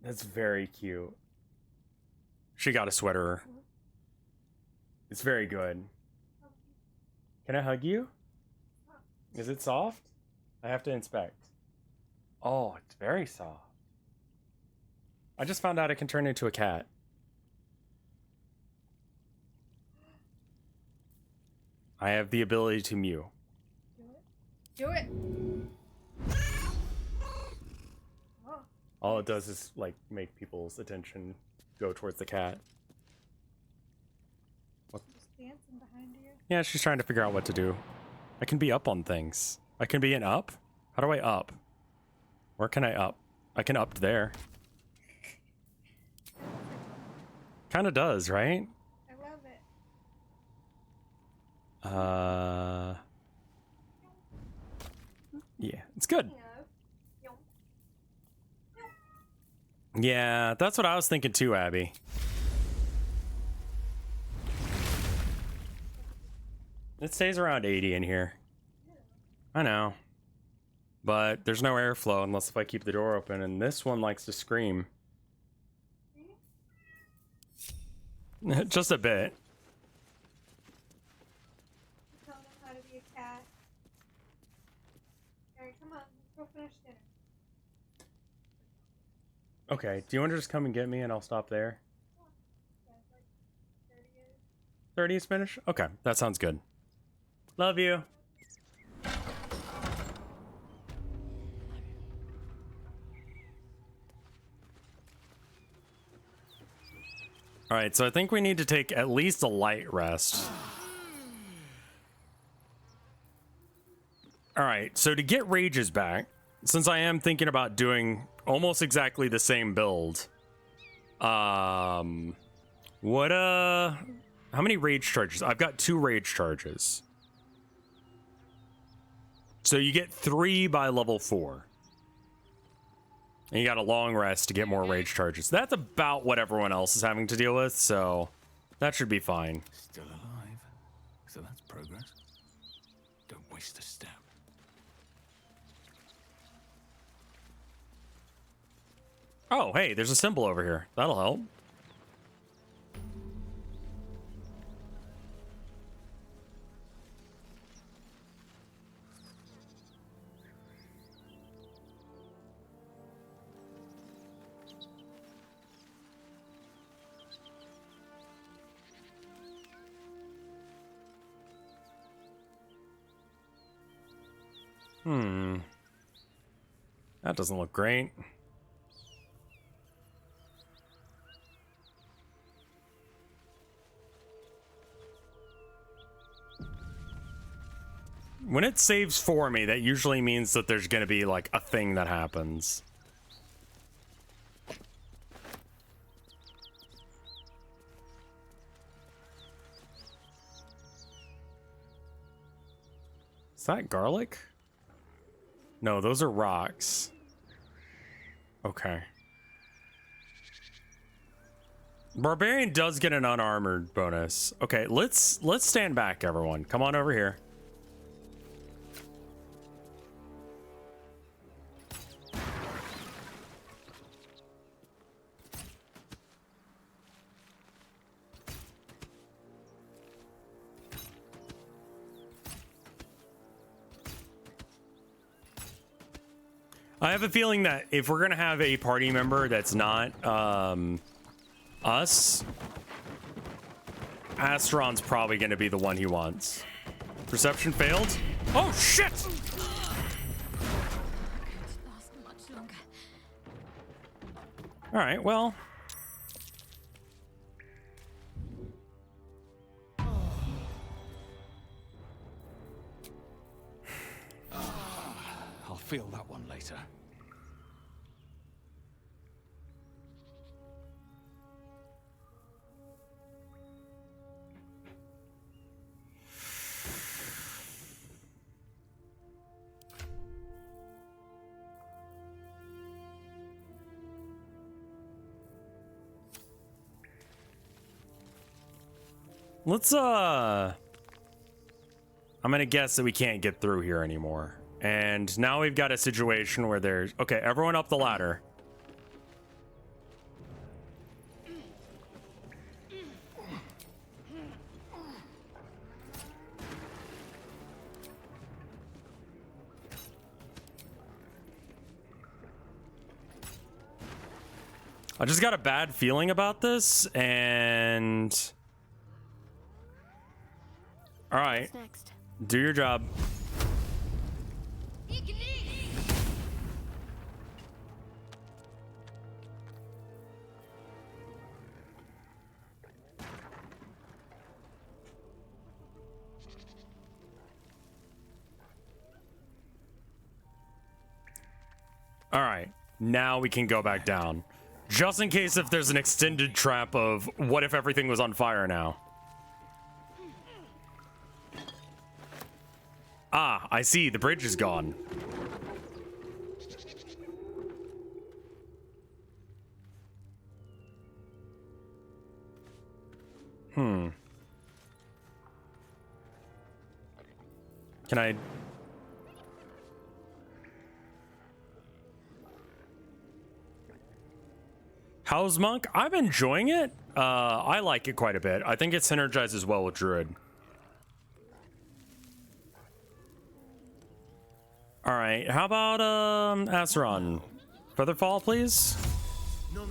That's very cute. She got a sweater. It's very good. Can I hug you? Is it soft? I have to inspect. Oh, it's very soft. I just found out I can turn into a cat. I have the ability to mew. Do it. Oh. All it does is, like, make people's attention go towards the cat. What? Just dancing behind you. Yeah, she's trying to figure out what to do. I can be up on things. I can be an up? How do I up? Where can I up? I can up there. Kinda does, right? I love it. Yeah, it's good. Yeah, that's what I was thinking too, Abby. It stays around 80 in here. I know. But there's no airflow unless if I keep the door open, and this one likes to scream. Just a bit. Tell them how to be a cat. Alright, come on, let's go finish dinner. Okay, do you want to just come and get me and I'll stop there? 30 is finished? Okay, that sounds good. Love you. Alright, so I think we need to take at least a light rest. Alright, so to get rages back, since I am thinking about doing almost exactly the same build, how many rage charges? I've got 2 rage charges. So you get 3 by level 4. And you got a long rest to get more rage charges. That's about what everyone else is having to deal with, so that should be fine. Still alive. So that's progress. Don't waste a step. Oh, hey, there's a symbol over here. That'll help. That doesn't look great. When it saves for me, that usually means that there's going to be like a thing that happens. Is that garlic? No, those are rocks. Okay. Barbarian does get an unarmored bonus. Okay, let's stand back, everyone. Come on over here. I have a feeling that if we're gonna have a party member that's not us, Astron's probably gonna be the one he wants. Perception failed. Oh shit! All right, well. I'll feel that one later. Let's I'm gonna guess that we can't get through here anymore. And now we've got a situation where there's... Okay, everyone up the ladder. I just got a bad feeling about this, and... Alright. Do your job. All right, now we can go back down. Just in case if there's an extended trap of what if everything was on fire now. Ah, I see, the bridge is gone. Can I? How's Monk? I'm enjoying it. I like it quite a bit. I think it synergizes well with Druid. All right, how about Acheron? Featherfall, please. No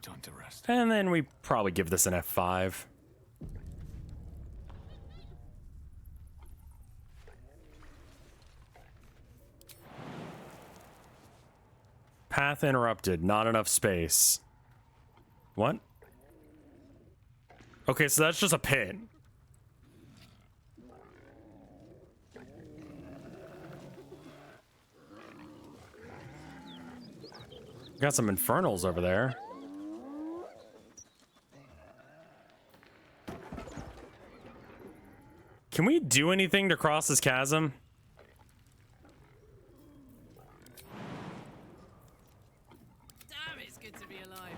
time to rest. And then we probably give this an F5. Path interrupted, not enough space. What? Okay, so that's just a pit. Got some infernals over there. Can we do anything to cross this chasm? Damn, it's good to be alive.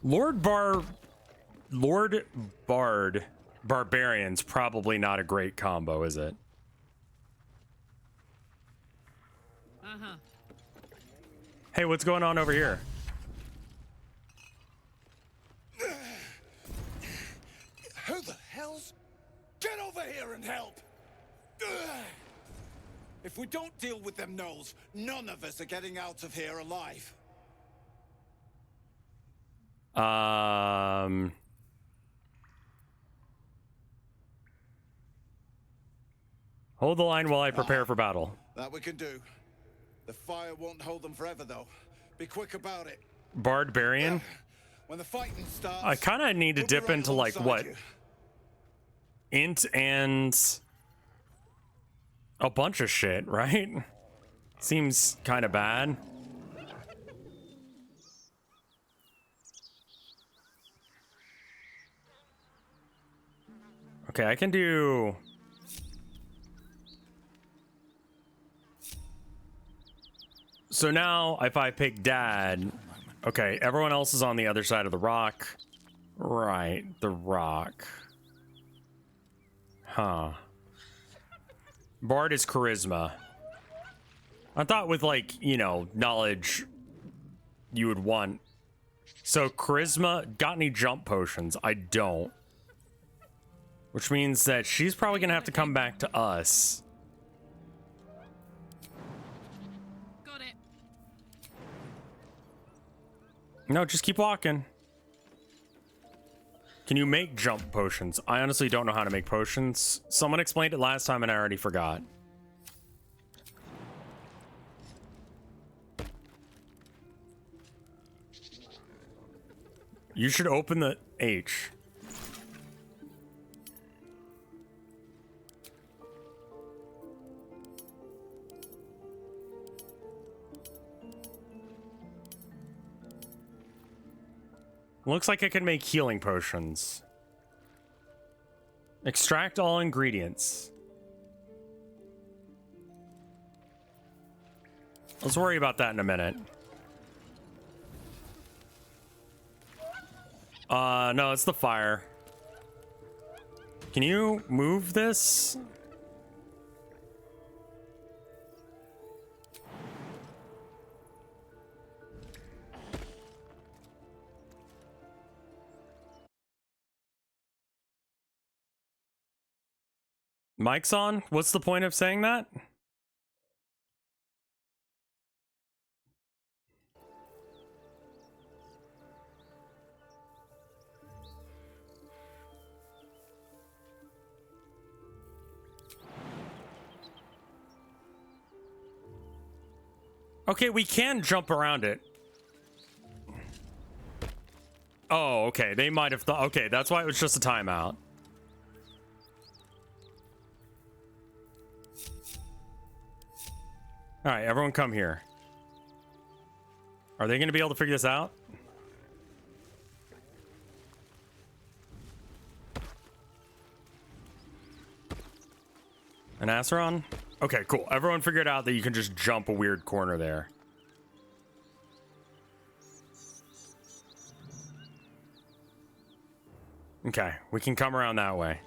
Lord Bard Barbarian's probably not a great combo, is it? Uh-huh. Hey, what's going on over here? Who the hell's... Get over here and help! If we don't deal with them gnolls, none of us are getting out of here alive. Hold the line while I prepare for battle. That we can do. The fire won't hold them forever, though. Be quick about it. Barbarian? When the fighting starts... I kind of need to dip into, like, what? you. Int and... a bunch of shit, right? Seems kind of bad. Okay, I can do... So now, if I pick Dad... Okay, everyone else is on the other side of the rock. Right, the rock. Huh. Bard is charisma. I thought with, like, you know, knowledge, you would want... So, charisma, got any jump potions? I don't. Which means that she's probably gonna have to come back to us. Got it. No, just keep walking. Can you make jump potions? I honestly don't know how to make potions. Someone explained it last time and I already forgot. You should open the H. Looks like I can make healing potions. Extract all ingredients. Let's worry about that in a minute. No, it's the fire. Can you move this? Mic's on? What's the point of saying that? Okay, we can jump around it. Oh, okay. They might have thought... Okay, that's why it was just a timeout. All right, everyone come here. Are they going to be able to figure this out? And Acheron? Okay, cool. Everyone figured out that you can just jump a weird corner there. Okay, we can come around that way.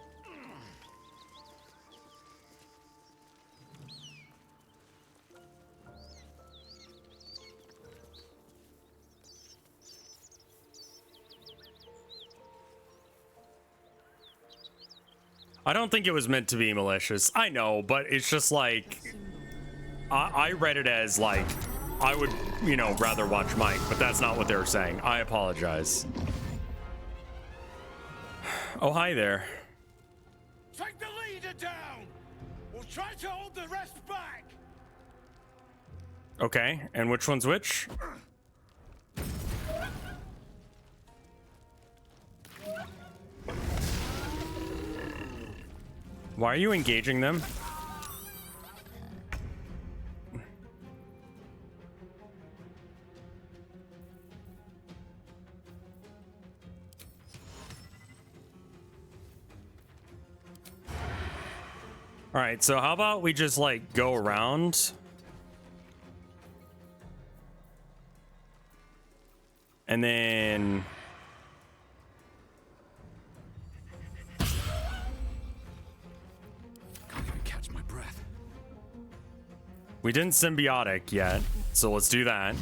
I don't think it was meant to be malicious. I know, but it's just like... I read it as like, I would, you know, rather watch Mike, but that's not what they were saying. I apologize. Oh, hi there. Take the leader down! We'll try to hold the rest back! Okay, and which one's which? Why are you engaging them? All right, so how about we just like go around? And then... Can't even catch my breath. We didn't symbiotic yet, so let's do that.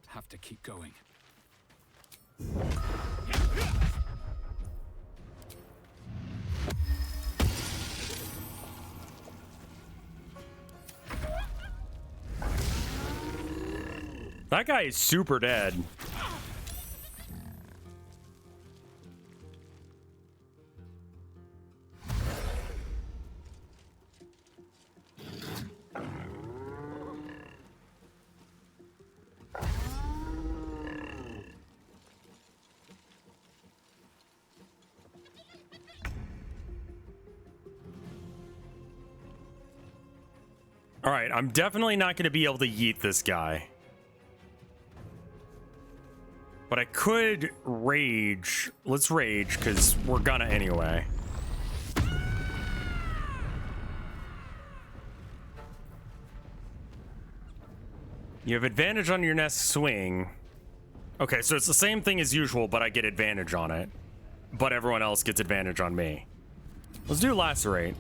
Have to keep going. That guy is super dead. All right, I'm definitely not going to be able to yeet this guy. But I could rage. Let's rage, because we're gonna anyway. You have advantage on your next swing. Okay, so it's the same thing as usual, but I get advantage on it. But everyone else gets advantage on me. Let's do lacerate.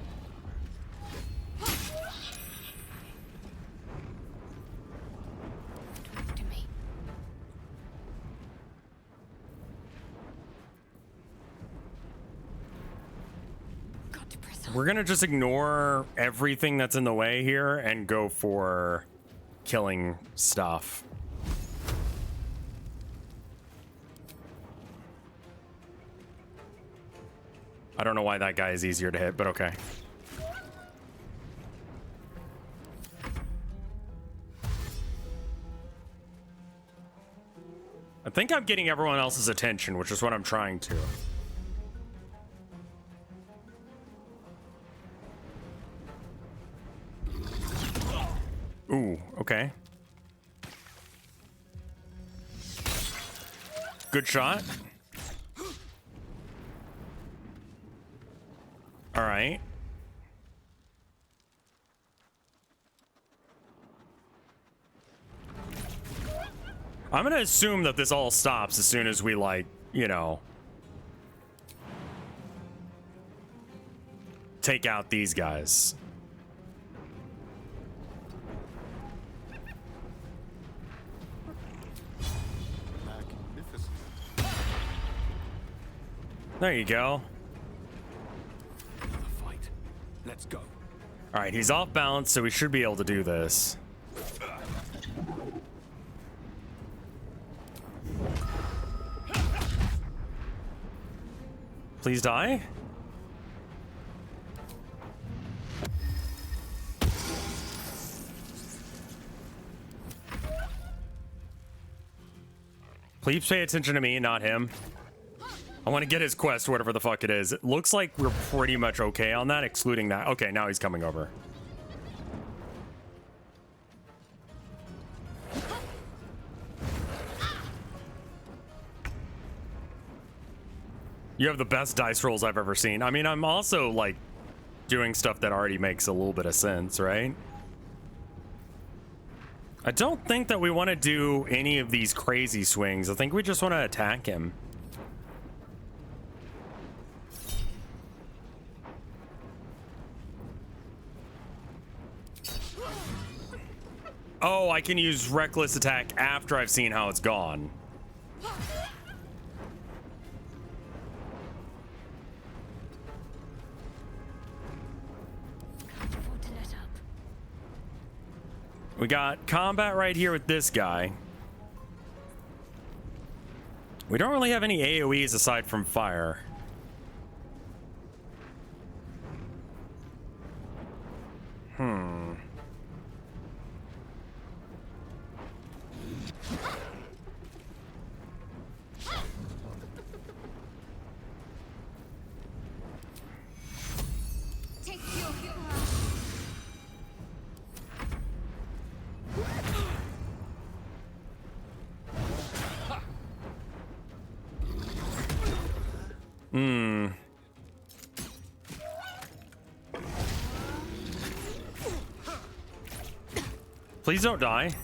We're gonna just ignore everything that's in the way here and go for killing stuff. I don't know why that guy is easier to hit, but okay. I think I'm getting everyone else's attention, which is what I'm trying to. Ooh, okay. Good shot. All right. I'm gonna assume that this all stops as soon as we, like, you know, take out these guys. There you go. Another fight. Let's go. All right, he's off balance, so we should be able to do this. Please die. Please pay attention to me, not him. I want to get his quest, whatever the fuck it is. It looks like we're pretty much okay on that, excluding that. Okay, now he's coming over. You have the best dice rolls I've ever seen. I mean, I'm also like doing stuff that already makes a little bit of sense, right? I don't think that we want to do any of these crazy swings. I think we just want to attack him. Oh, I can use reckless attack after I've seen how it's gone. We got combat right here with this guy. We don't really have any AoEs aside from fire. Please don't die.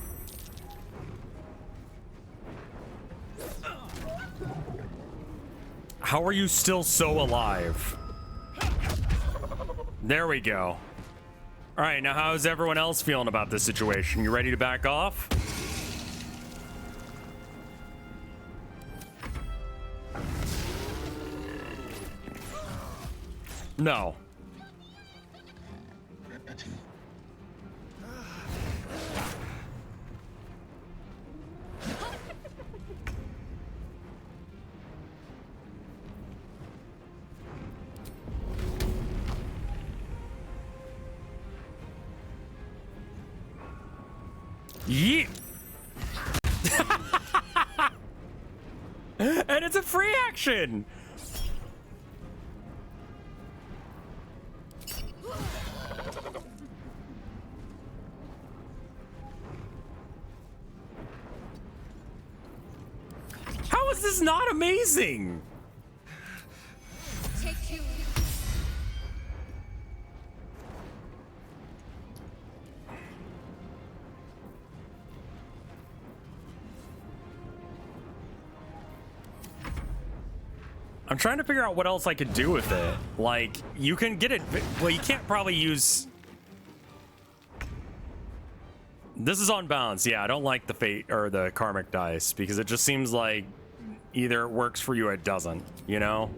How are you still so alive? There we go. All right, now how's everyone else feeling about this situation? You ready to back off? No. Yeet. And it's a free action. How is this not amazing? I'm trying to figure out what else I could do with it. Like, you can get it. Well, you can't probably use. This is on balance. Yeah, I don't like the fate or the karmic dice because it just seems like either it works for you or it doesn't, you know?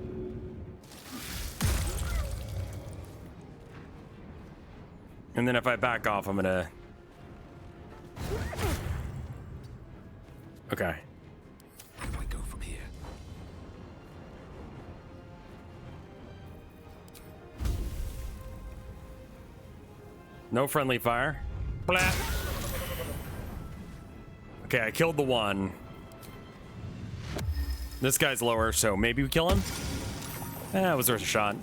And then if I back off, I'm gonna. Okay. Where do I go from here? No friendly fire. Blah. Okay, I killed the one. This guy's lower, so maybe we kill him? Eh, it was worth a shot.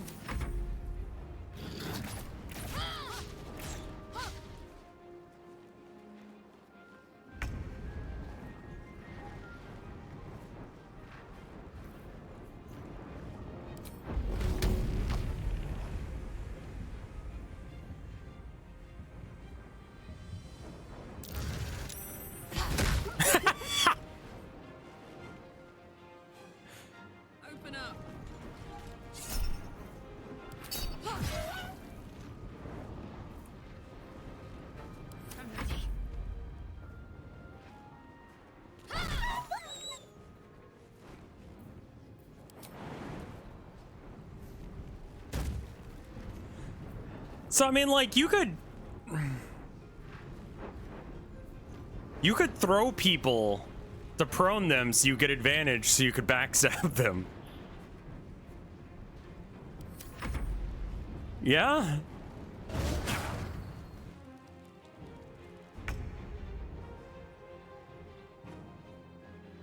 So, I mean, like, you could throw people to prone them so you get advantage so you could backstab them. Yeah?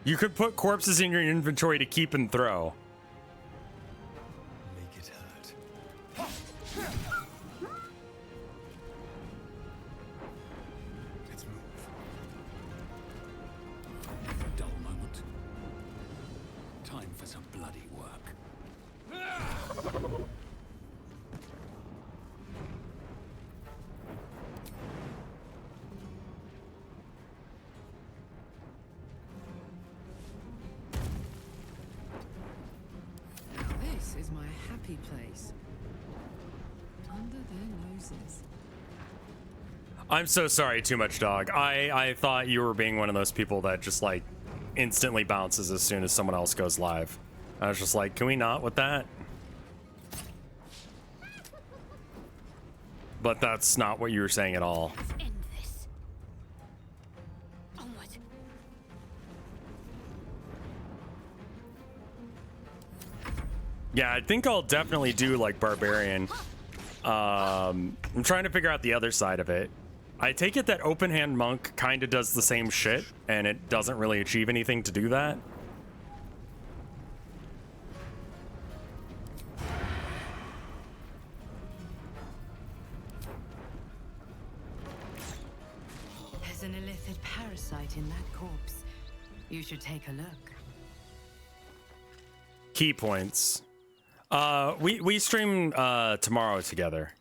You could put corpses in your inventory to keep and throw. Make it hurt. Let's move. A dull moment. Time for some bloody work. Now this is my happy place. Under their noses. I'm so sorry, Too Much Dog. I thought you were being one of those people that just like instantly bounces as soon as someone else goes live. I was just like, can we not with that? But that's not what you were saying at all. End this. Onward. Yeah, I think I'll definitely do like Barbarian. I'm trying to figure out the other side of it. I take it that Open Hand Monk kind of does the same shit, and it doesn't really achieve anything to do that. There's an illithid parasite in that corpse. You should take a look. Key points. We stream tomorrow together.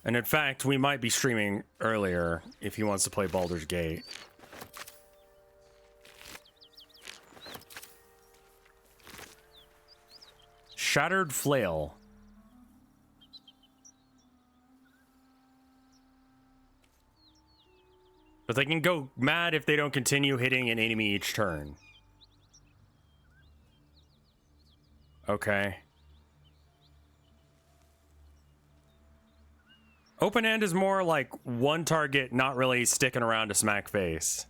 And in fact, we might be streaming earlier if he wants to play Baldur's Gate. Shattered Flail. But they can go mad if they don't continue hitting an enemy each turn. Okay. Open Hand is more like one target, not really sticking around to smack face.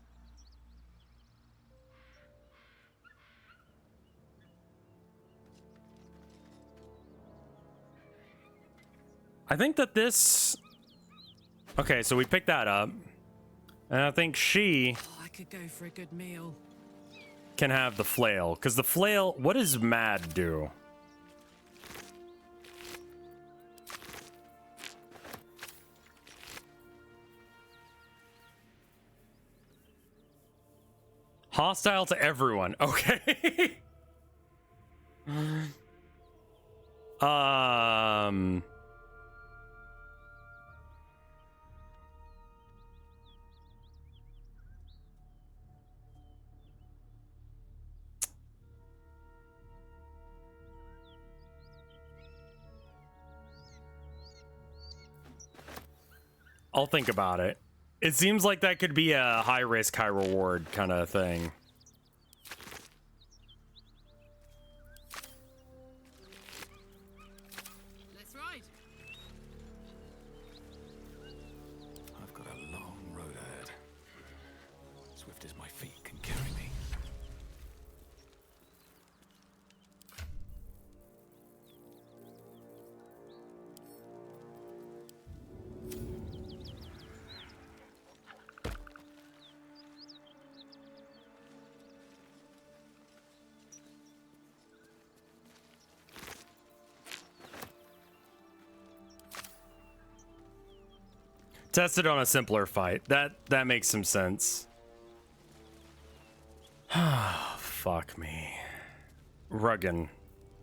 I think that this... Okay, so we picked that up. And I think she... Oh, I could go for a good meal. Can have the flail. Because the flail... What does Mad do? Hostile to everyone. Okay. I'll think about it. It seems like that could be a high risk, high reward kind of thing. Let's ride. I've got a long road ahead. Swift as my feet can carry me. Test it on a simpler fight. That makes some sense. Fuck me. Ruggan.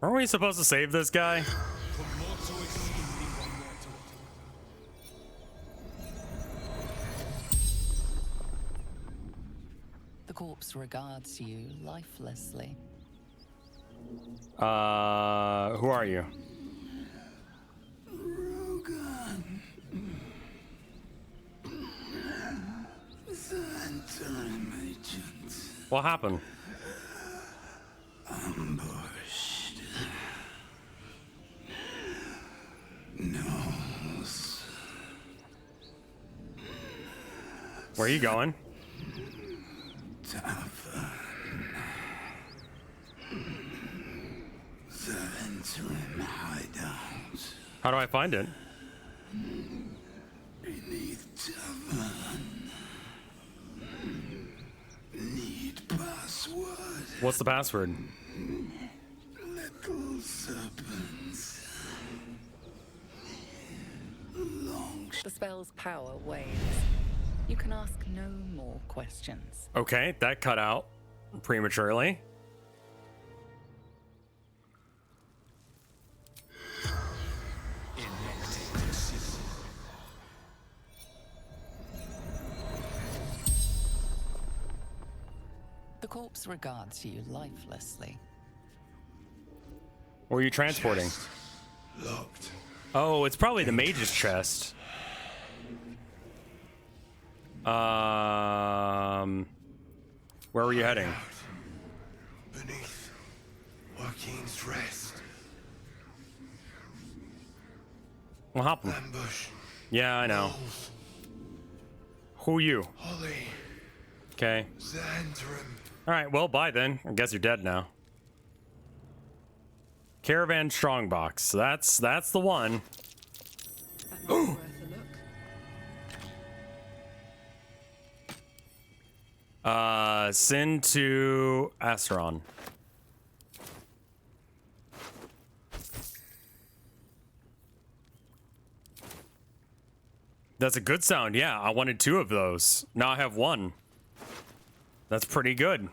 Aren't we supposed to save this guy? The corpse regards you lifelessly. Who are you? What happened? Ambushed. Gnolls. Where are you going? Tavern. The interim hideout. How do I find it? Beneath tavern. Need password. What's the password? Little serpents. Long. The spell's power wanes. You can ask no more questions. Okay, that cut out prematurely. The corpse regards you lifelessly. What are you transporting? Locked. Oh, it's probably the mage's chest. Where were you heading? Beneath Joaquin's rest. What happened? Ambush. Yeah, I know. Wolves. Who are you? Holly. Okay. Xandrim. Alright, well, bye then. I guess you're dead now. Caravan Strongbox. So that's the one. Ooh. Send to Asteron. That's a good sound. Yeah, I wanted 2 of those. Now I have 1. That's pretty good.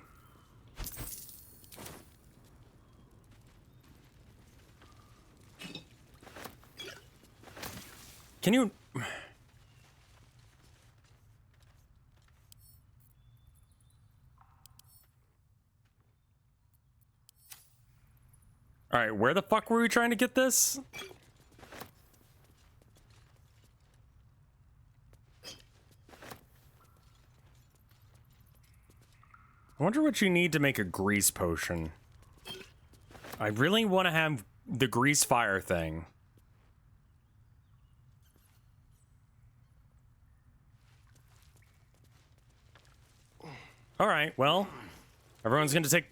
Can you... Alright, where the fuck were we trying to get this? I wonder what you need to make a grease potion. I really want to have the grease fire thing. Alright, well, everyone's gonna take...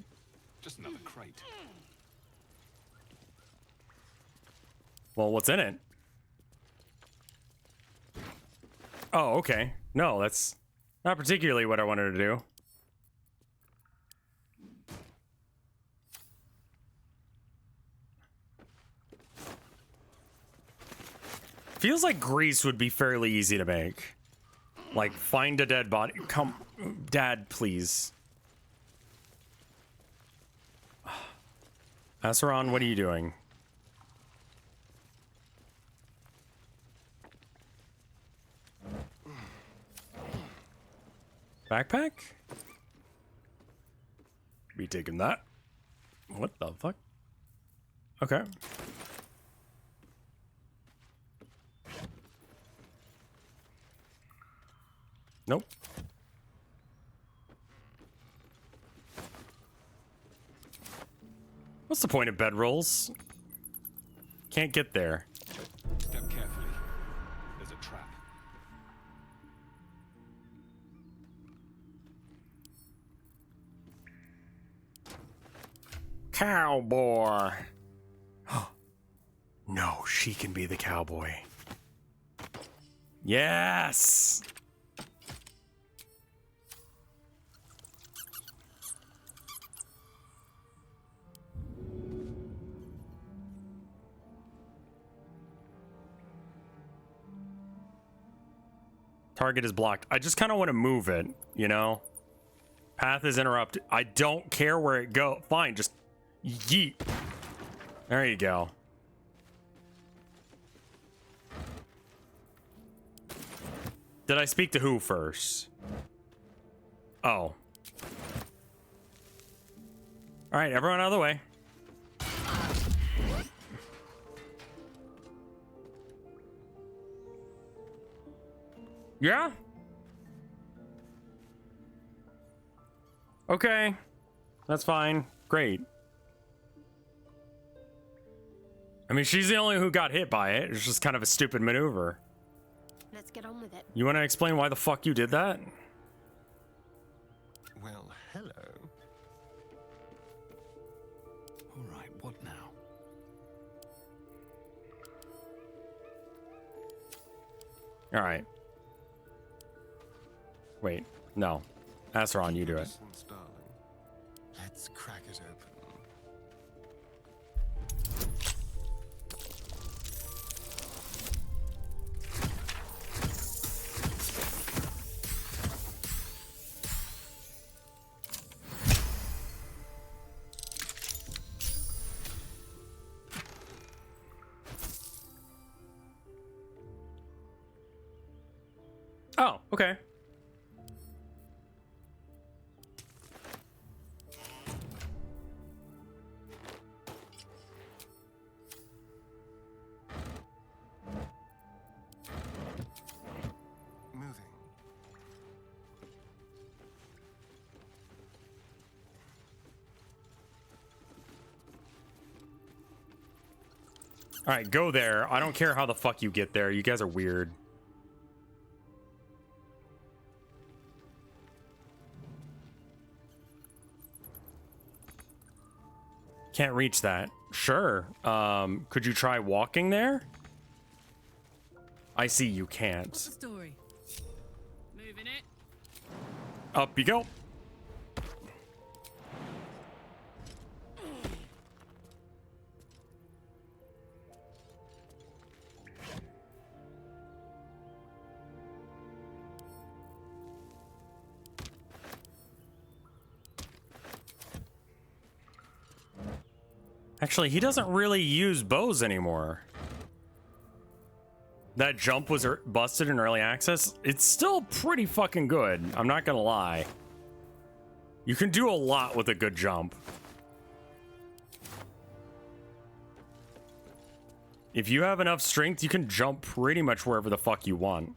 Just another crate. Well, what's in it? Oh, okay. No, that's not particularly what I wanted to do. Feels like grease would be fairly easy to make. Like, find a dead body. Come, Dad, please. Asteron, what are you doing? Backpack? Be taking that. What the fuck? Okay. Nope. What's the point of bedrolls? Can't get there. Step carefully. There's a trap. Cowboy. No, she can be the cowboy. Yes. Target is blocked. I just kind of want to move it, you know? Path is interrupted. I don't care where it goes. Fine, just yeet. There you go. Did I speak to who first? Oh. All right, everyone out of the way. Yeah? Okay. That's fine. Great. I mean, she's the only who got hit by it. It's just kind of a stupid maneuver. Let's get on with it. You want to explain why the fuck you did that? Well, hello. All right, what now? All right. Wait, no. Asteron, you do it. Darling. Let's crack it open. Oh, okay. All right, go there. I don't care how the fuck you get there. You guys are weird. Can't reach that. Sure. Could you try walking there? I see you can't. What's the story? Moving it. Up you go. Actually, he doesn't really use bows anymore. That jump was busted in early access. It's still pretty fucking good. I'm not gonna lie. You can do a lot with a good jump. If you have enough strength, you can jump pretty much wherever the fuck you want.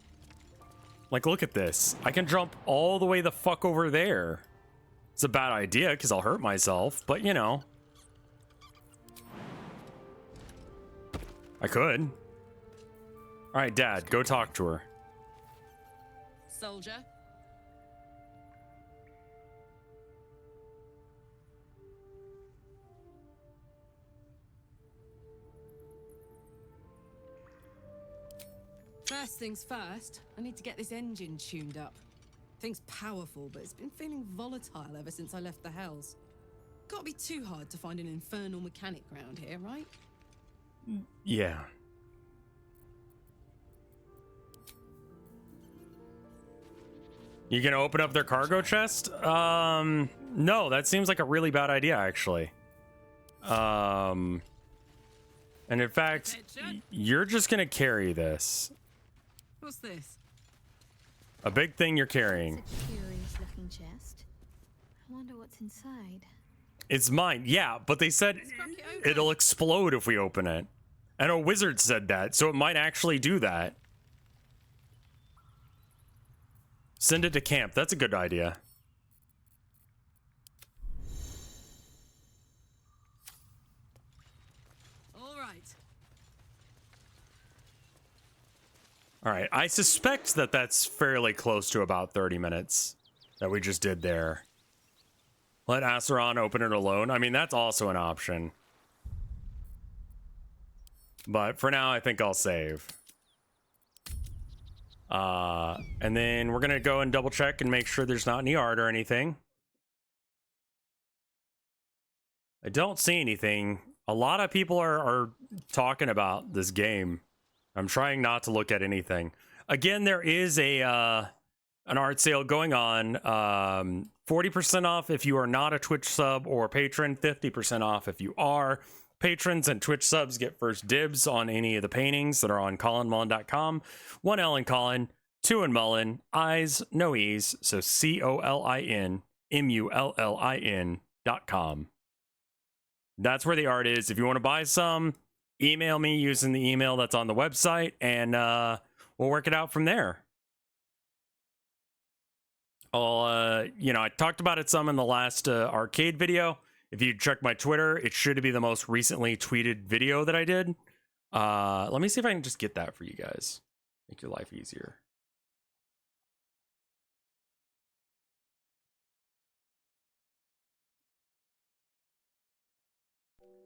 Like, look at this. I can jump all the way the fuck over there. It's a bad idea because I'll hurt myself, but you know. I could. All right, Dad, go talk to her. Soldier. First things first, I need to get this engine tuned up. Thing's powerful, but it's been feeling volatile ever since I left the Hells. Can't be too hard to find an infernal mechanic around here, right? Yeah. You gonna open up their cargo chest? No, that seems like a really bad idea, actually. And in fact, you're just gonna carry this. What's this? A big thing you're carrying. It's a curious looking chest. I wonder what's inside. It's mine, yeah, but they said it'll explode if we open it. And a wizard said that, so it might actually do that. Send it to camp. That's a good idea. All right. All right, I suspect that that's fairly close to about 30 minutes that we just did there. Let Acheron open it alone. I mean, that's also an option. But for now, I think I'll save. And then we're going to go and double check and make sure there's not any art or anything. I don't see anything. A lot of people are talking about this game. I'm trying not to look at anything. Again, there is a an art sale going on. 40% off if you are not a Twitch sub or patron. 50% off if you are. Patrons and Twitch subs get first dibs on any of the paintings that are on ColinMullin.com. 1 L in Colin, 2 in Mullin, I's, no E's, so ColinMullin.com. That's where the art is. If you want to buy some, email me using the email that's on the website, and we'll work it out from there. I talked about it some in the last arcade video. If you check my Twitter, it should be the most recently tweeted video that I did. Let me see if I can just get that for you guys. Make your life easier.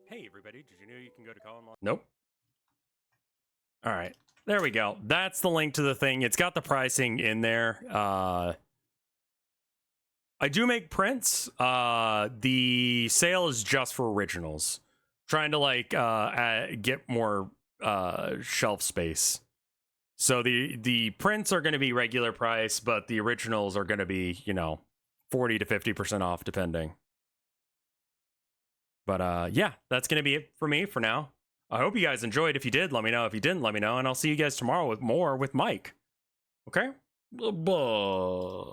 Hey, everybody. Did you know you can go to Colin? Nope. All right. There we go. That's the link to the thing. It's got the pricing in there. I do make prints. The sale is just for originals. Trying to get more shelf space. So the prints are going to be regular price, but the originals are going to be, 40 to 50% off depending. But yeah, that's going to be it for me for now. I hope you guys enjoyed. If you did, let me know. If you didn't, let me know. And I'll see you guys tomorrow with more with Mike. Okay? Bye.